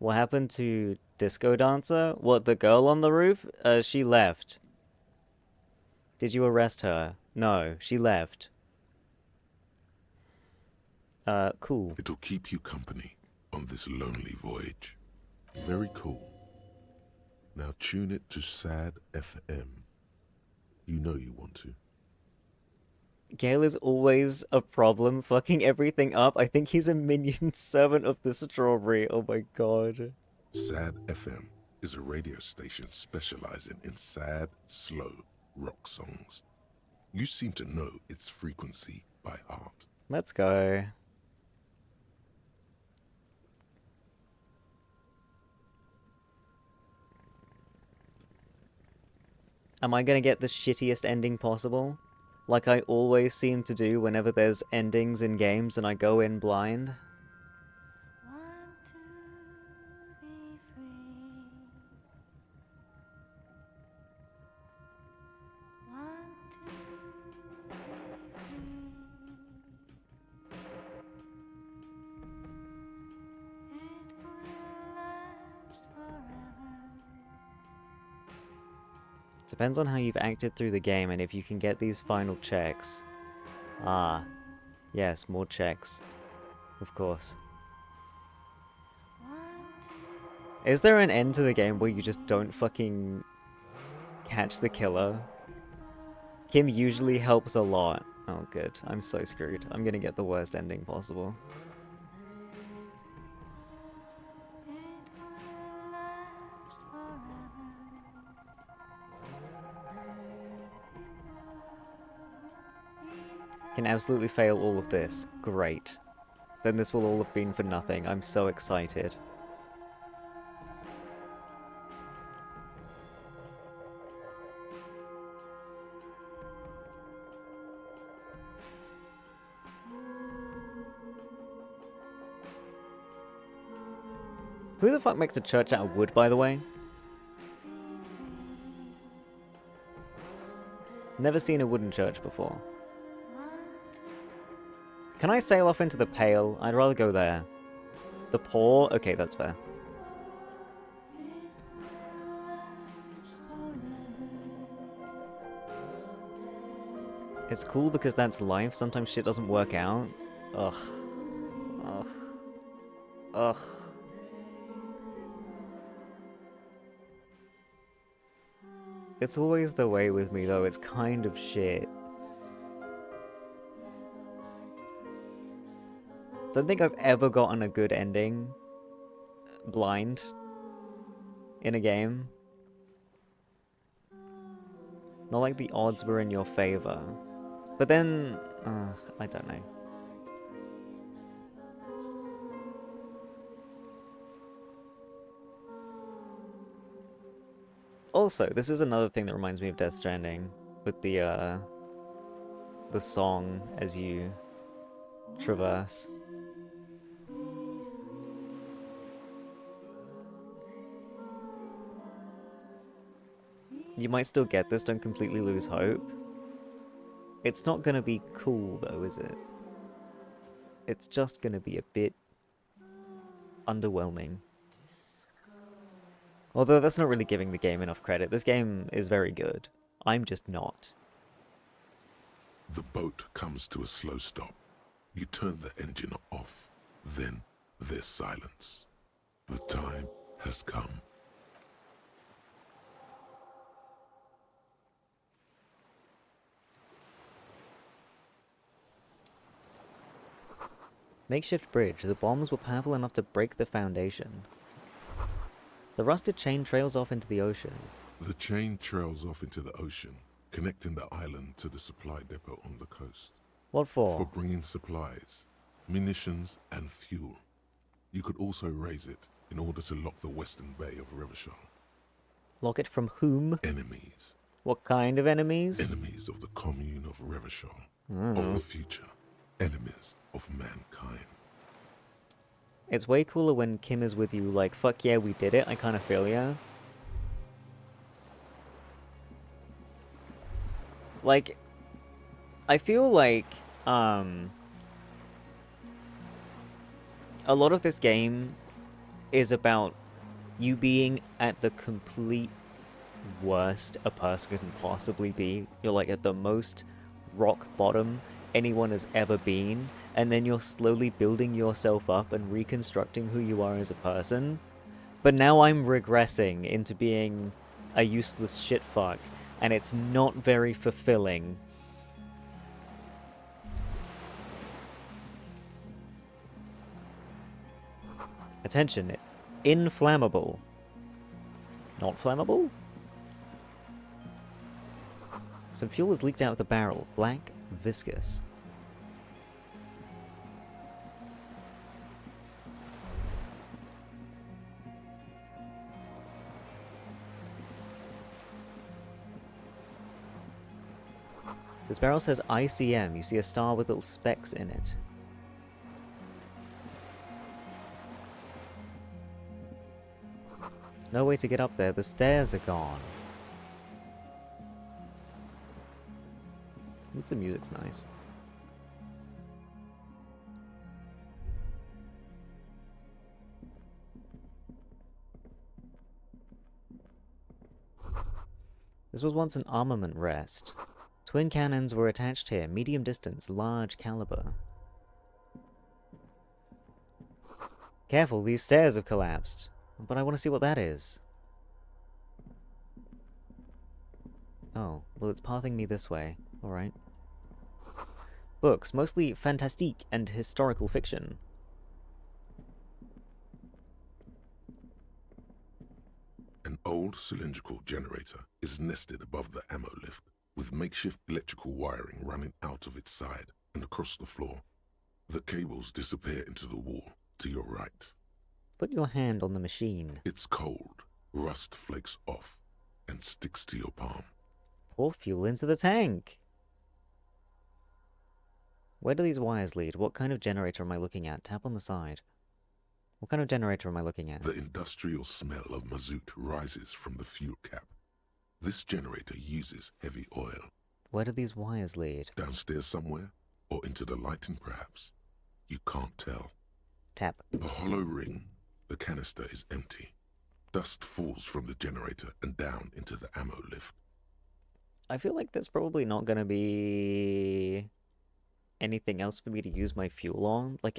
What happened to Disco Dancer? What, the girl on the roof? She left. Did you arrest her? No, she left. Cool. It'll keep you company on this lonely voyage. Very cool. Now tune it to Sad FM. You know you want to. Gale is always a problem, fucking everything up. I think he's a minion servant of the strawberry. Oh my god. Sad FM is a radio station specializing in sad, slow rock songs. You seem to know its frequency by heart. Let's go. Am I gonna get the shittiest ending possible? Like I always seem to do whenever there's endings in games and I go in blind? Depends on how you've acted through the game and if you can get these final checks. Ah, yes, more checks. Of course. Is there an end to the game where you just don't fucking catch the killer? Kim usually helps a lot. Oh good, I'm so screwed. I'm gonna get the worst ending possible. Can absolutely fail all of this. Great. Then this will all have been for nothing. I'm so excited. Who the fuck makes a church out of wood, by the way? Never seen a wooden church before. Can I sail off into the Pale? I'd rather go there. The Poor? Okay, that's fair. It's cool because that's life. Sometimes shit doesn't work out. Ugh. Ugh. Ugh. It's always the way with me, though. It's kind of shit. Don't think I've ever gotten a good ending blind in a game. Not like the odds were in your favor. But then, I don't know. Also, this is another thing that reminds me of Death Stranding, with the song as you traverse. You might still get this, don't completely lose hope. It's not gonna be cool though, is it? It's just gonna be a bit underwhelming. Although that's not really giving the game enough credit. This game is very good. I'm just not. The boat comes to a slow stop. You turn the engine off. Then there's silence. The time has come. Makeshift bridge. The bombs were powerful enough to break the foundation. The rusted chain trails off into the ocean. The chain trails off into the ocean, connecting the island to the supply depot on the coast. What for? For bringing supplies, munitions, and fuel. You could also raise it in order to lock the western bay of Revachol. Lock it from whom? Enemies. What kind of enemies? Enemies of the commune of Revachol. Oh. Of the future. Enemies of mankind. It's way cooler when Kim is with you, like, fuck yeah, we did it, I kinda feel ya. Like, I feel like, a lot of this game is about you being at the complete worst a person can possibly be. You're like at the most rock bottom anyone has ever been, and then you're slowly building yourself up and reconstructing who you are as a person. But now I'm regressing into being a useless shitfuck, and it's not very fulfilling. Attention, inflammable. Not flammable? Some fuel is leaked out of the barrel. Black, viscous. This barrel says ICM. You see a star with little specks in it. No way to get up there. The stairs are gone. At least the music's nice. This was once an armament rest. Twin cannons were attached here, medium distance, large caliber. Careful, these stairs have collapsed. But I want to see what that is. Oh, well it's pathing me this way. Alright. Books, mostly fantastique and historical fiction. An old cylindrical generator is nested above the ammo lift, with makeshift electrical wiring running out of its side and across the floor. The cables disappear into the wall to your right. Put your hand on the machine. It's cold, rust flakes off, and sticks to your palm. Pour fuel into the tank! Where do these wires lead? What kind of generator am I looking at? Tap on the side. What kind of generator am I looking at? The industrial smell of mazout rises from the fuel cap. This generator uses heavy oil. Where do these wires lead? Downstairs somewhere? Or into the lighting, perhaps? You can't tell. Tap. A hollow ring. The canister is empty. Dust falls from the generator and down into the ammo lift. I feel like there's probably not going to be anything else for me to use my fuel on. Like,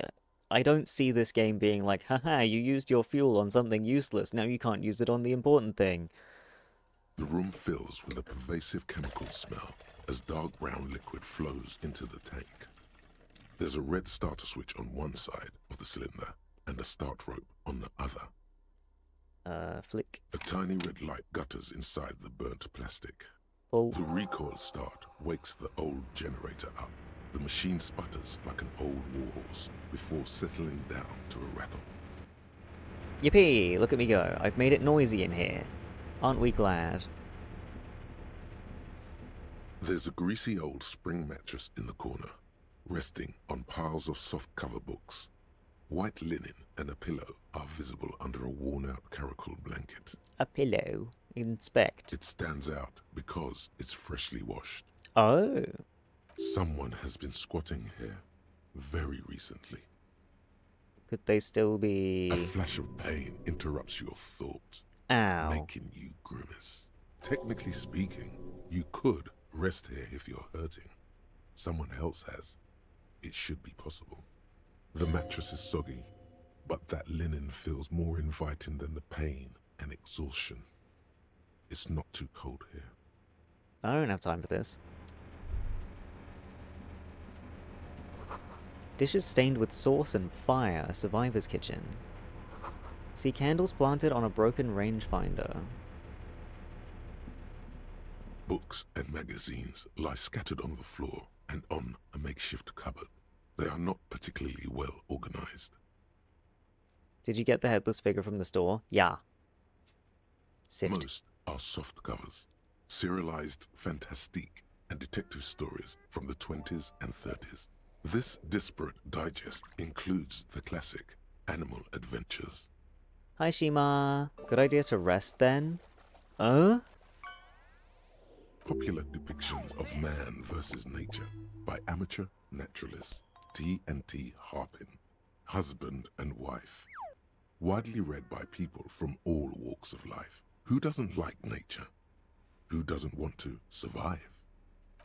I don't see this game being like, haha, you used your fuel on something useless, now you can't use it on the important thing. The room fills with a pervasive chemical smell as dark brown liquid flows into the tank. There's a red starter switch on one side of the cylinder and a start rope on the other. Flick. A tiny red light gutters inside the burnt plastic. Oh. The recoil start wakes the old generator up. The machine sputters like an old warhorse before settling down to a rattle. Yippee! Look at me go. I've made it noisy in here. Aren't we glad? There's a greasy old spring mattress in the corner, resting on piles of soft-cover books. White linen and a pillow are visible under a worn-out caracal blanket. A pillow. Inspect. It stands out because it's freshly washed. Oh. Someone has been squatting here very recently. Could they still be... A flash of pain interrupts your thought, Ow. making you grimace. Technically speaking, you could rest here if you're hurting. Someone else has. It should be possible. The mattress is soggy, but that linen feels more inviting than the pain and exhaustion. It's not too cold here. I don't have time for this. Dishes stained with sauce and fire, a survivor's kitchen. See candles planted on a broken rangefinder. Books and magazines lie scattered on the floor and on a makeshift cupboard. They are not particularly well organized. Did you get the headless figure from the store? Yeah. Sift. Most are soft covers, serialized fantastique and detective stories from the 20s and 30s. This disparate digest includes the classic Animal Adventures. Hi, Shima. Good idea to rest then? Popular depictions of man versus nature by amateur naturalists T&T Harpin, husband and wife. Widely read by people from all walks of life. Who doesn't like nature? Who doesn't want to survive?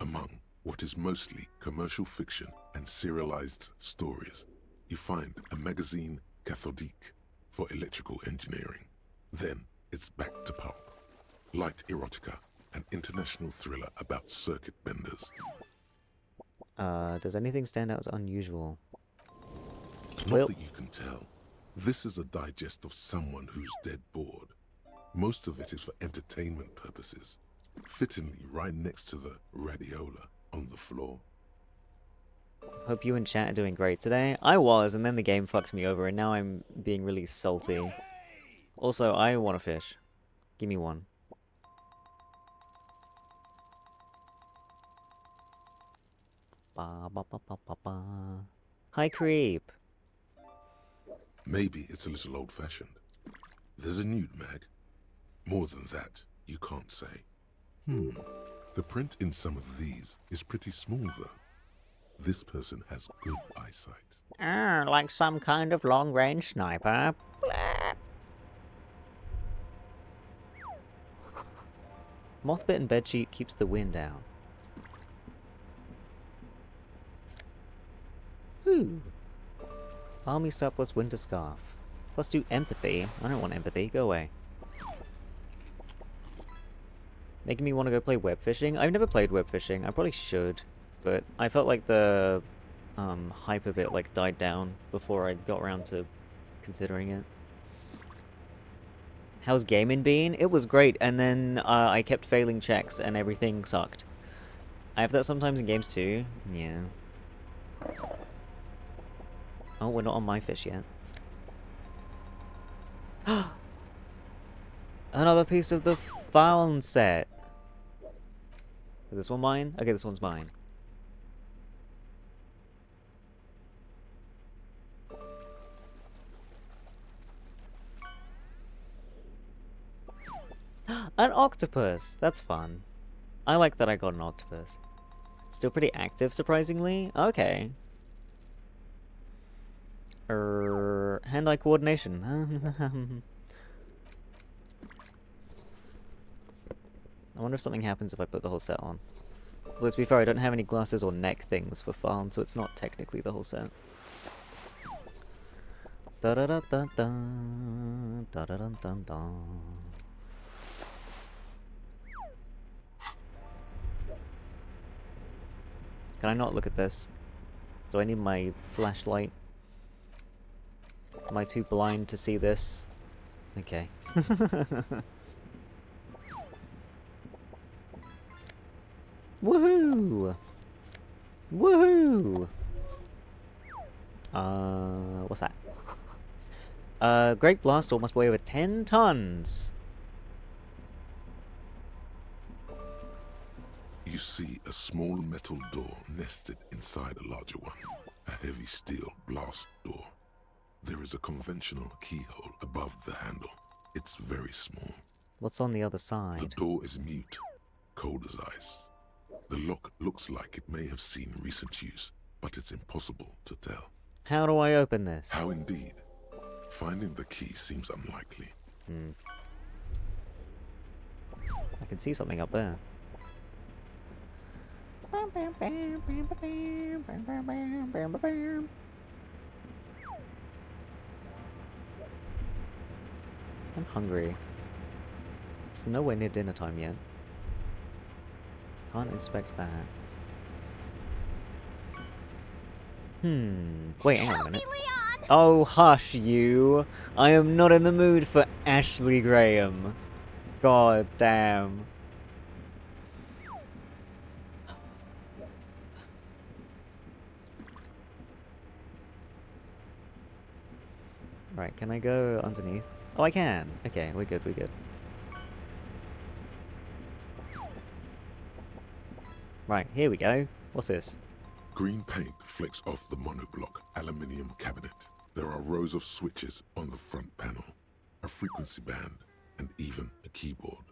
Among what is mostly commercial fiction and serialized stories, you find a magazine cathodique for electrical engineering. Then it's back to pulp, light erotica an international thriller about circuit benders. Does anything stand out as unusual? Not that you can tell. This is a digest of someone who's dead bored. Most of it is for entertainment purposes, fittingly right next to the radiola on the floor. Hope you and chat are doing great today. I was, and then the game fucked me over, and now I'm being really salty. Also, I want a fish. Give me one. Ba, ba, ba, ba, ba, ba. Hi, Creep. Maybe it's a little old-fashioned. There's a nude mag. More than that, you can't say. The print in some of these is pretty small, though. This person has good eyesight. Like some kind of long-range sniper. Blah. Moth-bitten bedsheet keeps the wind out. Whew. Army surplus winter scarf. Let's do empathy. I don't want empathy. Go away. Making me want to go play web fishing. I've never played web fishing. I probably should, but I felt like the hype of it like died down before I got around to considering it. How's gaming been? It was great, and then I kept failing checks and everything sucked. I have that sometimes in games too. Yeah. Oh, we're not on my fish yet. Another piece of the Fallen set. Is this one mine? Okay, this one's mine. An octopus! That's fun. I like that I got an octopus. Still pretty active, surprisingly. Okay. Hand-eye coordination. I wonder if something happens if I put the whole set on. Well, let's be fair, I don't have any glasses or neck things for Farn, so it's not technically the whole set. Da da da da da da da da da da. Can I not look at this? Do I need my flashlight? Am I too blind to see this? Okay. Woohoo! Woohoo! What's that? Great blast door must weigh over 10 tons. You see a small metal door nested inside a larger one. A heavy steel blast door. There is a conventional keyhole above the handle. It's very small. What's on the other side? The door is mute, cold as ice. The lock looks like it may have seen recent use, but it's impossible to tell. How do I open this? How indeed? Finding the key seems unlikely. I can see something up there. I'm hungry. It's nowhere near dinner time yet. Can't inspect that. Wait, hang on a minute. Oh, hush you! I am not in the mood for Ashley Graham. God damn. Right, can I go underneath? Oh, I can. Okay, we're good, we're good. Right, here we go. What's this? Green paint flecks off the monoblock aluminium cabinet. There are rows of switches on the front panel, a frequency band, and even a keyboard.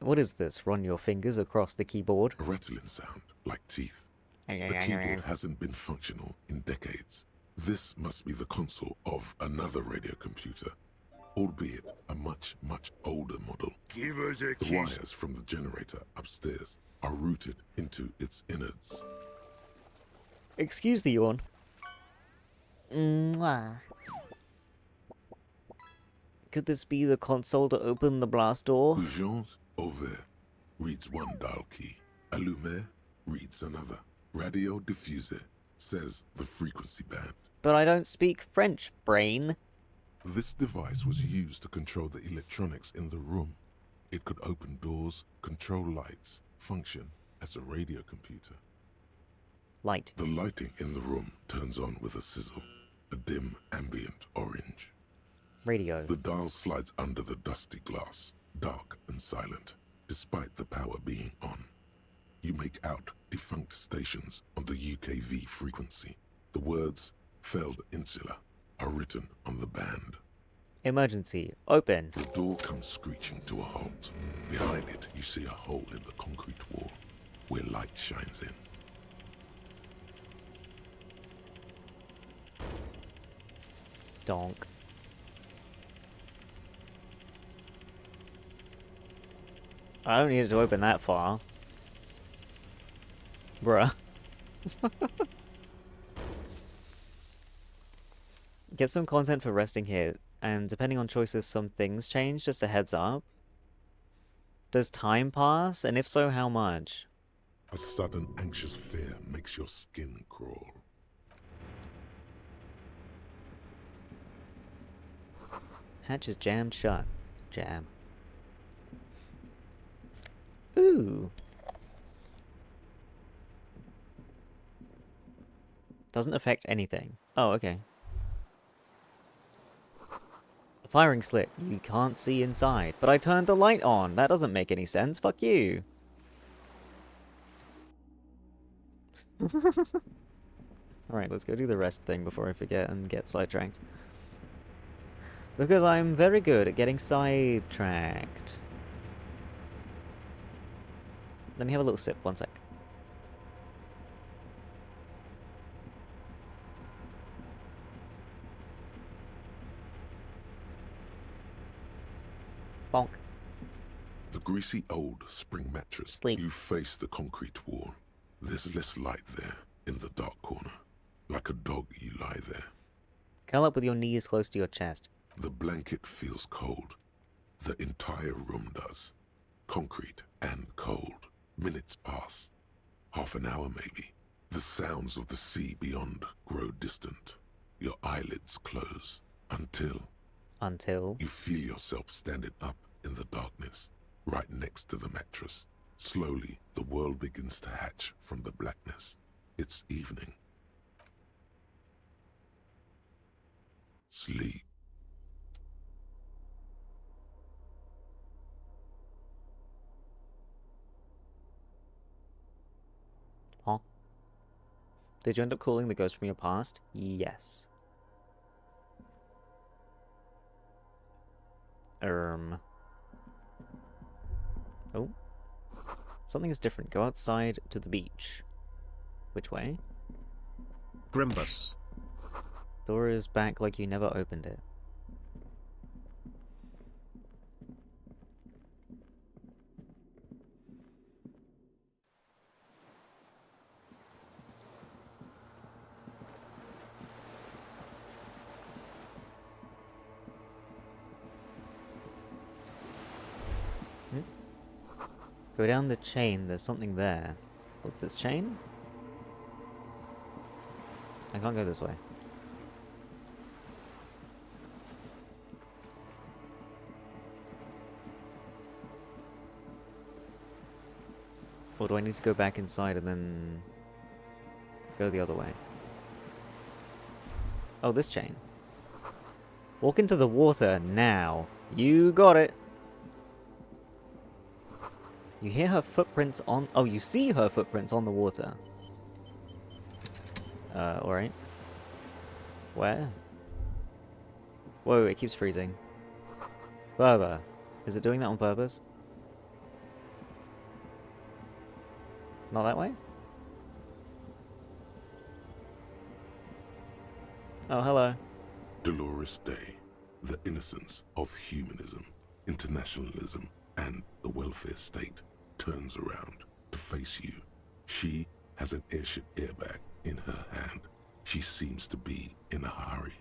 What is this? Run your fingers across the keyboard? A rattling sound, like teeth. The keyboard hasn't been functional in decades. This must be the console of another radio computer, albeit a much, much older model. Give us a The kiss. wires from the generator upstairs are routed into its innards. Excuse the yawn. Mwah. Could this be the console to open the blast door? Urgence over. reads one dial key. Allume reads another. Radio diffuser says the frequency band. But I don't speak French, brain. This device was used to control the electronics in the room. It could open doors, control lights, function as a radio computer. Light. The lighting in the room turns on with a sizzle, a dim ambient orange. Radio. The dial slides under the dusty glass, dark and silent, despite the power being on. You make out defunct stations on the UKV frequency. The words "failed insula" are written on the band. Emergency. Open. The door comes screeching to a halt. Behind it, you see a hole in the concrete wall, where light shines in. Donk. I don't need it to open that far. Bruh. Get some content for resting here, and depending on choices, some things change, just a heads up. Does time pass? And if so, how much? A sudden anxious fear makes your skin crawl. Hatch is jammed shut. Jam. Ooh. Doesn't affect anything. Oh, okay. A firing slit. You can't see inside. But I turned the light on. That doesn't make any sense. Fuck you. Alright, let's go do the rest thing before I forget and get sidetracked. Because I'm very good at getting sidetracked. Let me have a little sip, one sec. Bonk. The greasy old spring mattress. Sleep. You face the concrete wall. There's less light there, in the dark corner. Like a dog, you lie there. Curl up with your knees close to your chest. The blanket feels cold. The entire room does. Concrete and cold. Minutes pass. Half an hour maybe. The sounds of the sea beyond grow distant. Your eyelids close. Until you feel yourself standing up in the darkness, right next to the mattress. Slowly, the world begins to hatch from the blackness. It's evening. Sleep. Huh? Did you end up calling the ghost from your past? Yes. Oh. Something is different. Go outside to the beach. Which way? Grimbus. Door is back like you never opened it. Go down the chain, there's something there. What, this chain? I can't go this way. Or do I need to go back inside and then go the other way? Oh, this chain. Walk into the water now. You got it. You hear her footprints on... Oh, you see her footprints on the water. Alright. Where? Whoa, it keeps freezing. Further. Is it doing that on purpose? Not that way? Oh, hello. Dolores Day, the innocence of humanism, internationalism, and the welfare state turns around to face you. She has an airship airbag in her hand. She seems to be in a hurry.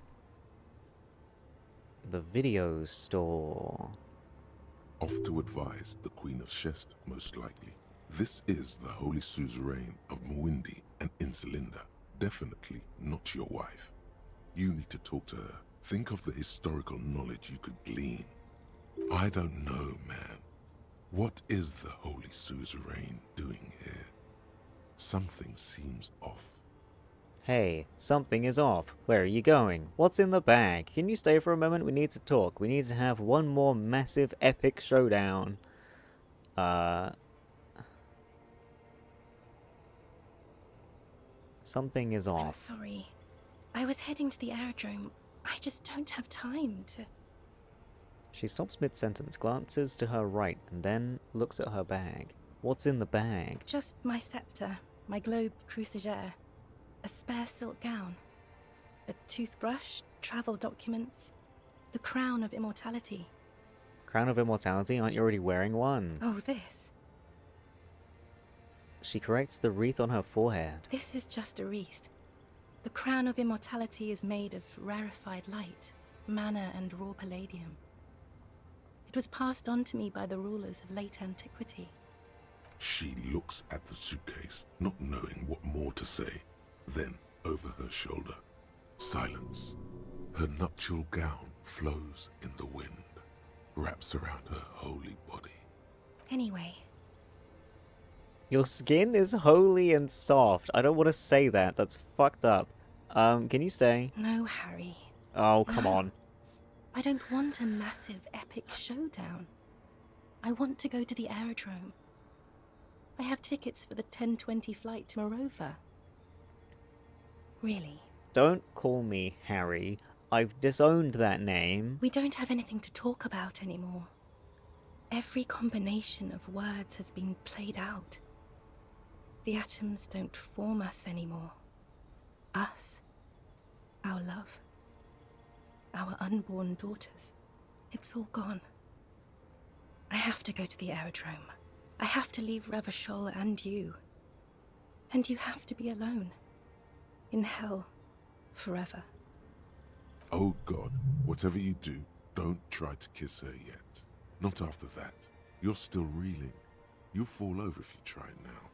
The video store. Off to advise the Queen of Shest, most likely. This is the Holy Suzerain of Mwindi and Insulinda. Definitely not your wife. You need to talk to her. Think of the historical knowledge you could glean. I don't know, man. What is the Holy Suzerain doing here? Something seems off. Hey, something is off. Where are you going? What's in the bag? Can you stay for a moment? We need to talk. We need to have one more massive epic showdown. Something is off. I'm sorry. I was heading to the aerodrome. I just don't have time to... She stops mid-sentence, glances to her right, and then looks at her bag. What's in the bag? Just my scepter, my globe cruciger, a spare silk gown, a toothbrush, travel documents, the crown of immortality. Crown of Immortality? Aren't you already wearing one? Oh, this. She corrects the wreath on her forehead. This is just a wreath. The crown of immortality is made of rarefied light, mana and raw palladium. It was passed on to me by the rulers of late antiquity. She looks at the suitcase, not knowing what more to say. Then, over her shoulder, silence. Her nuptial gown flows in the wind, wraps around her holy body. Anyway. Your skin is holy and soft. I don't want to say that. That's fucked up. Can you stay? No, Harry. Oh, come on. I don't want a massive epic showdown. I want to go to the aerodrome. I have tickets for the 10:20 flight to Morova. Really. Don't call me Harry. I've disowned that name. We don't have anything to talk about anymore. Every combination of words has been played out. The atoms don't form us anymore. Us. Our love. Our unborn daughters. It's all gone. I have to go to the aerodrome. I have to leave Revachol and you. And you have to be alone. In hell. Forever. Oh God, whatever you do, don't try to kiss her yet. Not after that. You're still reeling. You'll fall over if you try now.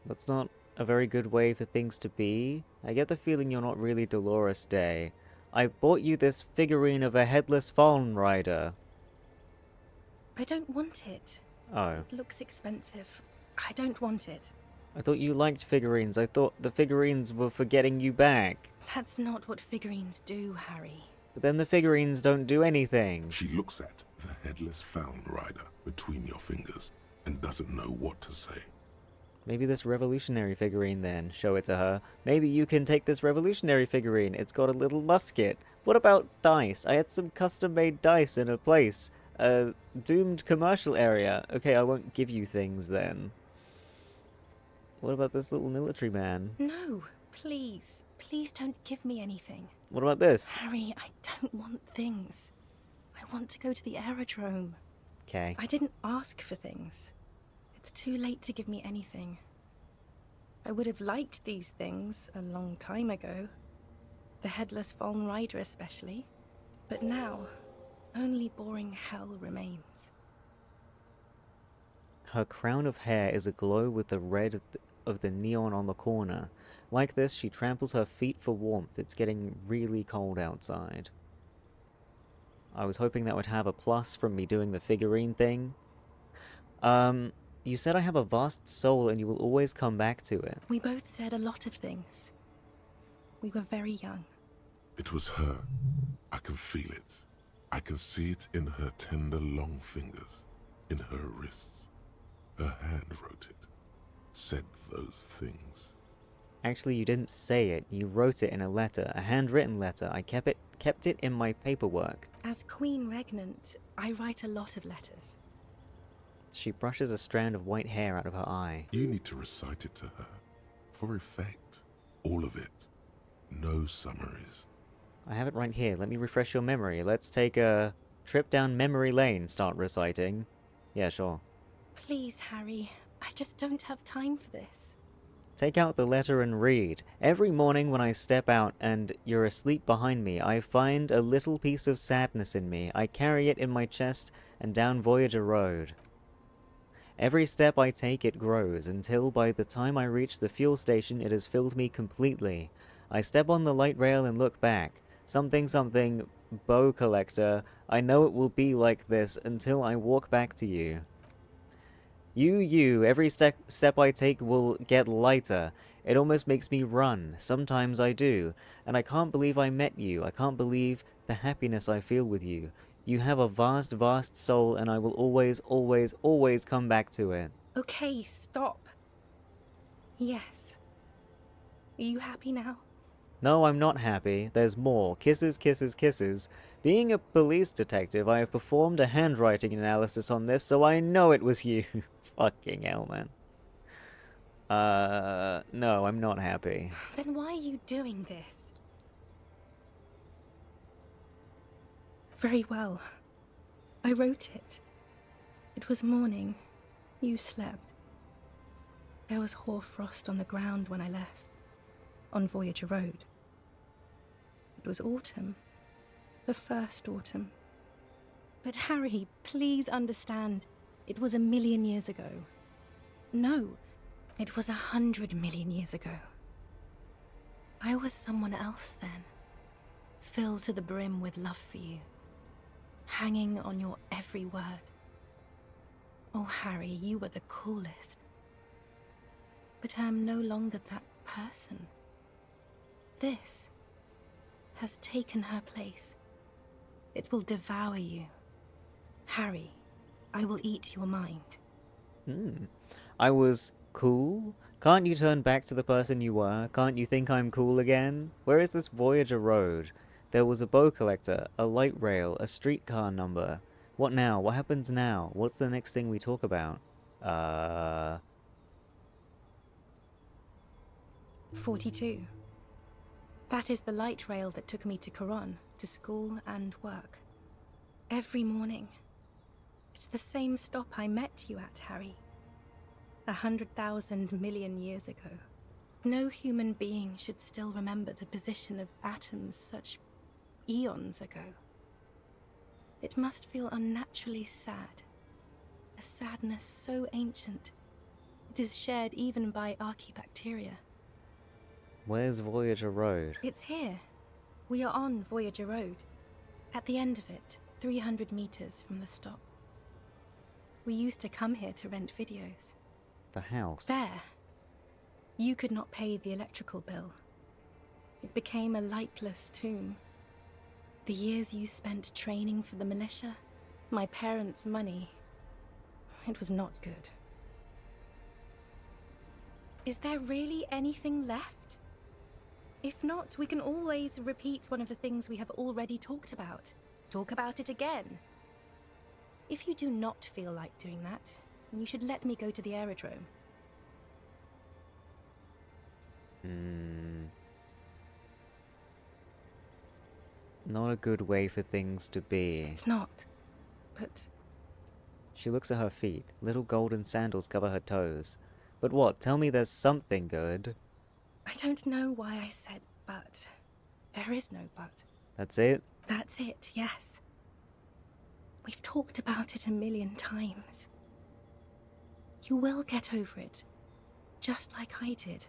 That's not a very good way for things to be. I get the feeling you're not really Dolores Day. I bought you this figurine of a headless fallen rider. I don't want it. Oh. It looks expensive. I don't want it. I thought you liked figurines. I thought the figurines were for getting you back. That's not what figurines do, Harry. But then the figurines don't do anything. She looks at the headless fallen rider between your fingers and doesn't know what to say. Maybe this revolutionary figurine then. Show it to her. Maybe you can take this revolutionary figurine. It's got a little musket. What about dice? I had some custom-made dice in a place. A doomed commercial area. Okay, I won't give you things then. What about this little military man? No, please. Please don't give me anything. What about this? Harry, I don't want things. I want to go to the aerodrome. Okay. I didn't ask for things. It's too late to give me anything. I would have liked these things a long time ago. The headless fallen rider especially. But now, only boring hell remains. Her crown of hair is aglow with the red of the neon on the corner. Like this, she tramples her feet for warmth. It's getting really cold outside. I was hoping that would have a plus from me doing the figurine thing. You said I have a vast soul and you will always come back to it. We both said a lot of things. We were very young. It was her. I can feel it. I can see it in her tender long fingers, in her wrists. Her hand wrote it, said those things. Actually, you didn't say it. You wrote it in a letter, a handwritten letter. I kept it in my paperwork. As Queen Regnant, I write a lot of letters. She brushes a strand of white hair out of her eye. You need to recite it to her, for effect. All of it. No summaries. I have it right here. Let me refresh your memory. Let's take a trip down memory lane. Start reciting. Yeah, sure. Please, Harry. I just don't have time for this. Take out the letter and read. Every morning when I step out and you're asleep behind me, I find a little piece of sadness in me. I carry it in my chest and down Voyager Road. Every step I take it grows, until by the time I reach the fuel station it has filled me completely. I step on the light rail and look back. Something something, bow collector, I know it will be like this until I walk back to you. Every step I take will get lighter. It almost makes me run. Sometimes I do. And I can't believe I met you. I can't believe the happiness I feel with you. You have a vast, vast soul, and I will always, always, always come back to it. Okay, stop. Yes. Are you happy now? No, I'm not happy. There's more. Kisses, kisses, kisses. Being a police detective, I have performed a handwriting analysis on this, so I know it was you. Fucking hell, man. No, I'm not happy. Then why are you doing this? Very well. I wrote it. It was morning. You slept. There was hoarfrost on the ground when I left, on Voyager Road. It was autumn. The first autumn. But Harry, please understand, it was 1,000,000 years ago. No, it was 100 million years ago. I was someone else then, filled to the brim with love for you, hanging on your every word. Oh, Harry, you were the coolest. But I am no longer that person. This has taken her place. It will devour you. Harry, I will eat your mind. I was cool? Can't you turn back to the person you were? Can't you think I'm cool again? Where is this Voyager Road? There was a bow collector, a light rail, a streetcar number. What now? What happens now? What's the next thing we talk about? 42. That is the light rail that took me to Coron, to school and work. Every morning. It's the same stop I met you at, Harry. 100,000 million years ago. No human being should still remember the position of atoms such eons ago. It must feel unnaturally sad. A sadness so ancient, it is shared even by archaebacteria. Where's Voyager Road? It's here. We are on Voyager Road. At the end of it, 300 meters from the stop. We used to come here to rent videos. The house. There. You could not pay the electrical bill. It became a lightless tomb. The years you spent training for the militia, my parents' money, it was not good. Is there really anything left? If not, we can always repeat one of the things we have already talked about. Talk about it again. If you do not feel like doing that, you should let me go to the aerodrome. Not a good way for things to be. It's not, but... She looks at her feet. Little golden sandals cover her toes. But what? Tell me there's something good. I don't know why I said but. There is no but. That's it? That's it, yes. We've talked about it 1,000,000 times. You will get over it, just like I did.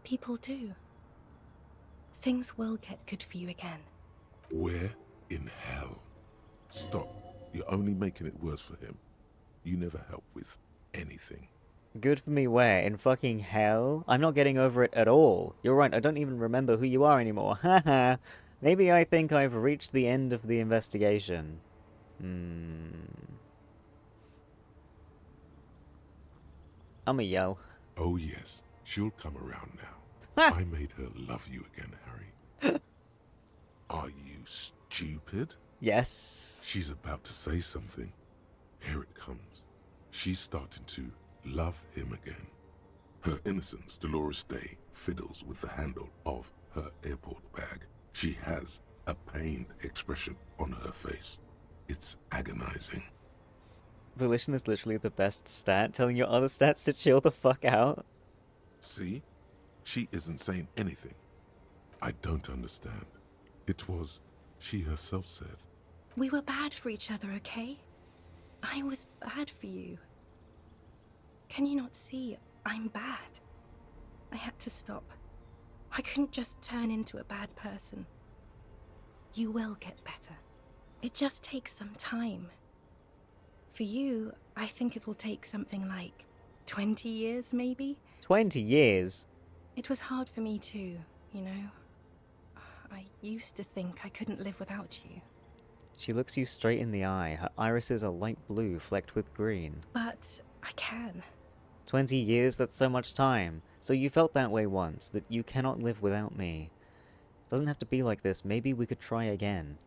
People do. Things will get good for you again. Where in hell? Stop. You're only making it worse for him. You never help with anything. Good for me where? In fucking hell? I'm not getting over it at all. You're right, I don't even remember who you are anymore. Haha. Maybe I think I've reached the end of the investigation. I'ma yell. Oh yes, she'll come around now. I made her love you again, Harry. Are you stupid? Yes. She's about to say something. Here it comes. She's starting to love him again. Her innocence, Dolores Day, fiddles with the handle of her airport bag. She has a pained expression on her face. It's agonizing. Volition is literally the best stat, telling your other stats to chill the fuck out. See? She isn't saying anything. I don't understand. It was, she herself said. We were bad for each other, okay? I was bad for you. Can you not see? I'm bad. I had to stop. I couldn't just turn into a bad person. You will get better. It just takes some time. For you, I think it will take something like 20 years, maybe? 20 years? It was hard for me too, you know? I used to think I couldn't live without you. She looks you straight in the eye. Her irises are light blue, flecked with green. But I can. 20 years? That's so much time. So you felt that way once, that you cannot live without me. Doesn't have to be like this. Maybe we could try again.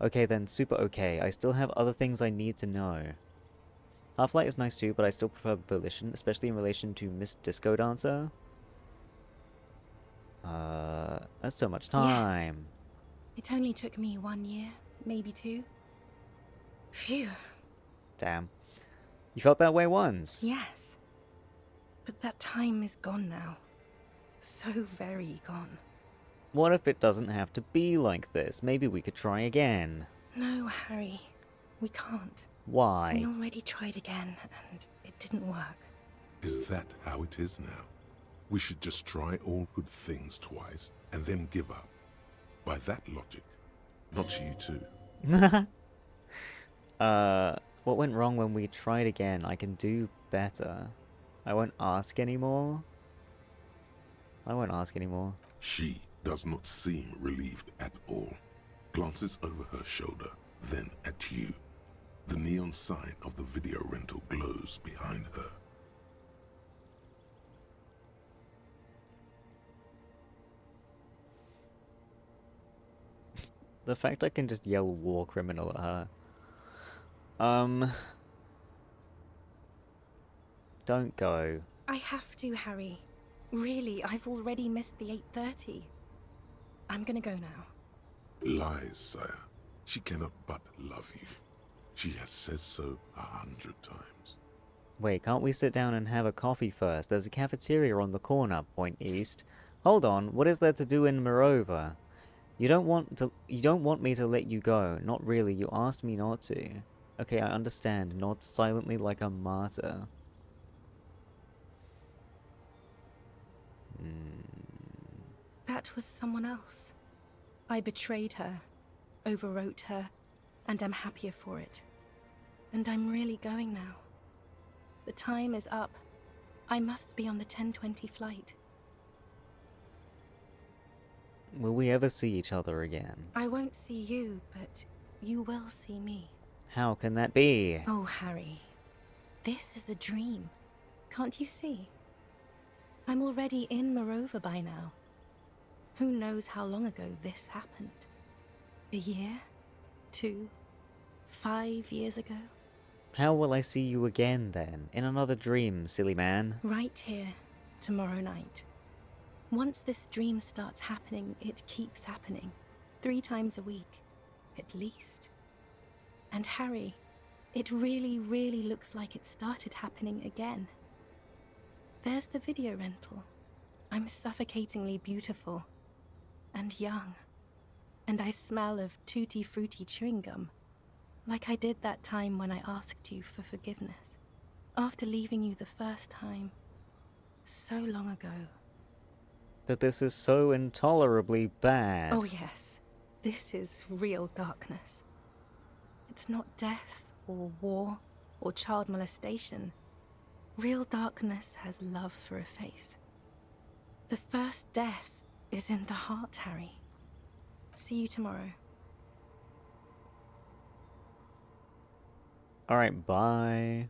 Okay then, super okay. I still have other things I need to know. Half-Light is nice too, but I still prefer Volition, especially in relation to Miss Disco Dancer. That's so much time. Yes. It only took me 1 year, maybe 2. Phew. Damn. You felt that way once? Yes. But that time is gone now. So very gone. What if it doesn't have to be like this? Maybe we could try again. No, Harry. We can't. Why? We already tried again, and it didn't work. Is that how it is now? We should just try all good things twice, and then give up. By that logic, not you too. What went wrong when we tried again? I can do better. I won't ask anymore. I won't ask anymore. She does not seem relieved at all. Glances over her shoulder, then at you. The neon sign of the video rental glows behind her. The fact I can just yell war criminal at her. Don't go. I have to, Harry. Really, I've already missed the 8:30. I'm gonna go now. Lies, sire. She cannot but love you. She has said so 100 times. Wait, can't we sit down and have a coffee first? There's a cafeteria on the corner, point east. Hold on, what is there to do in Morova? You don't want me to let you go. Not really, you asked me not to. Okay, I understand. Nod silently like a martyr. That was someone else. I betrayed her, overwrote her, and I'm happier for it. And I'm really going now. The time is up. I must be on the 10:20 flight. Will we ever see each other again? I won't see you, but you will see me. How can that be? Oh, Harry. This is a dream. Can't you see? I'm already in Morova by now. Who knows how long ago this happened? A year? 2? 5 years ago? How will I see you again then? In another dream, silly man. Right here, tomorrow night. Once this dream starts happening, it keeps happening. 3 times a week, at least. And Harry, it really, really looks like it started happening again. There's the video rental. I'm suffocatingly beautiful. And young. And I smell of tutti frutti chewing gum. Like I did that time when I asked you for forgiveness. After leaving you the first time. So long ago. But this is so intolerably bad. Oh yes, this is real darkness. It's not death, or war, or child molestation. Real darkness has love for a face. The first death is in the heart, Harry. See you tomorrow. Alright, bye.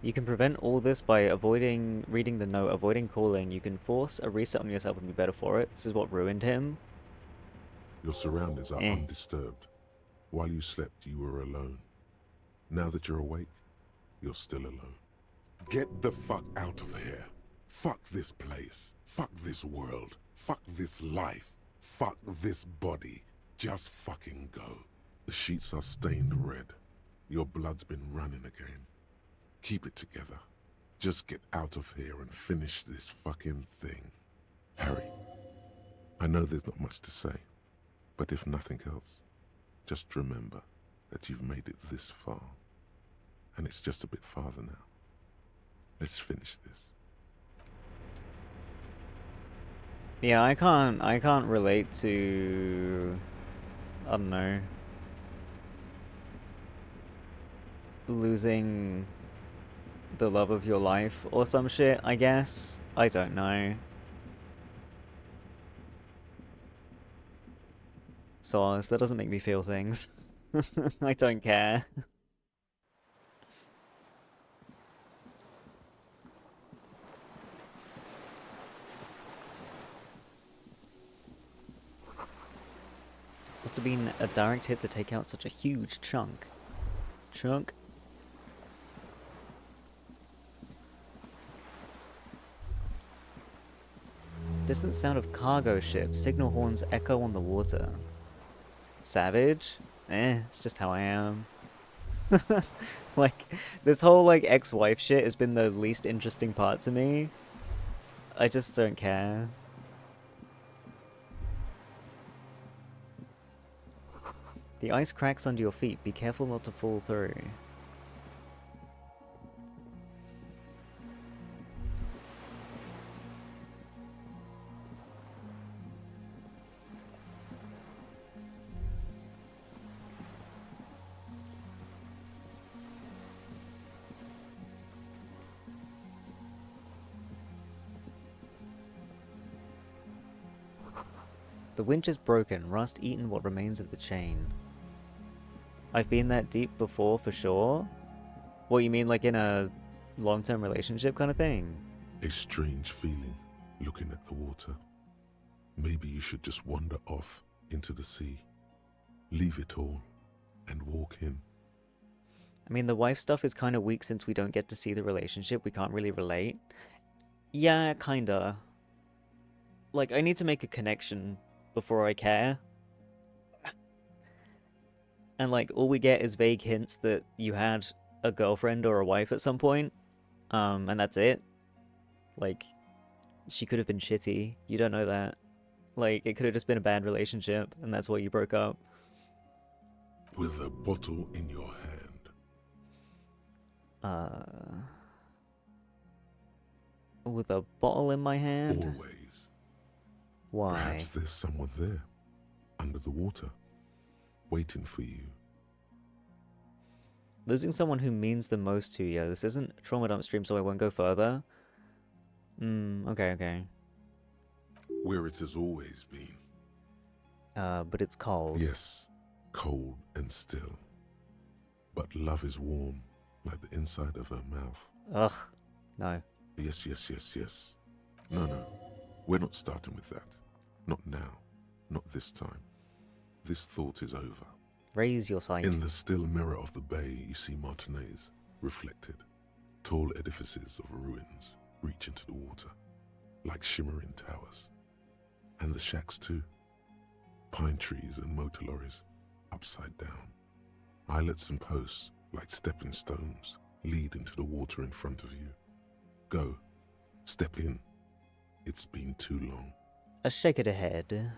You can prevent all this by avoiding reading the note, avoiding calling. You can force a reset on yourself and be better for it. This is what ruined him. Your surroundings are undisturbed. While you slept, you were alone. Now that you're awake, you're still alone. Get the fuck out of here. Fuck this place. Fuck this world. Fuck this life. Fuck this body. Just fucking go. The sheets are stained red. Your blood's been running again. Keep it together. Just get out of here and finish this fucking thing. Harry, I know there's not much to say, but if nothing else, just remember that you've made it this far. And it's just a bit farther now. Let's finish this. Yeah, I can't relate to, I don't know, losing the love of your life or some shit, I guess. I don't know. Soz, that doesn't make me feel things. I don't care. Must have been a direct hit to take out such a huge chunk. Distant sound of cargo ship. Signal horns echo on the water. Savage? It's just how I am. Like, this whole, like, ex-wife shit has been the least interesting part to me. I just don't care. The ice cracks under your feet. Be careful not to fall through. The winch is broken, rust eaten what remains of the chain. I've been that deep before for sure? What, you mean like in a long-term relationship kind of thing? A strange feeling, looking at the water. Maybe you should just wander off into the sea. Leave it all, and walk in. I mean, the wife stuff is kind of weak since we don't get to see the relationship. We can't really relate. Yeah, kinda. Like, I need to make a connection before I care. And, like, all we get is vague hints that you had a girlfriend or a wife at some point. And that's it. Like, she could have been shitty. You don't know that. Like, it could have just been a bad relationship, and that's why you broke up. With a bottle in your hand. With a bottle in my hand? Always. Why? Perhaps there's someone there, under the water, waiting for you. Losing someone who means the most to you. This isn't Trauma Dump Stream, so I won't go further. Okay. Where it has always been. But it's cold. Yes, cold and still. But love is warm, like the inside of her mouth. Ugh, no. Yes. No. We're not starting with that. Not now. Not this time. This thought is over. Raise your sight. In the still mirror of the bay, you see Martinez, reflected. Tall edifices of ruins reach into the water, like shimmering towers. And the shacks too. Pine trees and motor lorries, upside down. Islets and posts, like stepping stones, lead into the water in front of you. Go. Step in. It's been too long. A shake of the head.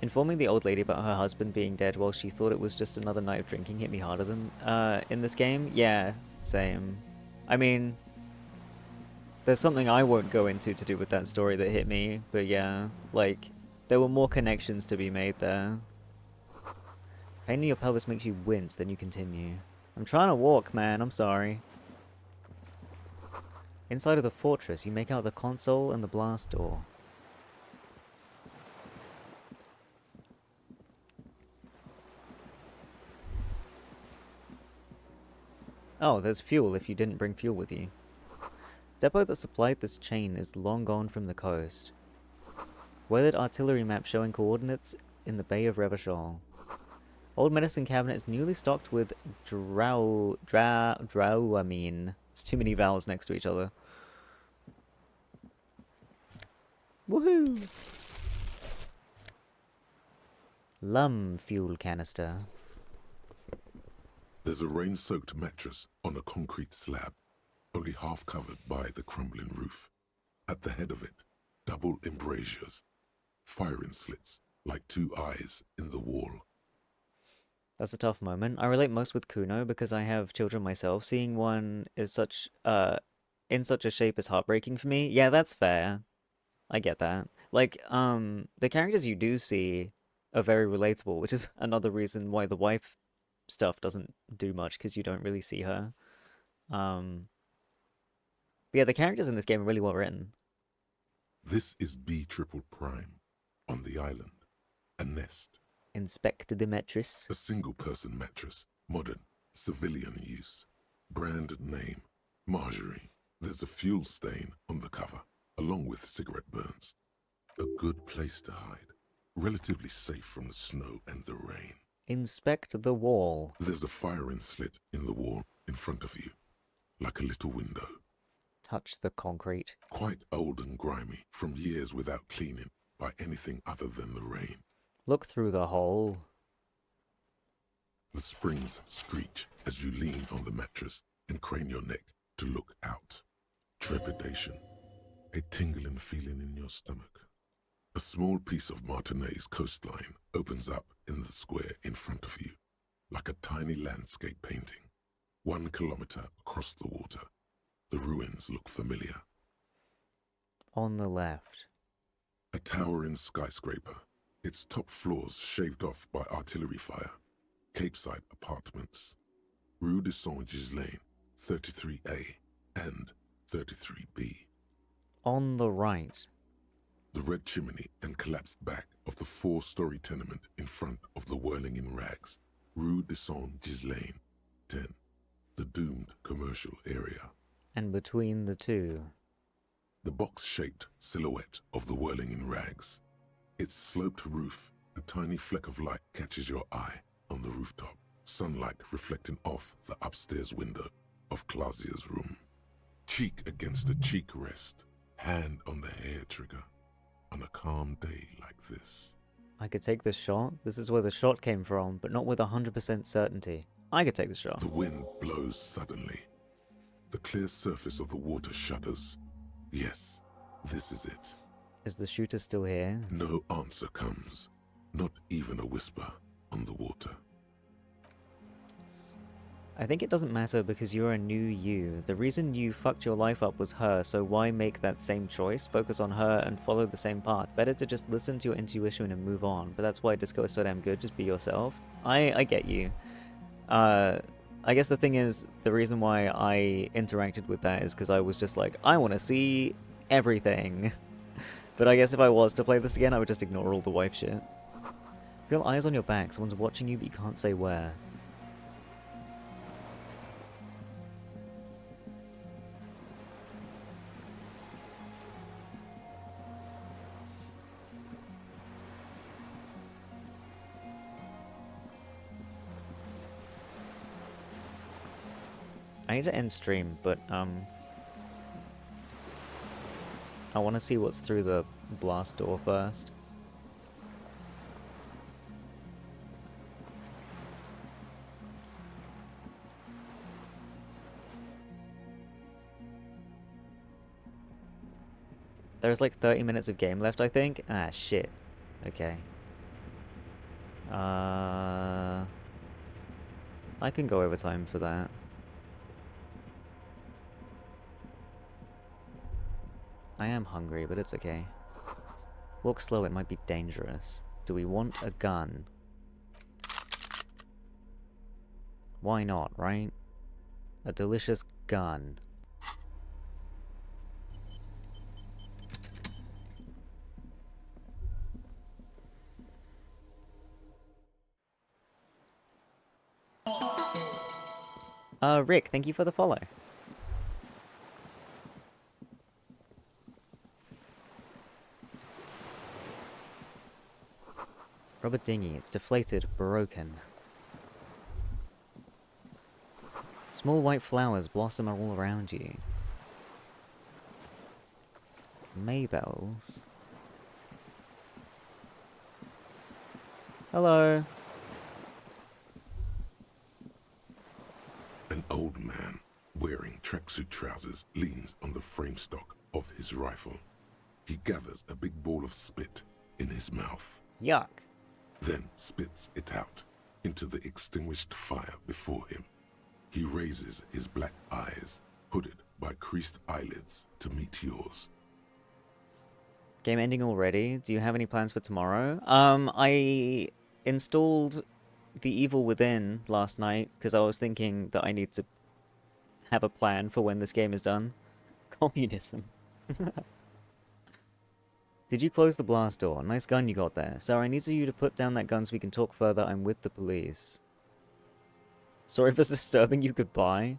Informing the old lady about her husband being dead while she thought it was just another night of drinking hit me harder than in this game. Yeah, same. I mean, there's something I won't go into to do with that story that hit me, but yeah, like, there were more connections to be made there. Pain in your pelvis makes you wince, then you continue. I'm trying to walk, man, I'm sorry. Inside of the fortress, you make out the console and the blast door. Oh, there's fuel if you didn't bring fuel with you. Depot that supplied this chain is long gone from the coast. Weathered artillery map showing coordinates in the Bay of Revachol. Old medicine cabinet is newly stocked with drouamine. It's too many vowels next to each other. Woohoo! Lum fuel canister. There's a rain-soaked mattress on a concrete slab, only half covered by the crumbling roof. At the head of it, double embrasures, firing slits like two eyes in the wall. That's a tough moment. I relate most with Kuno because I have children myself. Seeing one is such in such a shape is heartbreaking for me. Yeah, that's fair. I get that. Like, the characters you do see are very relatable, which is another reason why the wife stuff doesn't do much, because you don't really see her. But yeah, the characters in this game are really well written. This is B Triple Prime, on the island. A nest. Inspect the mattress. A single-person mattress, modern, civilian use. Brand name, Marjorie. There's a fuel stain on the cover, along with cigarette burns. A good place to hide. Relatively safe from the snow and the rain. Inspect the wall. There's a firing slit in the wall in front of you, like a little window. Touch the concrete. Quite old and grimy, from years without cleaning by anything other than the rain. Look through the hole. The springs screech as you lean on the mattress and crane your neck to look out. Trepidation. A tingling feeling in your stomach. A small piece of Martinez coastline opens up in the square in front of you, like a tiny landscape painting. 1 kilometer across the water. The ruins look familiar. On the left. A towering skyscraper, its top floors shaved off by artillery fire. Capeside apartments. Rue de Saint-Ghislain, 33A and 33B. On the right. The red chimney and collapsed back of the 4-story tenement in front of the Whirling in Rags. Rue de Saint-Ghislain, 10. The doomed commercial area. And between the two. The box-shaped silhouette of the Whirling in Rags. Its sloped roof, a tiny fleck of light catches your eye on the rooftop. Sunlight reflecting off the upstairs window of Clausia's room. Cheek against a cheek rest, hand on the hair trigger. On a calm day like this. I could take this shot. This is where the shot came from, but not with 100% certainty. I could take the shot. The wind blows suddenly. The clear surface of the water shudders. Yes, this is it. Is the shooter still here? No answer comes. Not even a whisper on the water. I think it doesn't matter because you're a new you. The reason you fucked your life up was her, so why make that same choice? Focus on her and follow the same path. Better to just listen to your intuition and move on. But that's why Disco is so damn good, just be yourself. I get you. I guess the thing is, the reason why I interacted with that is because I was just like, I want to see everything. But I guess if I was to play this again, I would just ignore all the wife shit. Feel eyes on your back, someone's watching you but you can't say where. I need to end stream, but I want to see what's through the blast door first. There's like 30 minutes of game left, I think. Ah, shit. Okay. I can go overtime for that. I am hungry, but it's okay. Walk slow, it might be dangerous. Do we want a gun? Why not, right? A delicious gun. Rick, thank you for the follow. Rubber dinghy, it's deflated, broken. Small white flowers blossom all around you. Maybells. old man, wearing tracksuit trousers, leans on the frame stock of his rifle. He gathers a big ball of spit in his mouth. Yuck. Then spits it out into the extinguished fire before him. He raises his black eyes, hooded by creased eyelids, to meet yours. Game ending already? Do you have any plans for tomorrow? I installed The Evil Within last night because I was thinking that I need to have a plan for when this game is done. Communism. Did you close the blast door? Nice gun you got there. Sir, I need you to put down that gun so we can talk further. I'm with the police. Sorry for disturbing you. Goodbye.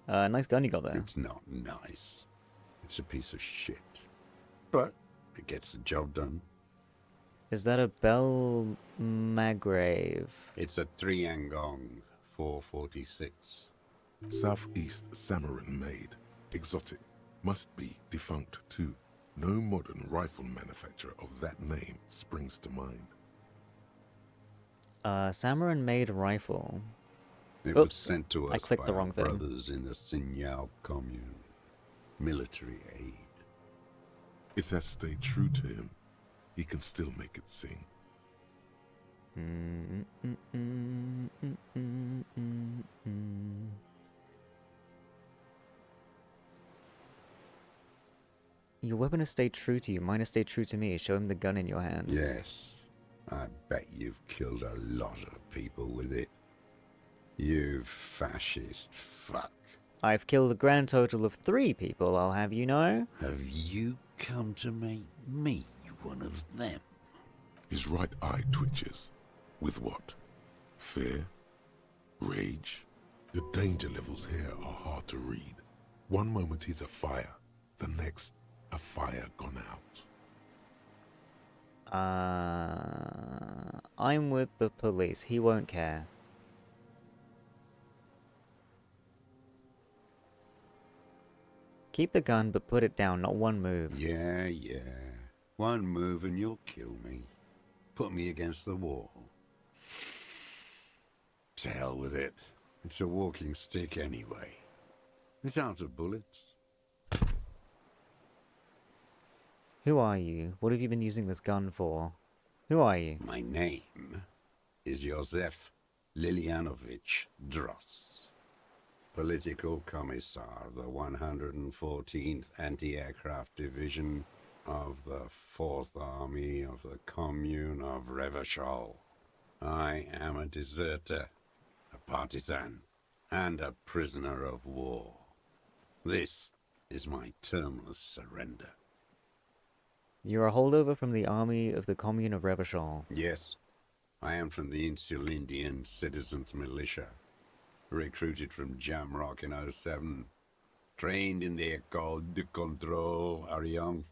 Nice gun you got there. It's not nice. It's a piece of shit. But it gets the job done. Is that a Bell Magrave? It's a Triangong 446. Southeast Samarin made. Exotic. Must be defunct too. No modern rifle manufacturer of that name springs to mind. Samarin made rifle. It Oops, was sent to us I clicked by the wrong our thing. brothers in the Sinyao commune. Military aid. It has stayed true to him. He can still make it sing. Your weapon has stayed true to you. Mine has stayed true to me. Show him the gun in your hand. Yes. I bet you've killed a lot of people with it. You fascist fuck. I've killed a grand total of 3 people, I'll have you know. Have you come to make me one of them? His right eye twitches. With what? Fear? Rage? The danger levels here are hard to read. One moment he's afire, the next a fire gone out. I'm with the police. He won't care. Keep the gun, but put it down, not one move. Yeah. One move and you'll kill me. Put me against the wall. To hell with it. It's a walking stick anyway. It's out of bullets. Who are you? What have you been using this gun for? Who are you? My name is Josef Lilianovich Dross. Political Commissar of the 114th Anti-Aircraft Division of the 4th Army of the Commune of Revachol. I am a deserter, a partisan, and a prisoner of war. This is my termless surrender. You're a holdover from the army of the Commune of Revachol. Yes, I am from the Insulindian Citizens Militia. Recruited from Jamrock in 07. Trained in the École de Contrôle Ariane.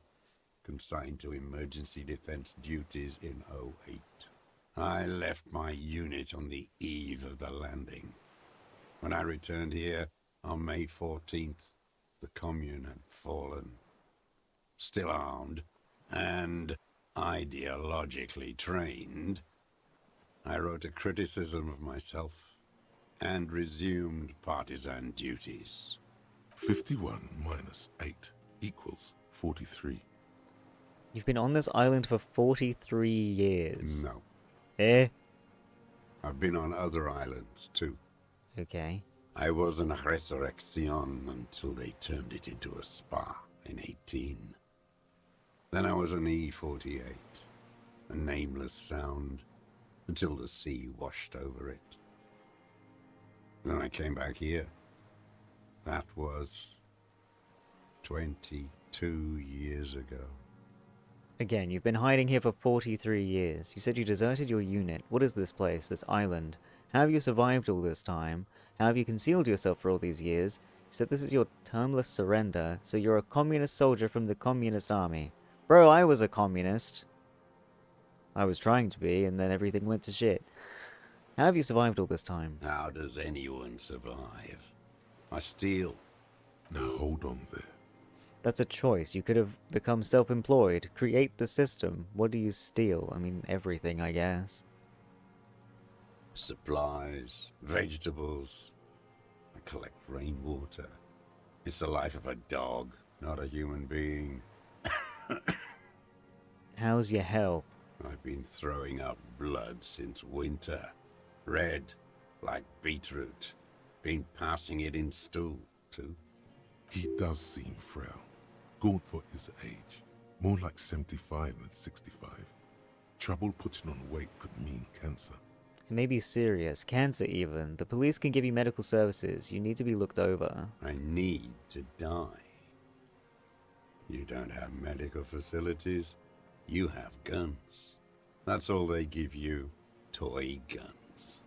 Consigned to emergency defense duties in 08. I left my unit on the eve of the landing. When I returned here on May 14th, the commune had fallen. Still armed and ideologically trained, I wrote a criticism of myself and resumed partisan duties. 51 minus 8 equals 43. You've been on this island for 43 years. No. Eh? I've been on other islands, too. Okay. I was in Resurrection until they turned it into a spa in 18. Then I was an E-48, a nameless sound, until the sea washed over it. Then I came back here. That was 22 years ago. Again, you've been hiding here for 43 years. You said you deserted your unit. What is this place, this island? How have you survived all this time? How have you concealed yourself for all these years? You said this is your termless surrender, so you're a communist soldier from the communist army. Bro, I was a communist. I was trying to be, and then everything went to shit. How have you survived all this time? How does anyone survive? I steal. Now hold on there. That's a choice. You could have become self-employed, create the system. What do you steal? I mean, everything, I guess. Supplies, vegetables. I collect rainwater. It's the life of a dog, not a human being. How's your health? I've been throwing up blood since winter. Red, like beetroot. Been passing it in stool, too. He does seem frail. Gaunt for his age. More like 75 than 65. Trouble putting on weight could mean cancer. It may be serious, cancer even. The police can give you medical services. You need to be looked over. I need to die. You don't have medical facilities. You have guns. That's all they give you. Toy guns.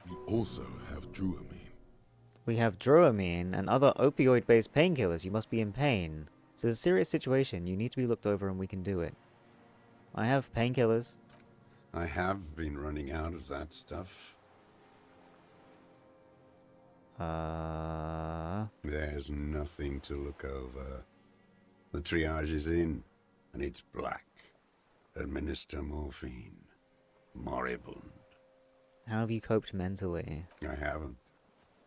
You also have Druamine. We have Dramamine and other opioid-based painkillers. You must be in pain. It's a serious situation. You need to be looked over and we can do it. I have painkillers. I have been running out of that stuff. There's nothing to look over. The triage is in, and it's black. Administer morphine. Moribund. How have you coped mentally? I haven't.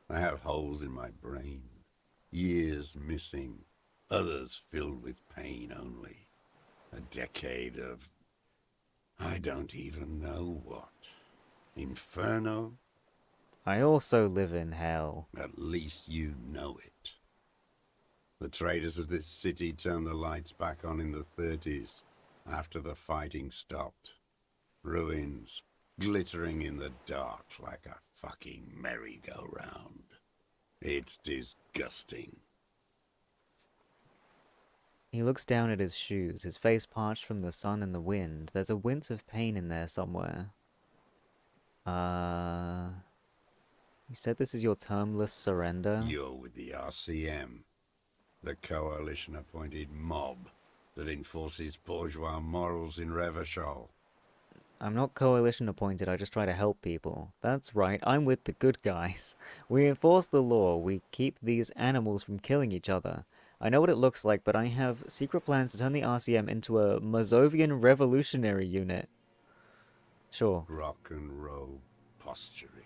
I have holes in my brain. Years missing. Others filled with pain only. A decade of... I don't even know what. Inferno? I also live in hell. At least you know it. The traders of this city turned the lights back on in the 30s, after the fighting stopped. Ruins, glittering in the dark like a fucking merry-go-round. It's disgusting. He looks down at his shoes, his face parched from the sun and the wind. There's a wince of pain in there somewhere. You said this is your termless surrender? You're with the RCM, the coalition-appointed mob that enforces bourgeois morals in Revachol. I'm not coalition appointed, I just try to help people. That's right, I'm with the good guys. We enforce the law, we keep these animals from killing each other. I know what it looks like, but I have secret plans to turn the RCM into a Mazovian revolutionary unit. Sure. Rock and roll posturing.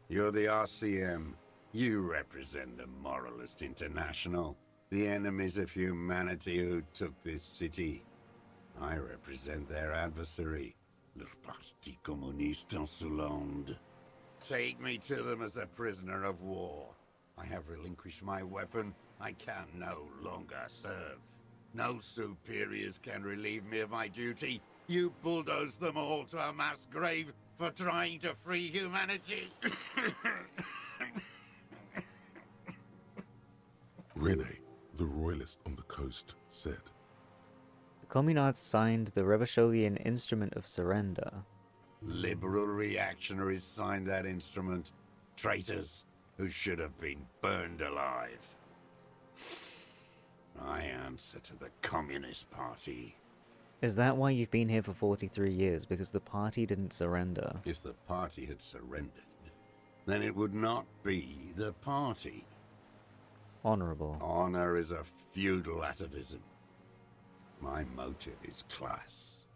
You're the RCM. You represent the Moralist International, the enemies of humanity who took this city. I represent their adversary, le Parti Communiste Insolente. Take me to them as a prisoner of war. I have relinquished my weapon. I can no longer serve. No superiors can relieve me of my duty. You bulldoze them all to a mass grave for trying to free humanity. Rene, the royalist on the coast, said. The Communards signed the Revacholian Instrument of Surrender. Liberal reactionaries signed that instrument. Traitors who should have been burned alive. I answer to the Communist Party. Is that why you've been here for 43 years? Because the party didn't surrender? If the party had surrendered, then it would not be the party. Honorable. Honor is a feudal atavism. My motive is class.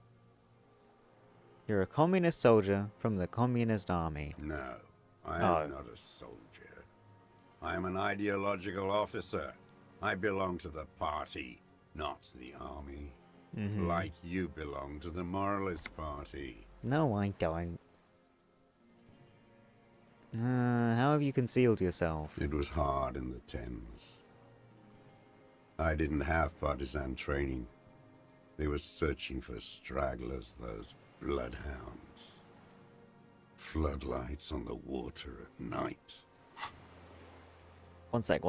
You're a communist soldier from the communist army. No, I am not a soldier. I am an ideological officer. I belong to the party, not the army. Like you belong to the Moralist Party. No, I don't. How have you concealed yourself? It was hard in the Thames. I didn't have partisan training. They were searching for stragglers, those bloodhounds. Floodlights on the water at night. One sec.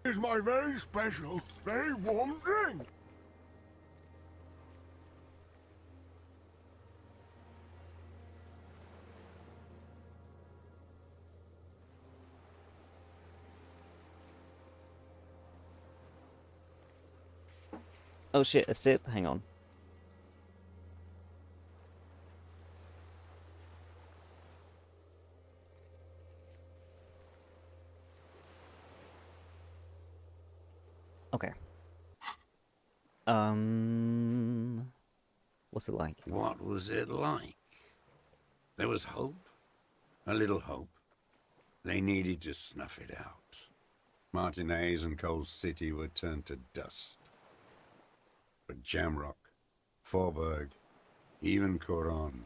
Here's my very special, very warm drink. Oh shit, a sip? Hang on. Okay. What's it like? What was it like? There was hope. A little hope. They needed to snuff it out. Martinez and Cold City were turned to dust. But Jamrock, Forburg, even Coron,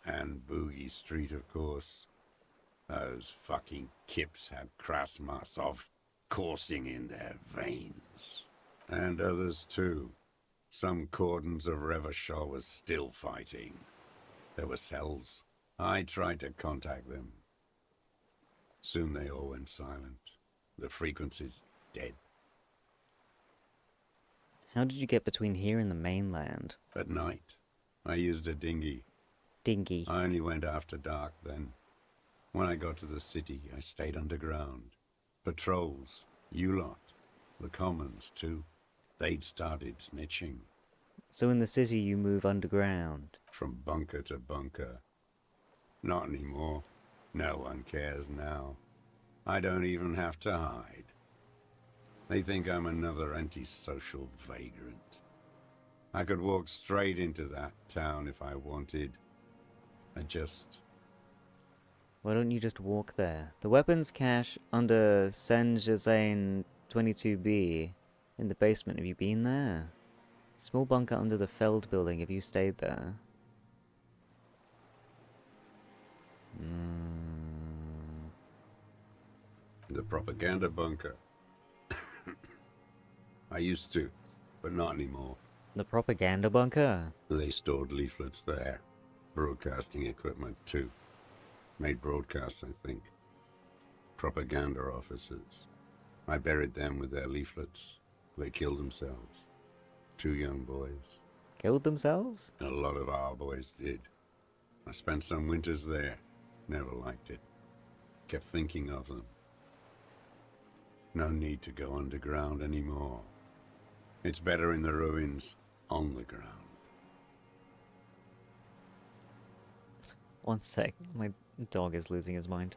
and Boogie Street, of course. Those fucking kips had Krasmasov coursing in their veins. And others too. Some cordons of Revachol was still fighting. There were cells. I tried to contact them. Soon they all went silent. The frequency's dead. How did you get between here and the mainland? At night, I used a dinghy. Dinghy. I only went after dark then. When I got to the city, I stayed underground. Patrols, you lot, the commons too. They'd started snitching. So in the city you move underground? From bunker to bunker. Not anymore. No one cares now. I don't even have to hide. They think I'm another antisocial vagrant. I could walk straight into that town if I wanted. Why don't you just walk there? The weapons cache under Saint-Germain 22B in the basement. Have you been there? Small bunker under the Feld building. Have you stayed there? The propaganda bunker. I used to, but not anymore. The propaganda bunker? They stored leaflets there. Broadcasting equipment too. Made broadcasts, I think. Propaganda officers. I buried them with their leaflets. They killed themselves. 2 young boys. Killed themselves? A lot of our boys did. I spent some winters there. Never liked it. Kept thinking of them. No need to go underground anymore. It's better in the ruins, on the ground. One sec, my dog is losing his mind.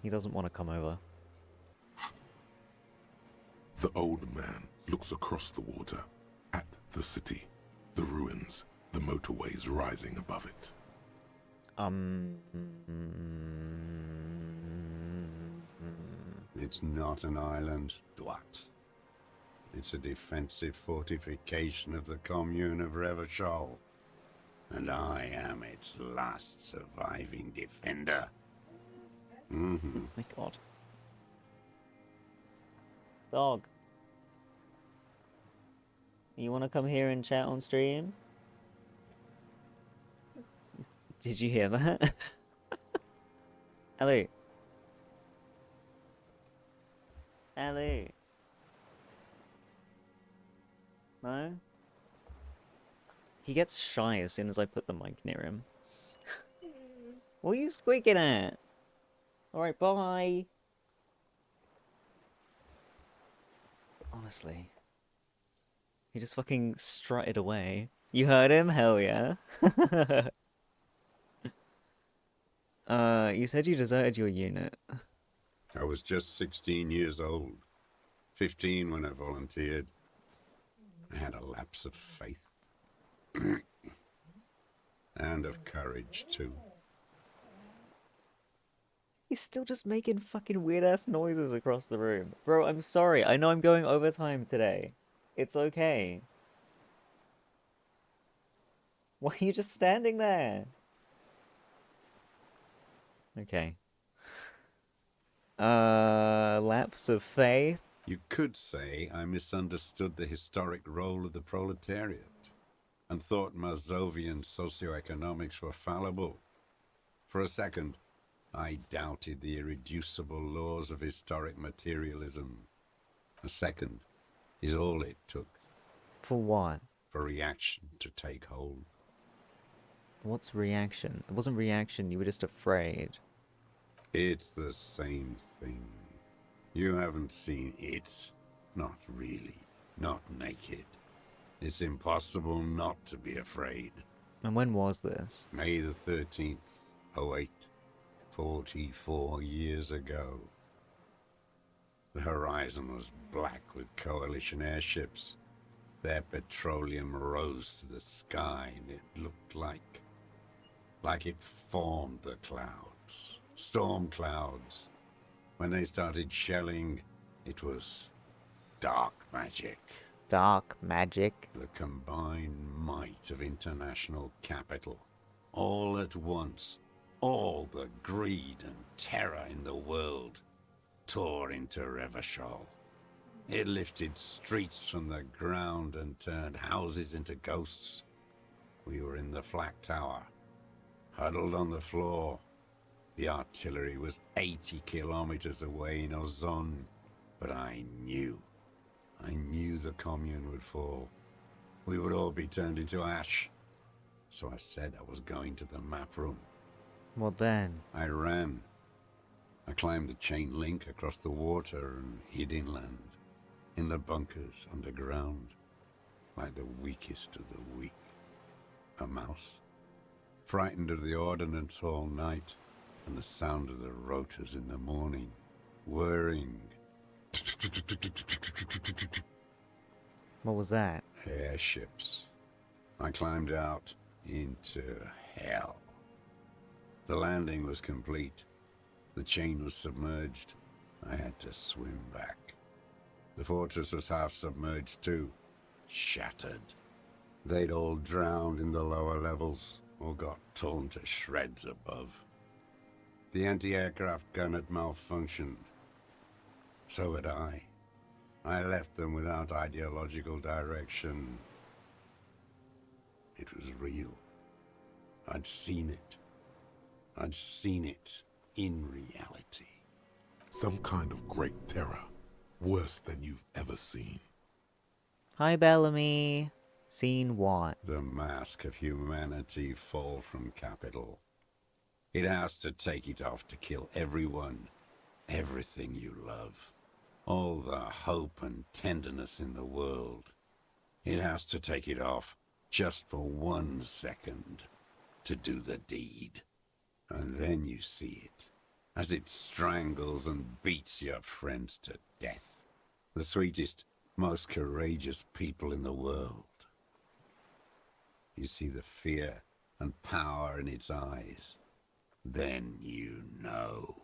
He doesn't want to come over. The old man looks across the water, at the city, the ruins, the motorways rising above it. It's not an island, Dwat. It's a defensive fortification of the commune of Revachol. And I am its last surviving defender. Mm-hmm. My god. Dog. You want to come here and chat on stream? Did you hear that? Hello. Hello. No? He gets shy as soon as I put the mic near him. What are you squeaking at? Alright, bye. Honestly. He just fucking strutted away. You heard him? Hell yeah. You said you deserted your unit. I was just 16 years old. 15 when I volunteered. I had a lapse of faith. And of courage, too. He's still just making fucking weird-ass noises across the room. Bro, I'm sorry. I know I'm going overtime today. It's okay. Why are you just standing there? Okay. Lapse of faith? You could say I misunderstood the historic role of the proletariat and thought Mazovian socioeconomics were fallible. For a second, I doubted the irreducible laws of historic materialism. A second is all it took. For what? For reaction to take hold. What's reaction? It wasn't reaction, you were just afraid. It's the same thing. You haven't seen it. Not really. Not naked. It's impossible not to be afraid. And when was this? May the 13th, 08, 44 years ago. The horizon was black with coalition airships. Their petroleum rose to the sky, and it looked like it formed the clouds. Storm clouds. When they started shelling, it was dark magic. Dark magic? The combined might of international capital. All at once, all the greed and terror in the world tore into Revachol. It lifted streets from the ground and turned houses into ghosts. We were in the flak tower, huddled on the floor. The artillery was 80 kilometers away in Ozon, but I knew the commune would fall. We would all be turned into ash. So I said I was going to the map room. What then? I ran. I climbed the chain link across the water and hid inland, in the bunkers underground, like the weakest of the weak. A mouse, frightened of the ordnance all night and the sound of the rotors in the morning, whirring. What was that? Airships. I climbed out into hell. The landing was complete. The chain was submerged. I had to swim back. The fortress was half submerged too, shattered. They'd all drowned in the lower levels, or got torn to shreds above. The anti-aircraft gun had malfunctioned. So had I. I left them without ideological direction. It was real. I'd seen it. I'd seen it in reality. Some kind of great terror, worse than you've ever seen. Hi, Bellamy. Seen what? The mask of humanity fall from capital. It has to take it off to kill everyone, everything you love. All the hope and tenderness in the world. It has to take it off just for 1 second to do the deed. And then you see it, as it strangles and beats your friends to death. The sweetest, most courageous people in the world. You see the fear and power in its eyes. Then you know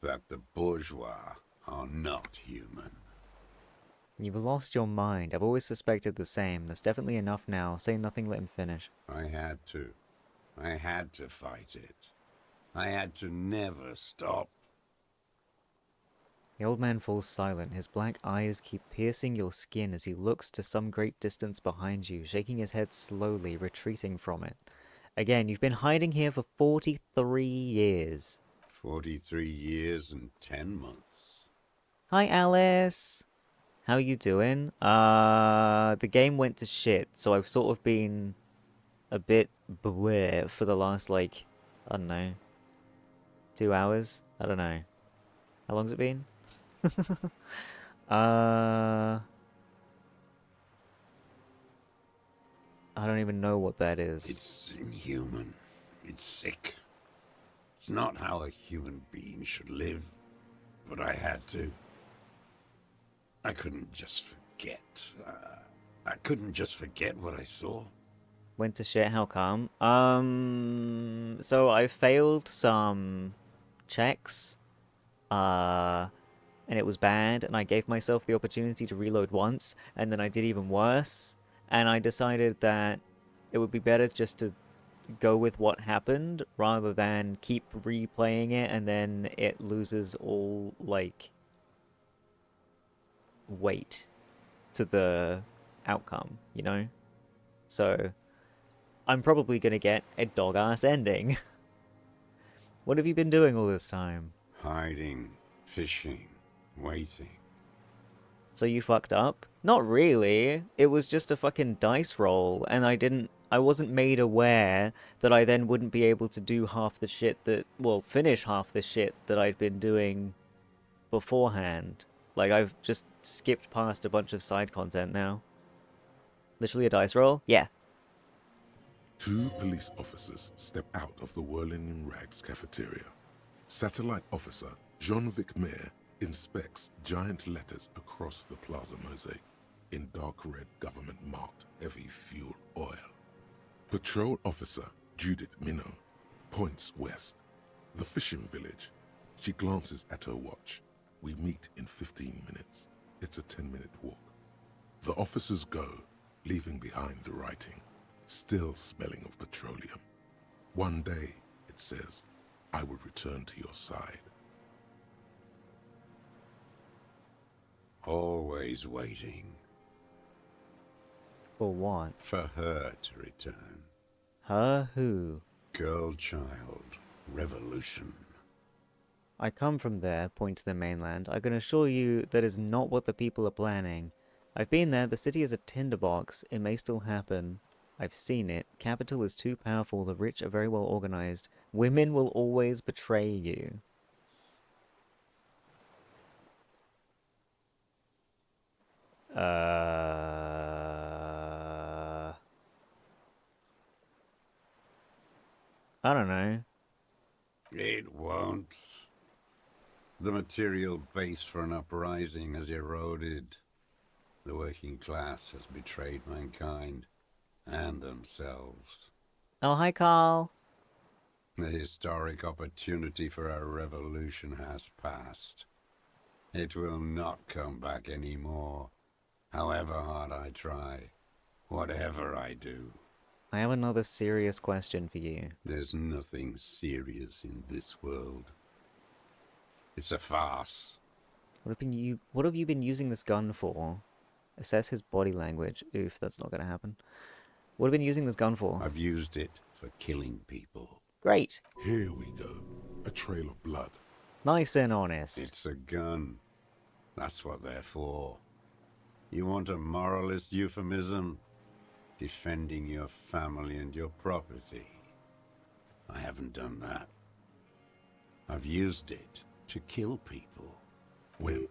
that the bourgeois are not human. You've lost your mind. I've always suspected the same. There's definitely enough now. Say nothing, let him finish. I had to. I had to fight it. I had to never stop. The old man falls silent. His black eyes keep piercing your skin as he looks to some great distance behind you, shaking his head slowly, retreating from it. Again, you've been hiding here for 43 years. 43 years and 10 months. Hi, Alice. How you doing? The game went to shit, so I've sort of been a bit beware for the last, I don't know, 2 hours? I don't know. How long's it been? I don't even know what that is. It's inhuman. It's sick. It's not how a human being should live, but I had to. I couldn't just forget. I couldn't just forget what I saw. Went to shit, how come? So I failed some checks, and it was bad, and I gave myself the opportunity to reload once, and then I did even worse, and I decided that it would be better just to go with what happened, rather than keep replaying it, and then it loses all, weight to the outcome, you know? So I'm probably gonna get a dog-ass ending. What have you been doing all this time? Hiding, fishing, waiting. So you fucked up? Not really. It was just a fucking dice roll, and I wasn't made aware that I then wouldn't be able to do half the shit finish half the shit that I'd been doing beforehand. I've just skipped past a bunch of side content now. Literally a dice roll? Yeah. 2 police officers step out of the Whirling in Rags cafeteria. Satellite officer Jean-Vic Mayer inspects giant letters across the plaza mosaic in dark red government-marked heavy fuel oil. Patrol officer Judith Minot points west. The fishing village. She glances at her watch. We meet in 15 minutes. It's a 10-minute walk. The officers go, leaving behind the writing, still smelling of petroleum. One day, it says, I will return to your side. Always waiting. For what? For her to return. Her who? Girl child. Revolution. I come from there, point to the mainland. I can assure you that is not what the people are planning. I've been there, the city is a tinderbox. It may still happen. I've seen it. Capital is too powerful, the rich are very well organized. Women will always betray you. I don't know. It won't. The material base for an uprising has eroded. The working class has betrayed mankind and themselves. Oh, hi, Carl. The historic opportunity for a revolution has passed. It will not come back anymore, however hard I try, whatever I do. I have another serious question for you. There's nothing serious in this world. It's a farce. What have you been using this gun for? Assess his body language. Oof, that's not gonna happen. What have you been using this gun for? I've used it for killing people. Great. Here we go. A trail of blood. Nice and honest. It's a gun. That's what they're for. You want a moralist euphemism? Defending your family and your property. I haven't done that. I've used it to kill people. When?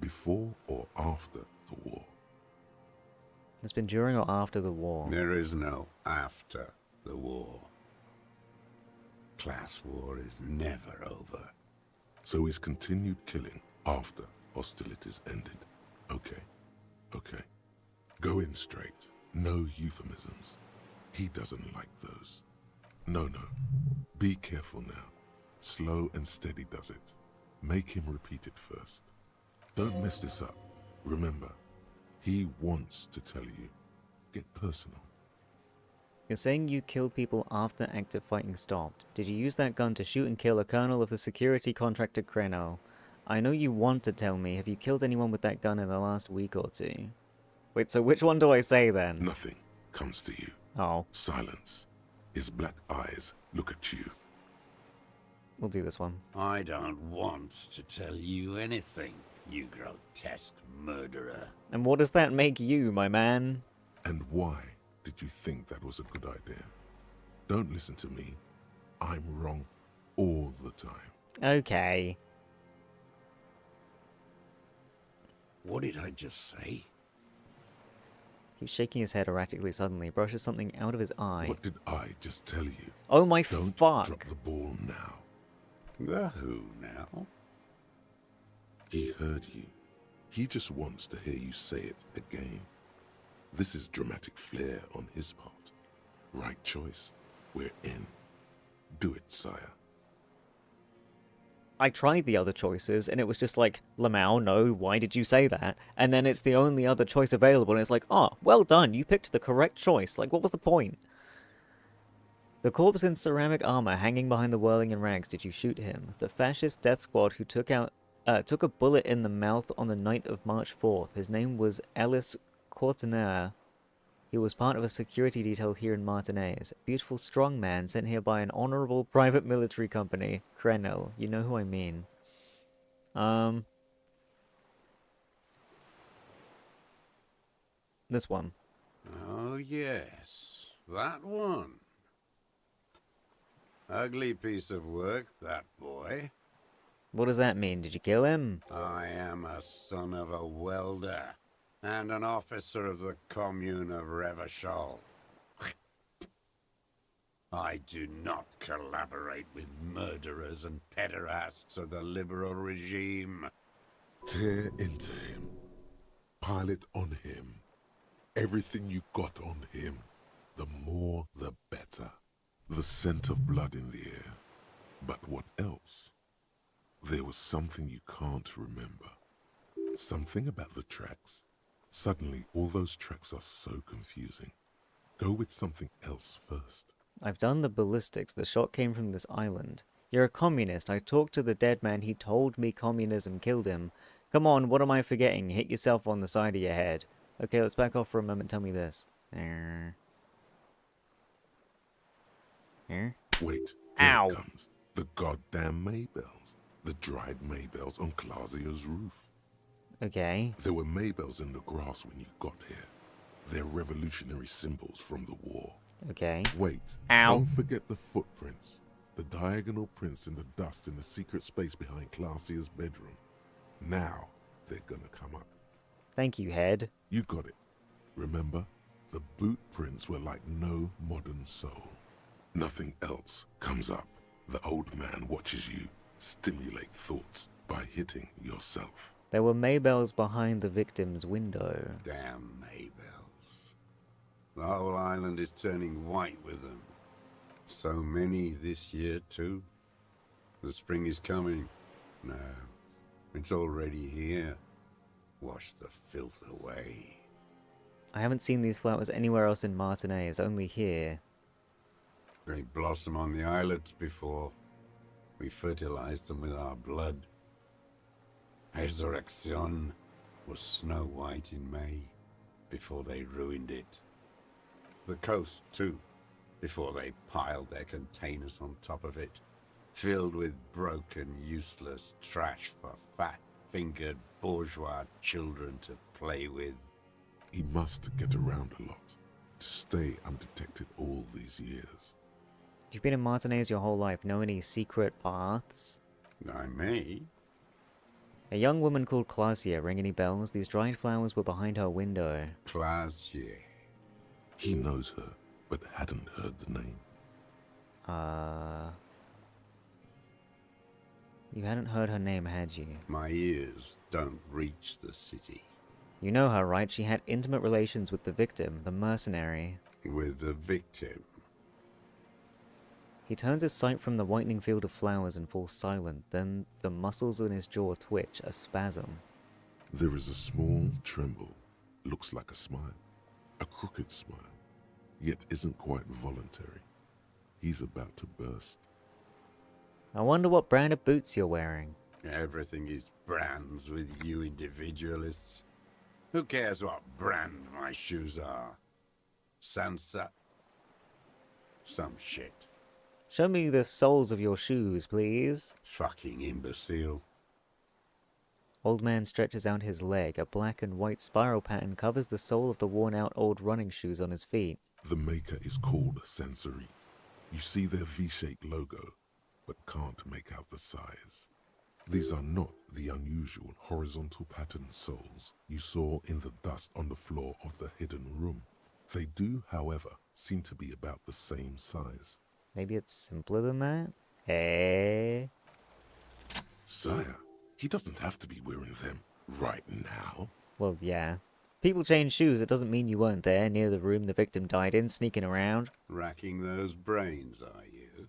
Before or after the war? It's been during or after the war? There is no after the war. Class war is never over. So he's continued killing after hostilities ended. Okay. Okay. Go in straight. No euphemisms. He doesn't like those. No. Be careful now. Slow and steady does it. Make him repeat it first. Don't mess this up. Remember, he wants to tell you. Get personal. You're saying you killed people after active fighting stopped. Did you use that gun to shoot and kill a colonel of the security contractor Krenel? I know you want to tell me. Have you killed anyone with that gun in the last week or two? Wait, so which one do I say then? Nothing comes to you. Oh. Silence. His black eyes look at you. We'll do this one. I don't want to tell you anything, you grotesque murderer. And what does that make you, my man? And why did you think that was a good idea? Don't listen to me. I'm wrong all the time. Okay. What did I just say? Keeps shaking his head erratically suddenly, brushes something out of his eye. What did I just tell you? Oh my Don't fuck. drop the ball now. The who now? He heard you. He just wants to hear you say it again. This is dramatic flair on his part. Right choice. We're in. Do it, sire. I tried the other choices, and it was just like, Lamau, no, why did you say that? And then it's the only other choice available, and it's like, oh, well done, you picked the correct choice. Like, what was the point? The corpse in ceramic armor hanging behind the whirling in rags, did you shoot him? The fascist death squad who took a bullet in the mouth on the night of March 4th. His name was Ellis Courtenay. He was part of a security detail here in Martinez. A beautiful, strong man sent here by an honorable private military company. Krenel. You know who I mean. This one. Oh, yes. That one. Ugly piece of work, that boy. What does that mean? Did you kill him? I am a son of a welder. And an officer of the commune of Revachol. I do not collaborate with murderers and pederasts of the liberal regime. Tear into him. Pile it on him. Everything you got on him. The more, the better. The scent of blood in the air. But what else? There was something you can't remember. Something about the tracks. Suddenly, all those tracks are so confusing. Go with something else first. I've done the ballistics. The shot came from this island. You're a communist. I talked to the dead man. He told me communism killed him. Come on, what am I forgetting? Hit yourself on the side of your head. Okay, let's back off for a moment. Tell me this. Here? Wait. Ow! Here it comes. The goddamn Maybells. The dried Maybells on Clausia's roof. Okay. There were Maybells in the grass when you got here. They're revolutionary symbols from the war. Okay. Wait. Ow. Don't forget the footprints. The diagonal prints in the dust in the secret space behind Clausia's bedroom. Now, they're gonna come up. Thank you, Head. You got it. Remember? The boot prints were like no modern soul. Nothing else comes up. The old man watches you stimulate thoughts by hitting yourself. There were Maybells behind the victim's window. Damn Maybells. The whole island is turning white with them. So many this year, too. The spring is coming. No, it's already here. Wash the filth away. I haven't seen these flowers anywhere else in Martinaise, only here. They blossom on the islets before. We fertilize them with our blood. Resurrection was snow white in May, before they ruined it. The coast, too, before they piled their containers on top of it, filled with broken, useless trash for fat-fingered bourgeois children to play with. He must get around a lot to stay undetected all these years. You've been in Martinaise your whole life. Know any secret paths? I may. A young woman called Clausia. Ring any bells? These dried flowers were behind her window. Clausia. He knows her, but hadn't heard the name. You hadn't heard her name, had you? My ears don't reach the city. You know her, right? She had intimate relations with the victim, the mercenary. With the victim? He turns his sight from the whitening field of flowers and falls silent. Then the muscles in his jaw twitch, a spasm. There is a small tremble. Looks like a smile. A crooked smile. Yet isn't quite voluntary. He's about to burst. I wonder what brand of boots you're wearing. Everything is brands with you individualists. Who cares what brand my shoes are? Sansa? Some shit. Show me the soles of your shoes, please. Fucking imbecile. Old man stretches out his leg. A black and white spiral pattern covers the sole of the worn-out old running shoes on his feet. The maker is called Sensory. You see their V-shaped logo, but can't make out the size. These are not the unusual horizontal pattern soles you saw in the dust on the floor of the hidden room. They do, however, seem to be about the same size. Maybe it's simpler than that? Eh? Sire, he doesn't have to be wearing them right now. Well, yeah. People change shoes, it doesn't mean you weren't there near the room the victim died in, sneaking around. Racking those brains, are you?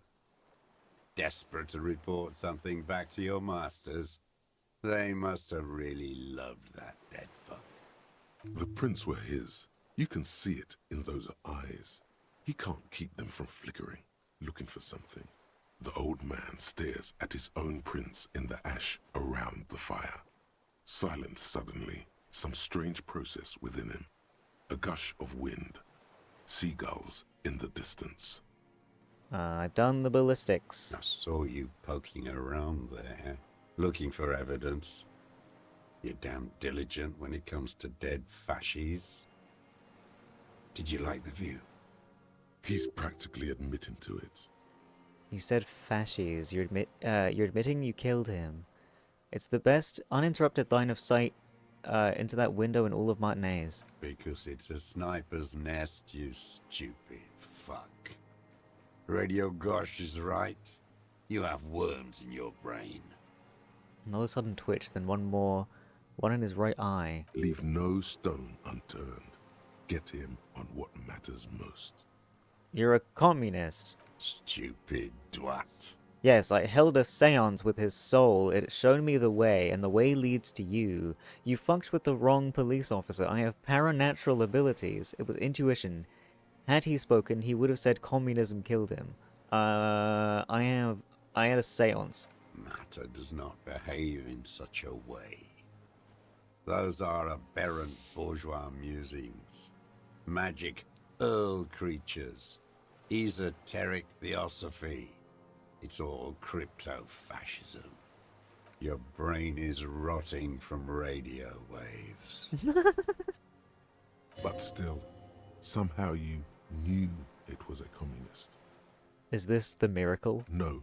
Desperate to report something back to your masters? They must have really loved that dead fuck. The prints were his. You can see it in those eyes. He can't keep them from flickering, looking for something. The old man stares at his own prints in the ash around the fire. Silent suddenly, some strange process within him. A gush of wind. Seagulls in the distance. I've done the ballistics. I saw you poking around there, looking for evidence. You're damn diligent when it comes to dead fascies. Did you like the view? He's practically admitting to it. You said fascies. You're admitting you killed him. It's the best uninterrupted line of sight into that window in all of Martinez? Because it's a sniper's nest, you stupid fuck. Radio Gosh is right. You have worms in your brain. Another sudden twitch, then one more. One in his right eye. Leave no stone unturned. Get him on what matters most. You're a communist. Stupid twat. Yes, I held a seance with his soul. It showed me the way, and the way leads to you. You fucked with the wrong police officer. I have paranatural abilities. It was intuition. Had he spoken, he would have said communism killed him. I had a seance. Matter does not behave in such a way. Those are aberrant bourgeois musings. Magic earl creatures. Esoteric theosophy. It's all crypto-fascism. Your brain is rotting from radio waves. But still, somehow you knew it was a communist. Is this the miracle? No.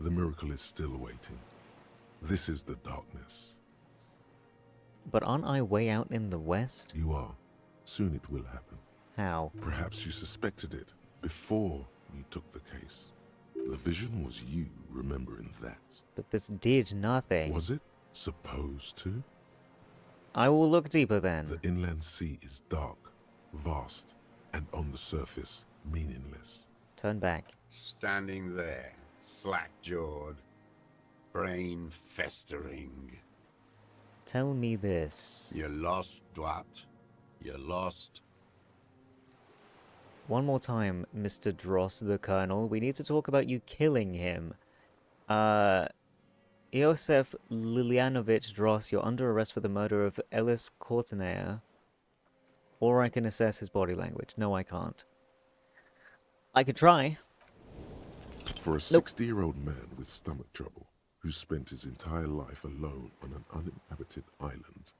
The miracle is still waiting. This is the darkness. But aren't I way out in the west? You are. Soon it will happen. How? Perhaps you suspected it before you took the case. The vision was you remembering that. But this did nothing. Was it supposed to? I will look deeper then. The inland sea is dark, vast, and on the surface, meaningless. Turn back. Standing there, slack-jawed, brain festering. Tell me this. You're lost, Dwat. You're lost. One more time, Mr. Dross the Colonel. We need to talk about you killing him. Iosef Lilianovich Dross, you're under arrest for the murder of Ellis Courtenay. Or I can assess his body language. No, I can't. I could try. For a 60-year-old man with stomach trouble, who spent his entire life alone on an uninhabited island,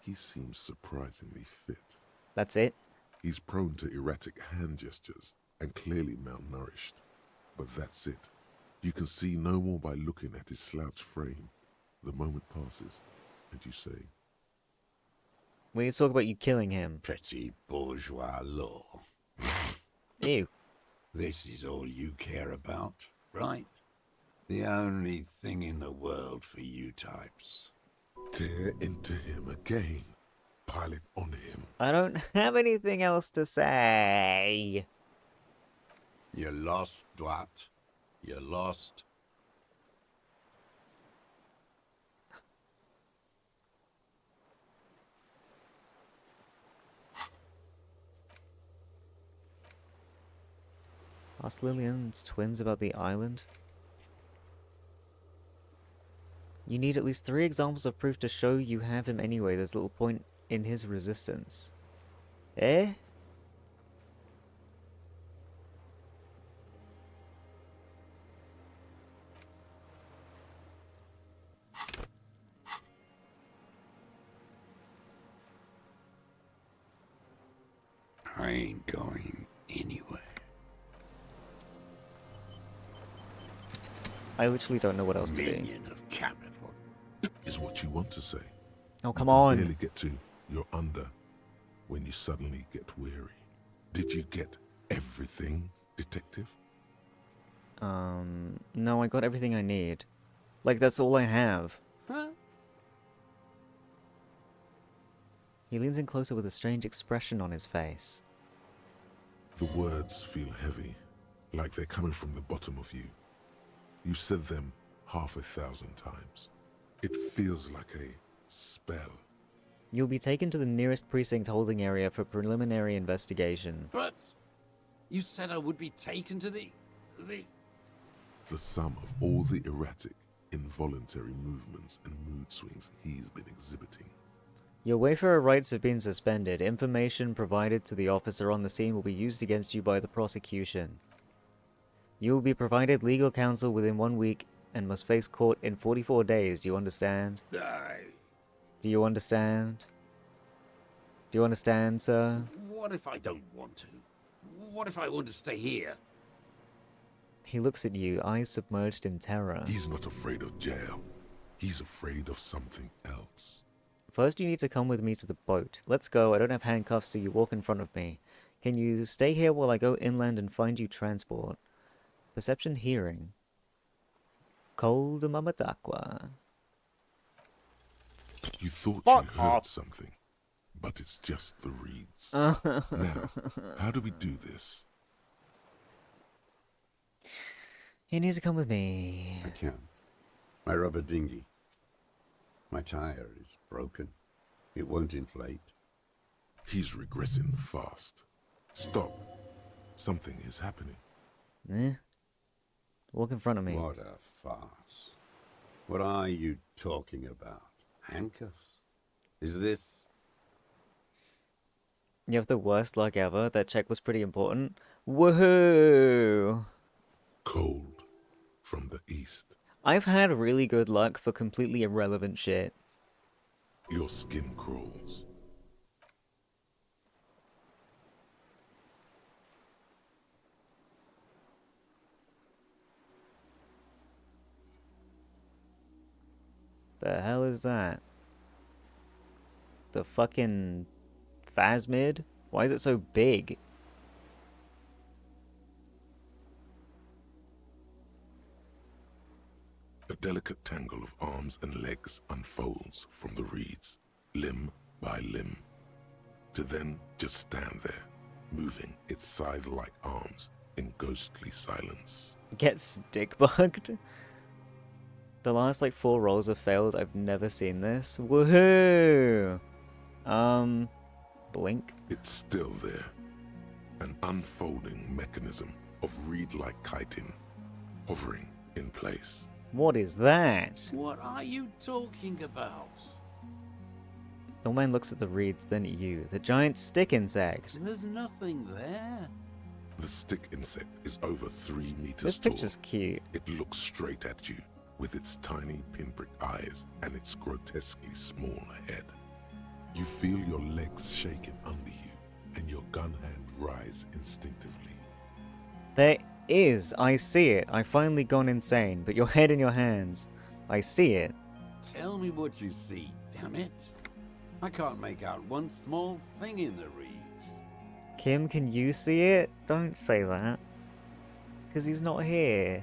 he seems surprisingly fit. That's it? He's prone to erratic hand gestures and clearly malnourished. But that's it. You can see no more by looking at his slouched frame. The moment passes, and you say, We need to talk about you killing him. Petty bourgeois law. Ew. This is all you care about, right? The only thing in the world for you types. Tear into him again. Pile it on him. I don't have anything else to say. You're lost, Dwat. You're lost. Ask Lillian's twins about the island. You need at least 3 examples of proof to show you have him anyway. There's little point in his resistance. Eh? I ain't going anywhere. I literally don't know what else to do. Minion of capital. Is what you want to say. Oh, come You on. barely get to you're under when you suddenly get weary. Did you get everything, detective? No, I got everything I need. Like, that's all I have. Huh? He leans in closer with a strange expression on his face. The words feel heavy, like they're coming from the bottom of you. You said them 1,000 times. It feels like a spell. You'll be taken to the nearest precinct holding area for preliminary investigation. But you said I would be taken to the... The sum of all the erratic, involuntary movements and mood swings he's been exhibiting. Your Wayfarer rights have been suspended. Information provided to the officer on the scene will be used against you by the prosecution. You will be provided legal counsel within 1 week and must face court in 44 days. Do you understand? Do you understand? Do you understand, sir? What if I don't want to? What if I want to stay here? He looks at you, eyes submerged in terror. He's not afraid of jail. He's afraid of something else. First, you need to come with me to the boat. Let's go. I don't have handcuffs, so you walk in front of me. Can you stay here while I go inland and find you transport? Perception hearing. Cold Mamadakwa. You thought Fuck you heard off. something, but it's just the reeds. Now, how do we do this? You need to come with me. I can. My rubber dinghy. My tire is broken. It won't inflate. He's regressing fast. Stop. Something is happening. Walk in front of me. What a farce. What are you talking about? Handcuffs? Is this... You have the worst luck ever. That check was pretty important. Woohoo! Cold from the east. I've had really good luck for completely irrelevant shit. Your skin crawls. The hell is that? The fucking phasmid? Why is it so big? A delicate tangle of arms and legs unfolds from the reeds, limb by limb, to then just stand there, moving its scythe-like arms in ghostly silence. Get stick bugged? The last like 4 rolls have failed. I've never seen this. Woohoo! Blink. It's still there, an unfolding mechanism of reed-like chitin, hovering in place. What is that? What are you talking about? The man looks at the reeds, then at you. The giant stick insect. There's nothing there. The stick insect is over 3 meters This tall. picture's cute. It looks straight at you, with its tiny pinprick eyes and its grotesquely small head. You feel your legs shaking under you, and your gun hand rise instinctively. There is. I see it. I've finally gone insane. But your head in your hands. I see it. Tell me what you see, damn it. I can't make out one small thing in the reeds. Kim, can you see it? Don't say that. Because he's not here.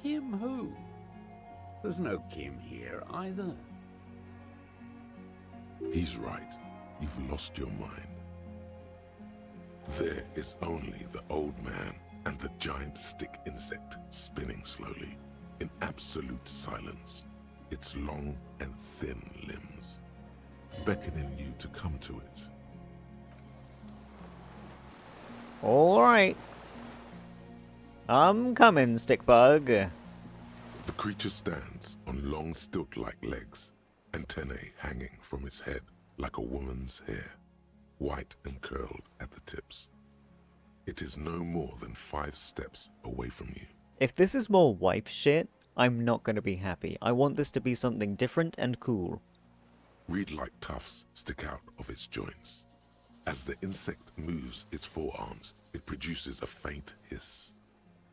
Kim who? There's no Kim here either. He's right. You've lost your mind. There is only the old man and the giant stick insect spinning slowly, in absolute silence, its long and thin limbs, beckoning you to come to it. Alright. I'm coming, stickbug. The creature stands on long stilt-like legs, antennae hanging from its head like a woman's hair, white and curled at the tips. It is no more than 5 steps away from you. If this is more wife shit, I'm not going to be happy. I want this to be something different and cool. Reed-like tufts stick out of its joints. As the insect moves its forearms, it produces a faint hiss,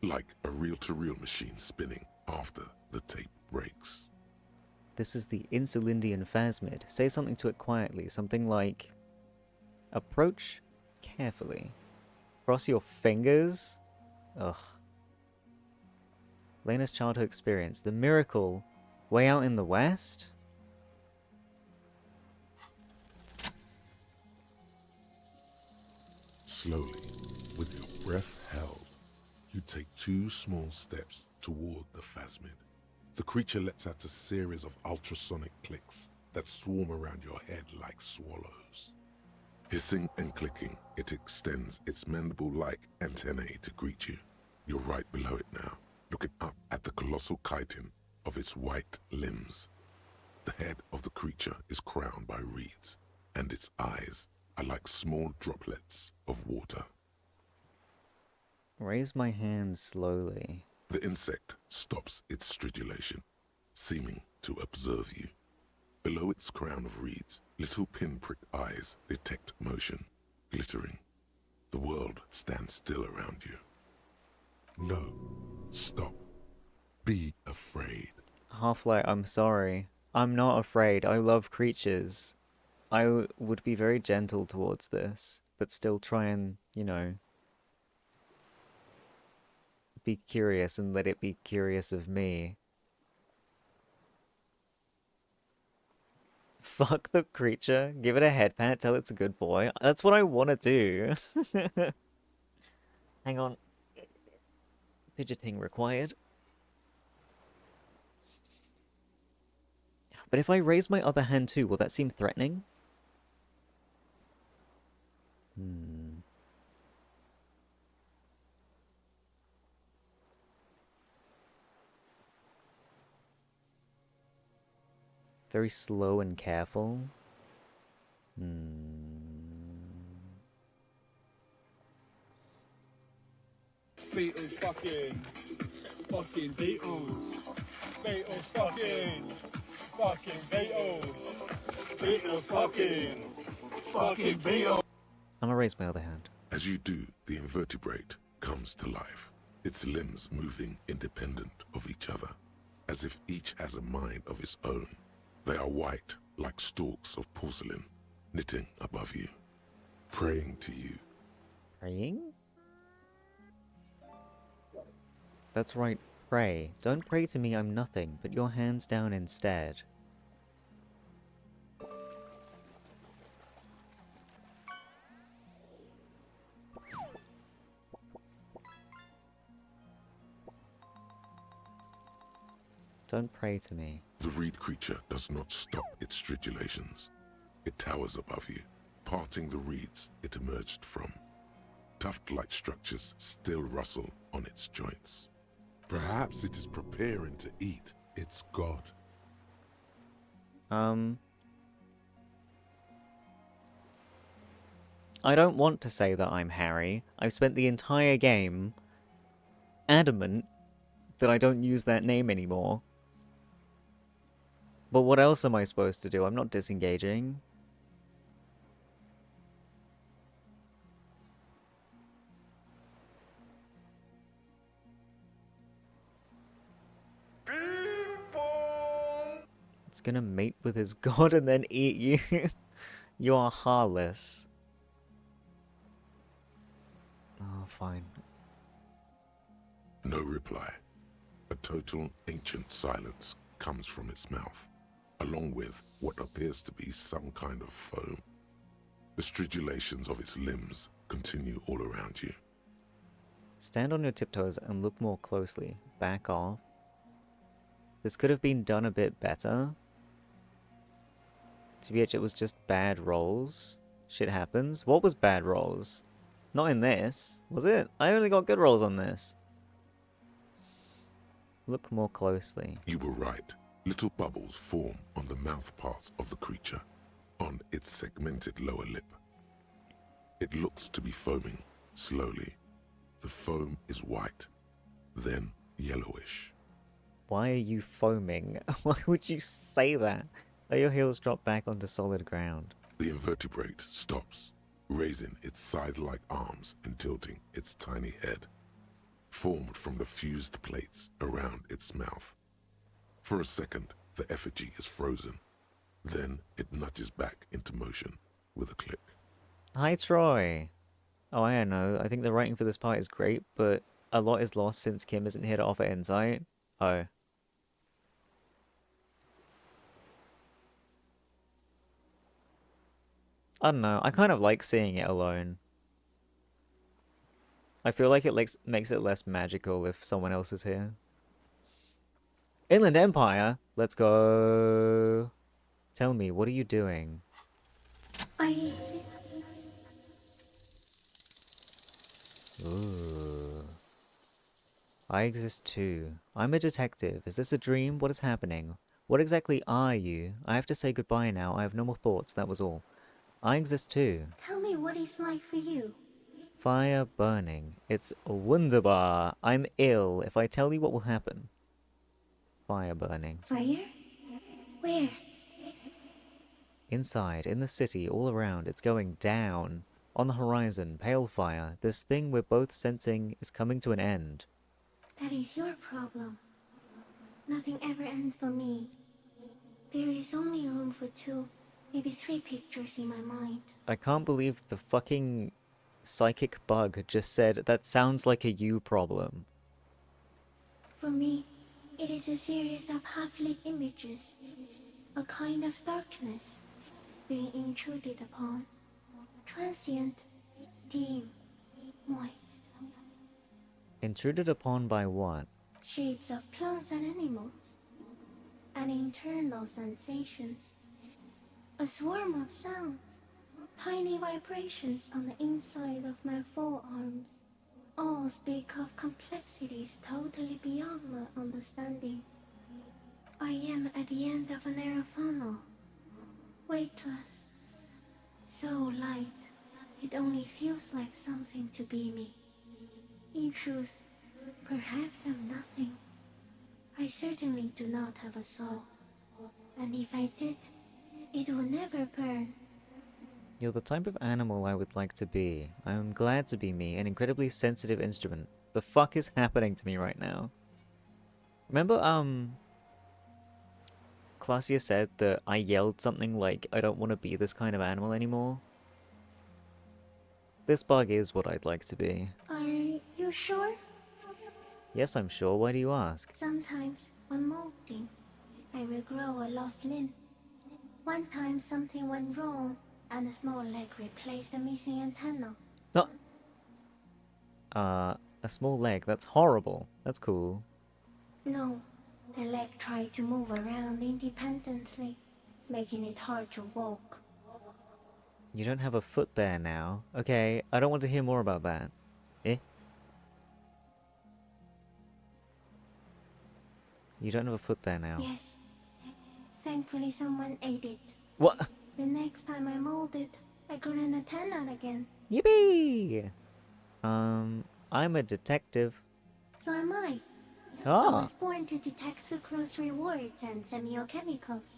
like a reel-to-reel machine spinning after the tape breaks. This is the Insulindian phasmid. Say something to it quietly. Something like... Approach carefully. Cross your fingers? Ugh. Lena's childhood experience. The miracle. Way out in the west? Slowly, with your breath held, you take 2 small steps toward the phasmid. The creature lets out a series of ultrasonic clicks that swarm around your head like swallows. Hissing and clicking, it extends its mandible-like antennae to greet you. You're right below it now, looking up at the colossal chitin of its white limbs. The head of the creature is crowned by reeds, and its eyes are like small droplets of water. Raise my hand slowly. The insect stops its stridulation, seeming to observe you. Below its crown of reeds, little pinprick eyes detect motion, glittering. The world stands still around you. No, stop. Be afraid. Half-Light, I'm sorry. I'm not afraid. I love creatures. I would be very gentle towards this, but still try and, you know, be curious and let it be curious of me. Fuck the creature, give it a head pat, tell it's a good boy. That's what I want to do. Hang on. Fidgeting required. But if I raise my other hand too, will that seem threatening? Very slow and careful. Beatles fucking Beatles. Beatles fucking Beatles. Beatles fucking Beatles. I'm gonna raise my other hand. As you do, the invertebrate comes to life, its limbs moving independent of each other, as if each has a mind of its own. They are white, like stalks of porcelain, knitting above you, praying to you. Praying? That's right, pray. Don't pray to me, I'm nothing. Put your hands down instead. Don't pray to me. The reed creature does not stop its stridulations. It towers above you, parting the reeds it emerged from. Tuft-like structures still rustle on its joints. Perhaps it is preparing to eat its god. I don't want to say that I'm Harry. I've spent the entire game adamant that I don't use that name anymore. But what else am I supposed to do? I'm not disengaging. It's gonna mate with his god and then eat you. You are heartless. Oh, fine. No reply. A total ancient silence comes from its mouth, along with what appears to be some kind of foam. The stridulations of its limbs continue all around you. Stand on your tiptoes and look more closely. Back off. This could have been done a bit better. TBH, it was just bad rolls. Shit happens. What was bad rolls? Not in this, was it? I only got good rolls on this. Look more closely. You were right. Little bubbles form on the mouth parts of the creature, on its segmented lower lip. It looks to be foaming, slowly. The foam is white, then yellowish. Why are you foaming? Why would you say that? Let your heels drop back onto solid ground. The invertebrate stops, raising its scythe-like arms and tilting its tiny head, formed from the fused plates around its mouth. For a second, the effigy is frozen. Then it nudges back into motion with a click. Hi, Troy. Oh, I don't know. I think the writing for this part is great, but a lot is lost since Kim isn't here to offer insight. Oh. I don't know. I kind of like seeing it alone. I feel like it makes it less magical if someone else is here. Inland Empire? Let's go. Tell me, what are you doing? I exist. Ooh. I exist too. I'm a detective. Is this a dream? What is happening? What exactly are you? I have to say goodbye now. I have no more thoughts. That was all. I exist too. Tell me what it's like for you. Fire burning. It's wunderbar. I'm ill. If I tell you what will happen. Fire burning. Fire? Where? Inside, in the city, all around, it's going down. On the horizon, pale fire. This thing we're both sensing is coming to an end. That is your problem. Nothing ever ends for me. There is only room for 2, maybe 3 pictures in my mind. I can't believe the fucking psychic bug just said that sounds like a you problem. For me, it is a series of half-lit images, a kind of darkness being intruded upon, transient, dim, moist. Intruded upon by what? Shapes of plants and animals, and internal sensations. A swarm of sounds, tiny vibrations on the inside of my forearms. All speak of complexities totally beyond my understanding. I am at the end of a narrow funnel, weightless, so light, it only feels like something to be me. In truth, perhaps I'm nothing. I certainly do not have a soul, and if I did, it would never burn. You're the type of animal I would like to be. I'm glad to be me, an incredibly sensitive instrument. The fuck is happening to me right now? Remember, Clausia said that I yelled something like, I don't want to be this kind of animal anymore? This bug is what I'd like to be. Are you sure? Yes, I'm sure. Why do you ask? Sometimes, when molting, I will grow a lost limb. One time something went wrong, and a small leg replaced the missing antenna. No. A small leg. That's horrible. That's cool. No, the leg tried to move around independently, making it hard to walk. You don't have a foot there now. Okay, I don't want to hear more about that. Eh? You don't have a foot there now. Yes. Thankfully someone ate it. What? The next time I molded, I grew an antenna again. Yippee! I'm a detective. So am I. I Ah! was born to detect sucrose rewards and semiochemicals.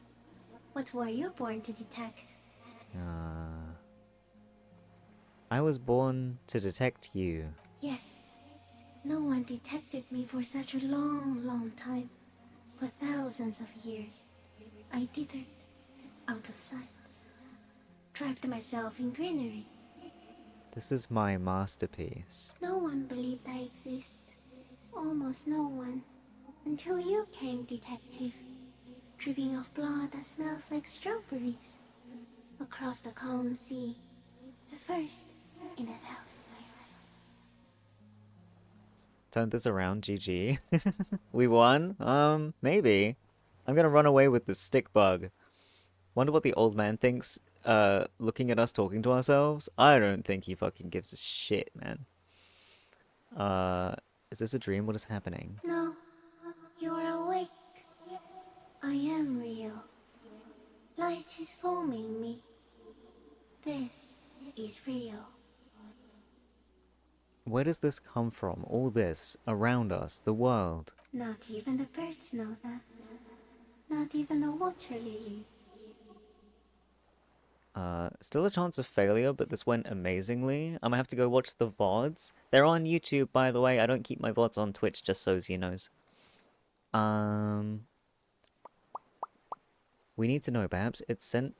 What were you born to detect? I was born to detect you. Yes. No one detected me for such a long, long time. For thousands of years. I dithered, out of sight. Trapped myself in greenery. This is my masterpiece. No one believed I exist. Almost no one. Until you came, detective. Dripping off blood that smells like strawberries. Across the calm sea. The first in 1,000 years. Turn this around, GG. We won? Maybe. I'm gonna run away with this stick bug. Wonder what the old man thinks, looking at us talking to ourselves? I don't think he fucking gives a shit, man. Is this a dream? What is happening? No, you are awake. I am real. Light is forming me. This is real. Where does this come from? All this, around us, the world? Not even the birds know that. Not even the water lily. Still a chance of failure, but this went amazingly. I'm gonna have to go watch the VODs. They're on YouTube, by the way. I don't keep my VODs on Twitch, just so you knows. We need to know, perhaps it's sent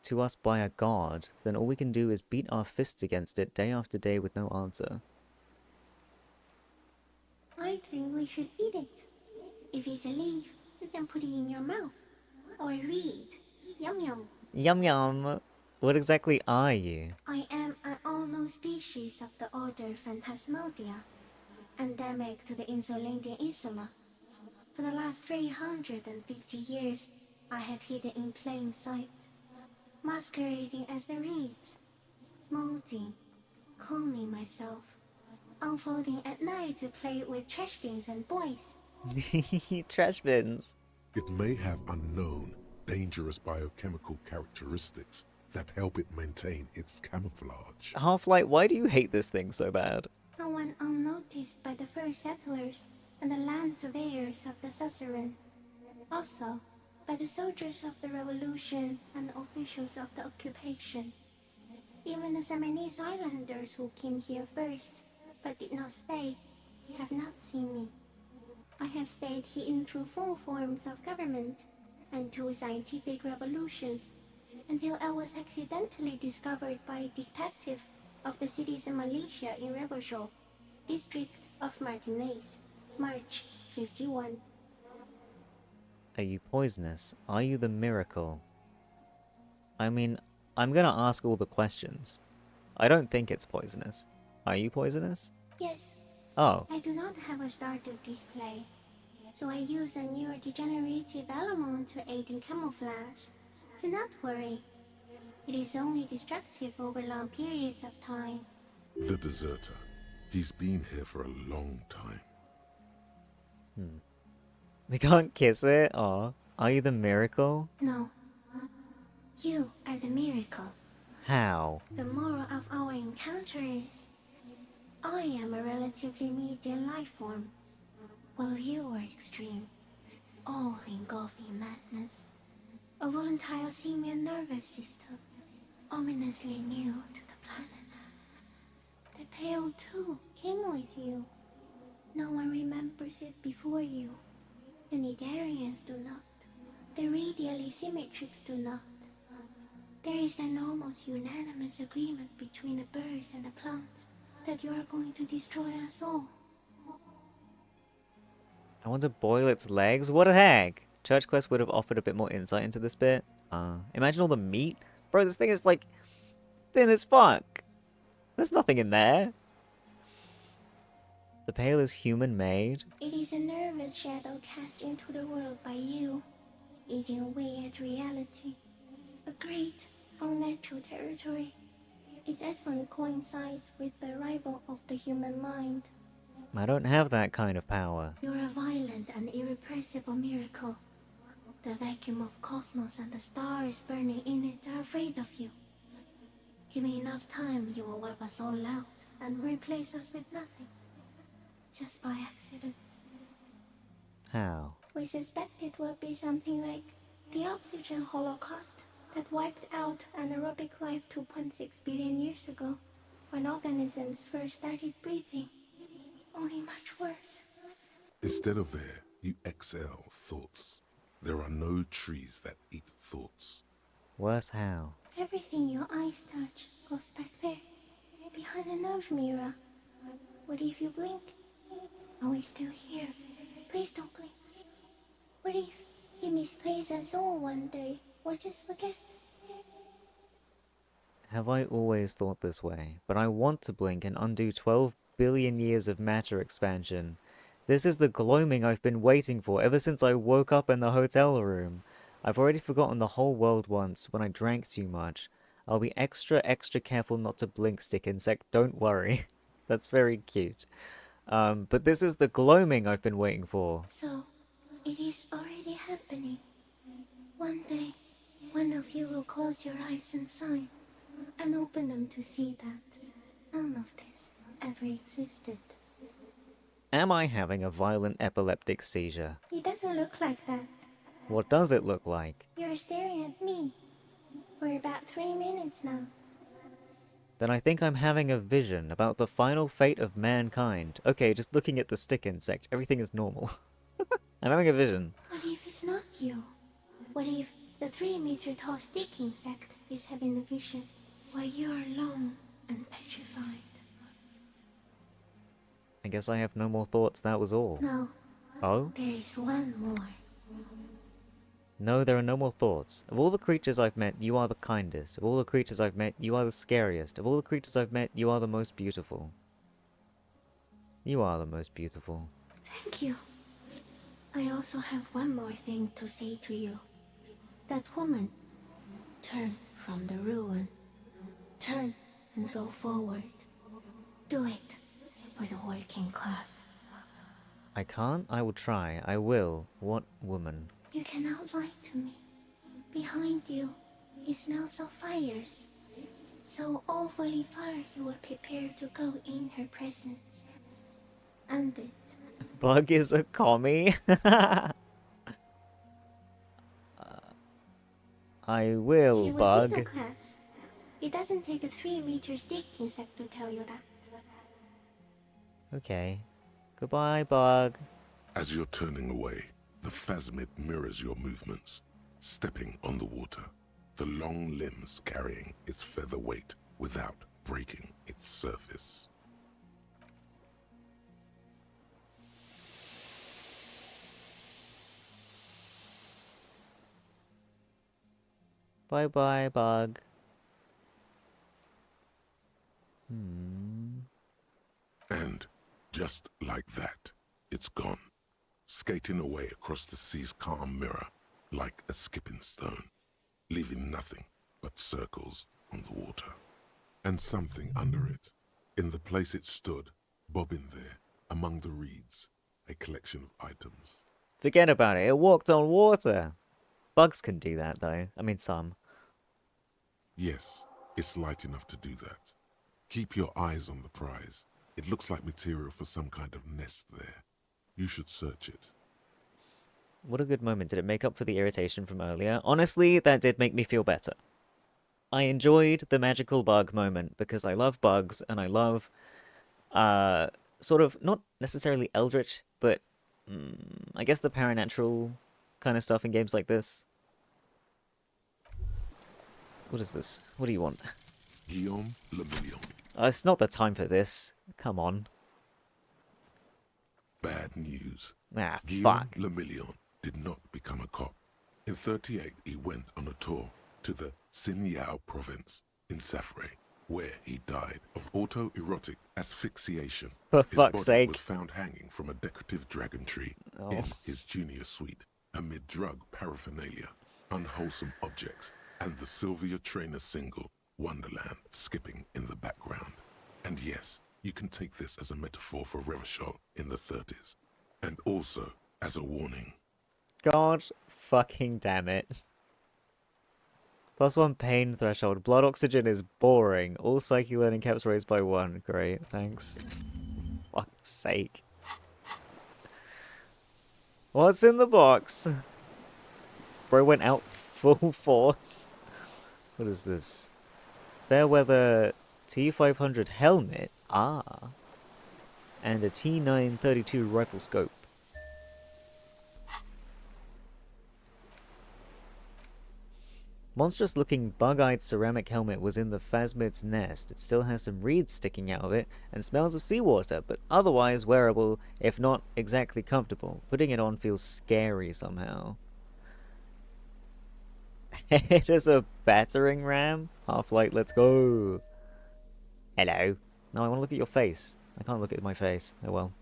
to us by a god. Then all we can do is beat our fists against it day after day with no answer. I think we should eat it. If it's a leaf, you can put it in your mouth. Or read. Yum yum. Yum yum! What exactly are you? I am an unknown species of the order Phantasmodia, endemic to the Insulindian Insula. For the last 350 years, I have hidden in plain sight, masquerading as the reeds, molding, cloning myself, unfolding at night to play with trash bins and boys. Trash bins. It may have unknown, dangerous biochemical characteristics that help it maintain its camouflage. Half-Light, why do you hate this thing so bad? No one unnoticed by the first settlers and the land surveyors of the suzerain. Also, by the soldiers of the revolution and the officials of the occupation. Even the Seminese islanders who came here first, but did not stay, have not seen me. I have stayed hidden through 4 forms of government and 2 scientific revolutions until I was accidentally discovered by a detective of the citizen militia in Revachol, district of Martinez, March 51. Are you poisonous? Are you the miracle? I mean, I'm gonna ask all the questions. I don't think it's poisonous. Are you poisonous? Yes. Oh. I do not have a starter display, so I use a neurodegenerative element to aid in camouflage. Do not worry. It is only destructive over long periods of time. The deserter. He's been here for a long time. We can't kiss it? Aw. Are you the miracle? No. You are the miracle. How? The moral of our encounter is, I am a relatively medium life form, while you are extreme, all-engulfing madness. A volatile simian nervous system, ominously new to the planet. The Pale too came with you. No one remembers it before you. The Nidarians do not. The radially symmetrics do not. There is an almost unanimous agreement between the birds and the plants that you are going to destroy us all. I want to boil its legs? What a heck! Church Quest would have offered a bit more insight into this bit. Imagine all the meat. Bro, this thing is like thin as fuck. There's nothing in there. The Pale is human-made. It is a nervous shadow cast into the world by you, eating away at reality. A great, unnatural territory. Its advent coincides with the arrival of the human mind. I don't have that kind of power. You're a violent and irrepressible miracle. The vacuum of cosmos and the stars burning in it are afraid of you. Give me enough time, you will wipe us all out and replace us with nothing. Just by accident. How? We suspect it will be something like the oxygen holocaust that wiped out anaerobic life 2.6 billion years ago, when organisms first started breathing. Only much worse. Instead of air, you exhale thoughts. There are no trees that eat thoughts. Worse how? Everything your eyes touch goes back there, behind the nose mirror. What if you blink? Are we still here? Please don't blink. What if you misplace us all one day, or just forget? Have I always thought this way? But I want to blink and undo 12 billion years of matter expansion. This is the gloaming I've been waiting for ever since I woke up in the hotel room. I've already forgotten the whole world once when I drank too much. I'll be extra careful not to blink, stick insect, don't worry. That's very cute. But this is the gloaming I've been waiting for. So, it is already happening. One day, one of you will close your eyes and sign, and open them to see that none of this ever existed. Am I having a violent epileptic seizure? It doesn't look like that. What does it look like? You're staring at me. For about 3 minutes now. Then I think I'm having a vision about the final fate of mankind. Okay, just looking at the stick insect, everything is normal. I'm having a vision. What if it's not you? What if the 3-meter tall stick insect is having a vision while you're alone and petrified? I guess I have no more thoughts, that was all. No. Oh? There is one more. No, there are no more thoughts. Of all the creatures I've met, you are the kindest. Of all the creatures I've met, you are the scariest. Of all the creatures I've met, you are the most beautiful. You are the most beautiful. Thank you. I also have one more thing to say to you. That woman, turn from the ruin. Turn and go forward. Do it for the working class. I can't, I will try, I will. What woman? You cannot lie to me. Behind you, it smells of fires. So awfully far you were prepared to go in her presence. And it. Bug is a commie? I will, She was Bug. middle class. It doesn't take a 3-meter stick insect to tell you that. Okay. Goodbye, Bug. As you're turning away, the phasmid mirrors your movements, stepping on the water, the long limbs carrying its feather weight without breaking its surface. Bye-bye, bug. And just like that, it's gone, skating away across the sea's calm mirror like a skipping stone, leaving nothing but circles on the water. And something under it, in the place it stood, bobbing there, among the reeds, a collection of items. Forget about it. It walked on water. Bugs can do that, though. I mean, some. Yes, it's light enough to do that. Keep your eyes on the prize. It looks like material for some kind of nest there. You should search it. What a good moment. Did it make up for the irritation from earlier? Honestly, that did make me feel better. I enjoyed the magical bug moment because I love bugs and I love, sort of, not necessarily eldritch, but I guess the paranatural kind of stuff in games like this. What is this? What do you want? Guillaume Le Million. It's not the time for this. Come on. Bad news. Ah, Guillaume fuck. Le Million did not become a cop. In 38, he went on a tour to the Sinyao province in Safre, where he died of autoerotic asphyxiation. For His fuck's body sake. was found hanging from a decorative dragon tree in his junior suite, amid drug paraphernalia, unwholesome objects, and the Sylvia Trainer single, Wonderland, skipping in the background. And yes, you can take this as a metaphor for Revachol in the 30s, and also as a warning. God fucking damn it. +1 pain threshold. Blood oxygen is boring. All psyche learning caps raised by 1. Great, thanks. Fuck's sake. What's in the box? Bro went out full force. What is this? Fairweather T500 helmet. Ah. And a T932 rifle scope. Monstrous looking bug-eyed ceramic helmet was in the phasmid's nest. It still has some reeds sticking out of it and smells of seawater, but otherwise wearable, if not exactly comfortable. Putting it on feels scary somehow. It is a battering ram? Half-light, let's go. Hello. No, I want to look at your face. I can't look at my face. Oh well.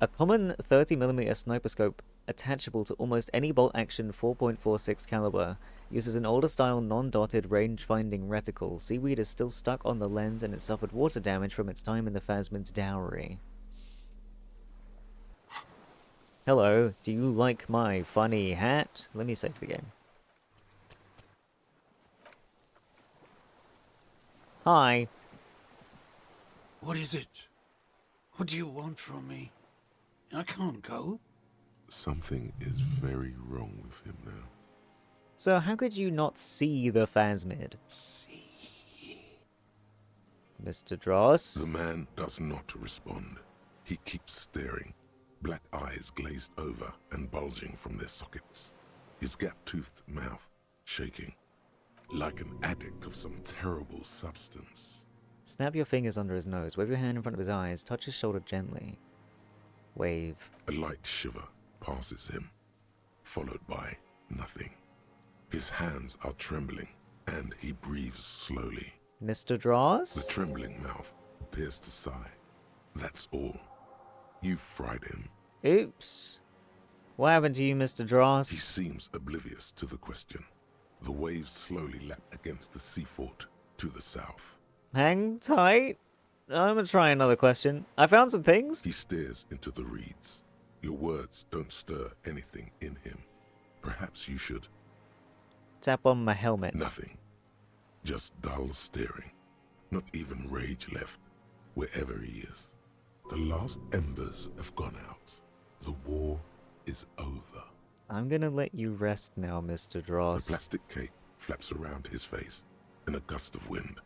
A common 30mm sniper scope attachable to almost any bolt-action 4.46 caliber uses an older-style non-dotted range-finding reticle. Seaweed is still stuck on the lens and it suffered water damage from its time in the phasmid's dowry. Hello, do you like my funny hat? Let me save the game. Hi. What is it? What do you want from me? I can't go. Something is very wrong with him now. So how could you not see the phasmid? Mr. Dross? The man does not respond. He keeps staring, black eyes glazed over and bulging from their sockets. His gap-toothed mouth shaking, like an addict of some terrible substance. Snap your fingers under his nose, wave your hand in front of his eyes, touch his shoulder gently. Wave. A light shiver passes him, followed by nothing. His hands are trembling, and he breathes slowly. Mr. Dross? The trembling mouth appears to sigh. That's all. You've fried him. Oops. What happened to you, Mr. Dross? He seems oblivious to the question. The waves slowly lap against the sea fort to the south. Hang tight. I'm gonna try another question. I found some things. He stares into the reeds. Your words don't stir anything in him. Perhaps you should... Tap on my helmet. Nothing. Just dull staring. Not even rage left, wherever he is. The last embers have gone out. The war is over. I'm gonna let you rest now, Mr. Dross. The plastic cape flaps around his face in a gust of wind.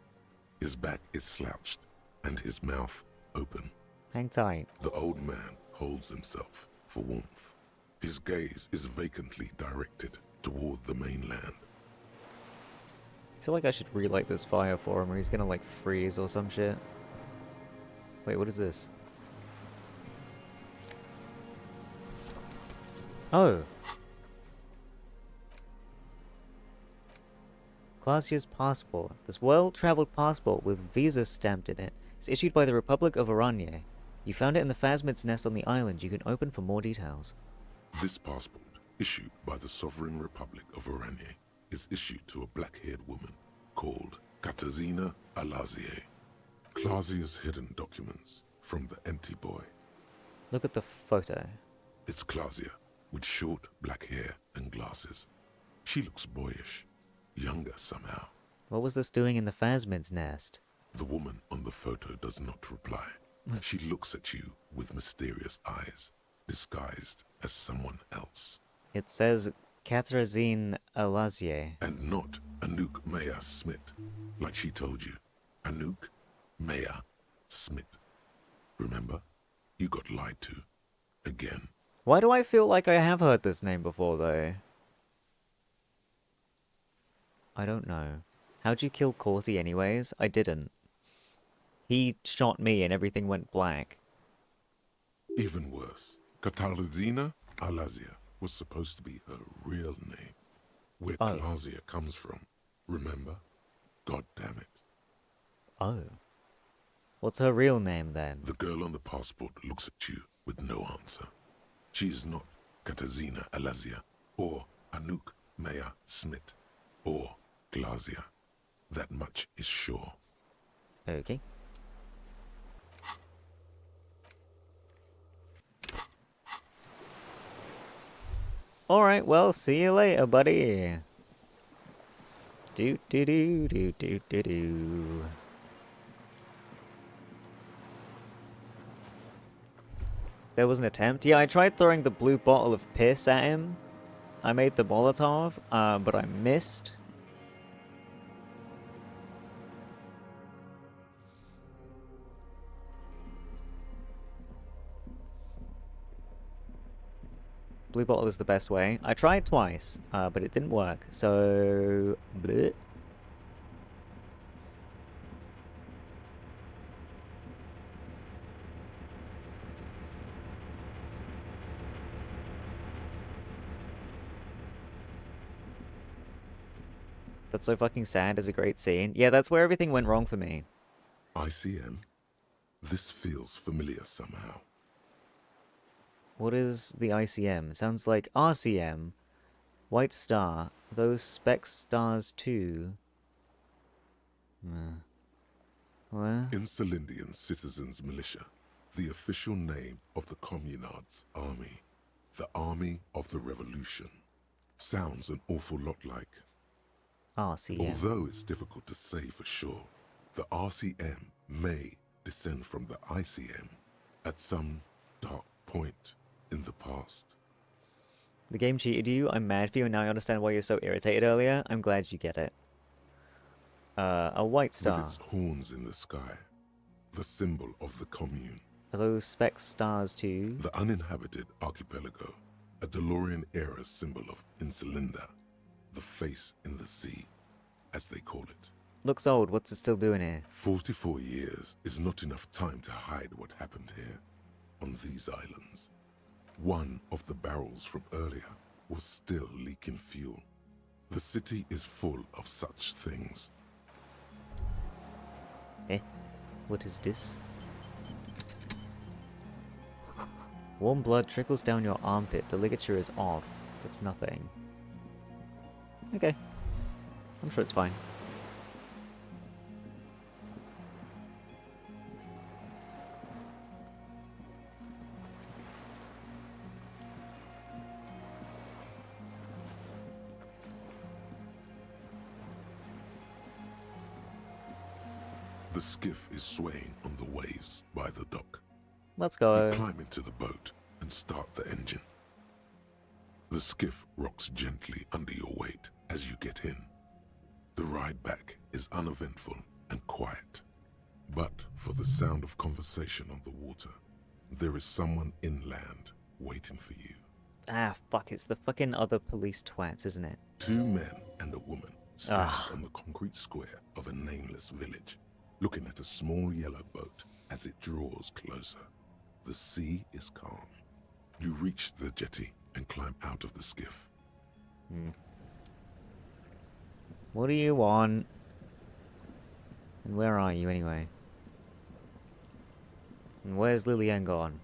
His back is slouched and his mouth open. Hang tight. The old man holds himself for warmth. His gaze is vacantly directed toward the mainland. I feel like I should relight this fire for him or he's gonna like freeze or some shit. Wait, what is this? Oh. Clausia's passport. This well-traveled passport with visa stamped in it is issued by the Republic of Oranje. You found it in the Phasmid's nest on the island. You can open for more details. This passport, issued by the Sovereign Republic of Oranje, is issued to a black-haired woman called Katarzyna Alazie. Clausia's hidden documents from the empty boy. Look at the photo. It's Clausia, with short black hair and glasses. She looks boyish, younger somehow. What was this doing in the Phasmid's nest? The woman on the photo does not reply. She looks at you with mysterious eyes, disguised as someone else. It says Katarzyna Alazie. And not Anouk Maya Smith, like she told you. Anouk Maya Smith. Remember? You got lied to. Again. Why do I feel like I have heard this name before, though? I don't know. How'd you kill Corty anyways? I didn't. He shot me and everything went black. Even worse, Katarzyna Alazia was supposed to be her real name. Where Clausia comes from. Remember? God damn it. Oh. What's her real name then? The girl on the passport looks at you with no answer. She is not Katarzyna Alazia, or Anouk Maya Smith, or Clausia. That much is sure. Okay. Alright, well, see you later, buddy. Do do do do do do do. There was an attempt. Yeah, I tried throwing the blue bottle of piss at him. I made the Molotov, but I missed. Blue bottle is the best way. I tried twice, but it didn't work, so... bleh. That's so fucking sad. It's a great scene. Yeah, that's where everything went wrong for me. ICM? This feels familiar somehow. What is the ICM? Sounds like RCM. White Star. Those spec stars too. What? Insulindian Citizens Militia. The official name of the Communards Army. The Army of the Revolution. Sounds an awful lot like... RCM. Although it's difficult to say for sure, the RCM may descend from the ICM at some dark point in the past. The game cheated you. I'm mad for you, and now I understand why you're so irritated earlier. I'm glad you get it. A white star. With its horns in the sky, the symbol of the commune. Are those spec stars too? The uninhabited archipelago, a DeLorean-era symbol of Insulinda, the face in the sea, as they call it. Looks old. What's it still doing here? 44 years is not enough time to hide what happened here, on these islands. One of the barrels from earlier was still leaking fuel. The city is full of such things. What is this? Warm blood trickles down your armpit. The ligature is off. It's nothing. Okay. I'm sure it's fine. The skiff is swaying on the waves by the dock. Let's go. You climb into the boat and start the engine. The skiff rocks gently under your weight as you get in. The ride back is uneventful and quiet. But for for the sound of conversation on the water. There is someone inland waiting for you. Ah, fuck, it's the fucking other police twats, isn't it? 2 men and a woman stand Ugh. on the concrete square of a nameless village, looking at a small yellow boat as it draws closer. The sea is calm. You reach the jetty and climb out of the skiff. What do you want? And where are you, anyway? And where's Lillian gone?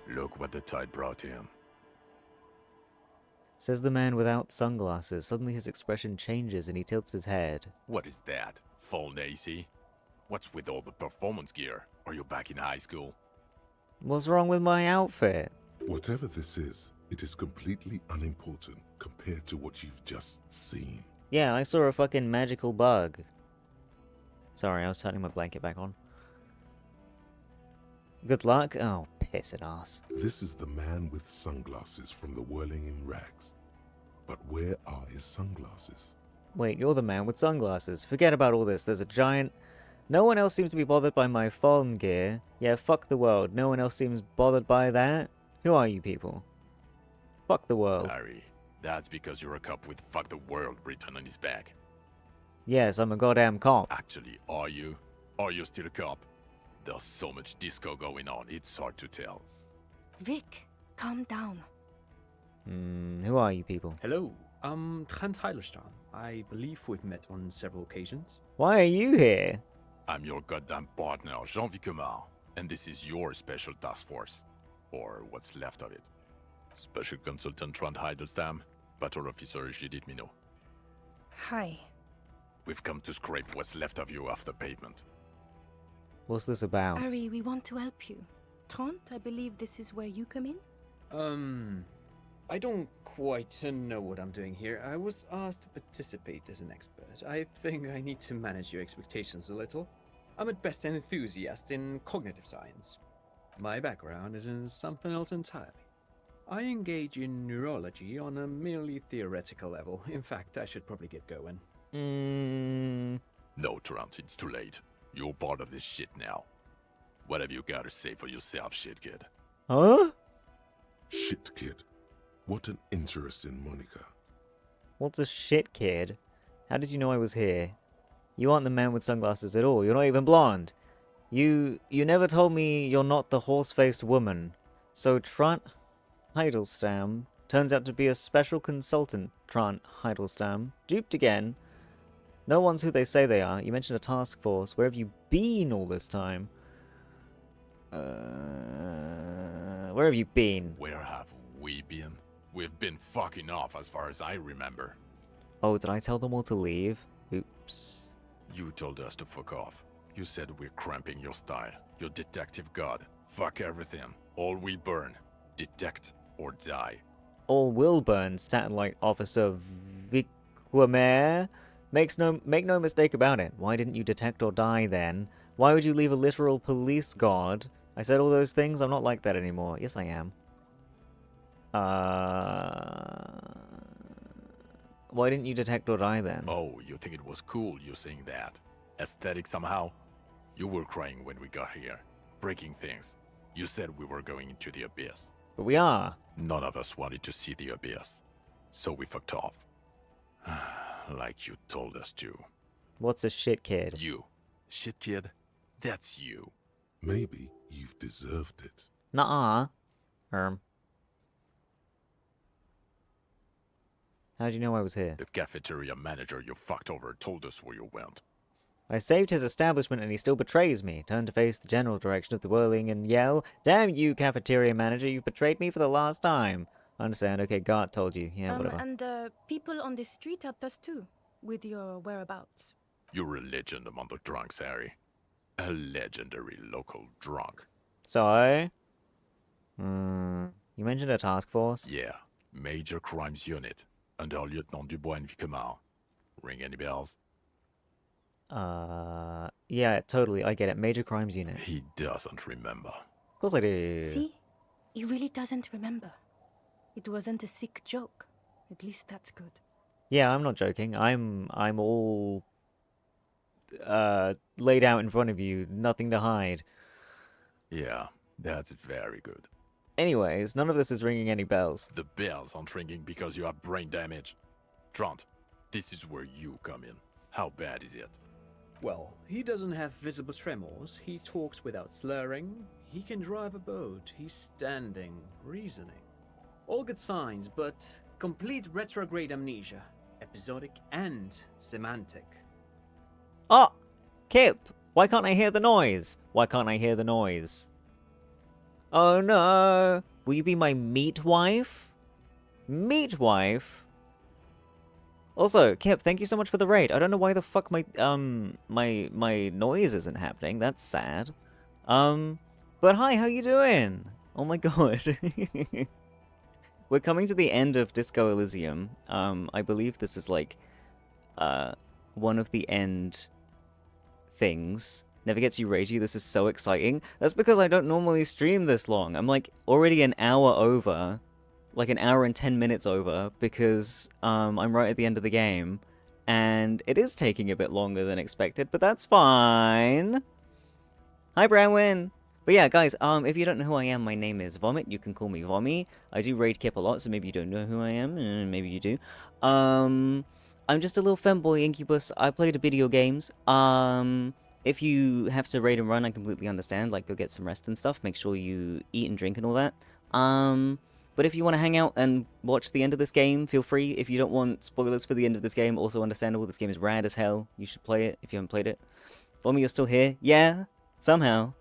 Look what the tide brought him. Says the man without sunglasses. Suddenly his expression changes and he tilts his head. What is that? Full Nazi? What's with all the performance gear? Are you back in high school? What's wrong with my outfit? Whatever this is, it is completely unimportant compared to what you've just seen. Yeah, I saw a fucking magical bug. Sorry, I was turning my blanket back on. Good luck? Oh, piss it ass. This is the man with sunglasses from the Whirling in Rags. But where are his sunglasses? Wait, you're the man with sunglasses. Forget about all this. There's a giant... No one else seems to be bothered by my fallen gear. Yeah, fuck the world. No one else seems bothered by that. Who are you people? Fuck the world. Harry, that's because you're a cop with "fuck the world" written on his back. Yes, I'm a goddamn cop. Actually, are you? Are you still a cop? There's so much disco going on, it's hard to tell. Vic, calm down. Who are you people? Hello, I'm Trent Heilerstam. I believe we've met on several occasions. Why are you here? I'm your goddamn partner, Jean-Vic Omar, and this is your special task force. Or what's left of it. Special Consultant Trent Heilerstam, Battle Officer Judith Minot. Hi. We've come to scrape what's left of you off the pavement. What's this about? Harry, we want to help you. Trent, I believe this is where you come in? I don't quite know what I'm doing here. I was asked to participate as an expert. I think I need to manage your expectations a little. I'm at best an enthusiast in cognitive science. My background is in something else entirely. I engage in neurology on a merely theoretical level. In fact, I should probably get going. No, Trent, it's too late. You're part of this shit now. What have you got to say for yourself, shit kid? Huh? Shit kid. What an interesting moniker. What's a shit kid? How did you know I was here? You aren't the man with sunglasses at all. You're not even blonde. You never told me you're not the horse-faced woman. So Trant Heidelstamm turns out to be a special consultant, Trant Heidelstamm. Duped again. No one's who they say they are. You mentioned a task force. Where have you been all this time? Where have you been? Where have we been? We've been fucking off as far as I remember. Oh, did I tell them all to leave? Oops. You told us to fuck off. You said we're cramping your style. Your detective god. Fuck everything. All we burn. Detect or die. All will burn, Satellite Officer Viquamer. Make no mistake about it. Why didn't you detect or die then? Why would you leave a literal police guard? I said all those things. I'm not like that anymore. Yes, I am. Why didn't you detect or die then? Oh, you think it was cool you saying that? Aesthetic somehow? You were crying when we got here. Breaking things. You said we were going into the abyss. But we are. None of us wanted to see the abyss. So we fucked off. Like you told us to. What's a shit kid? You. Shit kid? That's you. Maybe you've deserved it. Nuh-uh. How'd you know I was here? The cafeteria manager you fucked over told us where you went. I saved his establishment and he still betrays me. Turn to face the general direction of the whirling and yell, "Damn you, cafeteria manager, you've betrayed me for the last time." Understand? Okay, God told you. Yeah, whatever. And people on the street helped us too, with your whereabouts. You're a legend among the drunks, Harry. A legendary local drunk. So? You mentioned a task force? Yeah. Major Crimes Unit. Under Lieutenant Dubois and Vicomar. Ring any bells? Yeah, totally. I get it. Major Crimes Unit. He doesn't remember. Of course I do. See? He really doesn't remember. It wasn't a sick joke. At least that's good. Yeah, I'm not joking. I'm all laid out in front of you, nothing to hide. Yeah, that's very good. Anyways, none of this is ringing any bells. The bells aren't ringing because you have brain damage. Trant, this is where you come in. How bad is it? Well, he doesn't have visible tremors, he talks without slurring, he can drive a boat, he's standing, reasoning. All good signs, but complete retrograde amnesia, episodic and semantic. Oh! Kip! Why can't I hear the noise? Why can't I hear the noise? Oh no! Will you be my meat wife? Meat wife? Also, Kip, thank you so much for the raid. I don't know why the fuck my noise isn't happening. That's sad. But hi, how you doing? Oh my god. We're coming to the end of Disco Elysium. I believe this is like, one of the end things. Never gets you ragey. This is so exciting. That's because I don't normally stream this long. I'm like already an hour over. Like an hour and 10 minutes over because I'm right at the end of the game and it is taking a bit longer than expected, but that's fine. Hi, Brownwin. But yeah, guys, if you don't know who I am, my name is Vomit. You can call me Vommy. I do raid Kip a lot, so maybe you don't know who I am. Maybe you do. I'm just a little femboy incubus. I play the video games. If you have to raid and run, I completely understand. Like, go get some rest and stuff. Make sure you eat and drink and all that. But if you want to hang out and watch the end of this game, feel free. If you don't want spoilers for the end of this game, also understandable. This game is rad as hell. You should play it if you haven't played it. Vommy, you're still here? Yeah, somehow.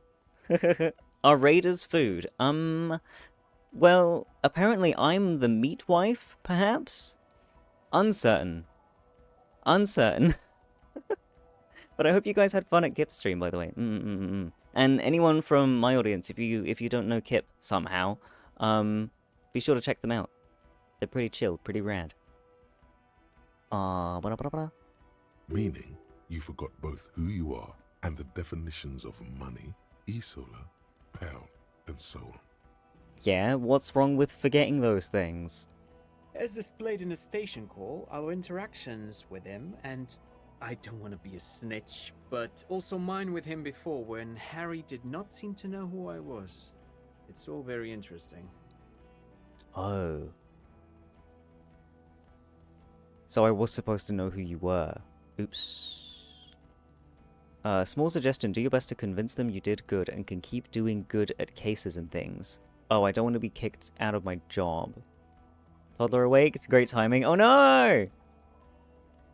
Are raiders food? Well, apparently I'm the meat wife, perhaps? Uncertain. Uncertain. But I hope you guys had fun at Kip's stream, by the way. And anyone from my audience, if you don't know Kip somehow, be sure to check them out. They're pretty chill, pretty rad. Meaning, you forgot both who you are and the definitions of money, e-solar, pound, and so on. Yeah, what's wrong with forgetting those things? As displayed in the station call, our interactions with him, and I don't want to be a snitch, but also mine with him before when Harry did not seem to know who I was. It's all very interesting. Oh. So I was supposed to know who you were. Oops. Small suggestion, do your best to convince them you did good and can keep doing good at cases and things. Oh, I don't want to be kicked out of my job. Toddler awake, it's great timing. Oh no!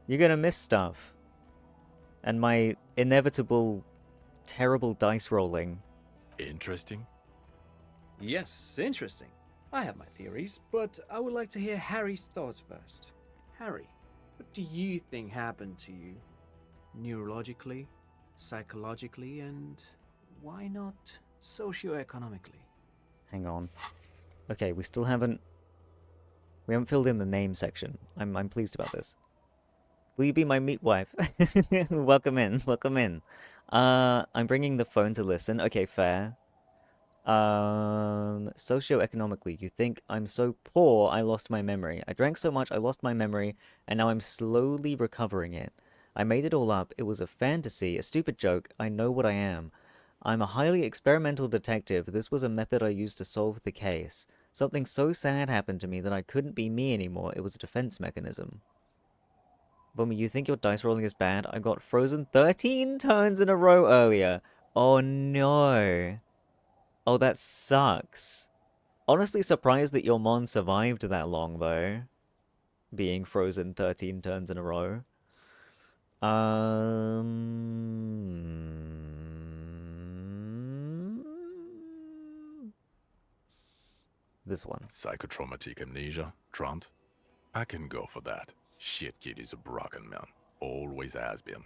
You're gonna miss stuff. And my inevitable, terrible dice rolling. Interesting? Yes, interesting. I have my theories, but I would like to hear Harry's thoughts first. Harry, what do you think happened to you? Neurologically, psychologically, and why not socioeconomically? Hang on. Okay, we haven't filled in the name section. I'm pleased about this. Will you be my meat wife? Welcome in, welcome in. I'm bringing the phone to listen. Okay, fair. Socioeconomically, you think I'm so poor I lost my memory. I drank so much I lost my memory, and now I'm slowly recovering it. I made it all up. It was a fantasy, a stupid joke. I know what I am. I'm a highly experimental detective. This was a method I used to solve the case. Something so sad happened to me that I couldn't be me anymore. It was a defense mechanism. Bummy, you think your dice rolling is bad? I got frozen 13 turns in a row earlier. Oh no. Oh, that sucks. Honestly surprised that your mon survived that long, though. Being frozen 13 turns in a row. This one. Psychotraumatic amnesia, Trant? I can go for that. Shit kid is a broken man. Always has been.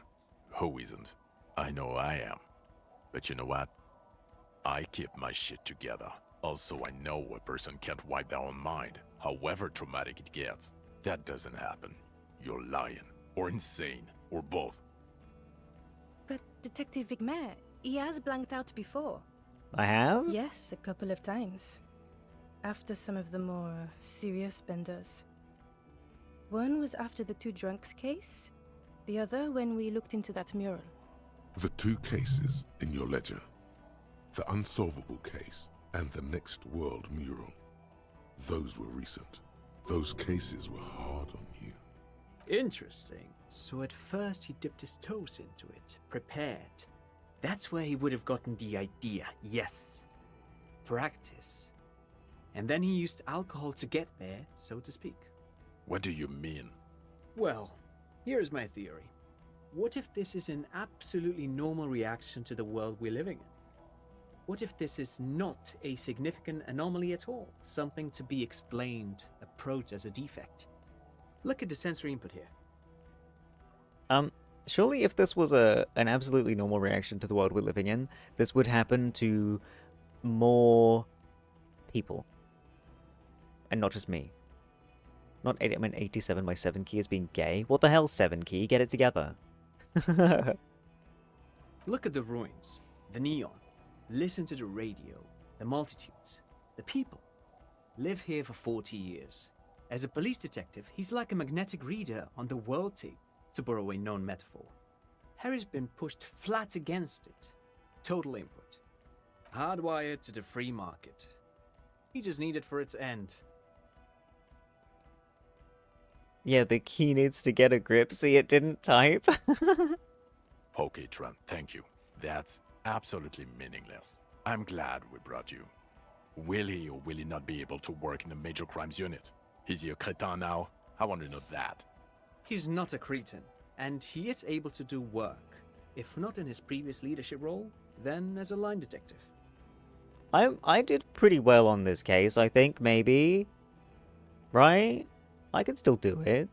Who isn't? I know I am. But you know what? I keep my shit together. Also, I know a person can't wipe their own mind, however traumatic it gets. That doesn't happen. You're lying, or insane, or both. But Detective Vigmer, he has blanked out before. I have? Yes, a couple of times. After some of the more serious benders. One was after the two drunks case, the other when we looked into that mural. The two cases in your ledger. The unsolvable case and the Next World mural. Those were recent. Those cases were hard on you. Interesting. So at first he dipped his toes into it, prepared. That's where he would have gotten the idea, yes. Practice. And then he used alcohol to get there, so to speak. What do you mean? Well, here's my theory. What if this is an absolutely normal reaction to the world we're living in? What if this is not a significant anomaly at all? Something to be explained, approached as a defect? Look at the sensory input here. Surely if this was an absolutely normal reaction to the world we're living in, this would happen to more people. And not just me. Not 87 by 7 key as being gay. What the hell, 7 key? Get it together. Look at the ruins, the neon. Listen to the radio, the multitudes, the people. Live here for 40 years. As a police detective, he's like a magnetic reader on the world tape, to borrow a known metaphor. Harry's been pushed flat against it. Total input. Hardwired to the free market. He just needed for it to end. Yeah, the key needs to get a grip. See, it didn't type. Okay, Trent, thank you. That's absolutely meaningless. I'm glad we brought you. Will he or will he not be able to work in the major crimes unit? Is he a cretin now? I want to know that. He's not a cretin, and he is able to do work. If not in his previous leadership role, then as a line detective. I did pretty well on this case, I think, maybe. Right? I can still do it.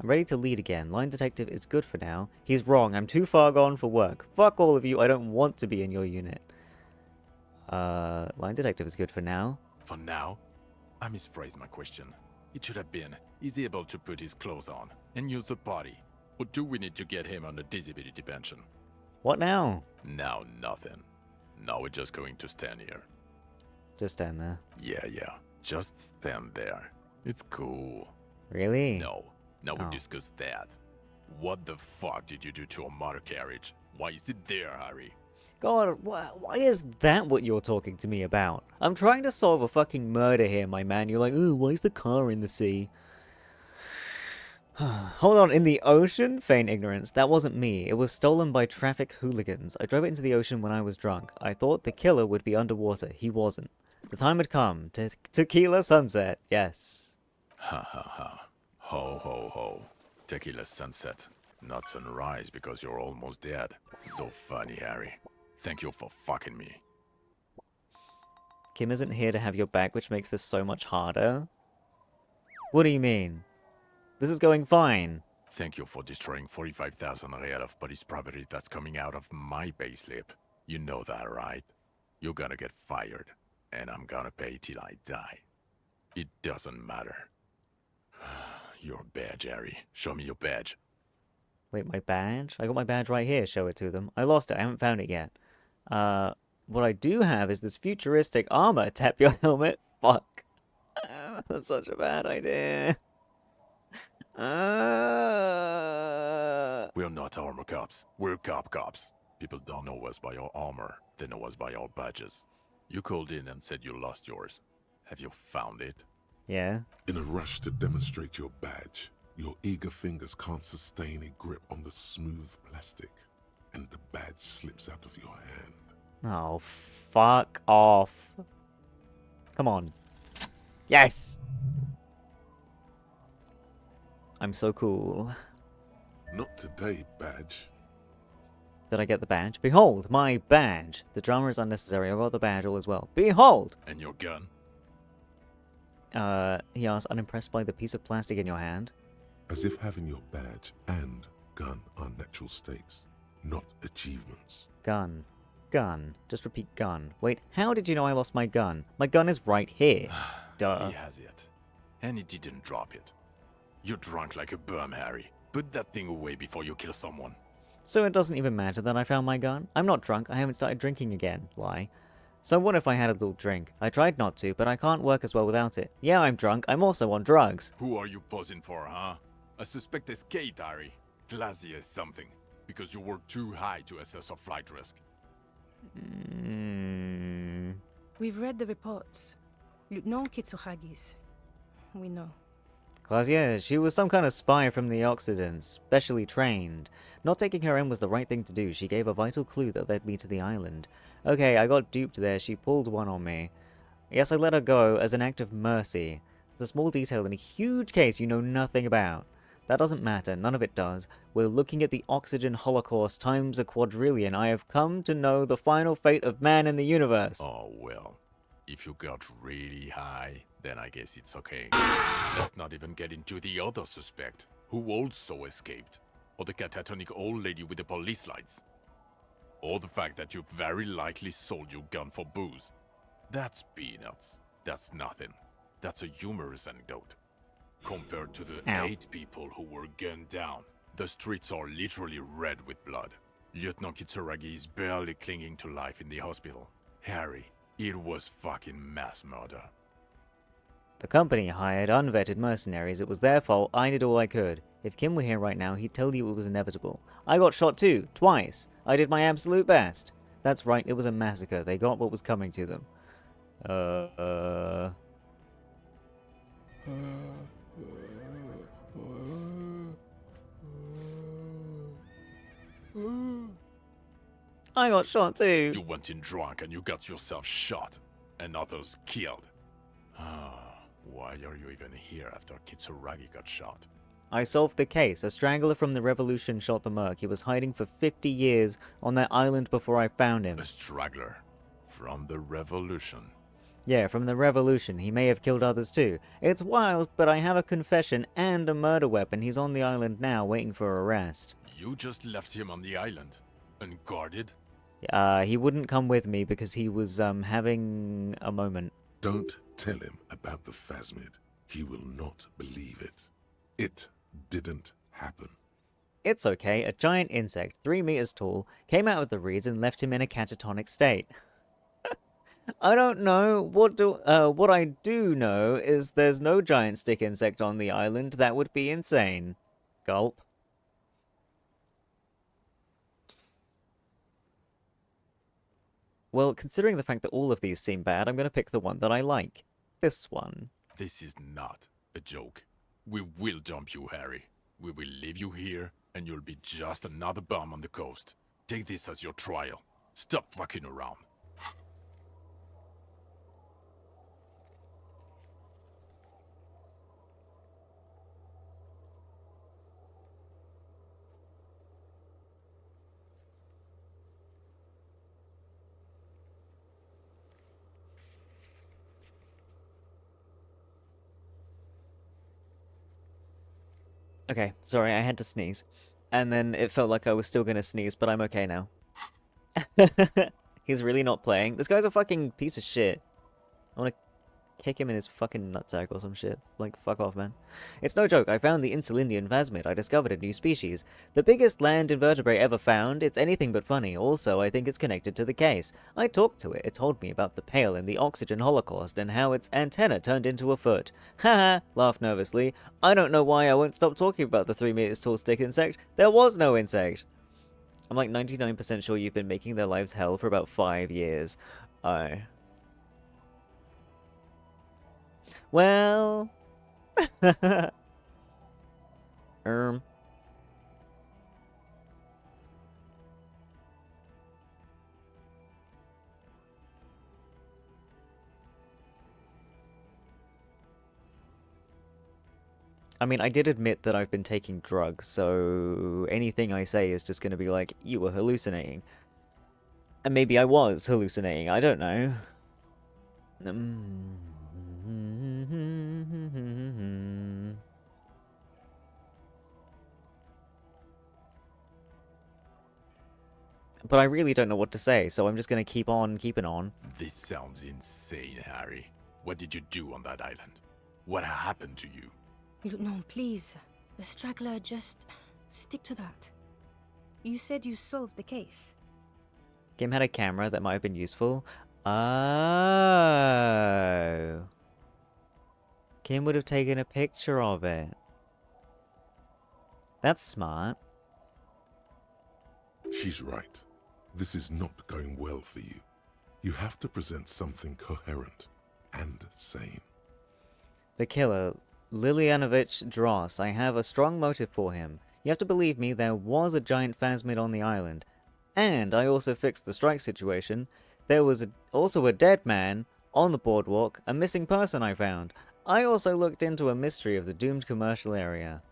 I'm ready to lead again. Line detective is good for now. He's wrong. I'm too far gone for work. Fuck all of you. I don't want to be in your unit. Line detective is good for now. For now? I misphrased my question. It should have been, is he able to put his clothes on and use the body? Or do we need to get him on a disability pension? What now? Now nothing. Now we're just going to stand here. Just stand there. Yeah. Just stand there. It's cool. Really? No. Now we discuss that. What the fuck did you do to a motor carriage? Why is it there, Harry? God, why is that what you're talking to me about? I'm trying to solve a fucking murder here, my man. You're like, oh, why is the car in the sea? Hold on, in the ocean? Feign ignorance. That wasn't me. It was stolen by traffic hooligans. I drove it into the ocean when I was drunk. I thought the killer would be underwater. He wasn't. The time had come. Tequila sunset. Yes. Ha ha ha. Ho ho ho. Tequila sunset. Not sunrise because you're almost dead. So funny, Harry. Thank you for fucking me. Kim isn't here to have your back, which makes this so much harder. What do you mean? This is going fine. Thank you for destroying 45,000 real of police property that's coming out of my payslip. You know that, right? You're gonna get fired, and I'm gonna pay till I die. It doesn't matter. Your badge, Harry. Show me your badge. Wait, my badge? I got my badge right here. Show it to them. I lost it. I haven't found it yet. What I do have is this futuristic armor. Tap your helmet. Fuck. That's such a bad idea. We're not armor cops. We're cops. People don't know us by our armor. They know us by our badges. You called in and said you lost yours. Have you found it? Yeah. In a rush to demonstrate your badge, your eager fingers can't sustain a grip on the smooth plastic, and the badge slips out of your hand. Oh, fuck off. Come on. Yes! I'm so cool. Not today, badge. Did I get the badge? Behold, my badge. The drama is unnecessary. I got the badge all as well. Behold! And your gun? He asked, unimpressed by the piece of plastic in your hand. As if having your badge and gun are natural states, not achievements. Gun. Gun. Just repeat gun. Wait, how did you know I lost my gun? My gun is right here. Duh. He has it. And he didn't drop it. You're drunk like a bum, Harry. Put that thing away before you kill someone. So it doesn't even matter that I found my gun? I'm not drunk. I haven't started drinking again. Lie. So what if I had a little drink? I tried not to, but I can't work as well without it. Yeah, I'm drunk. I'm also on drugs. Who are you posing for, huh? I suspect escaped, Harry. Glacier something, because you were too high to assess our flight risk. We've read the reports. Lieutenant Kitsuhagi's. We know. Glacier, she was some kind of spy from the Occident, specially trained. Not taking her in was the right thing to do. She gave a vital clue that led me to the island. Okay, I got duped there. She pulled one on me. Yes, I let her go as an act of mercy. It's a small detail in a huge case you know nothing about. That doesn't matter. None of it does. We're looking at the oxygen holocaust times a quadrillion. I have come to know the final fate of man in the universe. Oh, well. If you got really high, then I guess it's okay. Let's not even get into the other suspect, who also escaped. Or the catatonic old lady with the police lights. Or the fact that you very likely sold your gun for booze. That's peanuts. That's nothing. That's a humorous anecdote. Compared to the 8 people who were gunned down, the streets are literally red with blood. Lieutenant Kitsuragi is barely clinging to life in the hospital. Harry, it was fucking mass murder. The company hired unvetted mercenaries. It was their fault. I did all I could. If Kim were here right now, he'd tell you it was inevitable. I got shot too, twice. I did my absolute best. That's right, it was a massacre. They got what was coming to them. I got shot too. You went in drunk and you got yourself shot, and others killed. Why are you even here after Kitsuragi got shot? I solved the case. A strangler from the Revolution shot the merc. He was hiding for 50 years on that island before I found him. A straggler? From the Revolution? Yeah, from the Revolution. He may have killed others too. It's wild, but I have a confession and a murder weapon. He's on the island now, waiting for arrest. You just left him on the island? Unguarded? He wouldn't come with me because he was, having a moment. Don't tell him about the Phasmid. He will not believe it. It didn't happen. It's okay. A giant insect, 3 meters tall, came out of the reeds and left him in a catatonic state. I don't know. What I do know is there's no giant stick insect on the island. That would be insane. Gulp. Well, considering the fact that all of these seem bad, I'm going to pick the one that I like. This one. This is not a joke. We will dump you, Harry. We will leave you here, and you'll be just another bum on the coast. Take this as your trial. Stop fucking around. Okay, sorry, I had to sneeze. And then it felt like I was still gonna sneeze, but I'm okay now. He's really not playing. This guy's a fucking piece of shit. I wanna kick him in his fucking nutsack or some shit. Like, fuck off, man. It's no joke, I found the Insulindian Phasmid. I discovered a new species. The biggest land invertebrate ever found. It's anything but funny. Also, I think it's connected to the case. I talked to it. It told me about the Pale in the oxygen holocaust and how its antenna turned into a foot. Haha, laughed nervously. I don't know why I won't stop talking about the 3 meters tall stick insect. There was no insect. I'm like 99% sure you've been making their lives hell for about 5 years. Oh. Well... I mean, I did admit that I've been taking drugs, so anything I say is just going to be like, you were hallucinating. And maybe I was hallucinating, I don't know. But I really don't know what to say, so I'm just going to keep on keeping on. This sounds insane, Harry. What did you do on that island? What happened to you? Lieutenant, please. The straggler, just stick to that. You said you solved the case. Kim had a camera that might have been useful. Oh. Kim would have taken a picture of it. That's smart. She's right. This is not going well for you. You have to present something coherent and sane. The killer, Lilianovich Dross, I have a strong motive for him. You have to believe me, there was a giant phasmid on the island. And I also fixed the strike situation. There was also a dead man on the boardwalk, a missing person I found. I also looked into a mystery of the doomed commercial area.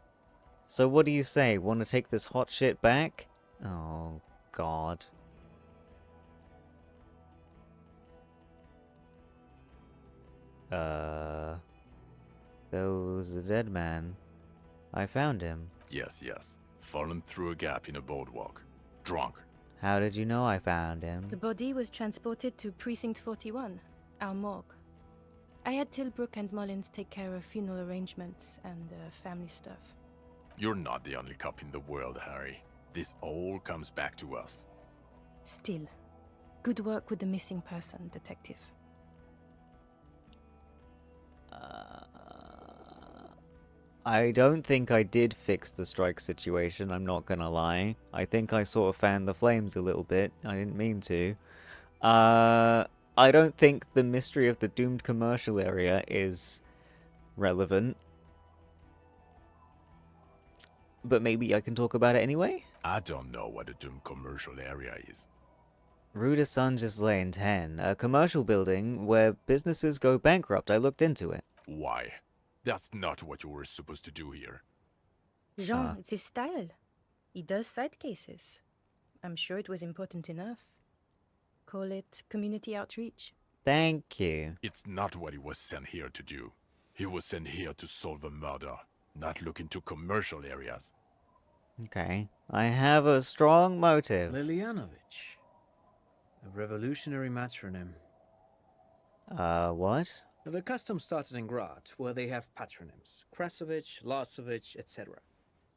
So what do you say? Want to take this hot shit back? Oh, God. There was a dead man. I found him. Yes, yes. Fallen through a gap in a boardwalk. Drunk. How did you know I found him? The body was transported to Precinct 41, our morgue. I had Tilbrook and Mullins take care of funeral arrangements and family stuff. You're not the only cop in the world, Harry. This all comes back to us. Still, good work with the missing person, Detective. I don't think I did fix the strike situation, I'm not gonna lie. I think I sort of fanned the flames a little bit. I didn't mean to. I don't think the mystery of the doomed commercial area is relevant. But maybe I can talk about it anyway? I don't know what a doomed commercial area is. Rue de Saint-Just Lane 10, a commercial building where businesses go bankrupt. I looked into it. Why? That's not what you were supposed to do here. Jean, it's his style. He does side cases. I'm sure it was important enough. Call it community outreach. Thank you. It's not what he was sent here to do. He was sent here to solve a murder, not look into commercial areas. Okay. I have a strong motive. Lilianovich. A revolutionary matronym. What? The custom started in Grad, where they have patronyms. Krasovich, Lasovich, etc.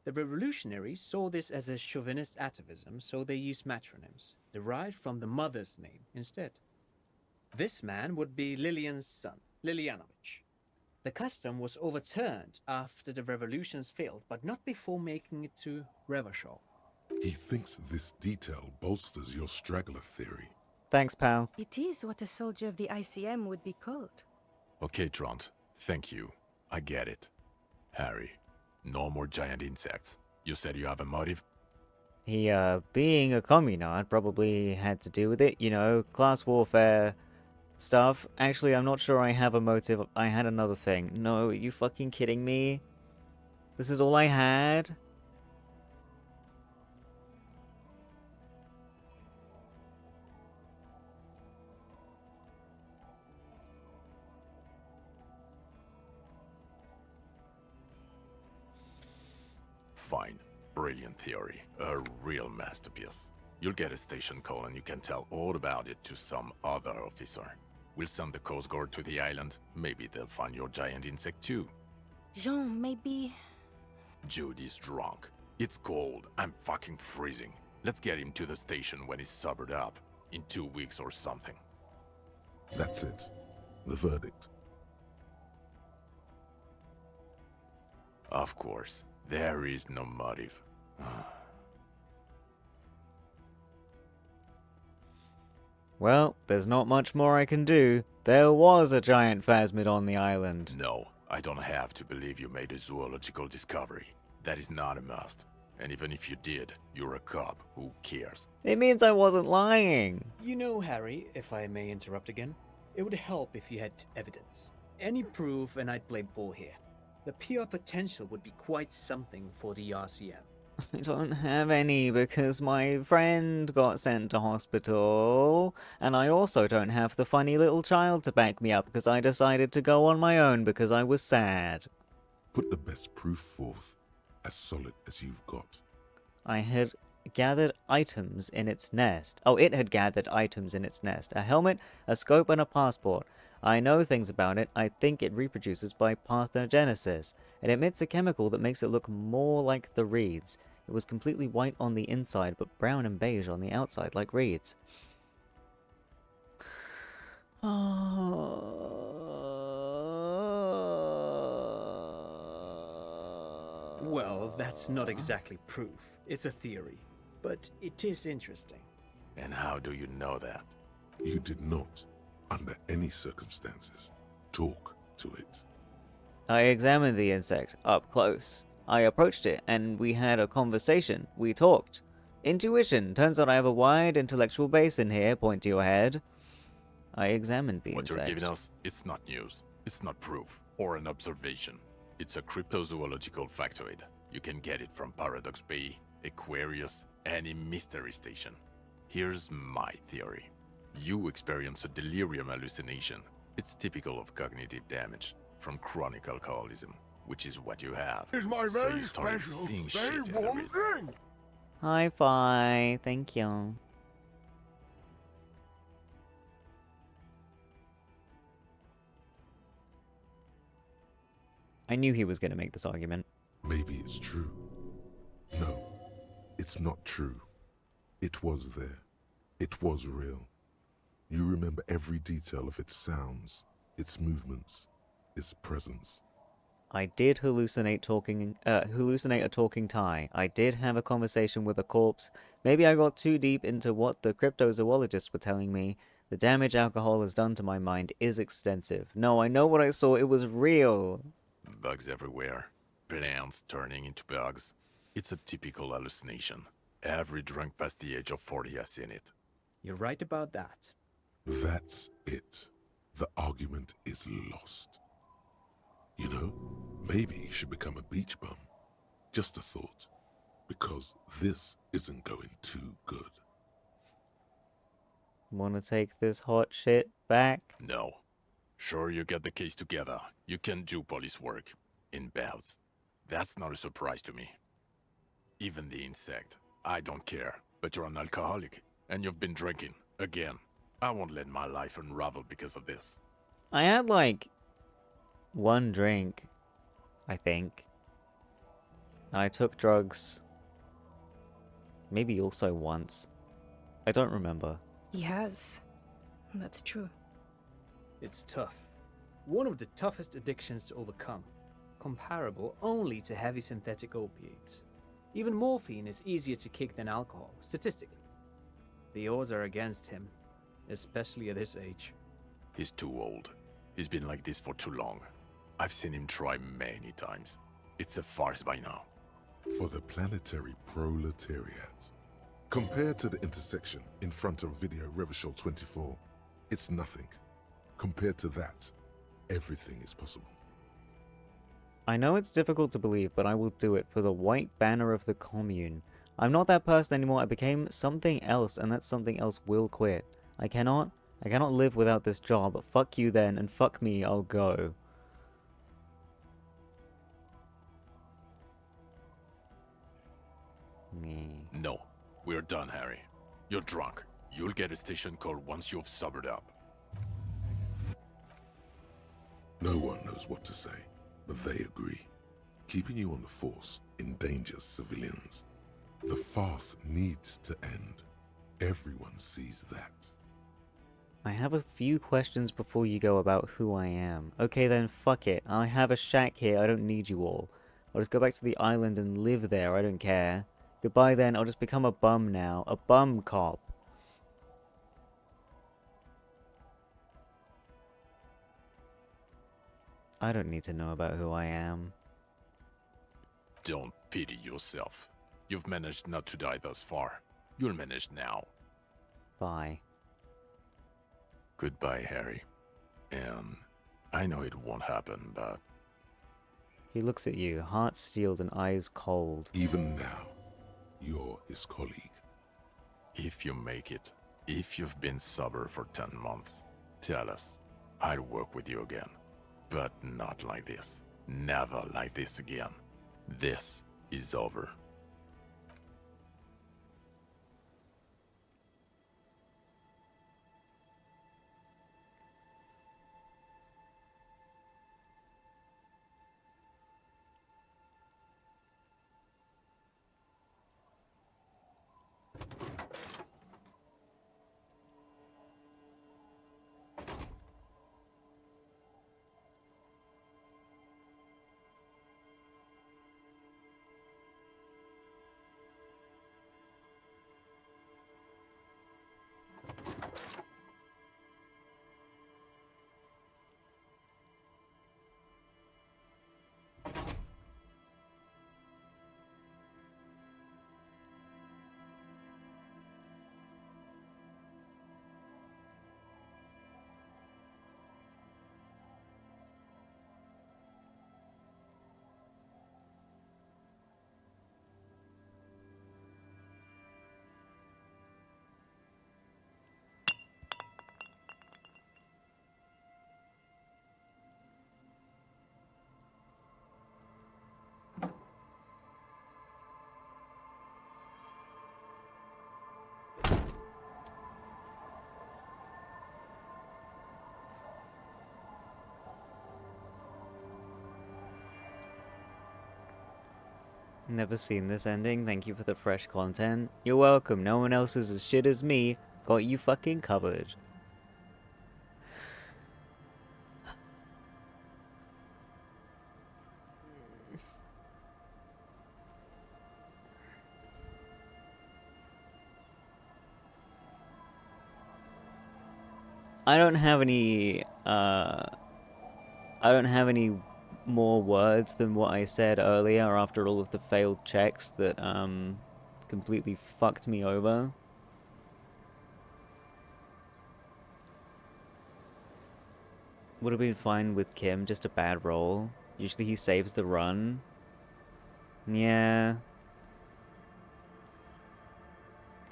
The revolutionaries saw this as a chauvinist atavism, so they used matronyms, derived from the mother's name instead. This man would be Lillian's son, Lilianovich. The custom was overturned after the revolutions failed, but not before making it to Revachol. He thinks this detail bolsters your straggler theory. Thanks, pal. It is what a soldier of the ICM would be called. Okay, Trant. Thank you. I get it. Harry, no more giant insects. You said you have a motive? He, being a communard probably had to do with it. You know, class warfare stuff. Actually, I'm not sure I have a motive. I had another thing. No, are you fucking kidding me? This is all I had? Fine. Brilliant theory. A real masterpiece. You'll get a station call and you can tell all about it to some other officer. We'll send the Coast Guard to the island. Maybe they'll find your giant insect too. Jean, maybe... Judy's drunk. It's cold. I'm fucking freezing. Let's get him to the station when he's sobered up. In 2 weeks or something. That's it. The verdict. Of course. There is no motive. Well, there's not much more I can do. There was a giant phasmid on the island. No, I don't have to believe you made a zoological discovery. That is not a must. And even if you did, you're a cop. Who cares? It means I wasn't lying. You know, Harry, if I may interrupt again, it would help if you had evidence. Any proof and I'd play ball here. The PR potential would be quite something for the RCM. I don't have any because my friend got sent to hospital, and I also don't have the funny little child to back me up because I decided to go on my own because I was sad. Put the best proof forth, as solid as you've got. I had gathered items in its nest. Oh, it had gathered items in its nest. A helmet, a scope, and a passport. I know things about it. I think it reproduces by parthenogenesis. It emits a chemical that makes it look more like the reeds. It was completely white on the inside, but brown and beige on the outside, like reeds. Well, that's not exactly proof. It's a theory. But it is interesting. And how do you know that? You did not, under any circumstances, talk to it. I examined the insect up close. I approached it and we had a conversation. We talked. Intuition. Turns out I have a wide intellectual base in here. Point to your head. I examined the What insect. you're giving us, it's not news. It's not proof or an observation. It's a cryptozoological factoid. You can get it from Paradox Bay, Aquarius, any mystery station. Here's my theory. You experience a delirium hallucination. It's typical of cognitive damage from chronic alcoholism, which is what you have. It's my So very you started special, seeing very shit in the warm Ritz. drink. High five. Thank you. I knew he was going to make this argument. Maybe it's true. No, it's not true. It was there. It was real. You remember every detail of its sounds, its movements, its presence. I did hallucinate a talking Thai. I did have a conversation with a corpse. Maybe I got too deep into what the cryptozoologists were telling me. The damage alcohol has done to my mind is extensive. No, I know what I saw. It was real. Bugs everywhere. Plants turning into bugs. It's a typical hallucination. Every drunk past the age of 40 has seen it. You're right about that. That's it. The argument is lost. You know, maybe you should become a beach bum. Just a thought. Because this isn't going too good. Wanna take this hot shit back? No. Sure, you get the case together. You can do police work. In bouts. That's not a surprise to me. Even the insect. I don't care. But you're an alcoholic. And you've been drinking. Again. I won't let my life unravel because of this. I had like one drink, I think. And I took drugs. Maybe also once. I don't remember. He has. That's true. It's tough. One of the toughest addictions to overcome. Comparable only to heavy synthetic opiates. Even morphine is easier to kick than alcohol, statistically. The odds are against him, especially at his age. He's too old. He's been like this for too long. I've seen him try many times. It's a farce by now. For the planetary proletariat. Compared to the intersection in front of Video Revachol 24, it's nothing. Compared to that, everything is possible. I know it's difficult to believe, but I will do it for the white banner of the commune. I'm not that person anymore. I became something else, and that something else will quit. I cannot live without this job. Fuck you then, and fuck me, I'll go. No, we're done, Harry. You're drunk. You'll get a station call once you've sobered up. No one knows what to say, but they agree. Keeping you on the force endangers civilians. The farce needs to end. Everyone sees that. I have a few questions before you go about who I am. Okay then, fuck it. I have a shack here, I don't need you all. I'll just go back to the island and live there, I don't care. Goodbye then, I'll just become a bum now. A bum cop. I don't need to know about who I am. Don't pity yourself. You've managed not to die thus far. You'll manage now. Bye. Goodbye, Harry. And I know it won't happen, but... He looks at you, heart steeled and eyes cold. Even now, you're his colleague. If you make it, if you've been sober for 10 months, tell us. I'll work with you again. But not like this. Never like this again. This is over. Never seen this ending. Thank you for the fresh content. You're welcome. No one else is as shit as me. Got you fucking covered. I don't have any more words than what I said earlier after all of the failed checks that completely fucked me over. Would have been fine with Kim, just a bad roll. Usually he saves the run. Yeah.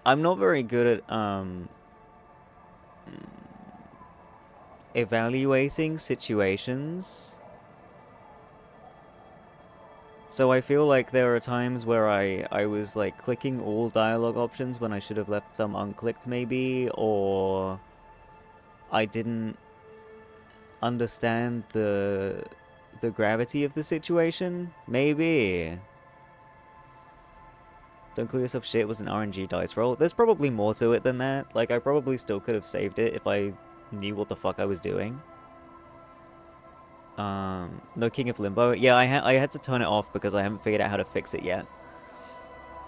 I'm not very good at evaluating situations. So I feel like there are times where I was like clicking all dialogue options when I should have left some unclicked maybe, or I didn't understand the gravity of the situation, maybe. Don't call yourself shit was an RNG dice roll. There's probably more to it than that. Like, I probably still could have saved it if I knew what the fuck I was doing. No King of Limbo. Yeah, I had to turn it off because I haven't figured out how to fix it yet.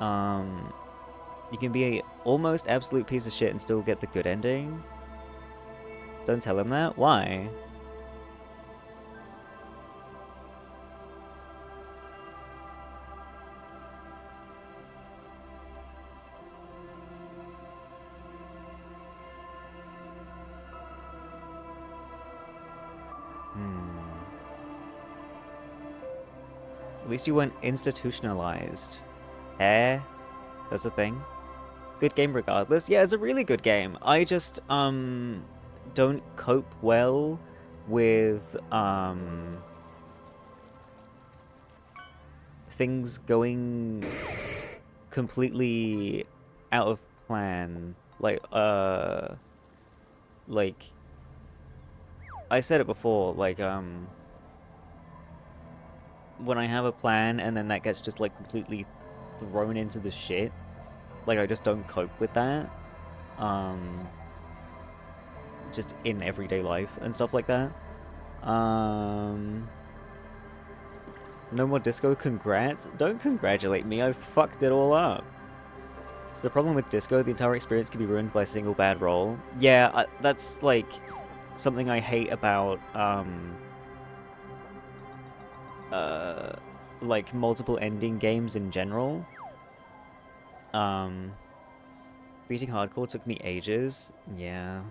You can be a almost absolute piece of shit and still get the good ending. Don't tell him that. Why? At least you weren't institutionalized. Eh? That's a thing. Good game regardless. Yeah, it's a really good game. I just, don't cope well with, things going completely out of plan. Like, I said it before, like, when I have a plan and then that gets just like completely thrown into the shit, like I just don't cope with that. Just in everyday life and stuff like that. No more disco, congrats. Don't congratulate me, I fucked it all up. So the problem with disco, the entire experience can be ruined by a single bad roll. Yeah, that's like something I hate about like multiple ending games in general. Beating hardcore took me ages. Yeah.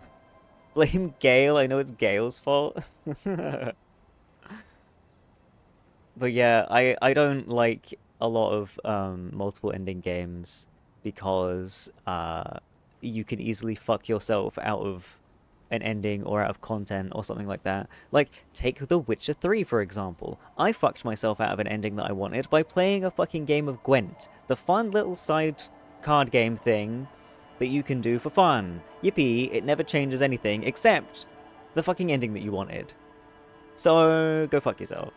Blame Gale, I know it's Gale's fault. But yeah, I don't like a lot of multiple ending games because you can easily fuck yourself out of an ending or out of content or something like that. Like, take The Witcher 3, for example. I fucked myself out of an ending that I wanted by playing a fucking game of Gwent, the fun little side card game thing that you can do for fun. Yippee, it never changes anything except the fucking ending that you wanted. So, go fuck yourself.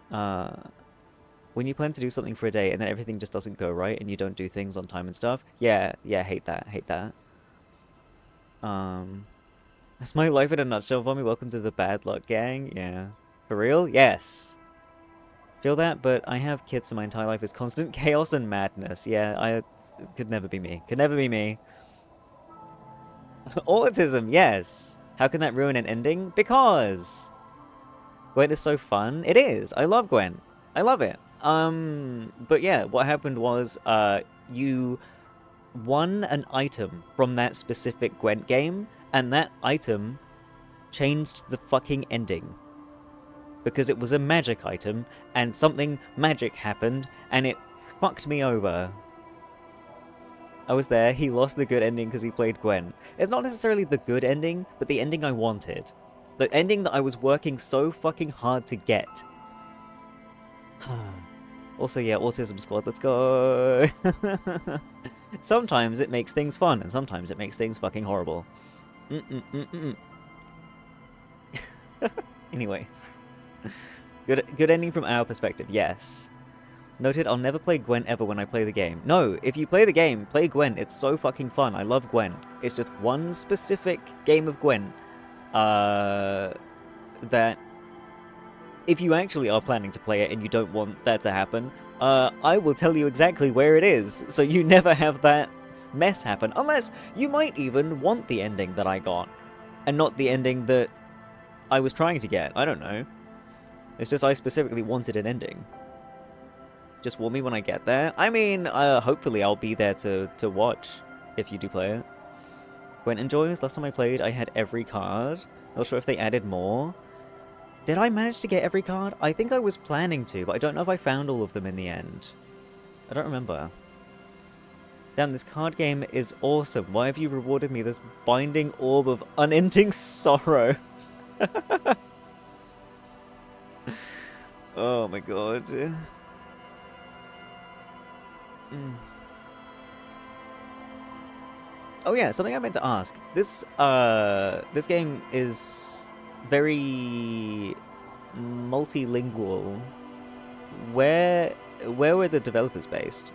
When you plan to do something for a day and then everything just doesn't go right and you don't do things on time and stuff, yeah, hate that. That's my life in a nutshell for me. Welcome to the bad luck gang. Yeah. For real? Yes. Feel that, but I have kids, so my entire life is constant chaos and madness. Yeah, could never be me. Could never be me. Autism, yes. How can that ruin an ending? Because Gwent is so fun. It is. I love Gwent. I love it. But yeah, what happened was, you won an item from that specific Gwent game, and that item changed the fucking ending. Because it was a magic item, and something magic happened, and it fucked me over. I was there, he lost the good ending because he played Gwen. It's not necessarily the good ending, but the ending I wanted. The ending that I was working so fucking hard to get. Also, yeah, Autism Squad, let's go! Sometimes it makes things fun, and sometimes it makes things fucking horrible. Anyways. Good ending from our perspective, yes. Noted, I'll never play Gwen ever when I play the game. No, if you play the game, play Gwen. It's so fucking fun. I love Gwen. It's just one specific game of Gwen. That if you actually are planning to play it and you don't want that to happen, I will tell you exactly where it is, so you never have that mess happen. Unless you might even want the ending that I got, and not the ending that I was trying to get. I don't know. It's just I specifically wanted an ending. Just warn me when I get there. I mean, hopefully I'll be there to watch if you do play it. Gwen enjoys. Last time I played, I had every card. Not sure if they added more. Did I manage to get every card? I think I was planning to, but I don't know if I found all of them in the end. I don't remember. Damn, this card game is awesome. Why have you rewarded me this binding orb of unending sorrow? Oh my god. Oh yeah, something I meant to ask. This game is very multilingual. Where were the developers based?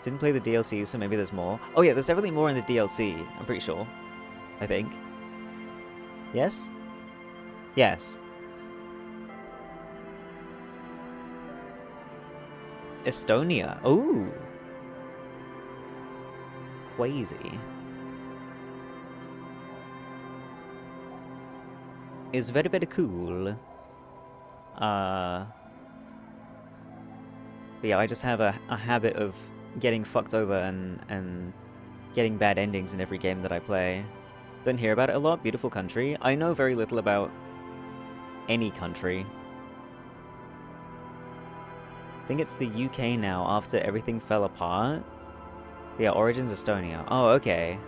Didn't play the DLC, so maybe there's more. Oh yeah, there's definitely more in the DLC, I'm pretty sure. I think. Yes? Yes. Estonia. Ooh. Quasi. Is very, very cool. But yeah, I just have a habit of getting fucked over and getting bad endings in every game that I play. Don't hear about it a lot. Beautiful country. I know very little about any country. I think it's the UK now after everything fell apart. Yeah, Origins Estonia. Oh, okay.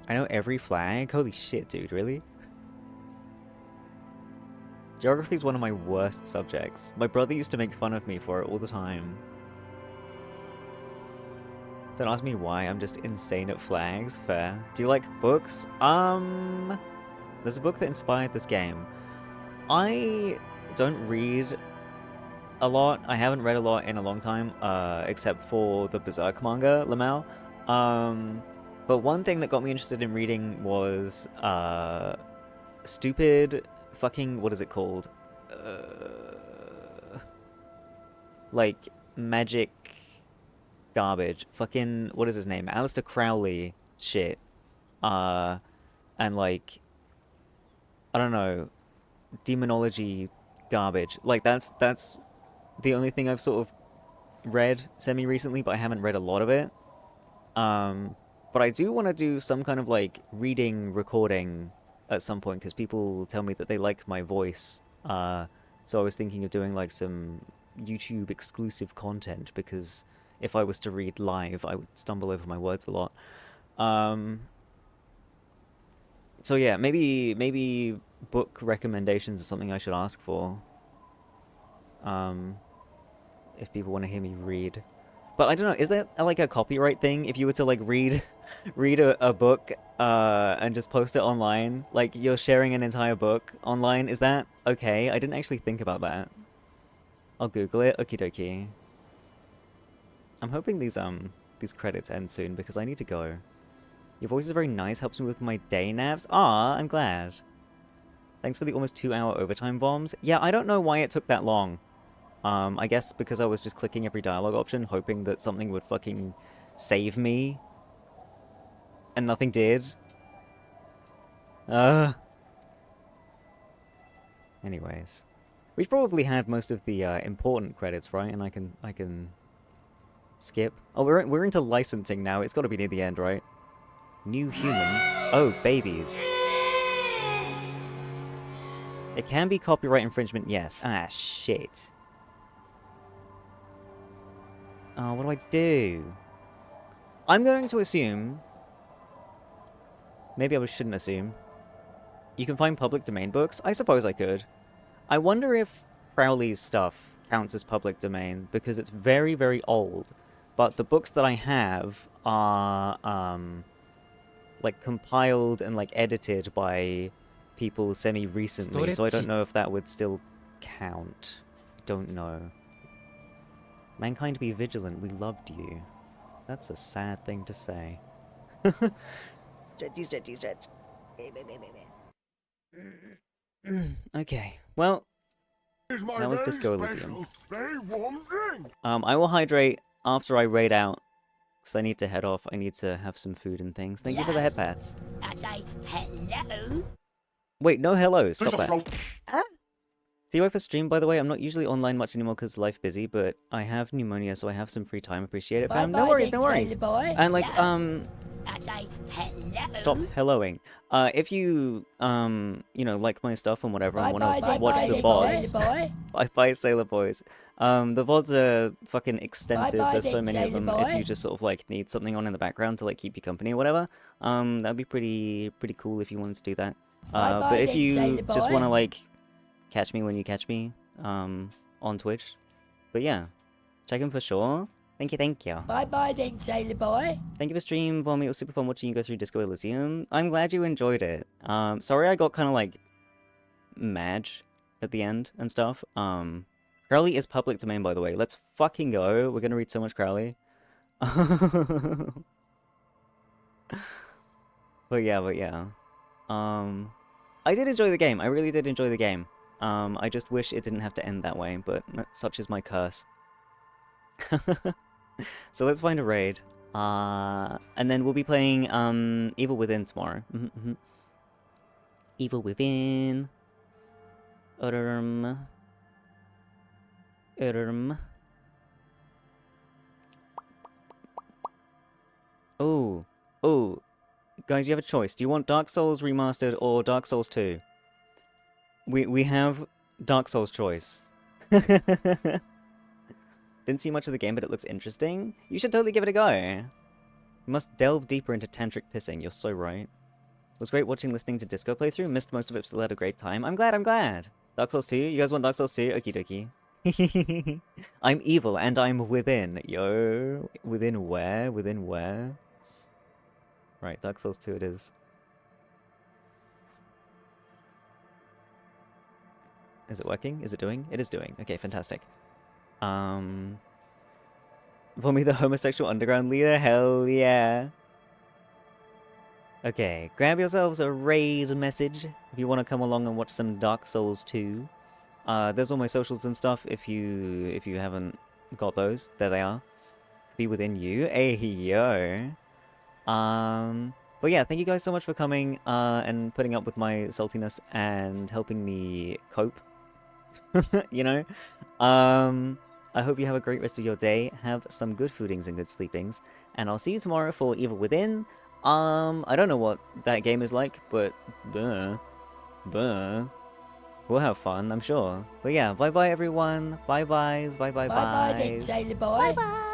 I know every flag? Holy shit, dude, really? Geography is one of my worst subjects. My brother used to make fun of me for it all the time. Don't ask me why, I'm just insane at flags. Fair. Do you like books? There's a book that inspired this game. I don't read a lot. I haven't read a lot in a long time, except for the Berserk manga, Lamau. But one thing that got me interested in reading was, stupid fucking, what is it called? Like, magic garbage. Fucking, what is his name? Aleister Crowley shit. And like, I don't know, demonology garbage. Like, that's the only thing I've sort of read semi-recently, but I haven't read a lot of it. But I do want to do some kind of, like, reading recording at some point, because people tell me that they like my voice. So I was thinking of doing, like, some YouTube exclusive content, because if I was to read live, I would stumble over my words a lot. So yeah, maybe book recommendations are something I should ask for. If people want to hear me read. But I don't know, is that like a copyright thing? If you were to like read a book and just post it online, like you're sharing an entire book online, is that okay? I didn't actually think about that. I'll Google it. Okie dokie. I'm hoping these credits end soon because I need to go. Your voice is very nice, helps me with my day naps. Ah, I'm glad. Thanks for the almost 2-hour overtime bombs. Yeah, I don't know why it took that long. I guess because I was just clicking every dialogue option, hoping that something would fucking save me. And nothing did. Anyways. We've probably had most of the important credits, right? And I can skip. Oh, we're into licensing now. It's got to be near the end, right? New humans. Oh, babies. It can be copyright infringement, yes. Ah, shit. Oh, what do I do? I'm going to assume... Maybe I shouldn't assume. You can find public domain books? I suppose I could. I wonder if Crowley's stuff counts as public domain, because it's very, very old. but the books that I have are like compiled and like edited by people semi-recently, so I don't know if that would still count. Don't know. Mankind be vigilant, we loved you. That's a sad thing to say. Stretchy, stretchy, stretch. Okay, well, that was Disco Elysium. I will hydrate after I raid out, because I need to head off. I need to have some food and things. Thank you for the head pats. I say hello. Wait, no hellos. Stop that. Do you work for stream, by the way? I'm not usually online much anymore because life busy, but I have pneumonia, so I have some free time. Appreciate it, fam. No worries, no worries. And like, I say hello. stop helloing. If you, you know, like my stuff and whatever, and want to watch the VODs, bye Sailor Boys. The VODs are fucking extensive. There's so many of them. If you just sort of like need something on in the background to like keep you company or whatever, that'd be pretty cool if you wanted to do that. But if you just want to like catch me when you catch me, on Twitch, but yeah, check in for sure. Thank you, thank you. Bye then, Sailor Boy. Thank you for stream, Vomit. It was super fun watching you go through Disco Elysium. I'm glad you enjoyed it. Sorry I got kind of like mad at the end and stuff. Crowley is public domain, by the way. Let's fucking go. We're gonna read so much Crowley. But yeah. I did enjoy the game. I really did enjoy the game. I just wish it didn't have to end that way, but such is my curse. So let's find a raid. And then we'll be playing Evil Within tomorrow. Evil Within. Oh. Guys, you have a choice. Do you want Dark Souls Remastered or Dark Souls 2? We have Dark Souls choice. Didn't see much of the game, but it looks interesting. You should totally give it a go. You must delve deeper into tantric pissing. You're so right. It was great watching, listening to Disco playthrough. Missed most of it, still had a great time. I'm glad. Dark Souls 2? You guys want Dark Souls 2? Okie dokie. I'm evil and I'm within. Yo. Within where? Within where? Right, Dark Souls 2 it is. Is it working? Is it doing? It is doing. Okay, fantastic. For me, the homosexual underground leader? Hell yeah. Okay, grab yourselves a raid message if you want to come along and watch some Dark Souls 2. There's all my socials and stuff if you haven't got those. There they are. Be within you. Hey yo. But yeah, thank you guys so much for coming and putting up with my saltiness and helping me cope. You know? I hope you have a great rest of your day. Have some good foodings and good sleepings. And I'll see you tomorrow for Evil Within. I don't know what that game is like, but we'll have fun, I'm sure. But yeah, bye-bye everyone. Bye-byes, bye-bye-byes. Bye-bye then, Sailor Boy. Bye-bye.